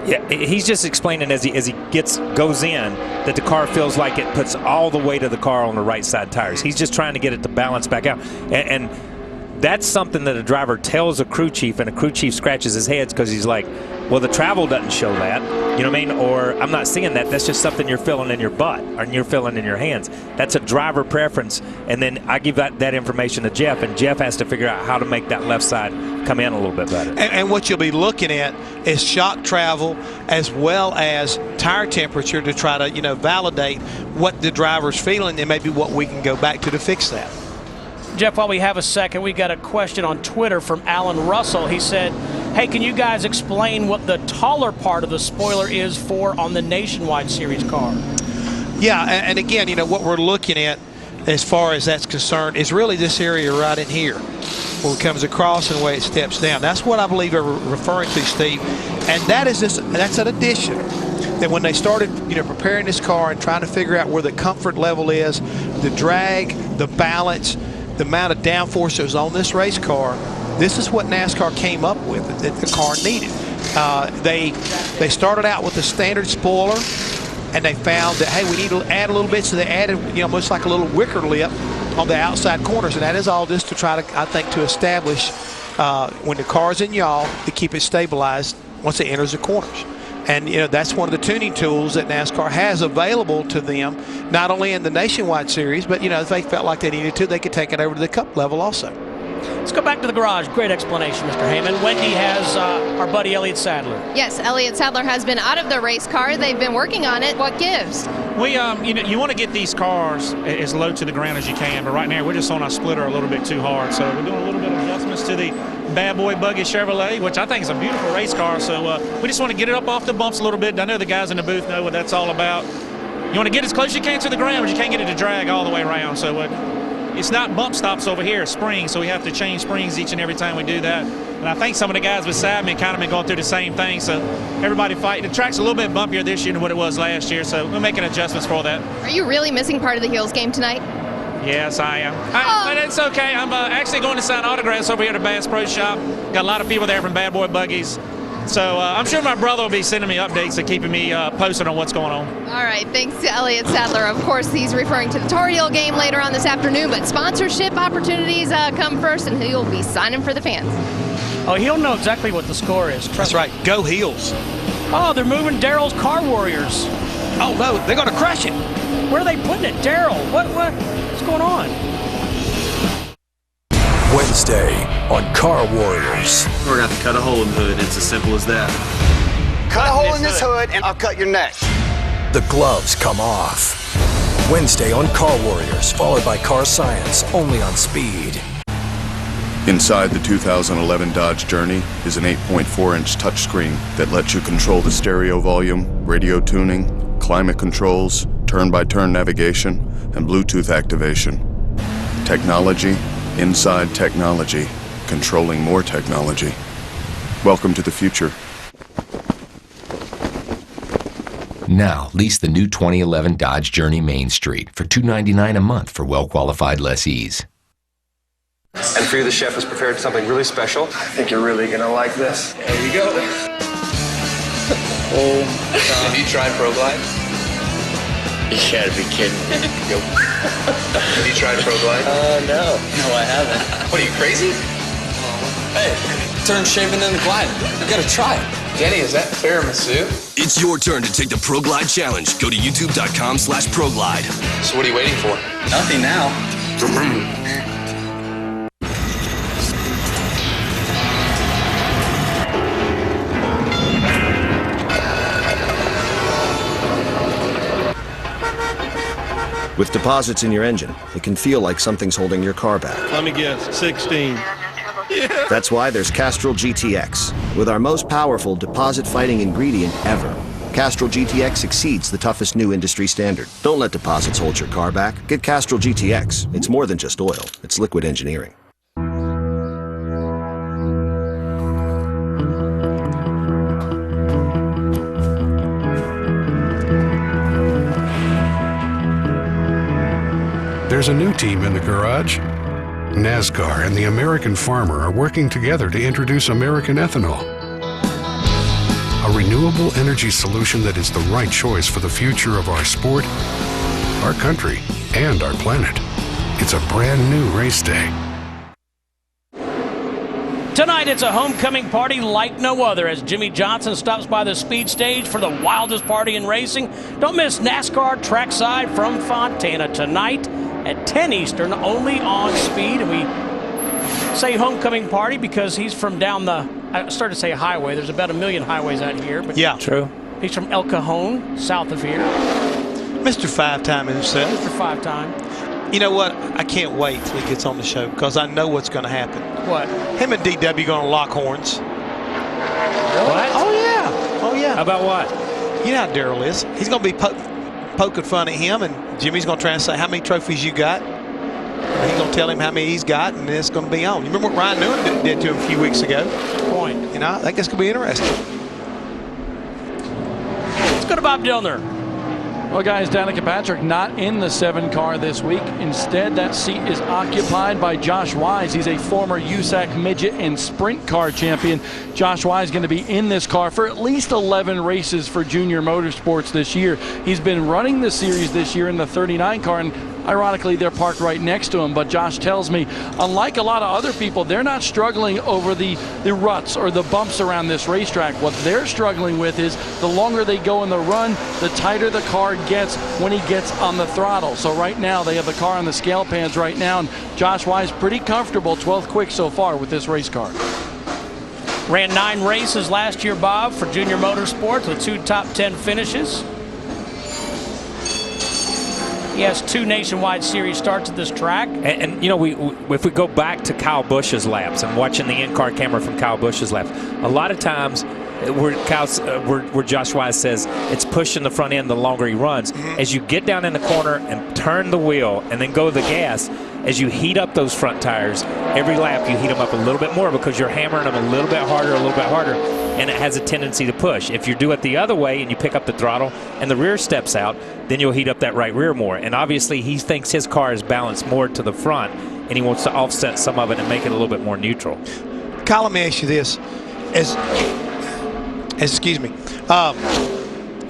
S17: Yeah, he's just explaining as he goes in that the car feels like it puts all the weight of the car on the right side tires. He's just trying to get it to balance back out. And that's something that a driver tells a crew chief, and a crew chief scratches his head because he's like, well, the travel doesn't show that. You know what I mean? Or I'm not seeing that. That's just something you're feeling in your butt or you're feeling in your hands. That's a driver preference. And then I give that information to Jeff, and Jeff has to figure out how to make that left side come in a little bit better.
S11: And what you'll be looking at is shock travel as well as tire temperature to try to, validate what the driver's feeling and maybe what we can go back to fix that.
S14: Jeff, while we have a second, we got a question on Twitter from Alan Russell. He said, hey, can you guys explain what the taller part of the spoiler is for on the Nationwide Series car?
S11: Yeah, and again, what we're looking at as far as that's concerned is really this area right in here where it comes across and the way it steps down. That's what I believe they're referring to, Steve. And that's an addition that when they started preparing this car and trying to figure out where the comfort level is, the drag, the balance, the amount of downforce that was on this race car, this is what NASCAR came up with that the car needed. They started out with a standard spoiler, and they found that, hey, we need to add a little bit, so they added, almost like a little wicker lip on the outside corners, and that is all just to try to, I think, to establish when the car's in yaw, to keep it stabilized once it enters the corners. And, that's one of the tuning tools that NASCAR has available to them, not only in the Nationwide Series, but, if they felt like they needed to, they could take it over to the Cup level also.
S14: Let's go back to the garage. Great explanation, Mr. Heyman. Wendy has our buddy Elliott Sadler.
S19: Yes, Elliott Sadler has been out of the race car. They've been working on it. What gives?
S5: We, you want to get these cars as low to the ground as you can, but right now we're just on our splitter a little bit too hard. So we're doing a little bit of adjustments to the Bad Boy Buggy Chevrolet, which I think is a beautiful race car. So we just want to get it up off the bumps a little bit. I know the guys in the booth know what that's all about. You want to get as close as you can to the ground, but you can't get it to drag all the way around. So it's not bump stops over here, it's springs, so we have to change springs each and every time we do that. And I think some of the guys beside me kind of been going through the same thing, so everybody fighting. The track's a little bit bumpier this year than what it was last year, so we're making adjustments for that.
S19: Are you really missing part of the Heels game tonight?
S5: Yes, I am. But it's okay. I'm actually going to sign autographs over here at Bass Pro Shop. Got a lot of people there from Bad Boy Buggies. So I'm sure my brother will be sending me updates and keeping me posted on what's going on.
S19: All right, thanks to Elliott Sadler. Of course, he's referring to the Tar Heel game later on this afternoon, but sponsorship opportunities come first, and he'll be signing for the fans.
S14: Oh, he'll know exactly what the score is.
S11: That's right. Go Heels.
S14: Oh, they're moving Daryl's Car Warriors.
S11: Oh, no, they're going to crush it.
S14: Where are they putting it? Daryl, what's going on?
S12: Wednesday on Car Warriors.
S6: We're going to have to cut a hole in the hood. It's as simple as that.
S15: Cut a hole in this hood and I'll cut your neck.
S12: The gloves come off. Wednesday on Car Warriors, followed by Car Science, only on Speed.
S21: Inside the 2011 Dodge Journey is an 8.4-inch touchscreen that lets you control the stereo volume, radio tuning, climate controls, turn-by-turn navigation, and Bluetooth activation. Technology inside technology, controlling more technology. Welcome to the future.
S22: Now, lease the new 2011 Dodge Journey Main Street for $299 a month for well-qualified lessees.
S26: And for you, the chef has prepared something really special.
S15: I think you're really gonna like this.
S26: There you go. Oh, have you tried ProGlide?
S15: You gotta be kidding me.
S26: Yo. Have you tried ProGlide?
S15: No. No, I haven't.
S26: What, are you crazy?
S15: Hey, turn shaving into gliding. You gotta try it.
S26: Denny, is that tiramisu?
S27: It's your turn to take the ProGlide challenge. Go to youtube.com/ProGlide.
S26: So what are you waiting for?
S15: Nothing now.
S28: With deposits in your engine, it can feel like something's holding your car back.
S11: Let me guess, 16. Yeah.
S28: That's why there's Castrol GTX, with our most powerful deposit-fighting ingredient ever. Castrol GTX exceeds the toughest new industry standard. Don't let deposits hold your car back. Get Castrol GTX. It's more than just oil. It's liquid engineering.
S29: There's a new team in the garage. NASCAR and the American farmer are working together to introduce American ethanol, a renewable energy solution that is the right choice for the future of our sport, our country, and our planet. It's a brand new race day.
S14: Tonight, it's a homecoming party like no other as Jimmy Johnson stops by the speed stage for the wildest party in racing. Don't miss NASCAR Trackside from Fontana tonight at 10 Eastern, only on Speed. And we say homecoming party because he's from down the, I started to say highway. There's about 1 million highways out here. But
S11: yeah, true.
S14: He's from El Cajon, south of here.
S11: Mr. Five-Time himself.
S14: Mr. Five-Time.
S11: You know what? I can't wait till he gets on the show because I know what's going to happen.
S14: What?
S11: Him and DW going to lock horns.
S14: What?
S11: Oh, yeah. Oh, yeah.
S17: About what?
S11: You know how Daryl is. He's going to be poking fun at him, and Jimmy's going to try and say, how many trophies you got? And he's going to tell him how many he's got, and it's going to be on. You remember what Ryan Newman did to him a few weeks ago?
S14: Good point.
S11: You know, I think that's going to be interesting.
S14: Let's go to Bob Dillner.
S20: Well, guys, Danica Patrick not in the 7 car this week. Instead, that seat is occupied by Josh Wise. He's a former USAC midget and sprint car champion. Josh Wise is going to be in this car for at least 11 races for Junior Motorsports this year. He's been running the series this year in the 39 car, and Ironically, they're parked right next to him, but Josh tells me, unlike a lot of other people, they're not struggling over the ruts or the bumps around this racetrack. What they're struggling with is the longer they go in the run, the tighter the car gets when he gets on the throttle. So right now, they have the car on the scale pans right now, and Josh Wise pretty comfortable, 12th quick so far with this race car.
S14: Ran 9 races last year, Bob, for Junior Motorsports with 2 top 10 finishes. He has 2 Nationwide Series starts at this track.
S17: And you know, if we go back to Kyle Busch's laps and watching the in-car camera from Kyle Busch's laps, a lot of times where Josh Wise says it's pushing the front end the longer he runs. As you get down in the corner and turn the wheel and then go to the gas, as you heat up those front tires, every lap you heat them up a little bit more because you're hammering them a little bit harder, and it has a tendency to push. If you do it the other way and you pick up the throttle and the rear steps out, then you'll heat up that right rear more. And obviously he thinks his car is balanced more to the front, and he wants to offset some of it and make it a little bit more neutral.
S11: Kyle, let me ask you this.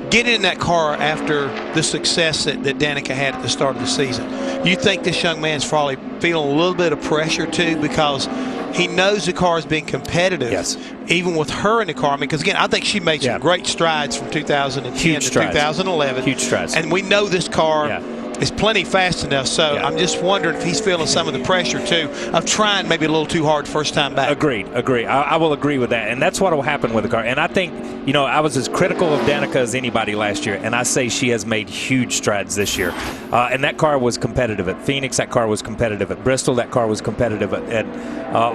S11: Getting in that car after the success that Danica had at the start of the season, you think this young man's probably feeling a little bit of pressure too, because he knows the car is being competitive,
S17: yes,
S11: even with her in the car? I mean, because again, I think she made some great strides from 2010 to 2011.
S17: Huge strides.
S11: And we know this car is plenty fast enough, so I'm just wondering if he's feeling some of the pressure too of trying maybe a little too hard first time back.
S17: Agreed. I will agree with that, and that's what will happen with the car. And I think, you know, I was as critical of Danica as anybody last year, and I say she has made huge strides this year. And that car was competitive at Phoenix. That car was competitive at Bristol. That car was competitive at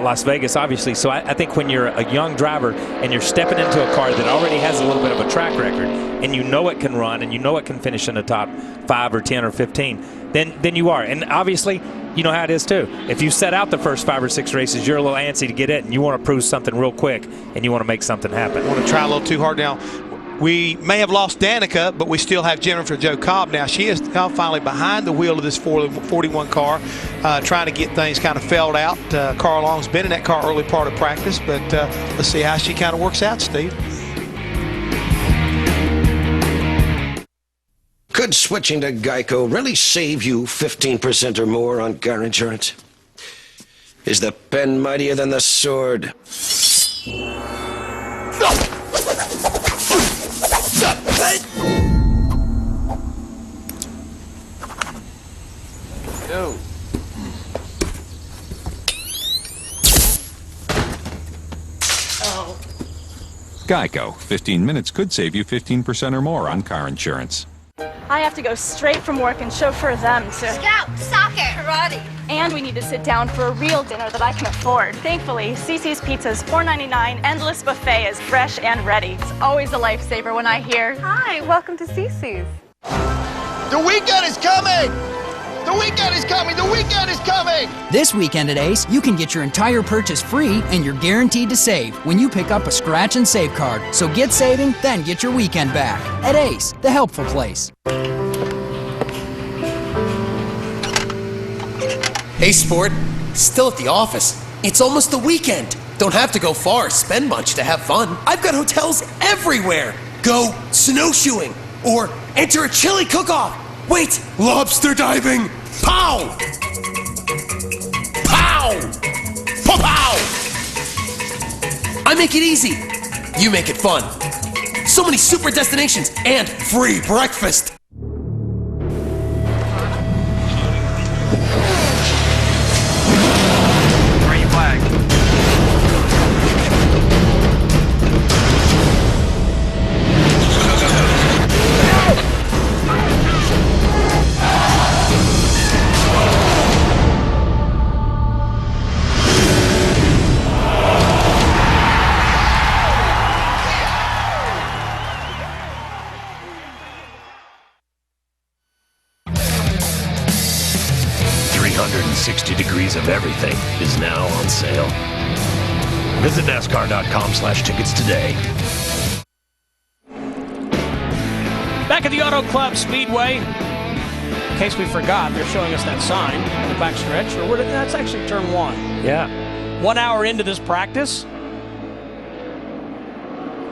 S17: Las Vegas, obviously. So I think when you're a young driver and you're stepping into a car that already has a little bit of a track record, and you know it can run, and you know it can finish in the top 5 or 10 or 15, then you are. And obviously, you know how it is too. If you set out the first 5 or 6 races, you're a little antsy to get it, and you want to prove something real quick, and you want to make something happen.
S11: Want to try a little too hard now. We may have lost Danica, but we still have Jennifer Jo Cobb now. She is now finally behind the wheel of this 41 car, trying to get things kind of felled out. Carl Long's been in that car early part of practice, but let's see how she kind of works out, Steve.
S1: Could switching to Geico really save you 15% or more on car insurance? Is the pen mightier than the sword?
S15: Yo.
S4: Geico. 15 minutes could save you 15% or more on car insurance.
S7: I have to go straight from work and chauffeur them to
S9: Scout, soccer, karate.
S7: And we need to sit down for a real dinner that I can afford. Thankfully, CC's Pizza's $4.99 endless buffet is fresh and ready. It's always a lifesaver when I hear, "Hi, welcome to CC's."
S10: The weekend is coming! The weekend is coming! The weekend is coming!
S16: This weekend at Ace, you can get your entire purchase free, and you're guaranteed to save when you pick up a Scratch and Save card. So get saving, then get your weekend back. At Ace, the helpful place.
S8: Hey, Sport. Still at the office. It's almost the weekend. Don't have to go far, spend much to have fun. I've got hotels everywhere. Go snowshoeing or enter a chili cook-off. Wait, lobster diving. Pow! Pow! Pow-pow! I make it easy. You make it fun. So many super destinations and free breakfast.
S15: Green flag.
S18: Degrees of everything is now on sale. Visit NASCAR.com/tickets today.
S14: Back at the Auto Club Speedway. In case we forgot, they're showing us that sign on the back stretch. Or that's actually turn 1.
S17: Yeah.
S14: 1 hour into this practice.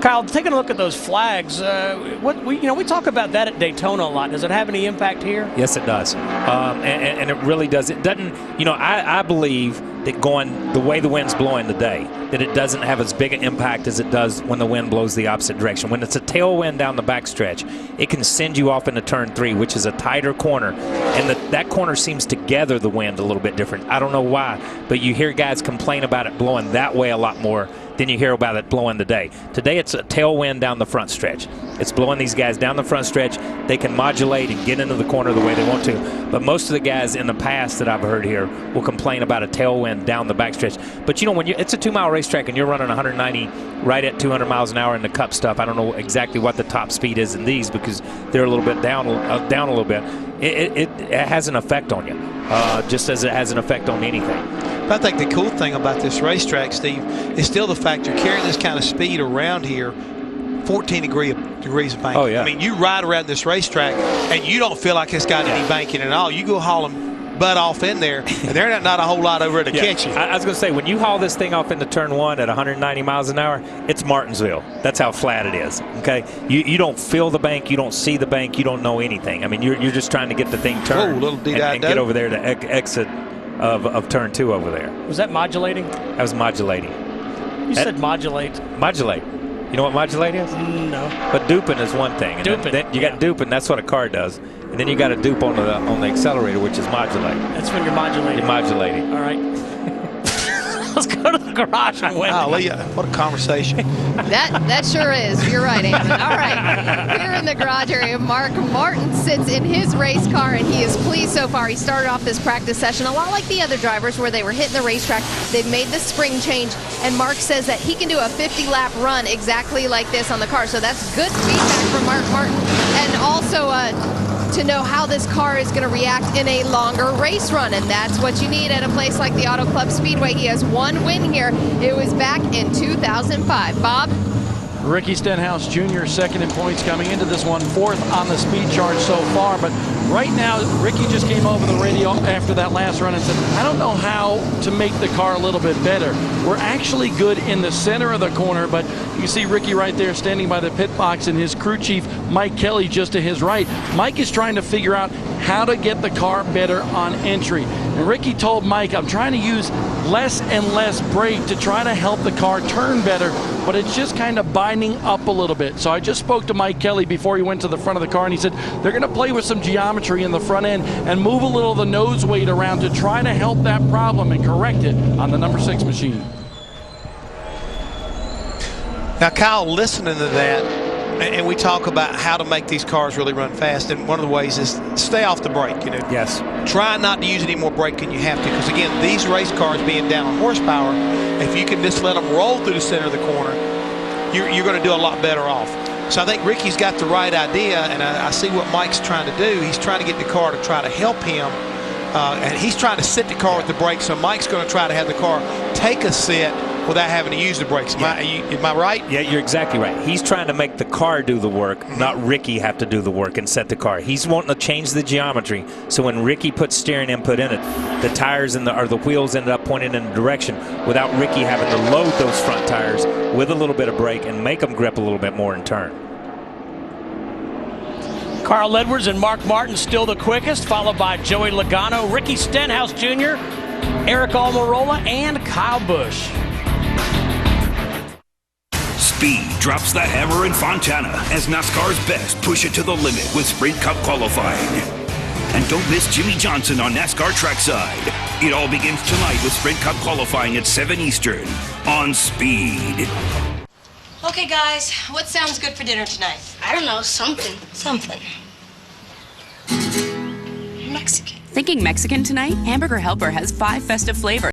S14: Kyle, taking a look at those flags, we talk about that at Daytona a lot. Does it have any impact here?
S17: Yes, it does, and it really does. It doesn't. I believe that going the way the wind's blowing today, that it doesn't have as big an impact as it does when the wind blows the opposite direction. When it's a tailwind down the backstretch, it can send you off into turn 3, which is a tighter corner, and that corner seems to gather the wind a little bit different. I don't know why, but you hear guys complain about it blowing that way a lot more than you hear about it blowing today. Today it's a tailwind down the front stretch. It's blowing these guys down the front stretch. They can modulate and get into the corner the way they want to. But most of the guys in the past that I've heard here will complain about a tailwind down the backstretch. But when it's a 2-mile racetrack and you're running 190 right at 200 miles an hour in the Cup stuff, I don't know exactly what the top speed is in these because they're a little bit down a little bit. It has an effect on you, just as it has an effect on anything.
S11: But I think the cool thing about this racetrack, Steve, is still the fact you're carrying this kind of speed around here, 14 degrees of banking.
S17: Oh, yeah.
S11: I mean, you ride around this racetrack, and you don't feel like it's got any banking at all. You go hauling butt off in there, and there's not a whole lot over to catch you.
S17: I was going to say, when you haul this thing off into turn 1 at 190 miles an hour, it's Martinsville. That's how flat it is, okay? You don't feel the bank. You don't see the bank. You don't know anything. I mean, you're just trying to get the thing turned and get over there to exit of turn 2 over there.
S14: Was that modulating?
S17: That was modulating.
S14: You said modulate.
S17: Modulate. You know what modulate is?
S14: No.
S17: But duping is one thing. And
S14: Duping.
S17: Then you got duping. That's what a car does. And then you got to dupe on the accelerator, which is modulate.
S14: That's when you're modulating.
S17: You're modulating.
S14: All right. Let's go to the garage and win.
S11: What a conversation.
S2: That sure is. You're right, Eamon. All right. Here in the garage area, Mark Martin sits in his race car, and he is pleased so far. He started off this practice session a lot like the other drivers where they were hitting the racetrack. They've made the spring change, and Mark says that he can do a 50-lap run exactly like this on the car. So that's good feedback from Mark Martin. And also to know how this car is going to react in a longer race run, and that's what you need at a place like the Auto Club Speedway. He has one win here. It was back in 2005. Bob?
S20: Ricky Stenhouse Jr. second in points coming into this one, 4th on the speed chart so far. But right now, Ricky just came over the radio after that last run and said, I don't know how to make the car a little bit better. We're actually good in the center of the corner, but you see Ricky right there standing by the pit box and his crew chief, Mike Kelly, just to his right. Mike is trying to figure out how to get the car better on entry. And Ricky told Mike, I'm trying to use less and less brake to try to help the car turn better, but it's just kind of binding up a little bit. So I just spoke to Mike Kelly before he went to the front of the car, and he said they're going to play with some geometry in the front end and move a little of the nose weight around to try to help that problem and correct it on the number 6 machine.
S11: Now, Kyle, listening to that, and we talk about how to make these cars really run fast, and one of the ways is stay off the brake.
S17: Yes.
S11: Try not to use any more brake than you have to, because again, these race cars being down on horsepower, if you can just let them roll through the center of the corner, you're going to do a lot better off. So I think Ricky's got the right idea, and I see what Mike's trying to do. He's trying to get the car to try to help him, and he's trying to sit the car with the brakes. So Mike's going to try to have the car take a sit without having to use the brakes. Am I right?
S17: Yeah, you're exactly right. He's trying to make the car do the work, not Ricky have to do the work and set the car. He's wanting to change the geometry, so when Ricky puts steering input in it, the tires or the wheels ended up pointing in a direction without Ricky having to load those front tires with a little bit of brake and make them grip a little bit more in turn.
S14: Carl Edwards and Mark Martin still the quickest, followed by Joey Logano, Ricky Stenhouse Jr., Eric Almirola, and Kyle Busch.
S3: Speed drops the hammer in Fontana as NASCAR's best push it to the limit with Sprint Cup qualifying. And don't miss Jimmy Johnson on NASCAR Trackside. It all begins tonight with Sprint Cup qualifying at 7 Eastern on Speed.
S9: Okay, guys, what sounds good for dinner tonight? I don't know, something.
S5: Mexican. Thinking Mexican tonight? Hamburger Helper has 5 festive flavors.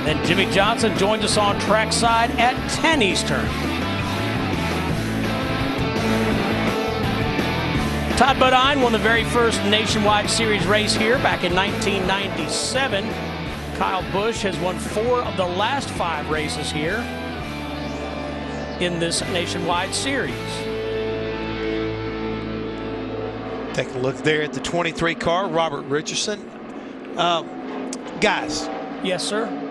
S14: Then Jimmy Johnson joins us on trackside at 10 Eastern. Todd Bodine won the very first Nationwide Series race here back in 1997. Kyle Busch has won 4 of the last 5 races here in this Nationwide Series.
S11: Take a look there at the 23 car, Robert Richardson. Guys.
S14: Yes, sir.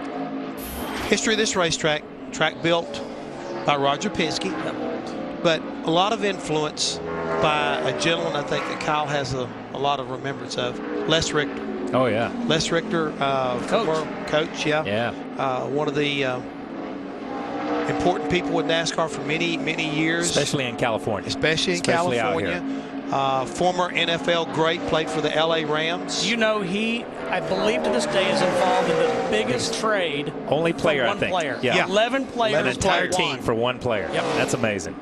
S11: History of this racetrack, track built by Roger Penske, but a lot of influence by a gentleman I think that Kyle has a lot of remembrance of, Les Richter.
S17: Oh, yeah.
S11: Les Richter, coach, yeah.
S17: Yeah.
S11: One of the important people with NASCAR for many, many years.
S17: Especially in California.
S11: Especially in California. Former NFL great, played for the LA Rams.
S14: You know, he, I believe to this day, is involved in the biggest trade.
S17: Only player,
S14: for one
S17: I think.
S14: Player.
S17: Yeah.
S14: 11 players.
S17: An entire team for one player.
S14: Yep.
S17: That's amazing.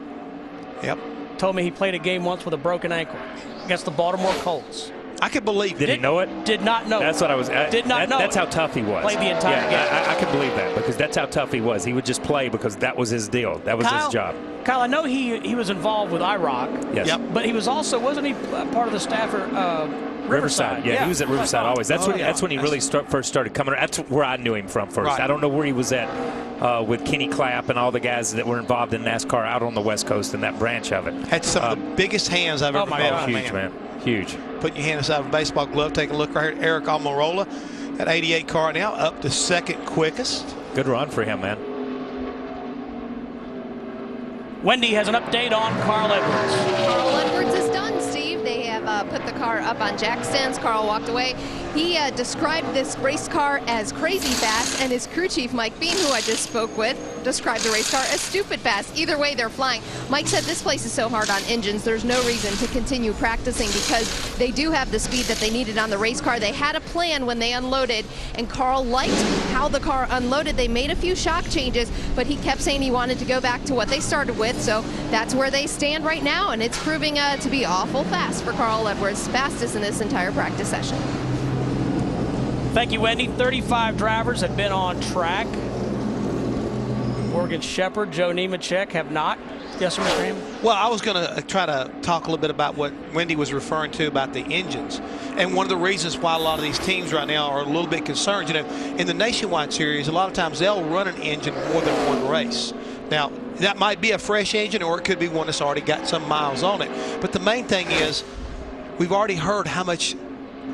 S11: Yep.
S14: Told me he played a game once with a broken ankle against the Baltimore Colts.
S11: I could believe.
S17: Did he know it?
S14: Did not know.
S17: That's what I was.
S14: Did not know.
S17: That's how tough he was.
S14: Played the entire game.
S17: I could believe that because that's how tough he was. He would just play because that was his deal. That was his job.
S14: Kyle, I know he was involved with IROC.
S17: Yes.
S14: Yep. But he was also, wasn't he part of the staff at Riverside?
S17: Yeah, he was at Riverside always. That's when he really first started coming around. That's where I knew him from first.
S11: Right.
S17: I don't know where he was at with Kenny Clapp and all the guys that were involved in NASCAR out on the West Coast and that branch of it.
S11: Had some of the biggest hands I've ever met.
S17: Huge, man. Huge.
S11: Put your hand inside of a baseball glove. Take a look right here at Eric Almirola. That 88 car now up to second quickest.
S17: Good run for him, man.
S14: Wendy has an update on Carl Edwards.
S2: Carl Edwards is done, Steve. They have put the car up on jack stands. Carl walked away. He described this race car as crazy fast, and his crew chief, Mike Bean, who I just spoke with, described the race car as stupid fast. Either way, they're flying. Mike said this place is so hard on engines, there's no reason to continue practicing because they do have the speed that they needed on the race car. They had a plan when they unloaded, and Carl liked how the car unloaded. They made a few shock changes, but he kept saying he wanted to go back to what they started with, so that's where they stand right now, and it's proving to be awful fast for Carl Edwards, fastest in this entire practice session.
S14: Thank you, Wendy. 35 drivers have been on track. Morgan Shepherd, Joe Nemechek have not. Yes, sir, Mr. Hammond?
S11: Well, I was going to try to talk a little bit about what Wendy was referring to about the engines. And one of the reasons why a lot of these teams right now are a little bit concerned, you know, in the Nationwide Series, a lot of times they'll run an engine more than one race. Now, that might be a fresh engine or it could be one that's already got some miles on it. But the main thing is, we've already heard how much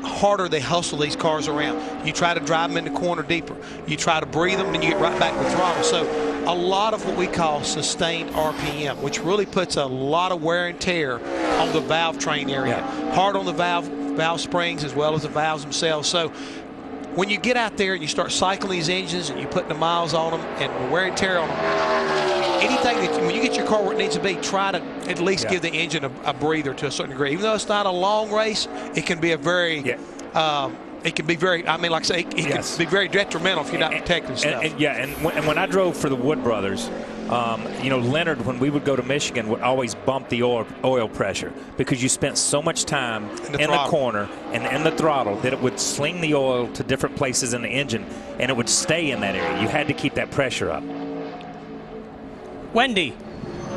S11: harder they hustle these cars around. You try to drive them in the corner deeper. You try to breathe them and you get right back with throttle. So a lot of what we call sustained RPM, which really puts a lot of wear and tear on the valve train area.
S17: Yeah. Hard
S11: on the valve springs as well as the valves themselves. So when you get out there and you start cycling these engines and you put the miles on them and the wear and tear on them, anything that when you get your car where it needs to be, try to at least give the engine a breather to a certain degree. Even though it's not a long race, it can be a very, it can be very, I mean, like I say, it can be very detrimental if you're not protecting stuff.
S17: And when I drove for the Wood Brothers, you know, Leonard, when we would go to Michigan, would always bump the oil pressure because you spent so much time in the corner and in the throttle that it would sling the oil to different places in the engine and it would stay in that area. You had to keep that pressure up.
S14: Wendy.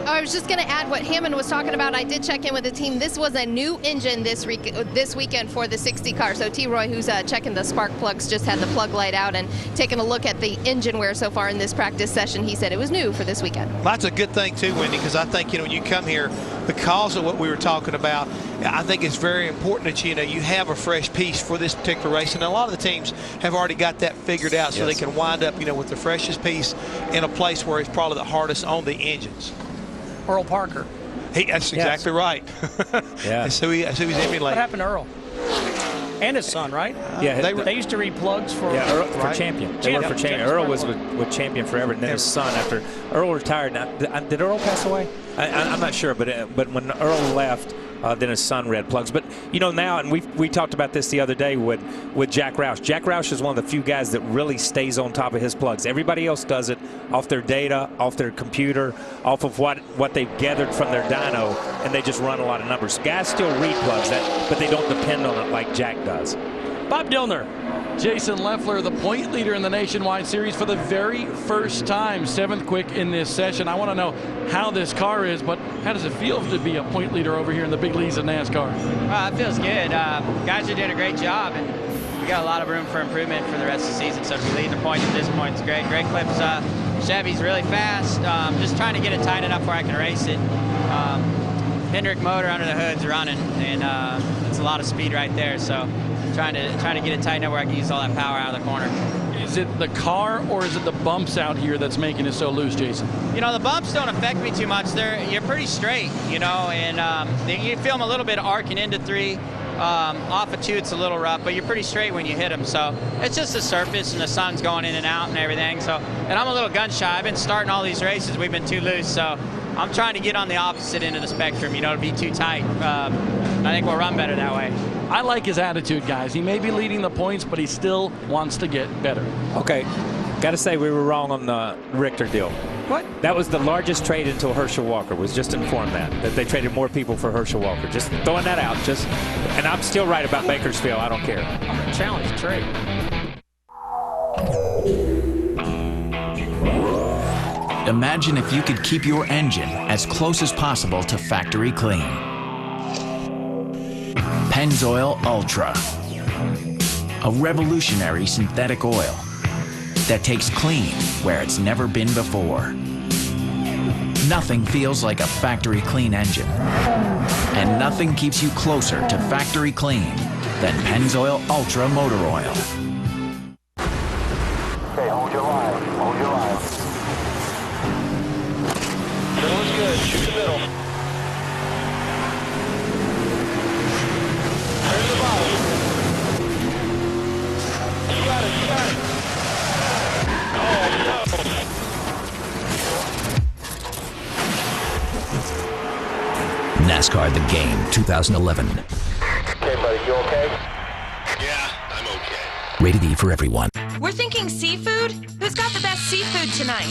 S2: I was just going to add what Hammond was talking about. I did check in with the team. This was a new engine this weekend for the 60 car. So T-Roy, who's checking the spark plugs, just had the plug light out and taking a look at the engine wear so far in this practice session. He said it was new for this weekend.
S11: Well, that's a good thing too, Wendy, because I think, you know, when you come here, because of what we were talking about, I think it's very important that, you know, you have a fresh piece for this particular race. And a lot of the teams have already got that figured out so they can wind up, you know, with the freshest piece in a place where it's probably the hardest on the engines.
S14: Earl Parker.
S11: That's exactly right.
S17: Yeah.
S11: So he's emulating.
S14: What happened to Earl? And his son, right?
S17: Yeah.
S14: They used to read plugs for
S17: Earl, for Champion. They were for Champion. Earl was with Champion forever, and then his son after Earl retired. Now, did Earl pass away? I'm not sure, but when Earl left, then his son read plugs. But you know now, and we talked about this the other day with Jack Roush. Jack Roush is one of the few guys that really stays on top of his plugs. Everybody else does it off their data, off their computer, off of what they've gathered from their dyno, and they just run a lot of numbers. Guys still read plugs, but they don't depend on it like Jack does.
S14: Bob Dillner.
S20: Jason Leffler, the point leader in the Nationwide Series for the very first time, 7th quick in this session. I want to know how this car is, but how does it feel to be a point leader over here in the big leagues of NASCAR?
S6: It feels good. Guys are doing a great job, and we got a lot of room for improvement for the rest of the season. So if we lead the points at this point, it's great. Great clips. Chevy's really fast. Just trying to get it tight enough where I can race it. Hendrick motor under the hood's running, and it's a lot of speed right there. So trying to get it tight enough where I can use all that power out of the corner.
S20: Is it the car or is it the bumps out here that's making it so loose, Jason?
S6: You know, the bumps don't affect me too much. You're pretty straight, you know, and you feel them a little bit arcing into 3. Off of 2, it's a little rough, but you're pretty straight when you hit them. So it's just the surface, and the sun's going in and out and everything. So, and I'm a little gun shy. I've been starting all these races. We've been too loose. So I'm trying to get on the opposite end of the spectrum, you know, to be too tight. I think we'll run better that way.
S20: I like his attitude, guys. He may be leading the points, but he still wants to get better.
S17: Okay, got to say we were wrong on the Richter deal.
S20: What?
S17: That was the largest trade until Herschel Walker was just informed that they traded more people for Herschel Walker. Just throwing that out. And I'm still right about Bakersfield. I don't care.
S20: I'm going to challenge the trade.
S12: Imagine if you could keep your engine as close as possible to factory clean. Pennzoil Ultra, a revolutionary synthetic oil that takes clean where it's never been before. Nothing feels like a factory clean engine, and nothing keeps you closer to factory clean than Pennzoil Ultra motor oil.
S10: Okay, hold your line. Hold your line. Middle is good. Shoot the middle. Turn the bottom. You got it. You got it. Oh, no.
S12: NASCAR The Game 2011.
S10: Okay, buddy, you okay?
S18: Yeah, I'm okay.
S12: Rated E for everyone.
S9: We're thinking seafood? Who's got the best seafood tonight?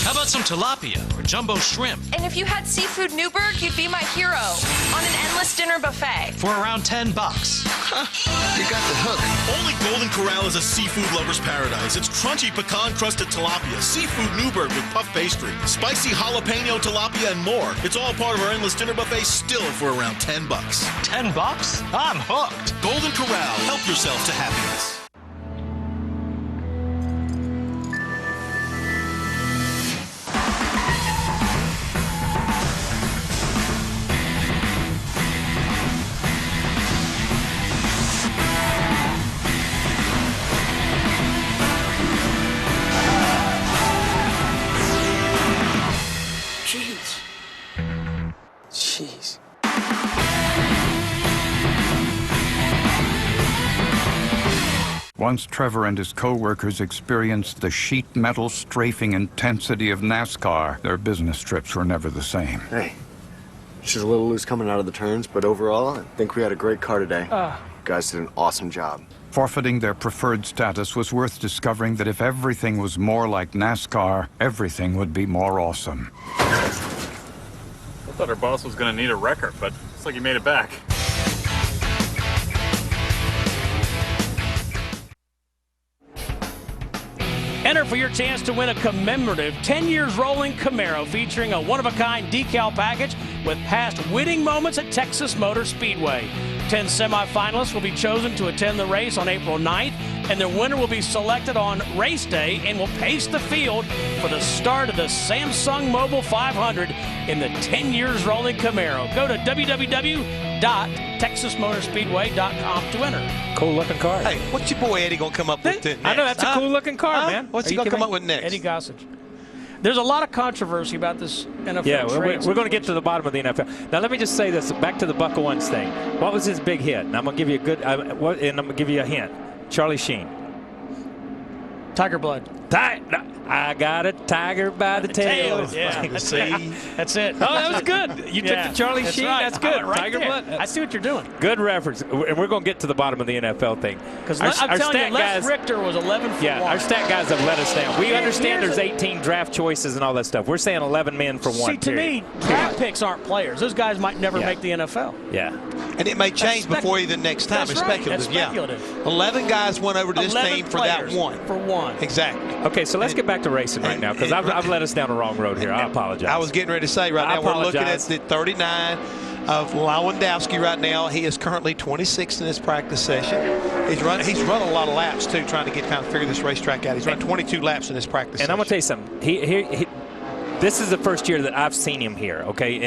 S13: How about some tilapia or jumbo shrimp?
S9: And if you had seafood Newburgh, you'd be my hero on an endless dinner buffet.
S13: For around $10.
S10: You got the hook.
S19: Only Golden Corral is a seafood lover's paradise. It's crunchy pecan-crusted tilapia, seafood Newburgh with puff pastry, spicy jalapeno tilapia, and more. It's all part of our endless dinner buffet, still for around $10.
S13: $10? I'm hooked.
S19: Golden Corral. Help yourself to happiness.
S8: Jeez.
S21: Once Trevor and his co-workers experienced the sheet metal strafing intensity of NASCAR, their business trips were never the same.
S22: Hey, she's a little loose coming out of the turns, but overall, I think we had a great car today. You guys did an awesome job.
S21: Forfeiting their preferred status was worth discovering that if everything was more like NASCAR, everything would be more awesome.
S23: I thought our boss was going to need a wrecker, but looks like he made it back.
S14: Enter for your chance to win a commemorative 10 years rolling Camaro featuring a one-of-a-kind decal package with past winning moments at Texas Motor Speedway. 10 semifinalists will be chosen to attend the race on April 9th, and their winner will be selected on race day and will pace the field for the start of the Samsung Mobile 500 in the 10 years rolling Camaro. Go to www.texasmotorspeedway.com to enter.
S17: Cool looking car.
S11: Hey, what's your boy Eddie gonna come up with next?
S14: I know, that's a cool looking car, man.
S11: What's he gonna come up with next?
S14: Eddie Gossage. There's a lot of controversy about this NFL trade.
S17: We're going to get to the bottom of the NFL. Now, let me just say this. Back to the Buckle Ones thing. What was his big hit? And I'm going to give you a hint. Charlie Sheen.
S14: Tiger Blood.
S17: I got a tiger by the tail.
S14: Yeah, see, that's it.
S17: Oh, that was good. You took the Charlie Sheen.
S14: Right.
S17: That's good.
S14: Right
S17: Tiger
S14: there.
S17: blood.
S14: I see what you're doing.
S17: Good reference. And we're going to get to the bottom of the NFL thing.
S14: Because I'm telling you, Les Richter was 11 for 1.
S17: Our stat guys have let us down. We understand there's 18 draft choices and all that stuff. We're saying 11 men for one.
S14: See, to me, draft picks aren't players. Those guys might never make the NFL.
S17: Yeah.
S11: And it may change before the next time.
S14: That's
S11: It's
S14: right.
S11: speculative.
S14: That's speculative.
S11: Yeah. 11 guys went over to this
S14: 11
S11: team for that
S14: players
S11: one.
S14: For one.
S11: Exactly.
S17: Okay, so let's get back to racing right now because I've let us down the wrong road here. I apologize.
S11: I was getting ready to say now we're looking at the 39 of Lewandowski right now. He is currently 26th in his practice session. He's run a lot of laps too, trying to figure this racetrack out. He's run 22 laps in his practice session.
S17: I'm going to tell you something. He this is the first year that I've seen him here, okay?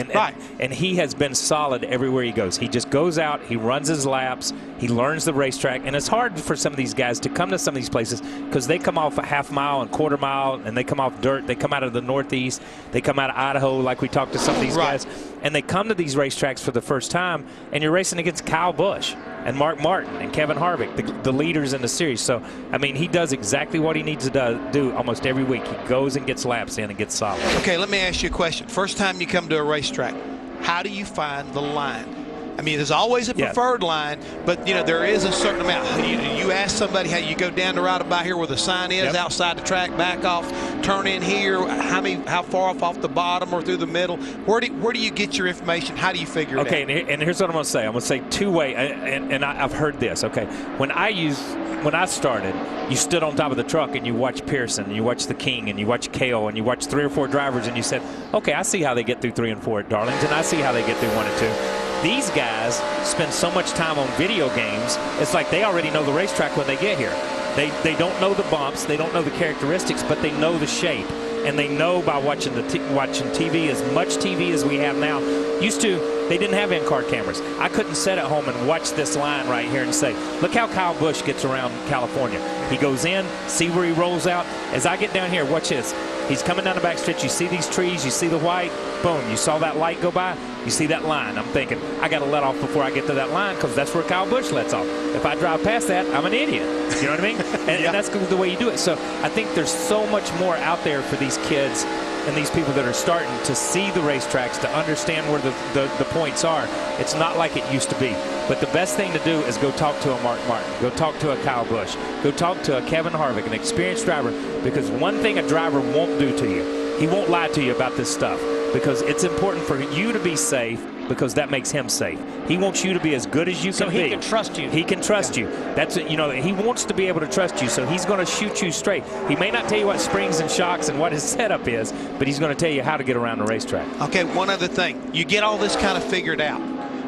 S17: And he has been solid everywhere he goes. He just goes out, he runs his laps, he learns the racetrack, and it's hard for some of these guys to come to some of these places because they come off a half mile and quarter mile, and they come off dirt. They come out of the Northeast. They come out of Idaho, like we talked to some of these guys, and they come to these racetracks for the first time, and you're racing against Kyle Busch and Mark Martin and Kevin Harvick, the leaders in the series. So, I mean, he does exactly what he needs to do almost every week. He goes and gets laps in and gets solid.
S11: Okay, let me ask you a question. First time you come to a racetrack, how do you find the line? I mean, there's always a preferred line, but, there is a certain amount. You ask somebody, how you go down the route about here where the sign is, outside the track, back off, turn in here, how far off the bottom or through the middle? Where do you get your information? How do you figure it out?
S17: Okay, and here's what I'm going to say. I'm going to say two-way, and I've heard this, okay. When I started, you stood on top of the truck and you watched Pearson, and you watched the King, and you watched Kale, and you watched 3 or 4 drivers, and you said, okay, I see how they get through 3 and 4 at Darlington. I see how they get through 1 and 2. These guys spend so much time on video games, it's like they already know the racetrack when they get here. They don't know the bumps, they don't know the characteristics, but they know the shape. And they know by watching TV, as much TV as we have now. Used to, they didn't have in-car cameras. I couldn't sit at home and watch this line right here and say, look how Kyle Busch gets around California. He goes in, see where he rolls out. As I get down here, watch this. He's coming down the back stretch. You see these trees, you see the white, boom, you saw that light go by, you see that line. I'm thinking, I got to let off before I get to that line because that's where Kyle Busch lets off. If I drive past that, I'm an idiot. You know what I mean? And that's the way you do it. So I think there's so much more out there for these kids and these people that are starting to see the racetracks, to understand where the points are. It's not like it used to be. But the best thing to do is go talk to a Mark Martin, go talk to a Kyle Busch, go talk to a Kevin Harvick, an experienced driver, because one thing a driver won't do to you, he won't lie to you about this stuff, because it's important for you to be safe, because that makes him safe. He wants you to be as good as you can be.
S14: So he can trust you.
S17: He can trust you. That's it. He wants to be able to trust you, so he's going to shoot you straight. He may not tell you what springs and shocks and what his setup is, but he's going to tell you how to get around the racetrack.
S11: Okay, one other thing. You get all this kind of figured out,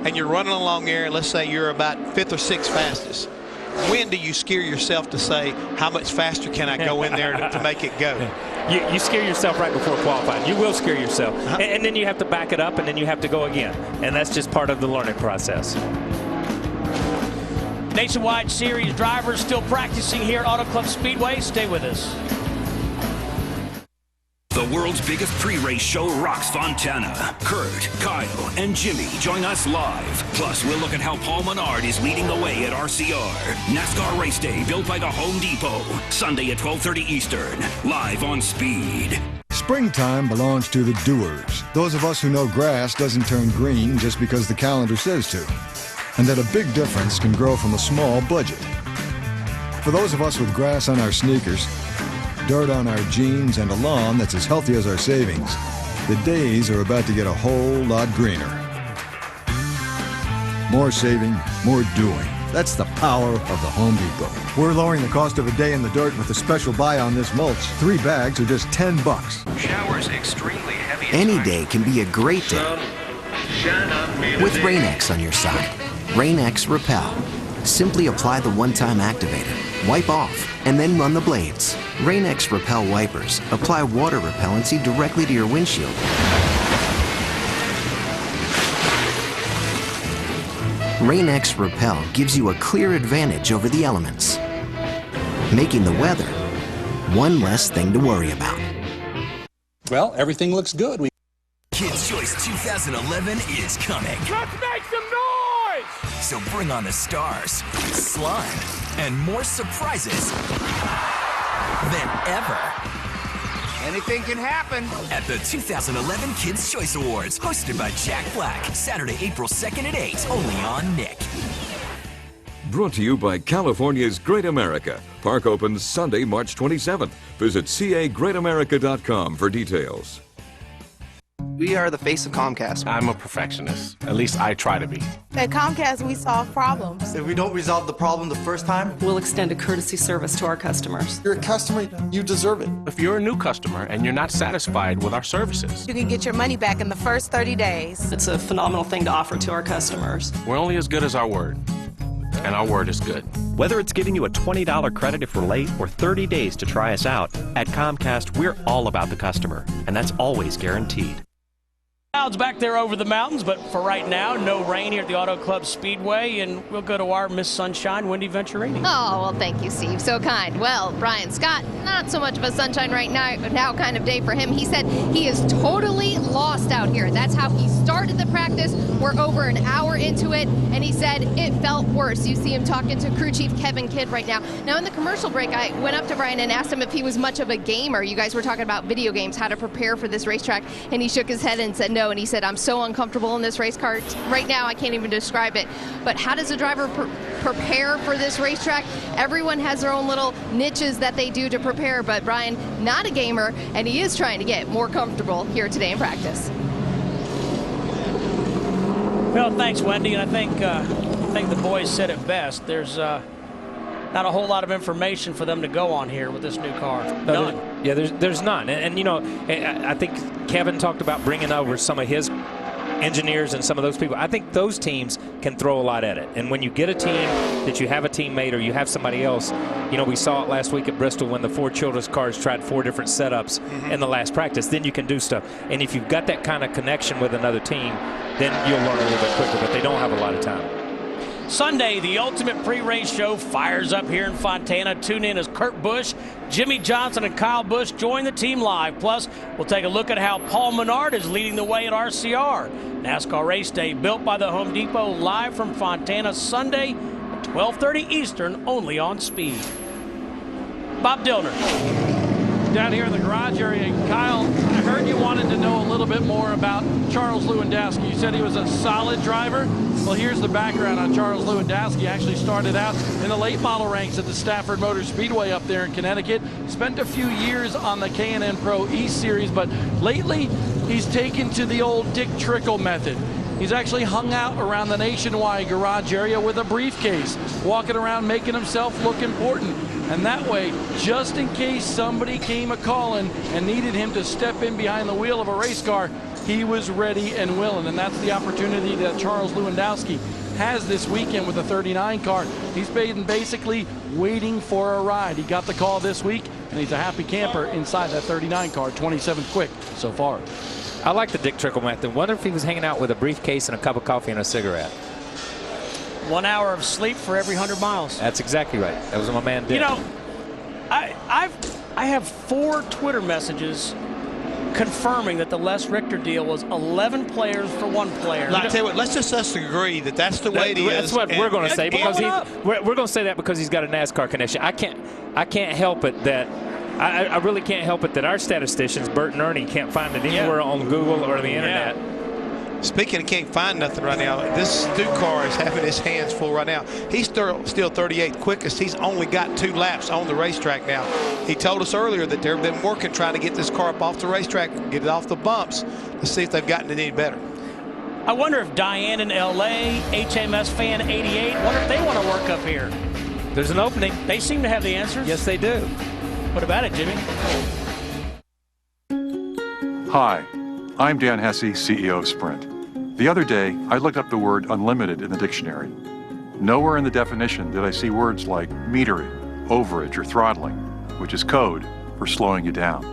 S11: and you're running along there, and let's say you're about 5th or 6th fastest. When do you scare yourself to say, how much faster can I go in there to make it go?
S17: You scare yourself right before qualifying. You will scare yourself. And then you have to back it up, and then you have to go again. And that's just part of the learning process.
S14: Nationwide Series drivers still practicing here at Auto Club Speedway. Stay with us.
S3: The world's biggest pre-race show rocks Fontana. Kurt, Kyle, and Jimmy join us live. Plus, we'll look at how Paul Menard is leading the way at RCR. NASCAR Race Day, built by the Home Depot. Sunday at 12:30 Eastern. Live on Speed.
S1: Springtime belongs to the doers. Those of us who know grass doesn't turn green just because the calendar says to. And that a big difference can grow from a small budget. For those of us with grass on our sneakers, dirt on our jeans, and a lawn that's as healthy as our savings, the days are about to get a whole lot greener. More saving, more doing. That's the power of the Home Depot. We're lowering the cost of a day in the dirt with a special buy on this mulch. 3 bags are just $10.
S4: Showers extremely heavy.
S7: Any day can be a great day with Rain-X on your side. Rain-X Repel. Simply apply the one-time activator, wipe off, and then run the blades. Rain-X Repel wipers apply water repellency directly to your windshield. Rain-X Repel gives you a clear advantage over the elements, making the weather one less thing to worry about.
S24: Well, everything looks good.
S25: Kids' Choice 2011 is coming.
S14: Let's make some noise!
S25: So bring on the stars, slime, and more surprises than ever.
S10: Anything can happen.
S25: At the 2011 Kids' Choice Awards, hosted by Jack Black, Saturday, April 2nd at 8, only on Nick.
S2: Brought to you by California's Great America. Park opens Sunday, March 27th. Visit cagreatamerica.com for details.
S5: We are the face of Comcast.
S6: I'm a perfectionist. At least I try to be.
S15: At Comcast, we solve problems.
S16: If we don't resolve the problem the first time,
S26: we'll extend a courtesy service to our customers.
S16: You're a customer, you deserve it.
S6: If you're a new customer and you're not satisfied with our services,
S15: you can get your money back in the first 30 days.
S26: It's a phenomenal thing to offer to our customers.
S6: We're only as good as our word. And our word is good.
S27: Whether it's giving you a $20 credit if we're late or 30 days to try us out, at Comcast, we're all about the customer, and that's always guaranteed.
S14: Clouds back there over the mountains, but for right now, no rain here at the Auto Club Speedway, and we'll go to our Miss Sunshine, Wendy Venturini.
S28: Oh, well, thank you, Steve. So kind. Well, Brian Scott, not so much of a sunshine right now kind of day for him. He said he is totally lost out here. That's how he started the practice. We're over an hour into it, and he said it felt worse. You see him talking to crew chief Kevin Kidd right now. Now, in the commercial break, I went up to Brian and asked him if he was much of a gamer. You guys were talking about video games, how to prepare for this racetrack, and he shook his head and said no. And he said, I'm so uncomfortable in this race car right now, I can't even describe it. But how does a driver prepare for this racetrack? Everyone has their own little niches that they do to prepare, but Brian, not a gamer, and he is trying to get more comfortable here today in practice.
S14: Well, thanks, Wendy, and I think the boys said it best. There's not a whole lot of information for them to go on here with this new car. None.
S17: Yeah, there's none. And you know, I think Kevin talked about bringing over some of his engineers and some of those people. I think those teams can throw a lot at it. And when you get a team that you have a teammate or you have somebody else, you know, we saw it last week at Bristol when the 4 children's cars tried 4 different setups in the last practice. Then you can do stuff. And if you've got that kind of connection with another team, then you'll learn a little bit quicker, but they don't have a lot of time.
S14: Sunday, the ultimate pre-race show fires up here in Fontana. Tune in as Kurt Busch, Jimmy Johnson, and Kyle Busch join the team live. Plus, we'll take a look at how Paul Menard is leading the way at RCR. NASCAR Race Day, built by the Home Depot, live from Fontana Sunday at 12:30 Eastern, only on Speed. Bob Dillner.
S20: Down here in the garage area, Kyle, I heard you wanted to know a little bit more about Charles Lewandowski. You said he was a solid driver. Well, here's the background on Charles Lewandowski. He actually started out in the late model ranks at the Stafford Motor Speedway up there in Connecticut. Spent a few years on the K&N Pro East Series, but lately he's taken to the old Dick Trickle method. He's actually hung out around the Nationwide garage area with a briefcase, walking around making himself look important. And that way, just in case somebody came a-calling and needed him to step in behind the wheel of a race car, he was ready and willing. And that's the opportunity that Charles Lewandowski has this weekend with the 39 car. He's been basically waiting for a ride. He got the call this week, and he's a happy camper inside that 39 car, 27th quick so far.
S17: I like the Dick Trickle method. Wonder if he was hanging out with a briefcase and a cup of coffee and a cigarette.
S14: 1 hour of sleep for every 100 miles.
S17: That's exactly right. That was what my man did.
S14: You know, I have 4 Twitter messages confirming that the Les Richter deal was 11 players for 1 player.
S11: I tell you what, let's just agree that that's the way it is.
S17: That's what we're going to say, because we're going to say that because he's got a NASCAR connection. I can't help it that I really can't help it that our statisticians, Bert and Ernie, can't find it anywhere on Google or the internet.
S11: Speaking of can't find nothing right now, this Stu car is having his hands full right now. He's still 38th quickest. He's only got 2 laps on the racetrack now. He told us earlier that they've been working trying to get this car up off the racetrack, get it off the bumps, to see if they've gotten it any better.
S14: I wonder if Diane in L.A., HMS Fan 88, wonder if they want to work up here.
S17: There's an opening.
S14: They seem to have the answers.
S17: Yes, they do.
S14: What about it, Jimmy?
S29: Hi, I'm Dan Hesse, CEO of Sprint. The other day, I looked up the word unlimited in the dictionary. Nowhere in the definition did I see words like metering, overage, or throttling, which is code for slowing you down.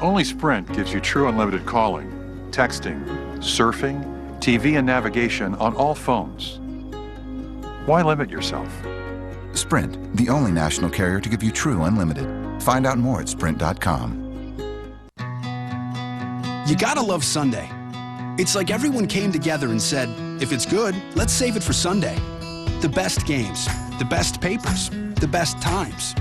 S29: Only Sprint gives you true unlimited calling, texting, surfing, TV, and navigation on all phones. Why limit yourself?
S30: Sprint, the only national carrier to give you true unlimited. Find out more at sprint.com.
S31: You gotta love Sunday. It's like everyone came together and said, if it's good, let's save it for Sunday. The best games, the best papers, the best times.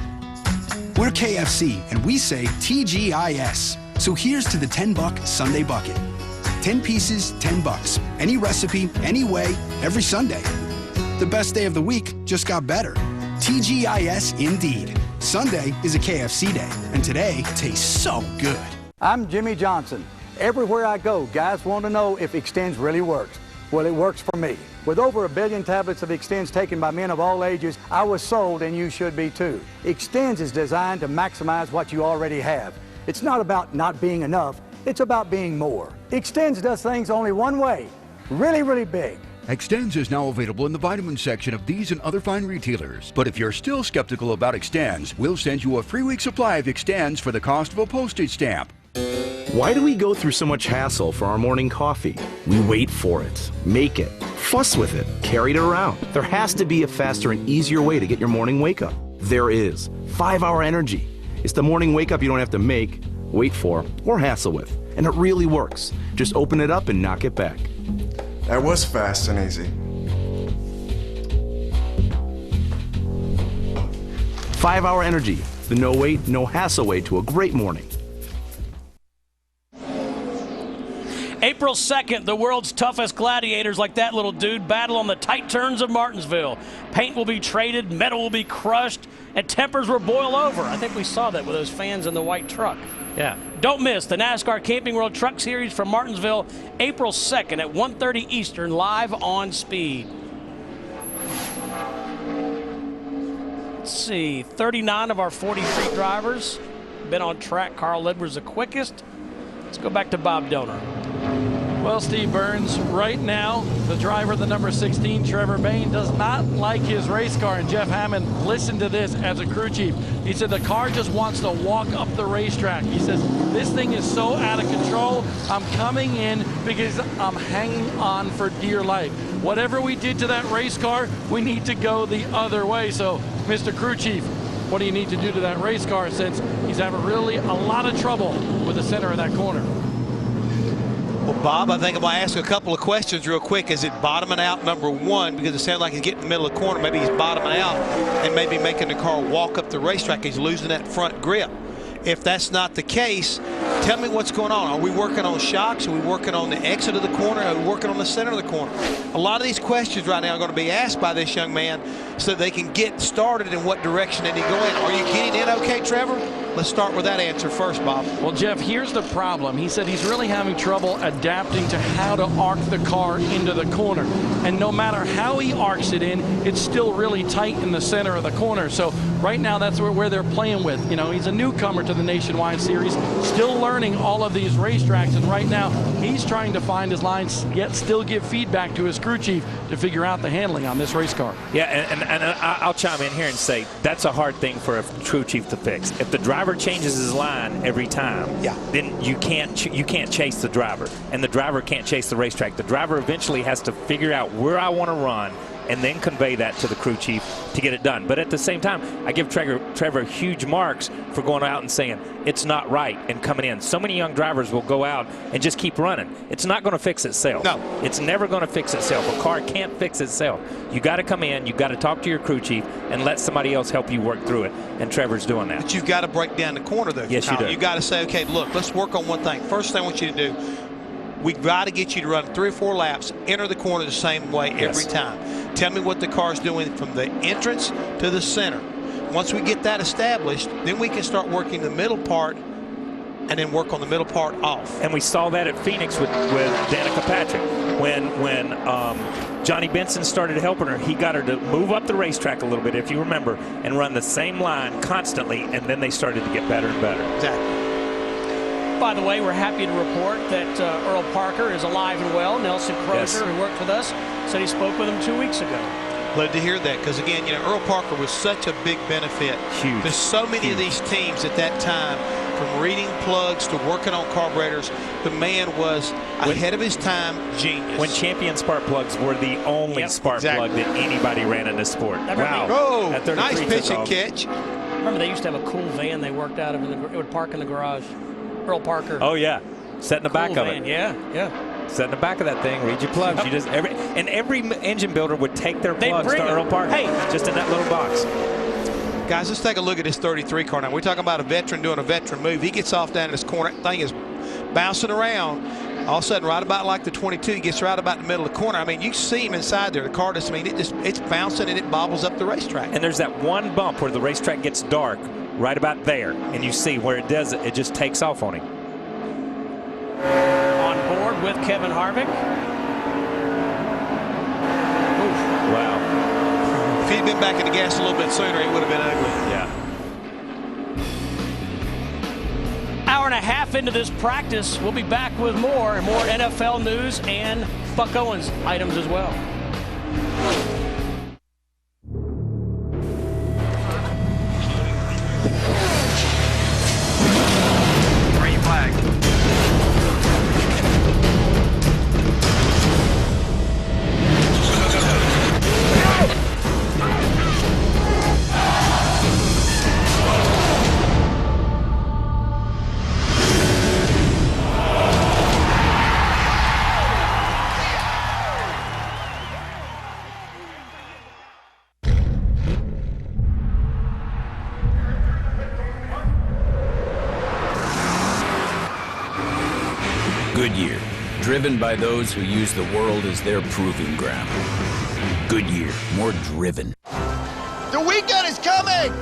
S31: We're KFC, and we say TGIS. So here's to the $10 Sunday bucket. 10 pieces, $10. Any recipe, any way, every Sunday. The best day of the week just got better. TGIS indeed. Sunday is a KFC day, and today tastes so good.
S1: I'm Jimmy Johnson. Everywhere I go, guys want to know if Extends really works. Well, it works for me. With over 1 billion tablets of Extends taken by men of all ages, I was sold, and you should be too. Extends is designed to maximize what you already have. It's not about not being enough, it's about being more. Extends does things only one way, really, really big.
S3: Extends is now available in the vitamin section of these and other fine retailers. But if you're still skeptical about Extends, we'll send you a free week supply of Extends for the cost of a postage stamp.
S8: Why do we go through so much hassle for our morning coffee? We wait for it, make it, fuss with it, carry it around. There has to be a faster and easier way to get your morning wake up. There is. 5-Hour Energy. It's the morning wake up you don't have to make, wait for, or hassle with. And it really works. Just open it up and knock it back.
S9: That was fast and easy.
S8: 5-Hour Energy. The no wait, no hassle way to a great morning.
S14: April 2nd, the world's toughest gladiators like that little dude battle on the tight turns of Martinsville. Paint will be traded, metal will be crushed, and tempers will boil over. I think we saw that with those fans in the white truck.
S17: Yeah.
S14: Don't miss the NASCAR Camping World Truck Series from Martinsville, April 2nd at 1:30 Eastern, live on Speed. Let's see, 39 of our 43 drivers been on track. Carl Edwards the quickest. Let's go back to Bob Donor.
S20: Well, Steve Burns, right now, the driver, the number 16, Trevor Bayne, does not like his race car. And Jeff Hammond listened to this as a crew chief. He said the car just wants to walk up the racetrack. He says, this thing is so out of control. I'm coming in because I'm hanging on for dear life. Whatever we did to that race car, we need to go the other way. So, Mr. Crew Chief, what do you need to do to that race car since he's having really a lot of trouble with the center of that corner?
S11: Well, Bob, I think I'm going to ask a couple of questions real quick. Is it bottoming out, number one, because it sounds like he's getting in the middle of the corner. Maybe he's bottoming out and maybe making the car walk up the racetrack. He's losing that front grip. If that's not the case, tell me what's going on. Are we working on shocks? Are we working on the exit of the corner? Are we working on the center of the corner? A lot of these questions right now are going to be asked by this young man so they can get started in what direction they need to go in. Are you getting in okay, Trevor? Let's start with that answer first, Bob.
S20: Well, Jeff, here's the problem. He said he's really having trouble adapting to how to arc the car into the corner. And no matter how he arcs it in, it's still really tight in the center of the corner. So right now, that's where they're playing with. You know, he's a newcomer to the Nationwide Series, still learning all of these racetracks. And right now, he's trying to find his lines, yet still give feedback to his crew chief to figure out the handling on this race car.
S17: Yeah, and I'll chime in here and say that's a hard thing for a crew chief to fix. If the driver changes his line every time, then you can't chase the driver, and the driver can't chase the racetrack. The driver eventually has to figure out where I want to run and then convey that to the crew chief to get it done. But at the same time, I give Trevor huge marks for going out and saying it's not right and coming in. So many young drivers will go out and just keep running. It's not going to fix itself.
S11: No.
S17: It's never going to fix itself. A car can't fix itself. You got to come in, you got to talk to your crew chief and let somebody else help you work through it. And Trevor's doing that.
S11: But you've got to break down the corner, though.
S17: Yes, you do.
S11: You've got to say, okay, look, let's work on one thing. First thing I want you to do, we've got to get you to run 3 or 4 laps, enter the corner the same way every time. Tell me what the car's doing from the entrance to the center. Once we get that established, then we can start working the middle part and then work on the middle part off.
S17: And we saw that at Phoenix with Danica Patrick. When Johnny Benson started helping her, he got her to move up the racetrack a little bit, if you remember, and run the same line constantly, and then they started to get better and better.
S11: Exactly.
S14: By the way, we're happy to report that Earl Parker is alive and well. Nelson Crozier, who worked with us, said he spoke with him 2 weeks ago.
S11: Glad to hear that, because again, you know, Earl Parker was such a big benefit.
S17: Huge.
S11: There's so many of these teams at that time, from reading plugs to working on carburetors. The man was ahead of his time, genius.
S17: When Champion spark plugs were the only spark plug that anybody ran in this sport.
S11: Wow. Oh, nice pitch and catch.
S14: Remember, they used to have a cool van they worked out of. It would park in the garage. Earl Parker.
S17: Oh, yeah. Set in the back of it.
S14: Yeah.
S17: Set in the back of that thing. Read your plugs. You just every engine builder would take their plugs to Earl Parker.
S14: Hey,
S17: just in that little box.
S11: Guys, let's take a look at this 33 car now. We're talking about a veteran doing a veteran move. He gets off down in this corner. That thing is bouncing around. All of a sudden, right about like the 22, he gets right about the middle of the corner. I mean, you see him inside there. The car just, I mean, it's bouncing and it bobbles up the racetrack.
S17: And there's that one bump where the racetrack gets dark, right about there. And you see where it does it, it just takes off on him.
S14: On board with Kevin Harvick.
S17: Oof, wow.
S11: If he'd been back in the gas a little bit sooner, it would have been ugly.
S17: Yeah.
S14: Hour and a half into this practice, we'll be back with more NFL news and Buck Owens items as well.
S11: Green flag.
S4: Goodyear, driven by those who use the world as their proving ground. Goodyear, more driven.
S7: The weekend is coming!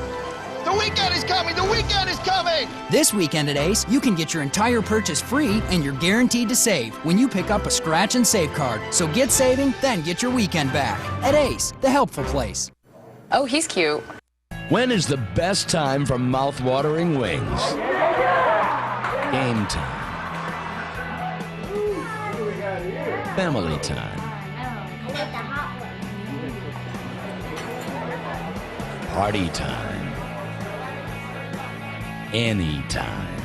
S7: The weekend is coming! The weekend is coming!
S10: This weekend at Ace, you can get your entire purchase free and you're guaranteed to save when you pick up a scratch and save card. So get saving, then get your weekend back. At Ace, the helpful place.
S12: Oh, he's cute.
S13: When is the best time for mouth-watering wings? Game time. Family time. Party time. Anytime.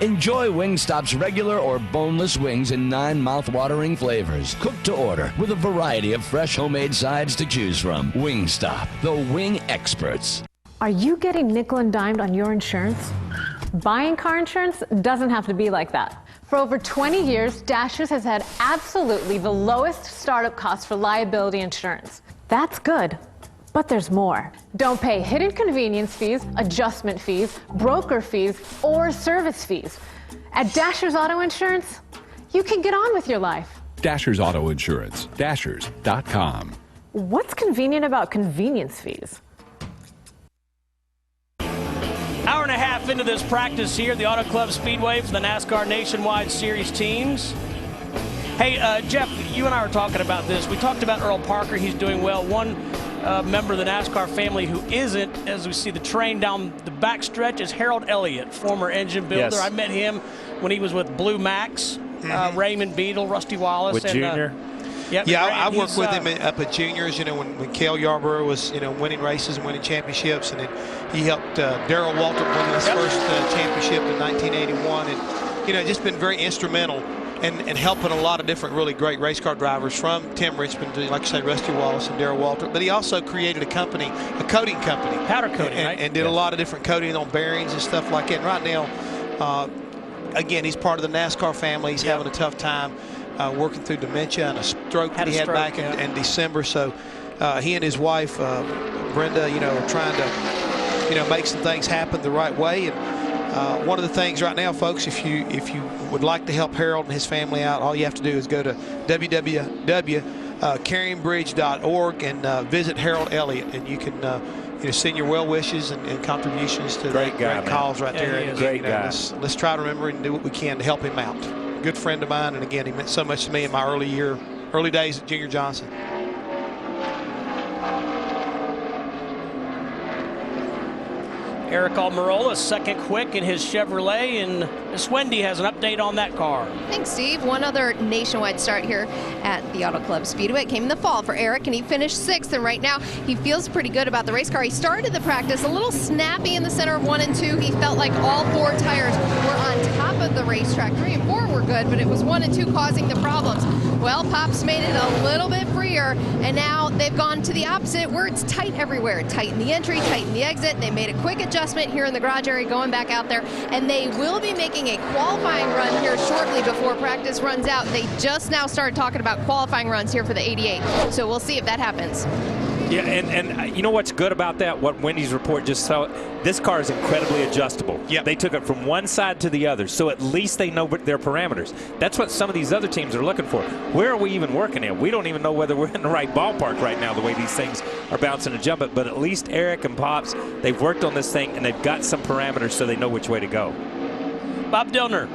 S13: Enjoy Wingstop's regular or boneless wings in 9 mouth-watering flavors. Cooked to order with a variety of fresh homemade sides to choose from. Wingstop, the wing experts.
S18: Are you getting nickel and dimed on your insurance? Buying car insurance doesn't have to be like that. For over 20 years, Dashers has had absolutely the lowest startup costs for liability insurance. That's good, but there's more. Don't pay hidden convenience fees, adjustment fees, broker fees, or service fees. At Dashers Auto Insurance, you can get on with your life.
S19: Dashers Auto Insurance, Dashers.com.
S18: What's convenient about convenience fees?
S14: Hour and a half into this practice here at the Auto Club Speedway for the NASCAR Nationwide Series teams. Hey, Jeff, you and I were talking about this. We talked about Earl Parker. He's doing well. One member of the NASCAR family who isn't, as we see the train down the backstretch, is Harold Elliott, former engine builder.
S17: Yes.
S14: I met him when he was with Blue Max, Raymond Beadle, Rusty Wallace.
S17: With Junior.
S11: I worked with him up at juniors, when Cale Yarborough was, winning races and winning championships, and then he helped Darrell Waltrip win his first championship in 1981, and, just been very instrumental in helping a lot of different really great race car drivers, from Tim Richmond to, like I say, Rusty Wallace and Darrell Waltrip. But he also created a company, a coating company.
S14: Powder coating, right?
S11: And did a lot of different coating on bearings and stuff like that. And right now, again, he's part of the NASCAR family. He's having a tough time. Working through dementia and a stroke that he had back in December. So he and his wife, Brenda, are trying to, make some things happen the right way. And one of the things right now, folks, if you would like to help Harold and his family out, all you have to do is go to www.carryingbridge.org and visit Harold Elliott, and you can send your well wishes and contributions to
S17: great
S11: cause right there. And
S17: great guy.
S11: Let's try to remember and do what we can to help him out. Good friend of mine, and again, he meant so much to me in my early days at Junior Johnson.
S14: Eric Almirola, second quick in his Chevrolet, and Miss Wendy has an update on that car.
S28: Thanks, Steve. One other nationwide start here at the Auto Club Speedway. It came in the fall for Eric, and he finished 6th, and right now he feels pretty good about the race car. He started the practice a little snappy in the center of 1 and 2. He felt like all 4 tires were on top of the racetrack. 3 and 4 were good, but it was 1 and 2 causing the problems. Well, Pops made it a little bit freer, and now they've gone to the opposite, where it's tight everywhere. Tight in the entry, tight in the exit. They made a quick adjustment here in the garage area, going back out there, and they will be making a qualifying run here shortly before practice runs out. They just now started talking about qualifying runs here for the 88, so we'll see if that happens.
S17: Yeah, and you know what's good about that? What Wendy's report just saw, this car is incredibly adjustable. Yep. They took it from one side to the other, so at least they know their parameters. That's what some of these other teams are looking for. Where are we even working in? We don't even know whether we're in the right ballpark right now, the way these things are bouncing and jumping. But at least Eric and Pops, they've worked on this thing, and they've got some parameters so they know which way to go.
S14: Bob Dillner.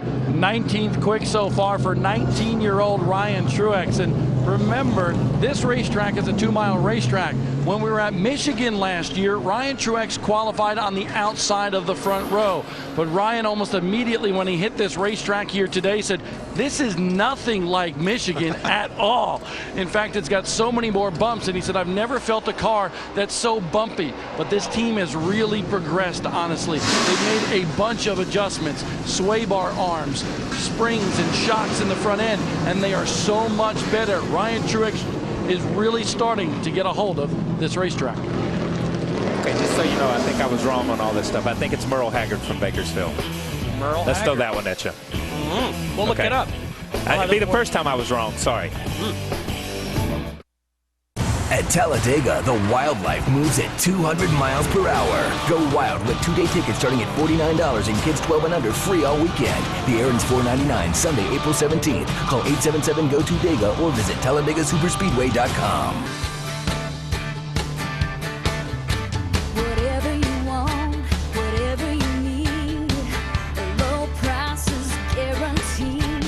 S20: 19th quick so far for 19-year-old Ryan Truex. And remember, this racetrack is a 2-mile racetrack. When we were at Michigan last year, Ryan Truex qualified on the outside of the front row. But Ryan almost immediately, when he hit this racetrack here today, said, this is nothing like Michigan at all. In fact, it's got so many more bumps. And he said, I've never felt a car that's so bumpy. But this team has really progressed, honestly. They've made a bunch of adjustments, sway bar arms, springs and shocks in the front end, and they are so much better. Ryan Truex is really starting to get a hold of this racetrack.
S17: Okay, just so you know, I think I was wrong on all this stuff. I think it's Merle Haggard from Bakersfield.
S14: Merle
S17: Let's
S14: Haggard.
S17: throw that one at you.
S14: We'll look it up.
S17: It'd be the first time I was wrong. Sorry.
S2: At Talladega, the wildlife moves at 200 miles per hour. Go wild with 2-day tickets starting at $49 and kids 12 and under free all weekend. The errand's $4.99 Sunday, April 17th. Call 877-GO-TO-DEGA or visit TalladegaSuperspeedway.com.
S5: Whatever you want, whatever you need, the low price is guaranteed.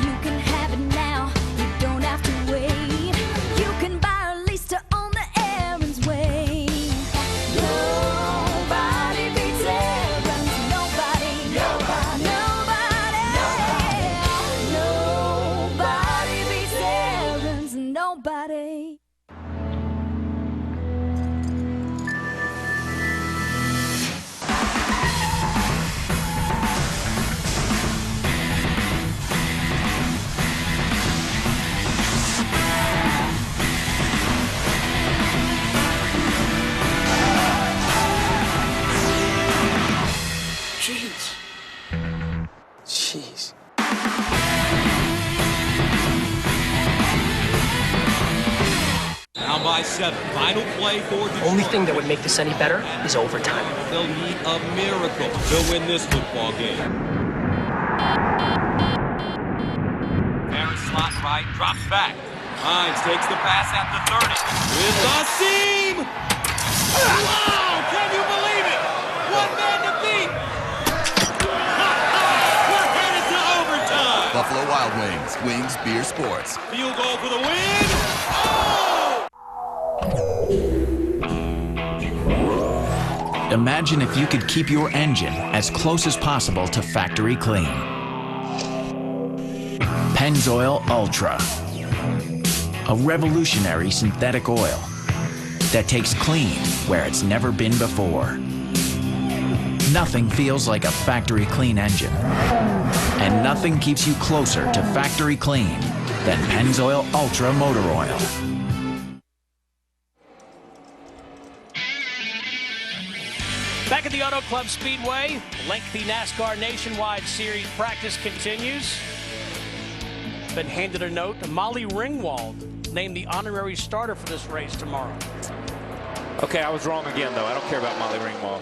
S5: You can have it now, you don't have to wait. You can buy a lease to own the Aaron's way. Nobody beats Aaron's, nobody, nobody, nobody, nobody beats Aaron's, nobody.
S14: Jeez.
S12: Now by 7. Final play for Detroit.
S15: Only thing that would make this any better is overtime.
S12: They'll need a miracle to win this football game. Aaron slot right, drops back. Hines takes the pass at the 30. With the seam! Wow! Can you believe it? One man to beat! We're headed to overtime!
S16: Buffalo Wild Wings. Wings Beer Sports.
S12: Field goal for the win! Oh!
S21: Imagine if you could keep your engine as close as possible to factory clean. Pennzoil Ultra. A revolutionary synthetic oil that takes clean where it's never been before. Nothing feels like a factory clean engine. And nothing keeps you closer to factory clean than Pennzoil Ultra Motor Oil.
S14: Back at the Auto Club Speedway, lengthy NASCAR Nationwide Series practice continues. Been handed a note. Molly Ringwald named the honorary starter for this race tomorrow.
S17: Okay, I was wrong again, though. I don't care about Molly Ringwald.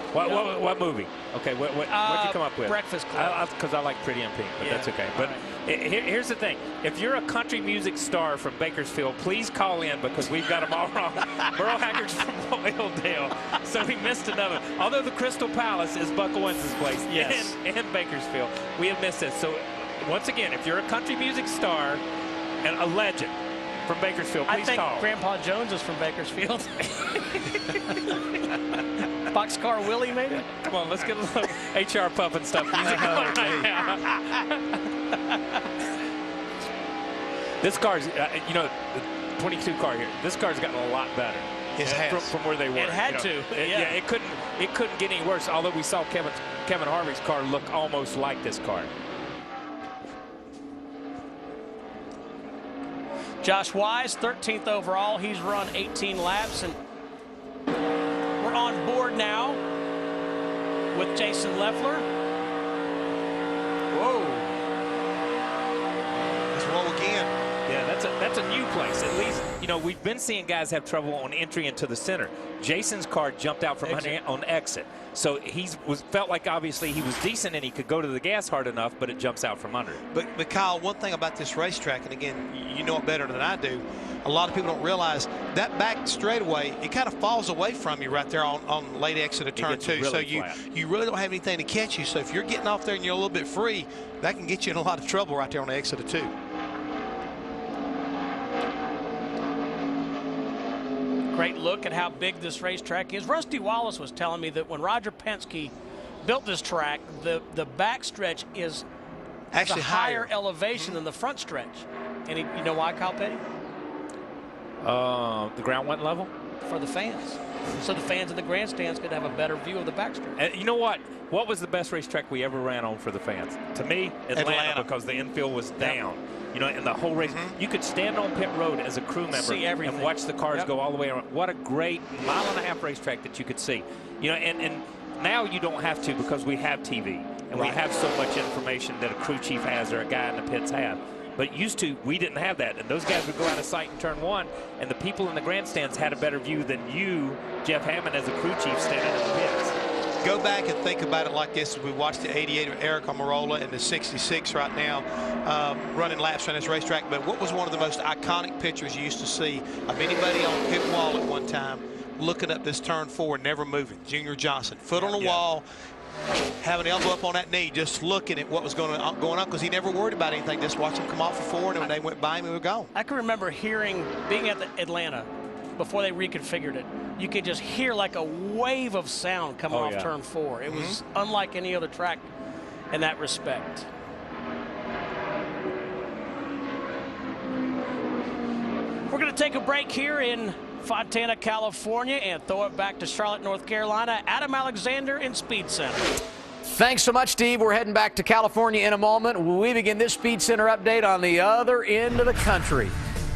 S17: What movie? Okay, what'd you come up with?
S14: Breakfast Club.
S17: Because I like Pretty in Pink, but that's okay. But here's the thing. If you're a country music star from Bakersfield, please call in because we've got them all wrong. Merle Haggard's from Oildale, so we missed another. Although the Crystal Palace is Buck Owens' place in Bakersfield, we have missed this. So once again, if you're a country music star and a legend from Bakersfield, please call.
S14: I think Grandpa Jones is from Bakersfield. Boxcar Willie, maybe?
S17: Come on, let's get a little HR puffing stuff music going right now. This car's, the 22 car here, this car's gotten a lot better.
S11: It has.
S17: From where they were.
S14: It had to.
S17: It couldn't get any worse, although we saw Kevin Harvick's car look almost like this car.
S14: Josh Wise, 13th overall. He's run 18 laps, and we're on board now with Jason Leffler. Whoa.
S11: It's low again.
S17: Yeah, that's that's a new place. At least, you know, we've been seeing guys have trouble on entry into the center. Jason's car jumped out from on exit. So felt like obviously he was decent and he could go to the gas hard enough, but it jumps out from under.
S11: But Kyle, one thing about this racetrack, and again, you know it better than I do, a lot of people don't realize that back straightaway, it kind of falls away from you right there on late exit of turn 2.
S17: Really
S11: so you really don't have anything to catch you. So if you're getting off there and you're a little bit free, that can get you in a lot of trouble right there on the exit of 2.
S14: Great look at how big this racetrack is. Rusty Wallace was telling me that when Roger Penske built this track, the back stretch is
S11: actually
S14: a higher elevation than the front stretch. And you know why, Kyle Petty?
S17: The ground went level?
S14: For the fans. So the fans in the grandstands could have a better view of the backstretch.
S17: And you know what? What was the best racetrack we ever ran on for the fans? To me, Atlanta. Because the infield was down. You know, and the whole race, you could stand on pit road as a crew member and watch the cars go all the way around. What a great mile-and-a-half racetrack that you could see. You know, and now you don't have to because we have TV and we have so much information that a crew chief has or a guy in the pits have. But used to, we didn't have that. And those guys would go out of sight in turn 1, and the people in the grandstands had a better view than you, Jeff Hammond, as a crew chief standing in the pits.
S11: Go back and think about it like this. We watched the 88 of Eric Almirola and the 66 right now running laps on this racetrack. But what was one of the most iconic pictures you used to see of anybody on pit wall at one time looking up this turn 4, never moving? Junior Johnson, foot on the wall, having an elbow up on that knee, just looking at what was going on because he never worried about anything. Just watched him come off of 4, and when they went by him, he was gone.
S14: I can remember being at the Atlanta before they reconfigured it. You could just hear like a wave of sound coming off turn 4. It was unlike any other track in that respect. We're going to take a break here in Fontana, California, and throw it back to Charlotte, North Carolina. Adam Alexander in Speed Center.
S1: Thanks so much, Steve. We're heading back to California in a moment. We begin this Speed Center update on the other end of the country.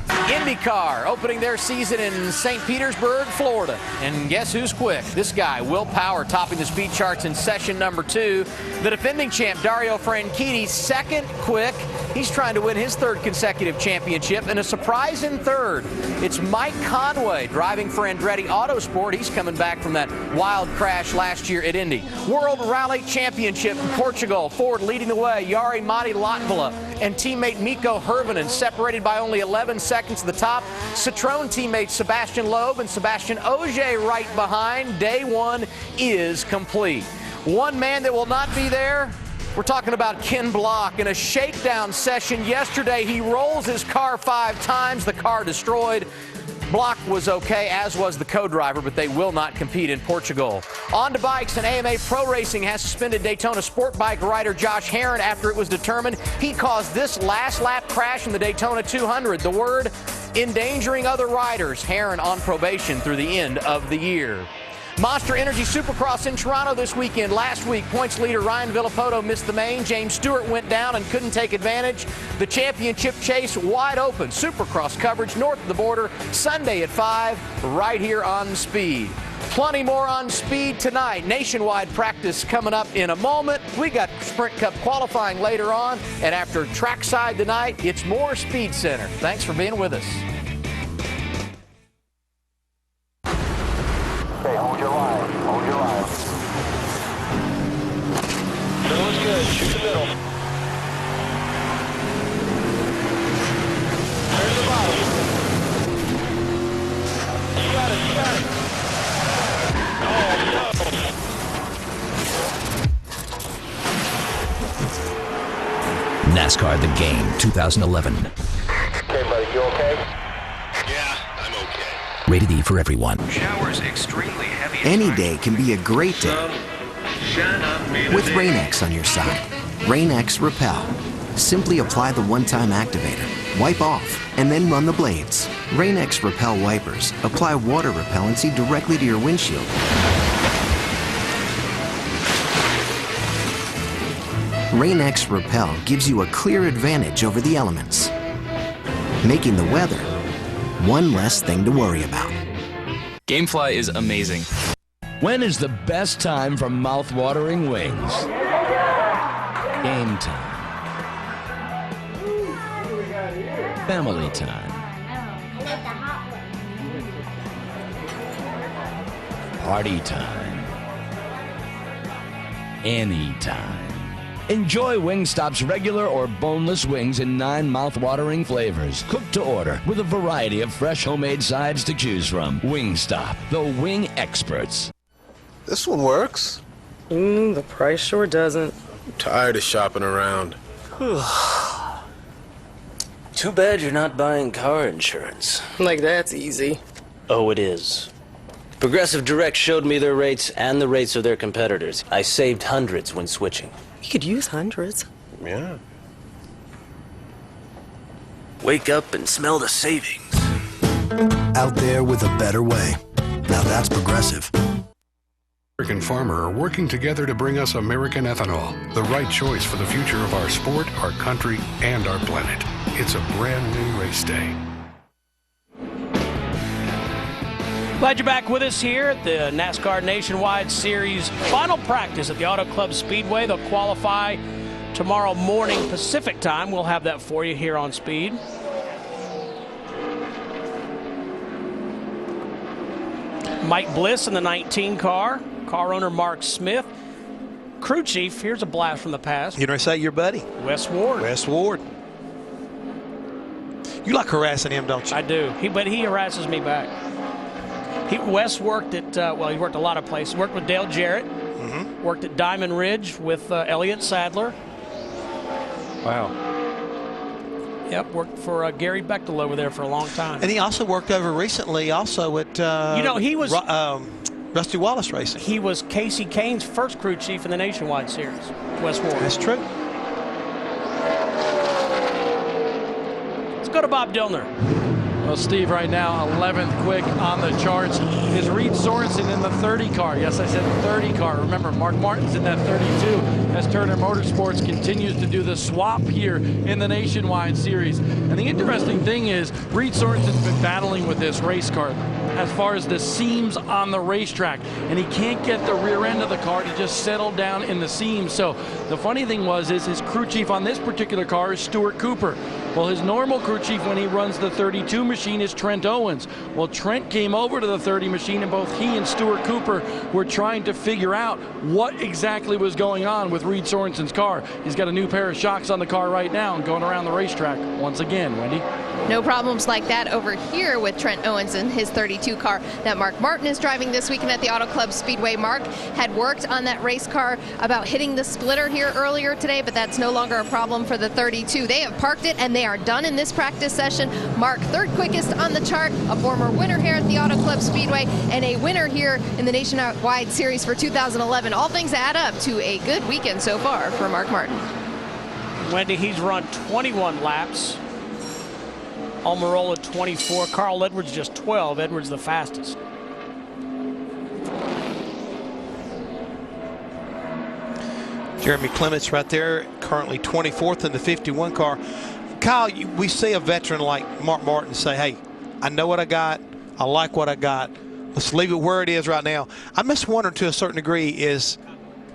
S1: IndyCar opening their season in St. Petersburg, Florida. And guess who's quick? This guy, Will Power, topping the speed charts in session number 2. The defending champ, Dario Franchitti, second quick. He's trying to win his 3rd consecutive championship, and a surprise in 3rd. It's Mike Conway driving for Andretti Autosport. He's coming back from that wild crash last year at Indy. World Rally Championship in Portugal. Ford leading the way. Jari Matti Latvala and teammate Mikko Hirvonen separated by only 11 seconds to the top. Citroën teammates Sebastian Loeb and Sebastian Ogier right behind. Day 1 is complete. One man that will not be there, we're talking about Ken Block. In a shakedown session yesterday, he rolls his car 5 times, the car destroyed. Block was okay, as was the co-driver, but they will not compete in Portugal. On to bikes, and AMA Pro Racing has suspended Daytona Sport Bike rider Josh Herrin after it was determined he caused this last lap crash in the Daytona 200. The word, endangering other riders. Herrin on probation through the end of the year. Monster Energy Supercross in Toronto this weekend. Last week, points leader Ryan Villopoto missed the main. James Stewart went down and couldn't take advantage. The championship chase wide open. Supercross coverage north of the border, Sunday at 5, right here on Speed. Plenty more on Speed tonight. Nationwide practice coming up in a moment. We got Sprint Cup qualifying later on. And after trackside tonight, it's more Speed Center. Thanks for being with us.
S6: Okay, hold your line. Hold your line. Middle is good. Shoot the middle. There's the bottom. You got it. You got it. Oh, no.
S2: NASCAR The Game 2011.
S6: Okay, buddy. You okay?
S16: Yeah, I'm okay.
S2: Rated E for everyone.
S22: Showers extremely heavy.
S23: Any day can be a great day with Rain-X on your side. Rain-X Repel. Simply apply the one-time activator, wipe off, and then run the blades. Rain-X Repel wipers apply water repellency directly to your windshield. Rain-X Repel gives you a clear advantage over the elements, making the weather one less thing to worry about.
S24: Gamefly is amazing.
S13: When is the best time for mouth-watering wings? Game time. Family time. party time. Anytime. Enjoy Wingstop's regular or boneless wings in 9 mouth-watering flavors. Cooked to order with a variety of fresh homemade sides to choose from. Wingstop, the wing experts.
S3: This one works.
S4: The price sure doesn't.
S3: I'm tired of shopping around.
S7: Too bad you're not buying car insurance.
S4: Like that's easy.
S7: Oh, it is. Progressive Direct showed me their rates and the rates of their competitors. I saved hundreds when switching.
S4: You could use hundreds.
S3: Yeah.
S7: Wake up and smell the savings.
S8: Out there with a better way. Now that's Progressive.
S9: American Farmer are working together to bring us American ethanol, the right choice for the future of our sport, our country, and our planet. It's a brand new race day.
S14: Glad you're back with us here at the NASCAR Nationwide Series final practice at the Auto Club Speedway. They'll qualify tomorrow morning Pacific time. We'll have that for you here on Speed. Mike Bliss in the 19 car. Car owner Mark Smith. Crew chief, here's a blast from the past.
S11: You know, say your buddy.
S14: Wes Ward.
S11: Wes Ward. You like harassing him, don't you?
S14: I do. But he harasses me back. Wes worked at, he worked a lot of places. Worked with Dale Jarrett.
S11: Mm-hmm.
S14: Worked at Diamond Ridge with Elliott Sadler.
S17: Wow.
S14: Yep, worked for Gary Bechtel over there for a long time.
S11: And he also worked over recently also at
S14: he was
S11: Rusty Wallace Racing.
S14: He was Casey Kane's first crew chief in the Nationwide Series, Wes Ward.
S11: That's true.
S14: Let's go to Bob Dillner.
S20: Well, Steve, right now, 11th quick on the charts is Reed Sorensen in the 30 car. Yes, I said 30 car. Remember, Mark Martin's in that 32 as Turner Motorsports continues to do the swap here in the Nationwide Series. And the interesting thing is, Reed Sorensen's been battling with this race car as far as the seams on the racetrack, and he can't get the rear end of the car to just settle down in the seams. So the funny thing is his crew chief on this particular car is Stuart Cooper. Well, his normal crew chief when he runs the 32 machine is Trent Owens. Well, Trent came over to the 30 machine, and both he and Stuart Cooper were trying to figure out what exactly was going on with Reed Sorensen's car. He's got a new pair of shocks on the car right now and going around the racetrack once again, Wendy.
S28: No problems like that over here with Trent Owens and his 32 car that Mark Martin is driving this weekend at the Auto Club Speedway. Mark had worked on that race car about hitting the splitter here earlier today, but that's no longer a problem for the 32. They have parked it and they are done in this practice session. Mark, third quickest on the chart, a former winner here at the Auto Club Speedway, and a winner here in the Nationwide Series for 2011. All things add up to a good weekend so far for Mark Martin.
S14: Wendy, he's run 21 laps. Almirola 24, Carl Edwards just 12. Edwards the fastest.
S11: Jeremy Clements right there, currently 24th in the 51 car. Kyle, we see a veteran like Mark Martin say, hey, I know what I got. I like what I got. Let's leave it where it is right now. I'm just wondering to a certain degree, is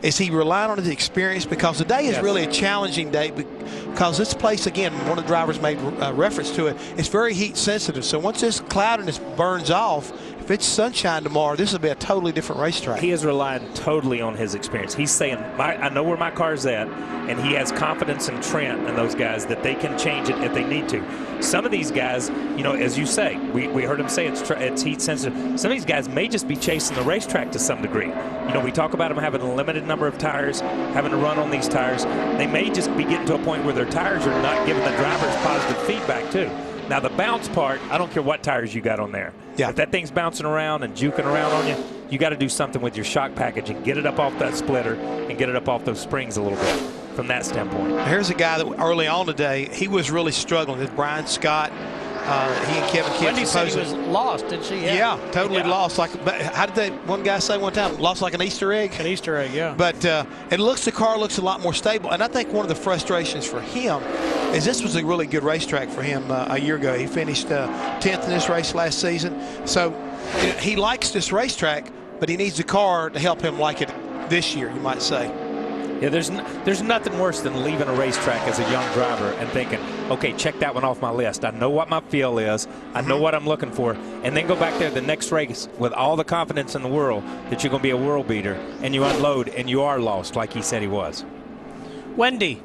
S11: he relying on his experience? Because today is really a challenging day because this place, again, one of the drivers made reference to it, it's very heat sensitive. So once this cloudiness burns off, if it's sunshine tomorrow, this will be a totally different racetrack.
S17: He is relying totally on his experience. He's saying, I know where my car's at, and he has confidence in Trent and those guys that they can change it if they need to. Some of these guys, you know, as you say, we heard him say it's heat sensitive. Some of these guys may just be chasing the racetrack to some degree. You know, we talk about them having a limited number of tires, having to run on these tires. They may just be getting to a point where their tires are not giving the drivers positive feedback too. Now the bounce part, I don't care what tires you got on there.
S11: Yeah.
S17: If that thing's bouncing around and juking around on you, you got to do something with your shock package and get it up off that splitter and get it up off those springs a little bit from that standpoint.
S11: Here's a guy that early on today, he was really struggling. It's Brian Scott. He and Kevin Kidd.
S14: Wendy said he was lost, didn't she?
S11: Yeah, totally lost. Like, how did that one guy say one time? Lost like an Easter egg?
S14: An Easter egg, yeah.
S11: But the car looks a lot more stable. And I think one of the frustrations for him is this was a really good racetrack for him a year ago. He finished 10th in this race last season. So he likes this racetrack, but he needs a car to help him like it this year, you might say.
S17: Yeah, there's nothing worse than leaving a racetrack as a young driver and thinking, okay, check that one off my list. I know what my feel is. I know what I'm looking for. And then go back there the next race with all the confidence in the world that you're going to be a world beater, and you unload, and you are lost like he said he was.
S14: Wendy.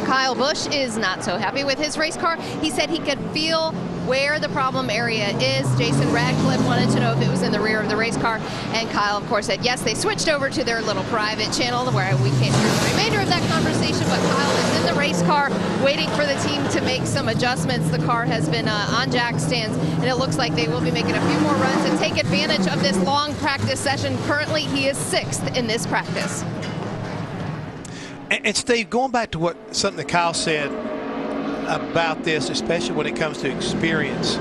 S28: Kyle Busch is not so happy with his race car. He said he could feel where the problem area is. Jason Radcliffe wanted to know if it was in the rear of the race car, and Kyle, of course, said yes. They switched over to their little private channel where we can't hear the remainder of that conversation, but Kyle is in the race car waiting for the team to make some adjustments. The car has been on jack stands, and it looks like they will be making a few more runs and take advantage of this long practice session. Currently, he is 6th in this practice.
S11: And Steve, going back to something that Kyle said about this, especially when it comes to experience.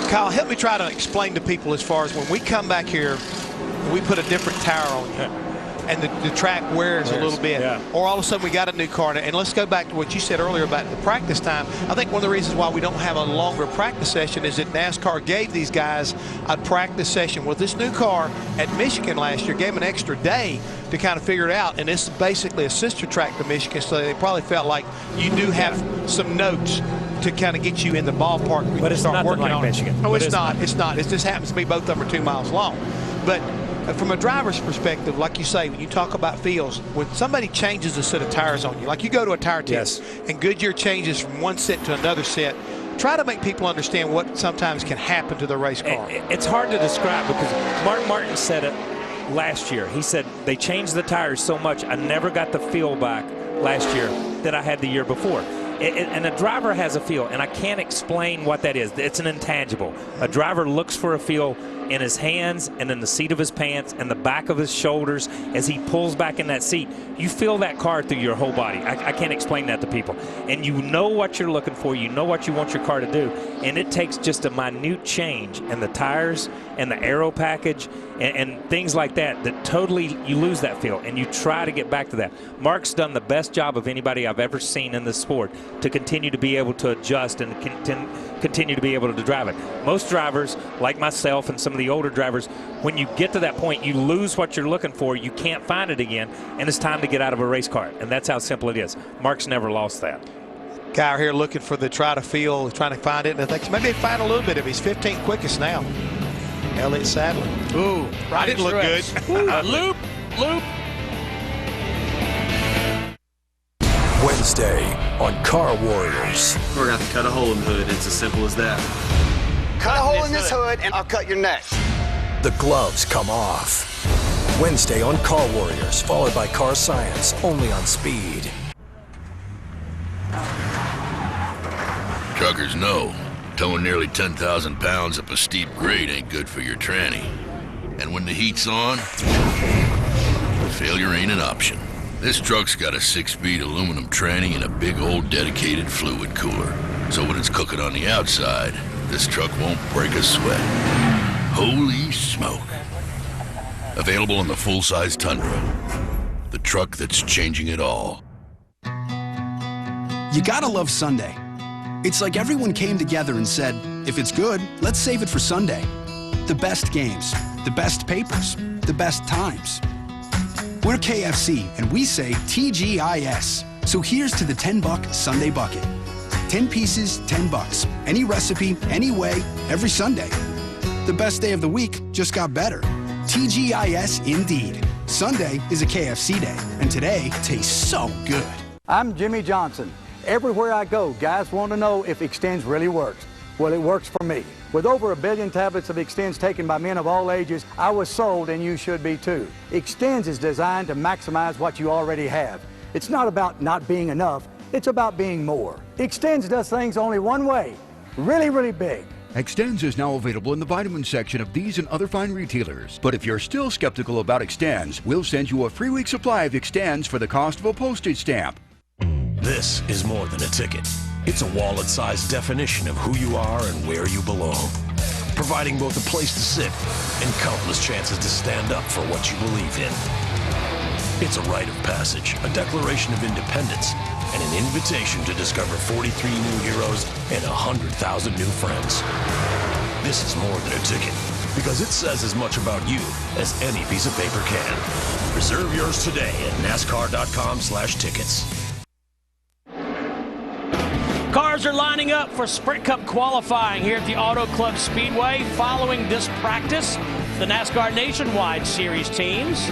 S11: Kyle, help me try to explain to people as far as when we come back here, we put a different tire on you, and the track wears a little bit, or all of a sudden we got a new car. And let's go back to what you said earlier about the practice time. I think one of the reasons why we don't have a longer practice session is that NASCAR gave these guys a practice session. With this new car at Michigan last year, gave them an extra day to kind of figure it out, and this is basically a sister track to Michigan, so they probably felt like you do have some notes to kind of get you in the ballpark.
S17: But it's
S11: start
S17: nothing
S11: working
S17: like
S11: on
S17: Michigan.
S11: No, it's not. It's not. It just happens to be both of them are 2 miles long. But from a driver's perspective, like you say, when you talk about feels, when somebody changes a set of tires on you, like you go to a tire test and Goodyear changes from one set to another set, try to make people understand what sometimes can happen to the race car.
S17: It's hard to describe because Mark Martin said it last year. He said they changed the tires so much I never got the feel back last year that I had the year before. And a driver has a feel, and I can't explain what that is. It's an intangible. A driver looks for a feel in his hands and in the seat of his pants and the back of his shoulders as he pulls back in that seat. You feel that car through your whole body. I can't explain that to people. And you know what you're looking for. You know what you want your car to do. And it takes just a minute change in the tires and the aero package and things like that totally you lose that feel, and you try to get back to that. Mark's done the best job of anybody I've ever seen in this sport to continue to be able to adjust and continue to be able to drive it. Most drivers, like myself and some of the older drivers, when you get to that point, you lose what you're looking for, you can't find it again, and it's time to get out of a race car. And that's how simple it is. Mark's never lost that.
S11: Guy here looking for the try to feel, trying to find it, and I think maybe find a little bit of his 15th quickest now. Elliott Sadler. Ooh, right, didn't look good.
S14: Loop.
S5: Wednesday on Car Warriors.
S10: We're going to have to cut a hole in the hood. It's as simple as that.
S15: Cut a hole in this hood and I'll cut your neck.
S5: The gloves come off. Wednesday on Car Warriors, followed by Car Science, only on Speed.
S18: Truckers know towing nearly 10,000 pounds up a steep grade ain't good for your tranny. And when the heat's on, failure ain't an option. This truck's got a 6-speed aluminum tranny and a big old dedicated fluid cooler. So when it's cooking on the outside, this truck won't break a sweat. Holy smoke. Available in the full-size Tundra. The truck that's changing it all.
S8: You gotta love Sunday. It's like everyone came together and said, if it's good, let's save it for Sunday. The best games, the best papers, the best times. We're KFC, and we say TGIS. So here's to the $10 Sunday bucket. 10 pieces, $10. Any recipe, any way, every Sunday. The best day of the week just got better. TGIS indeed. Sunday is a KFC day, and today tastes so good.
S19: I'm Jimmy Johnson. Everywhere I go, guys want to know if Extends really works. Well, it works for me. With over 1 billion tablets of Extends taken by men of all ages, I was sold, and you should be too. Extends is designed to maximize what you already have. It's not about not being enough, it's about being more. Extends does things only one way, really, really big.
S25: Extends is now available in the vitamin section of these and other fine retailers. But if you're still skeptical about Extends, we'll send you a free week supply of Extends for the cost of a postage stamp.
S5: This is more than a ticket. It's a wallet-sized definition of who you are and where you belong, providing both a place to sit and countless chances to stand up for what you believe in. It's a rite of passage, a declaration of independence, and an invitation to discover 43 new heroes and 100,000 new friends. This is more than a ticket, because it says as much about you as any piece of paper can. Reserve yours today at NASCAR.com/tickets.
S14: are lining up for Sprint Cup qualifying here at the Auto Club Speedway following this practice. The NASCAR Nationwide Series teams.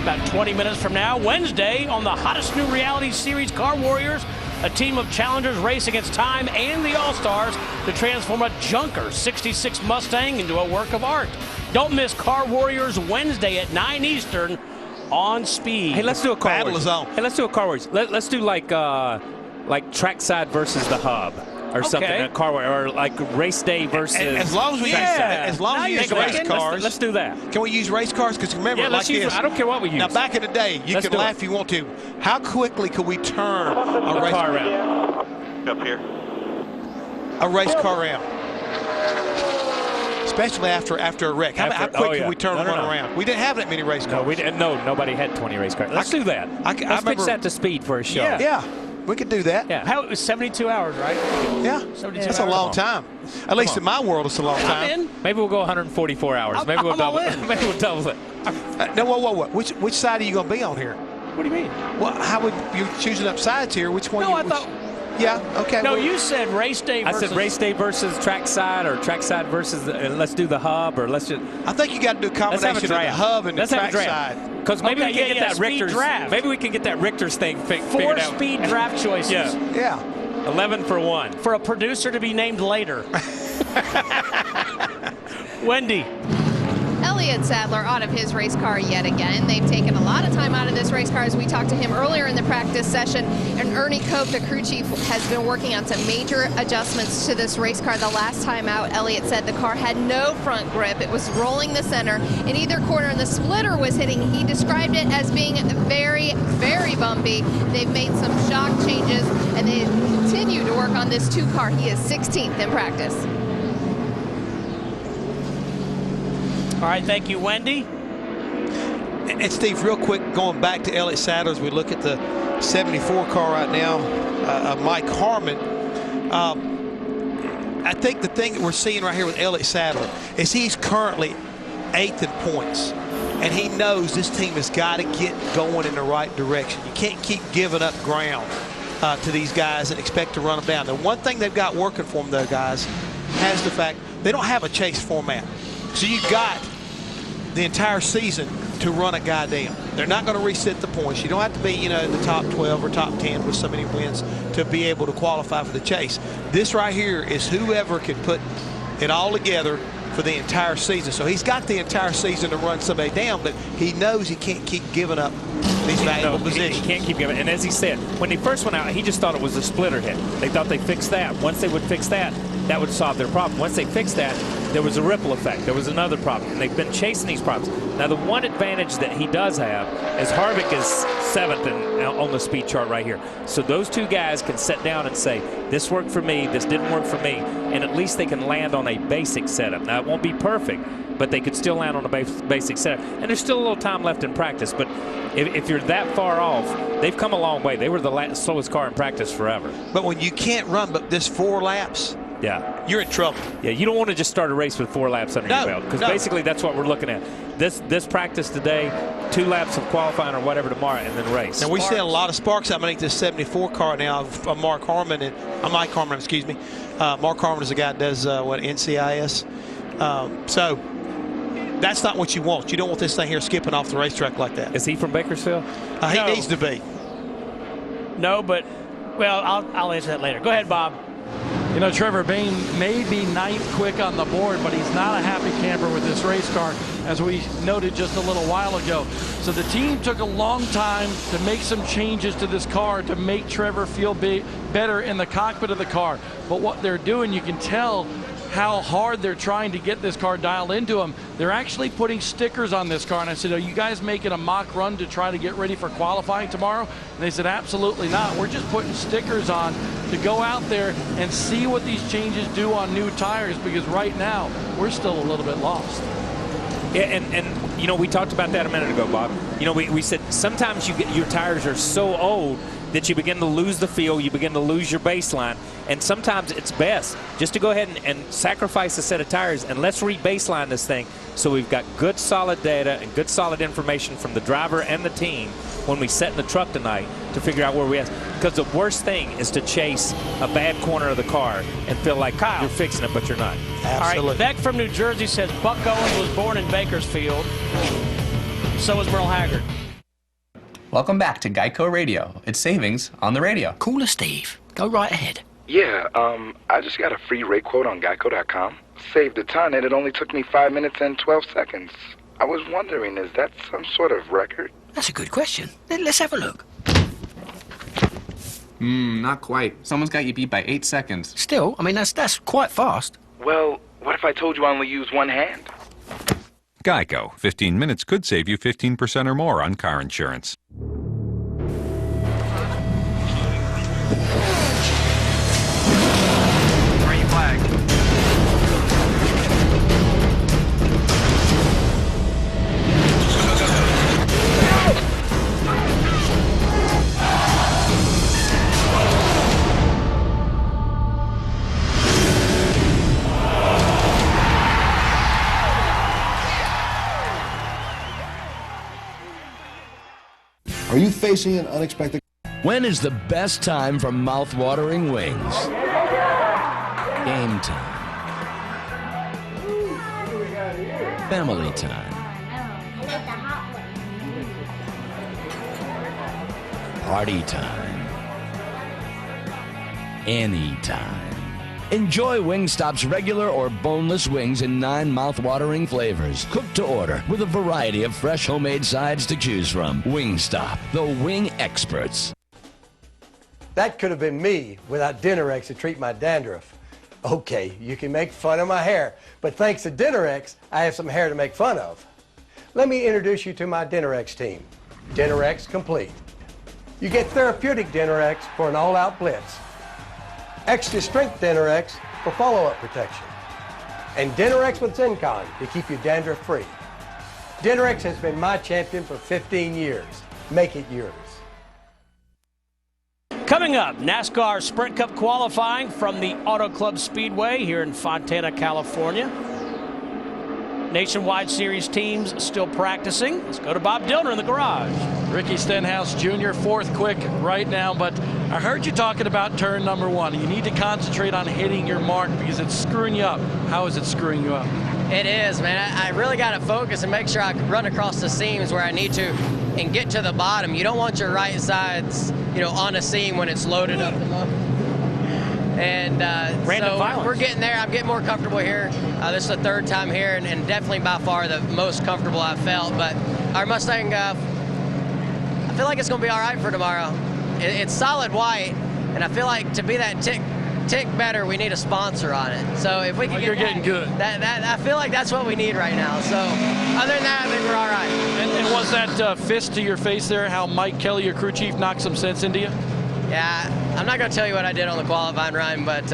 S14: About 20 minutes from now, Wednesday, on the hottest new reality series, Car Warriors, a team of challengers race against time and the All-Stars to transform a junker 66 Mustang into a work of art. Don't miss Car Warriors Wednesday at 9 Eastern on Speed.
S17: Hey, let's do a Car
S11: Battle
S17: Warriors.
S11: is on.
S17: Hey, let's do a Car Warriors. Let's do like trackside versus the hub. Or something, a Car Warrior, or like race day versus.
S11: As long as we use race cars,
S17: let's do that.
S11: Can we use race cars? Because remember,
S17: let's use,
S11: this.
S17: I don't care what we use.
S11: Now, back in the day, you could laugh if you want to. How quickly could we turn a race
S17: car around?
S10: Up here.
S11: A race car around, especially after a wreck. How quick could we turn one around? We didn't have that many race cars.
S17: No, we didn't. No, nobody had 20 race cars. Let's do that. Let's pitch that to Speed for a show.
S11: Yeah. We could do that.
S14: Yeah. How it was 72 hours, right?
S11: Yeah.
S14: 72
S11: That's a long time. At least in my world, it's a long time.
S17: Maybe we'll go 144 hours. Maybe we'll double it. Maybe we'll double it.
S11: No, whoa. Which side are you going to be on here?
S14: What do you mean?
S11: Well, how would you choosing up sides here? Which one?
S14: No, I thought.
S11: Yeah. Okay.
S14: No, you said race day.
S17: I said race day versus trackside, or trackside versus. Let's do the hub, or let's just.
S11: I think you got to do a combination of the hub and the trackside.
S17: Because maybe we can get that Richter's
S14: draft.
S17: Maybe we can get that Richter's thing figured out.
S14: 4 speed draft choices.
S11: Yeah.
S17: 11 for 1.
S14: For a producer to be named later. Wendy.
S28: Elliott Sadler out of his race car yet again. They've taken a lot of time out of this race car as we talked to him earlier in the practice session. And Ernie Cope, the crew chief, has been working on some major adjustments to this race car. The last time out, Elliott said the car had no front grip. It was rolling the center in either corner, and the splitter was hitting. He described it as being very, very bumpy. They've made some shock changes, and they continue to work on this 2 car. He is 16th in practice.
S14: All right, thank you, Wendy.
S11: And Steve, real quick, going back to Elliott Sadler, as we look at the 74 car right now, Mike Harmon. I think the thing that we're seeing right here with Elliott Sadler is he's currently 8th in points. And he knows this team has got to get going in the right direction. You can't keep giving up ground to these guys and expect to run them down. The one thing they've got working for them, though, guys, has the fact they don't have a chase format. So you've got the entire season to run a guy down. They're not going to reset the points. You don't have to be, in the top 12 or top 10 with so many wins to be able to qualify for the chase. This right here is whoever can put it all together for the entire season. So he's got the entire season to run somebody down, but he knows he can't keep giving up these valuable positions.
S17: He can't keep giving. And as he said, when he first went out, he just thought it was a splitter hit. They thought they fixed that. Once they would fix that, that would solve their problem. Once they fixed that, there was a ripple effect. There was another problem. And they've been chasing these problems. Now, the one advantage that he does have is Harvick is 7th on the speed chart right here. So those 2 guys can sit down and say, this worked for me, this didn't work for me, and at least they can land on a basic setup. Now, it won't be perfect, but they could still land on a basic setup. And there's still a little time left in practice, but if you're that far off, they've come a long way. They were the slowest car in practice forever.
S11: But when you can't run but this 4 laps,
S17: yeah,
S11: you're in trouble.
S17: Yeah, you don't want to just start a race with 4 laps under your belt, because basically that's what we're looking at. This practice today, 2 laps of qualifying or whatever tomorrow, and then race.
S11: And we see a lot of sparks underneath this 74 car now of Mark Harmon and Mike Harmon, excuse me. Mark Harmon is the guy that does NCIS. So that's not what you want. You don't want this thing here skipping off the racetrack like that.
S17: Is he from Bakersfield?
S11: He needs to be.
S14: No, but well, I'll answer that later. Go ahead, Bob.
S20: Trevor Bayne may be 9th quick on the board, but he's not a happy camper with this race car, as we noted just a little while ago. So the team took a long time to make some changes to this car to make Trevor feel better in the cockpit of the car. But what they're doing, you can tell how hard they're trying to get this car dialed into them. They're actually putting stickers on this car. And I said, are you guys making a mock run to try to get ready for qualifying tomorrow? And they said, absolutely not. We're just putting stickers on to go out there and see what these changes do on new tires, because right now we're still a little bit lost.
S17: Yeah, and we talked about that a minute ago, Bob. We said sometimes your tires are so old that you begin to lose the feel, you begin to lose your baseline, and sometimes it's best just to go ahead and sacrifice a set of tires and let's re-baseline this thing so we've got good solid data and good solid information from the driver and the team when we set in the truck tonight to figure out where we are. Because the worst thing is to chase a bad corner of the car and feel like you're fixing it, but you're not.
S14: All right, Beck from New Jersey says Buck Owens was born in Bakersfield. So was Merle Haggard.
S1: Welcome back to Geico Radio. It's savings on the radio.
S2: Call us, Steve. Go right ahead.
S6: Yeah, I just got a free rate quote on Geico.com. Saved a ton, and it only took me 5 minutes and 12 seconds. I was wondering, is that some sort of record?
S2: That's a good question. Let's have a look.
S1: Not quite. Someone's got you beat by 8 seconds.
S2: Still, I mean, that's quite fast.
S6: Well, what if I told you I only use one hand?
S12: Geico. 15 minutes could save you 15% or more on car insurance.
S22: Green flag.
S16: Are you facing an unexpected...
S13: When is the best time for mouth-watering wings? Game time. Family time. Party time. Anytime. Enjoy Wingstop's regular or boneless wings in 9 mouth-watering flavors. Cooked to order with a variety of fresh homemade sides to choose from. Wingstop, the wing experts.
S21: That could have been me without Dinner-X to treat my dandruff. Okay, you can make fun of my hair, but thanks to Dinner-X, I have some hair to make fun of. Let me introduce you to my Dinner-X team. Dinner-X Complete. You get therapeutic Dinner-X for an all-out blitz. Extra strength Dinner-X for follow-up protection. And Dinner-X with Zencon to keep you dandruff-free. Dinner-X has been my champion for 15 years. Make it yours.
S14: Coming up, NASCAR Sprint Cup qualifying from the Auto Club Speedway here in Fontana, California. Nationwide Series teams still practicing. Let's go to Bob Dillner in the garage.
S20: Ricky Stenhouse Jr., 4th quick right now, but I heard you talking about turn number 1. You need to concentrate on hitting your mark because it's screwing you up. How is it screwing you up?
S26: It is, man. I really got to focus and make sure I run across the seams where I need to and get to the bottom. You don't want your right sides, on a seam when it's loaded up. And so we're getting there. I'm getting more comfortable here. This is the 3rd time here, and definitely by far the most comfortable I've felt. But our Mustang, I feel like it's going to be all right for tomorrow. It's solid white, and I feel like to be that tick better, we need a sponsor on it. So if we can
S20: you're getting good.
S26: That I feel like that's what we need right now. So other than that, I think we're all right.
S20: And was that fist to your face there, how Mike Kelly, your crew chief, knocked some sense into you?
S26: Yeah, I'm not going to tell you what I did on the qualifying run, but...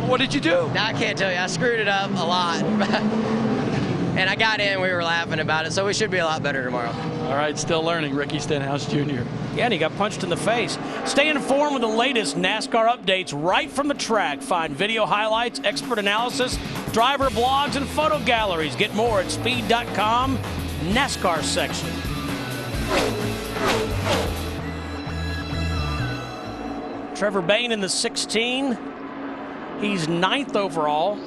S20: what did you do?
S26: No, I can't tell you. I screwed it up a lot. And I got in, we were laughing about it, so we should be a lot better tomorrow.
S20: All right, still learning, Ricky Stenhouse Jr.
S14: Yeah, and he got punched in the face. Stay informed with the latest NASCAR updates right from the track. Find video highlights, expert analysis, driver blogs, and photo galleries. Get more at speed.com, NASCAR section. Trevor Bayne in the 16. He's 9th overall.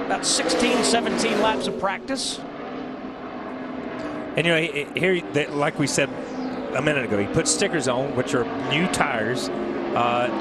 S14: About 16, 17 laps of practice.
S17: And here, like we said a minute ago, he put stickers on, which are new tires,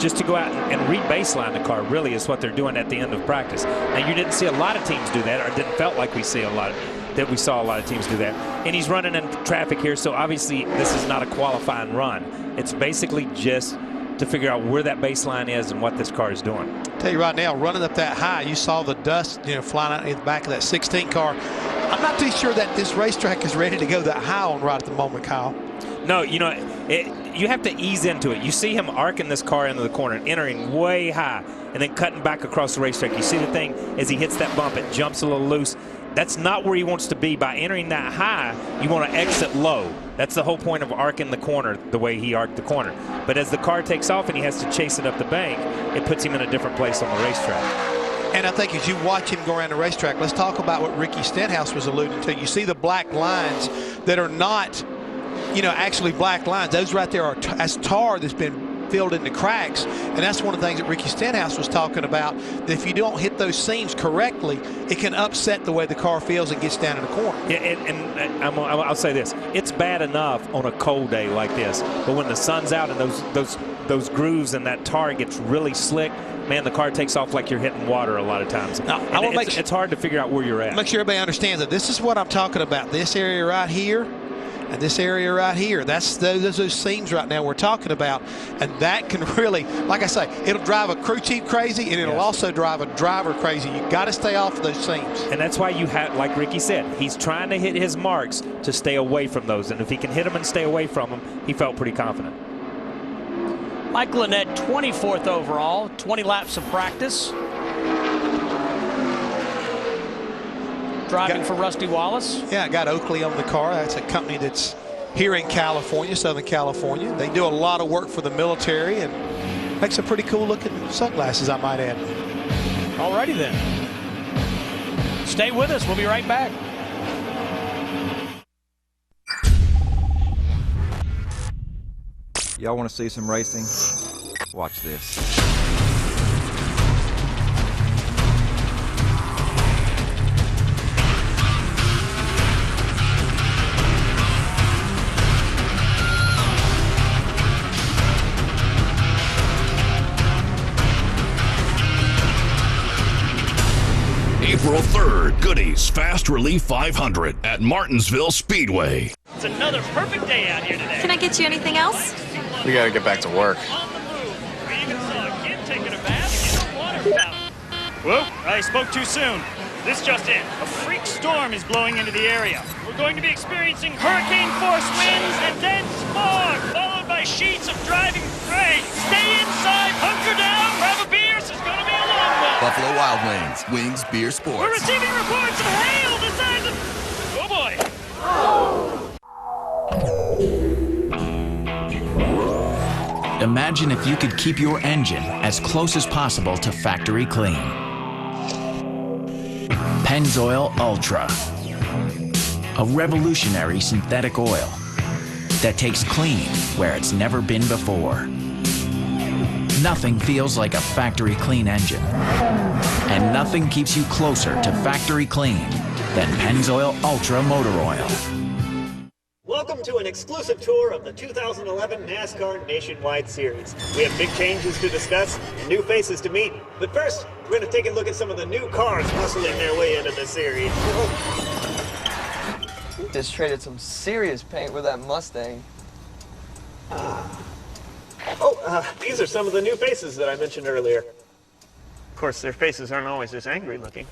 S17: just to go out and re-baseline the car, really is what they're doing at the end of practice. Now, you didn't see a lot of teams do that, or it didn't felt like we saw a lot of teams do that. And he's running in traffic here, so obviously this is not a qualifying run. It's basically just to figure out where that baseline is and what this car is doing.
S11: I'll tell you right now, running up that high, you saw the dust, flying out in the back of that 16 car. I'm not too sure that this racetrack is ready to go that high on right at the moment, Kyle.
S17: No, you have to ease into it. You see him arcing this car into the corner, entering way high, and then cutting back across the racetrack. You see the thing, as he hits that bump, it jumps a little loose. That's not where he wants to be. By entering that high, you want to exit low. That's the whole point of arcing the corner the way he arced the corner. But as the car takes off and he has to chase it up the bank, it puts him in a different place on the racetrack.
S11: And I think as you watch him go around the racetrack, let's talk about what Ricky Stenhouse was alluding to. You see the black lines that are not, actually black lines. Those right there are that's tar that's been filled in the cracks, and that's one of the things that Ricky Stenhouse was talking about, that if you don't hit those seams correctly, it can upset the way the car feels and gets down in the corner.
S17: Yeah, and I'll say this. It's bad enough on a cold day like this, but when the sun's out and those grooves and that tar gets really slick, man, the car takes off like you're hitting water a lot of times. Now, it's hard to figure out where you're at.
S11: Make sure everybody understands that this is what I'm talking about. This area right here and this area right here, that's those seams right now we're talking about, and that can really, like I say, it'll drive a crew chief crazy, and it'll also drive a driver crazy. You got to stay off of those seams.
S17: And that's why you have, like Ricky said, he's trying to hit his marks to stay away from those, and if he can hit them and stay away from them, he felt pretty confident.
S14: Mike Lynette, 24th overall, 20 laps of practice. Driving for Rusty Wallace.
S11: Yeah, I got Oakley on the car. That's a company that's here in California, Southern California. They do a lot of work for the military and make some pretty cool looking sunglasses, I might add.
S14: Alrighty then. Stay with us. We'll be right back.
S3: Y'all want to see some racing? Watch this.
S5: April 3rd, Goody's Fast Relief 500 at Martinsville Speedway.
S4: It's another perfect day out here today.
S7: Can I get you anything else?
S9: We gotta get back to work.
S4: Whoa, I spoke too soon. This just in. A freak storm is blowing into the area. We're going to be experiencing hurricane-force winds and dense fog, followed by sheets of driving rain. Stay inside, hunker down, grab a beer. This is going to be a long one.
S15: Buffalo Wild Wings. Wings Beer Sports.
S4: We're receiving reports of hail the size of... Oh, boy.
S23: Imagine if you could keep your engine as close as possible to factory clean. Pennzoil Ultra, a revolutionary synthetic oil that takes clean where it's never been before. Nothing feels like a factory clean engine, and nothing keeps you closer to factory clean than Pennzoil Ultra Motor Oil.
S24: Welcome to an exclusive tour of the 2011 NASCAR Nationwide Series. We have big changes to discuss and new faces to meet. But first, we're going to take a look at some of the new cars hustling their way into the series.
S27: Just traded some serious paint with that Mustang.
S24: These are some of the new faces that I mentioned earlier. Of course, their faces aren't always this angry looking.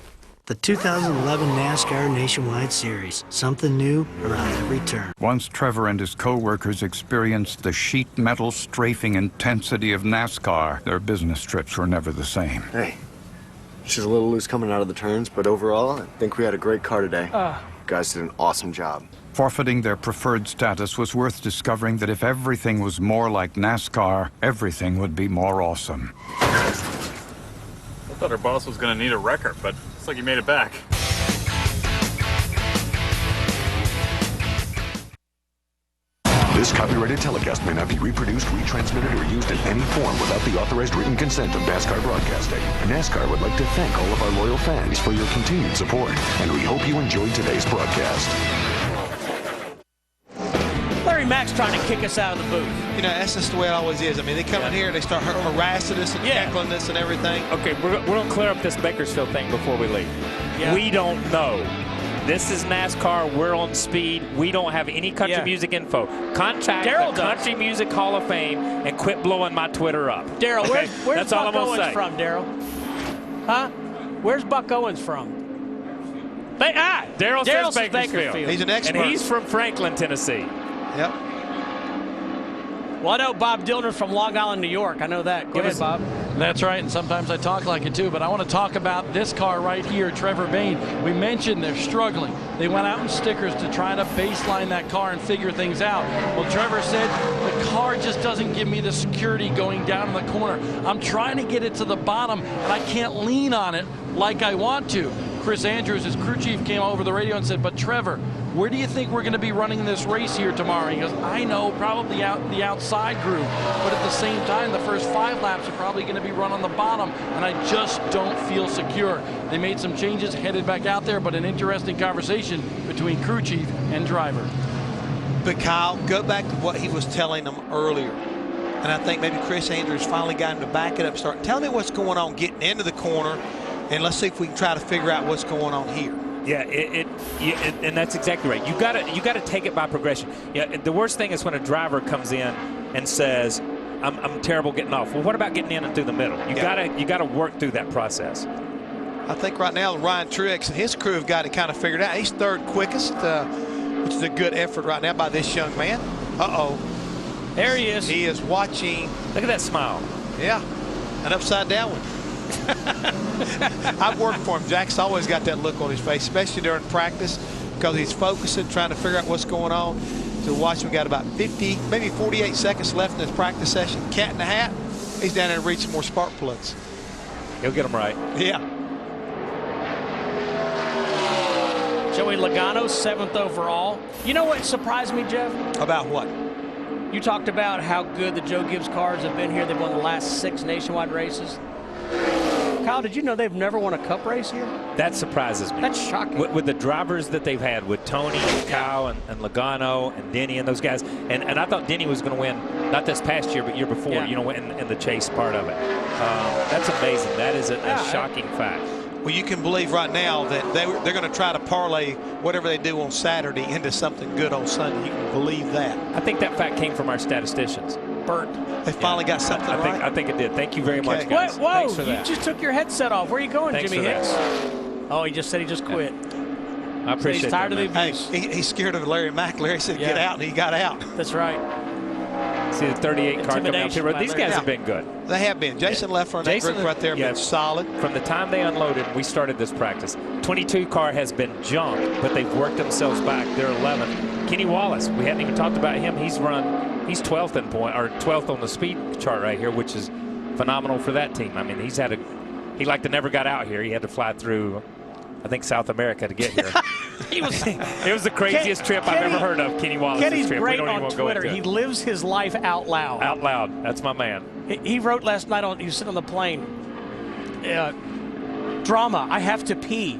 S29: The 2011 NASCAR Nationwide Series. Something new around every turn.
S25: Once Trevor and his co-workers experienced the sheet metal strafing intensity of NASCAR, their business trips were never the same.
S16: Hey, she's a little loose coming out of the turns, but overall, I think we had a great car today. You guys did an awesome job.
S25: Forfeiting their preferred status was worth discovering that if everything was more like NASCAR, everything would be more awesome.
S30: I thought our boss was going to need a wrecker, but looks like he made it back.
S5: This copyrighted telecast may not be reproduced, retransmitted, or used in any form without the authorized written consent of NASCAR Broadcasting. NASCAR would like to thank all of our loyal fans for your continued support, and we hope you enjoyed today's broadcast.
S14: Larry Mack's trying to kick us out of the booth.
S11: You know, that's just the way it always is. I mean, they come in here, they start harassing us and heckling us and everything.
S17: Okay, we're going to clear up this Bakersfield thing before we leave.
S14: Yeah.
S17: We don't know. This is NASCAR. We're on speed. We don't have any country music info. Contact the Country Music Hall of Fame and quit blowing my Twitter up.
S14: Daryl,
S17: okay?
S14: where's
S17: That's all
S14: Buck
S17: I'm gonna
S14: Owens
S17: say.
S14: from, Daryl? Huh? Where's Buck Owens from?
S17: Daryl says Bakersfield.
S11: He's an expert.
S17: And he's from Franklin, Tennessee.
S11: Yep.
S14: Well, I know Bob Dillner's from Long Island, New York. I know that. Go ahead, Bob.
S20: That's right, and sometimes I talk like it too, but I want to talk about this car right here, Trevor Bayne. We mentioned they're struggling. They went out in stickers to try to baseline that car and figure things out. Well, Trevor said, the car just doesn't give me the security going down in the corner. I'm trying to get it to the bottom, and I can't lean on it like I want to. Chris Andrews, his crew chief, came over the radio and said, but Trevor, where do you think we're going to be running this race here tomorrow? He goes, I know, probably out the outside groove, but at the same time, the first 5 laps are probably going to be run on the bottom, and I just don't feel secure. They made some changes, headed back out there, but an interesting conversation between crew chief and driver.
S11: But Kyle, go back to what he was telling them earlier. And I think maybe Chris Andrews finally got him to back it up, start telling me what's going on getting into the corner, and let's see if we can try to figure out what's going on here.
S17: Yeah, and that's exactly right. You got to take it by progression. Yeah, the worst thing is when a driver comes in and says, "I'm terrible getting off." Well, what about getting in and through the middle? You gotta work through that process.
S11: I think right now Ryan Truex and his crew have got it kind of figured out. He's 3rd quickest, which is a good effort right now by this young man. Uh-oh.
S14: There he is.
S11: He is watching.
S17: Look at that smile.
S11: Yeah, an upside down one. I've worked for him. Jack's always got that look on his face, especially during practice, because he's focusing, trying to figure out what's going on. So watch, we got about 50, maybe 48 seconds left in this practice session. Cat in the hat. He's down there reaching more spark plugs.
S17: He'll get them right.
S11: Yeah.
S14: Joey Logano, 7th overall. You know what surprised me, Jeff?
S11: About what?
S14: You talked about how good the Joe Gibbs cars have been here. They've won the last 6 nationwide races. Kyle, did you know they've never won a cup race here?
S17: That surprises me.
S14: That's shocking.
S17: With the drivers that they've had, with Tony and Kyle and Logano and Denny and those guys, and I thought Denny was going to win, not this past year, but year before, you know, in the chase part of it. That's amazing. That is a shocking fact.
S11: Well, you can believe right now that they're going to try to parlay whatever they do on Saturday into something good on Sunday. You can believe that.
S17: I think that fact came from our statisticians.
S14: Bert.
S11: They finally got something right?
S17: I think it did. Thank you very much, guys.
S14: Whoa,
S17: Thanks for
S14: you
S17: that.
S14: just took your headset off. Where are you going,
S17: Thanks
S14: Jimmy
S17: for
S14: Hicks?
S17: that.
S14: Oh, he just said he just quit.
S17: I appreciate
S14: he's tired
S17: that,
S14: of the abuse.
S11: Hey, he's scared of Larry Mack. Larry said get out, and he got out.
S14: That's right.
S17: See the 38 car coming up here. These guys have been good.
S11: They have been. Jason Leffler and that group right there have been solid.
S17: From the time they unloaded, we started this practice. 22 car has been junk, but they've worked themselves back. They're 11th. Kenny Wallace, we hadn't even talked about him. He's 12th in point, or 12th on the speed chart right here, which is phenomenal for that team. I mean, he like to never got out here. He had to fly through, I think, South America to get here. It was the craziest trip I've ever heard of, Kenny Wallace's
S14: Kenny's
S17: trip.
S14: great on Twitter. He lives his life out loud.
S17: Out loud. That's my man.
S14: He wrote last night he was sitting on the plane. Drama, I have to pee.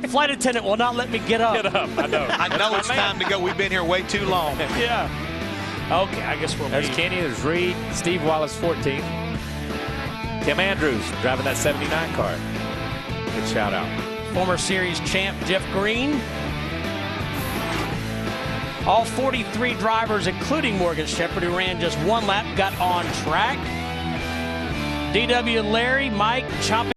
S14: Flight attendant will not let me get up.
S17: Get up, I know.
S11: I know it's time to go. We've been here way too long.
S14: Yeah. Okay, I guess we'll
S17: There's
S14: leave.
S17: Kenny, there's Reed, Steve Wallace, 14th. Tim Andrews driving that 79 car. Good shout out.
S14: Former series champ Jeff Green. All 43 drivers, including Morgan Shepherd, who ran just 1 lap, got on track. DW Larry, Mike, chopping.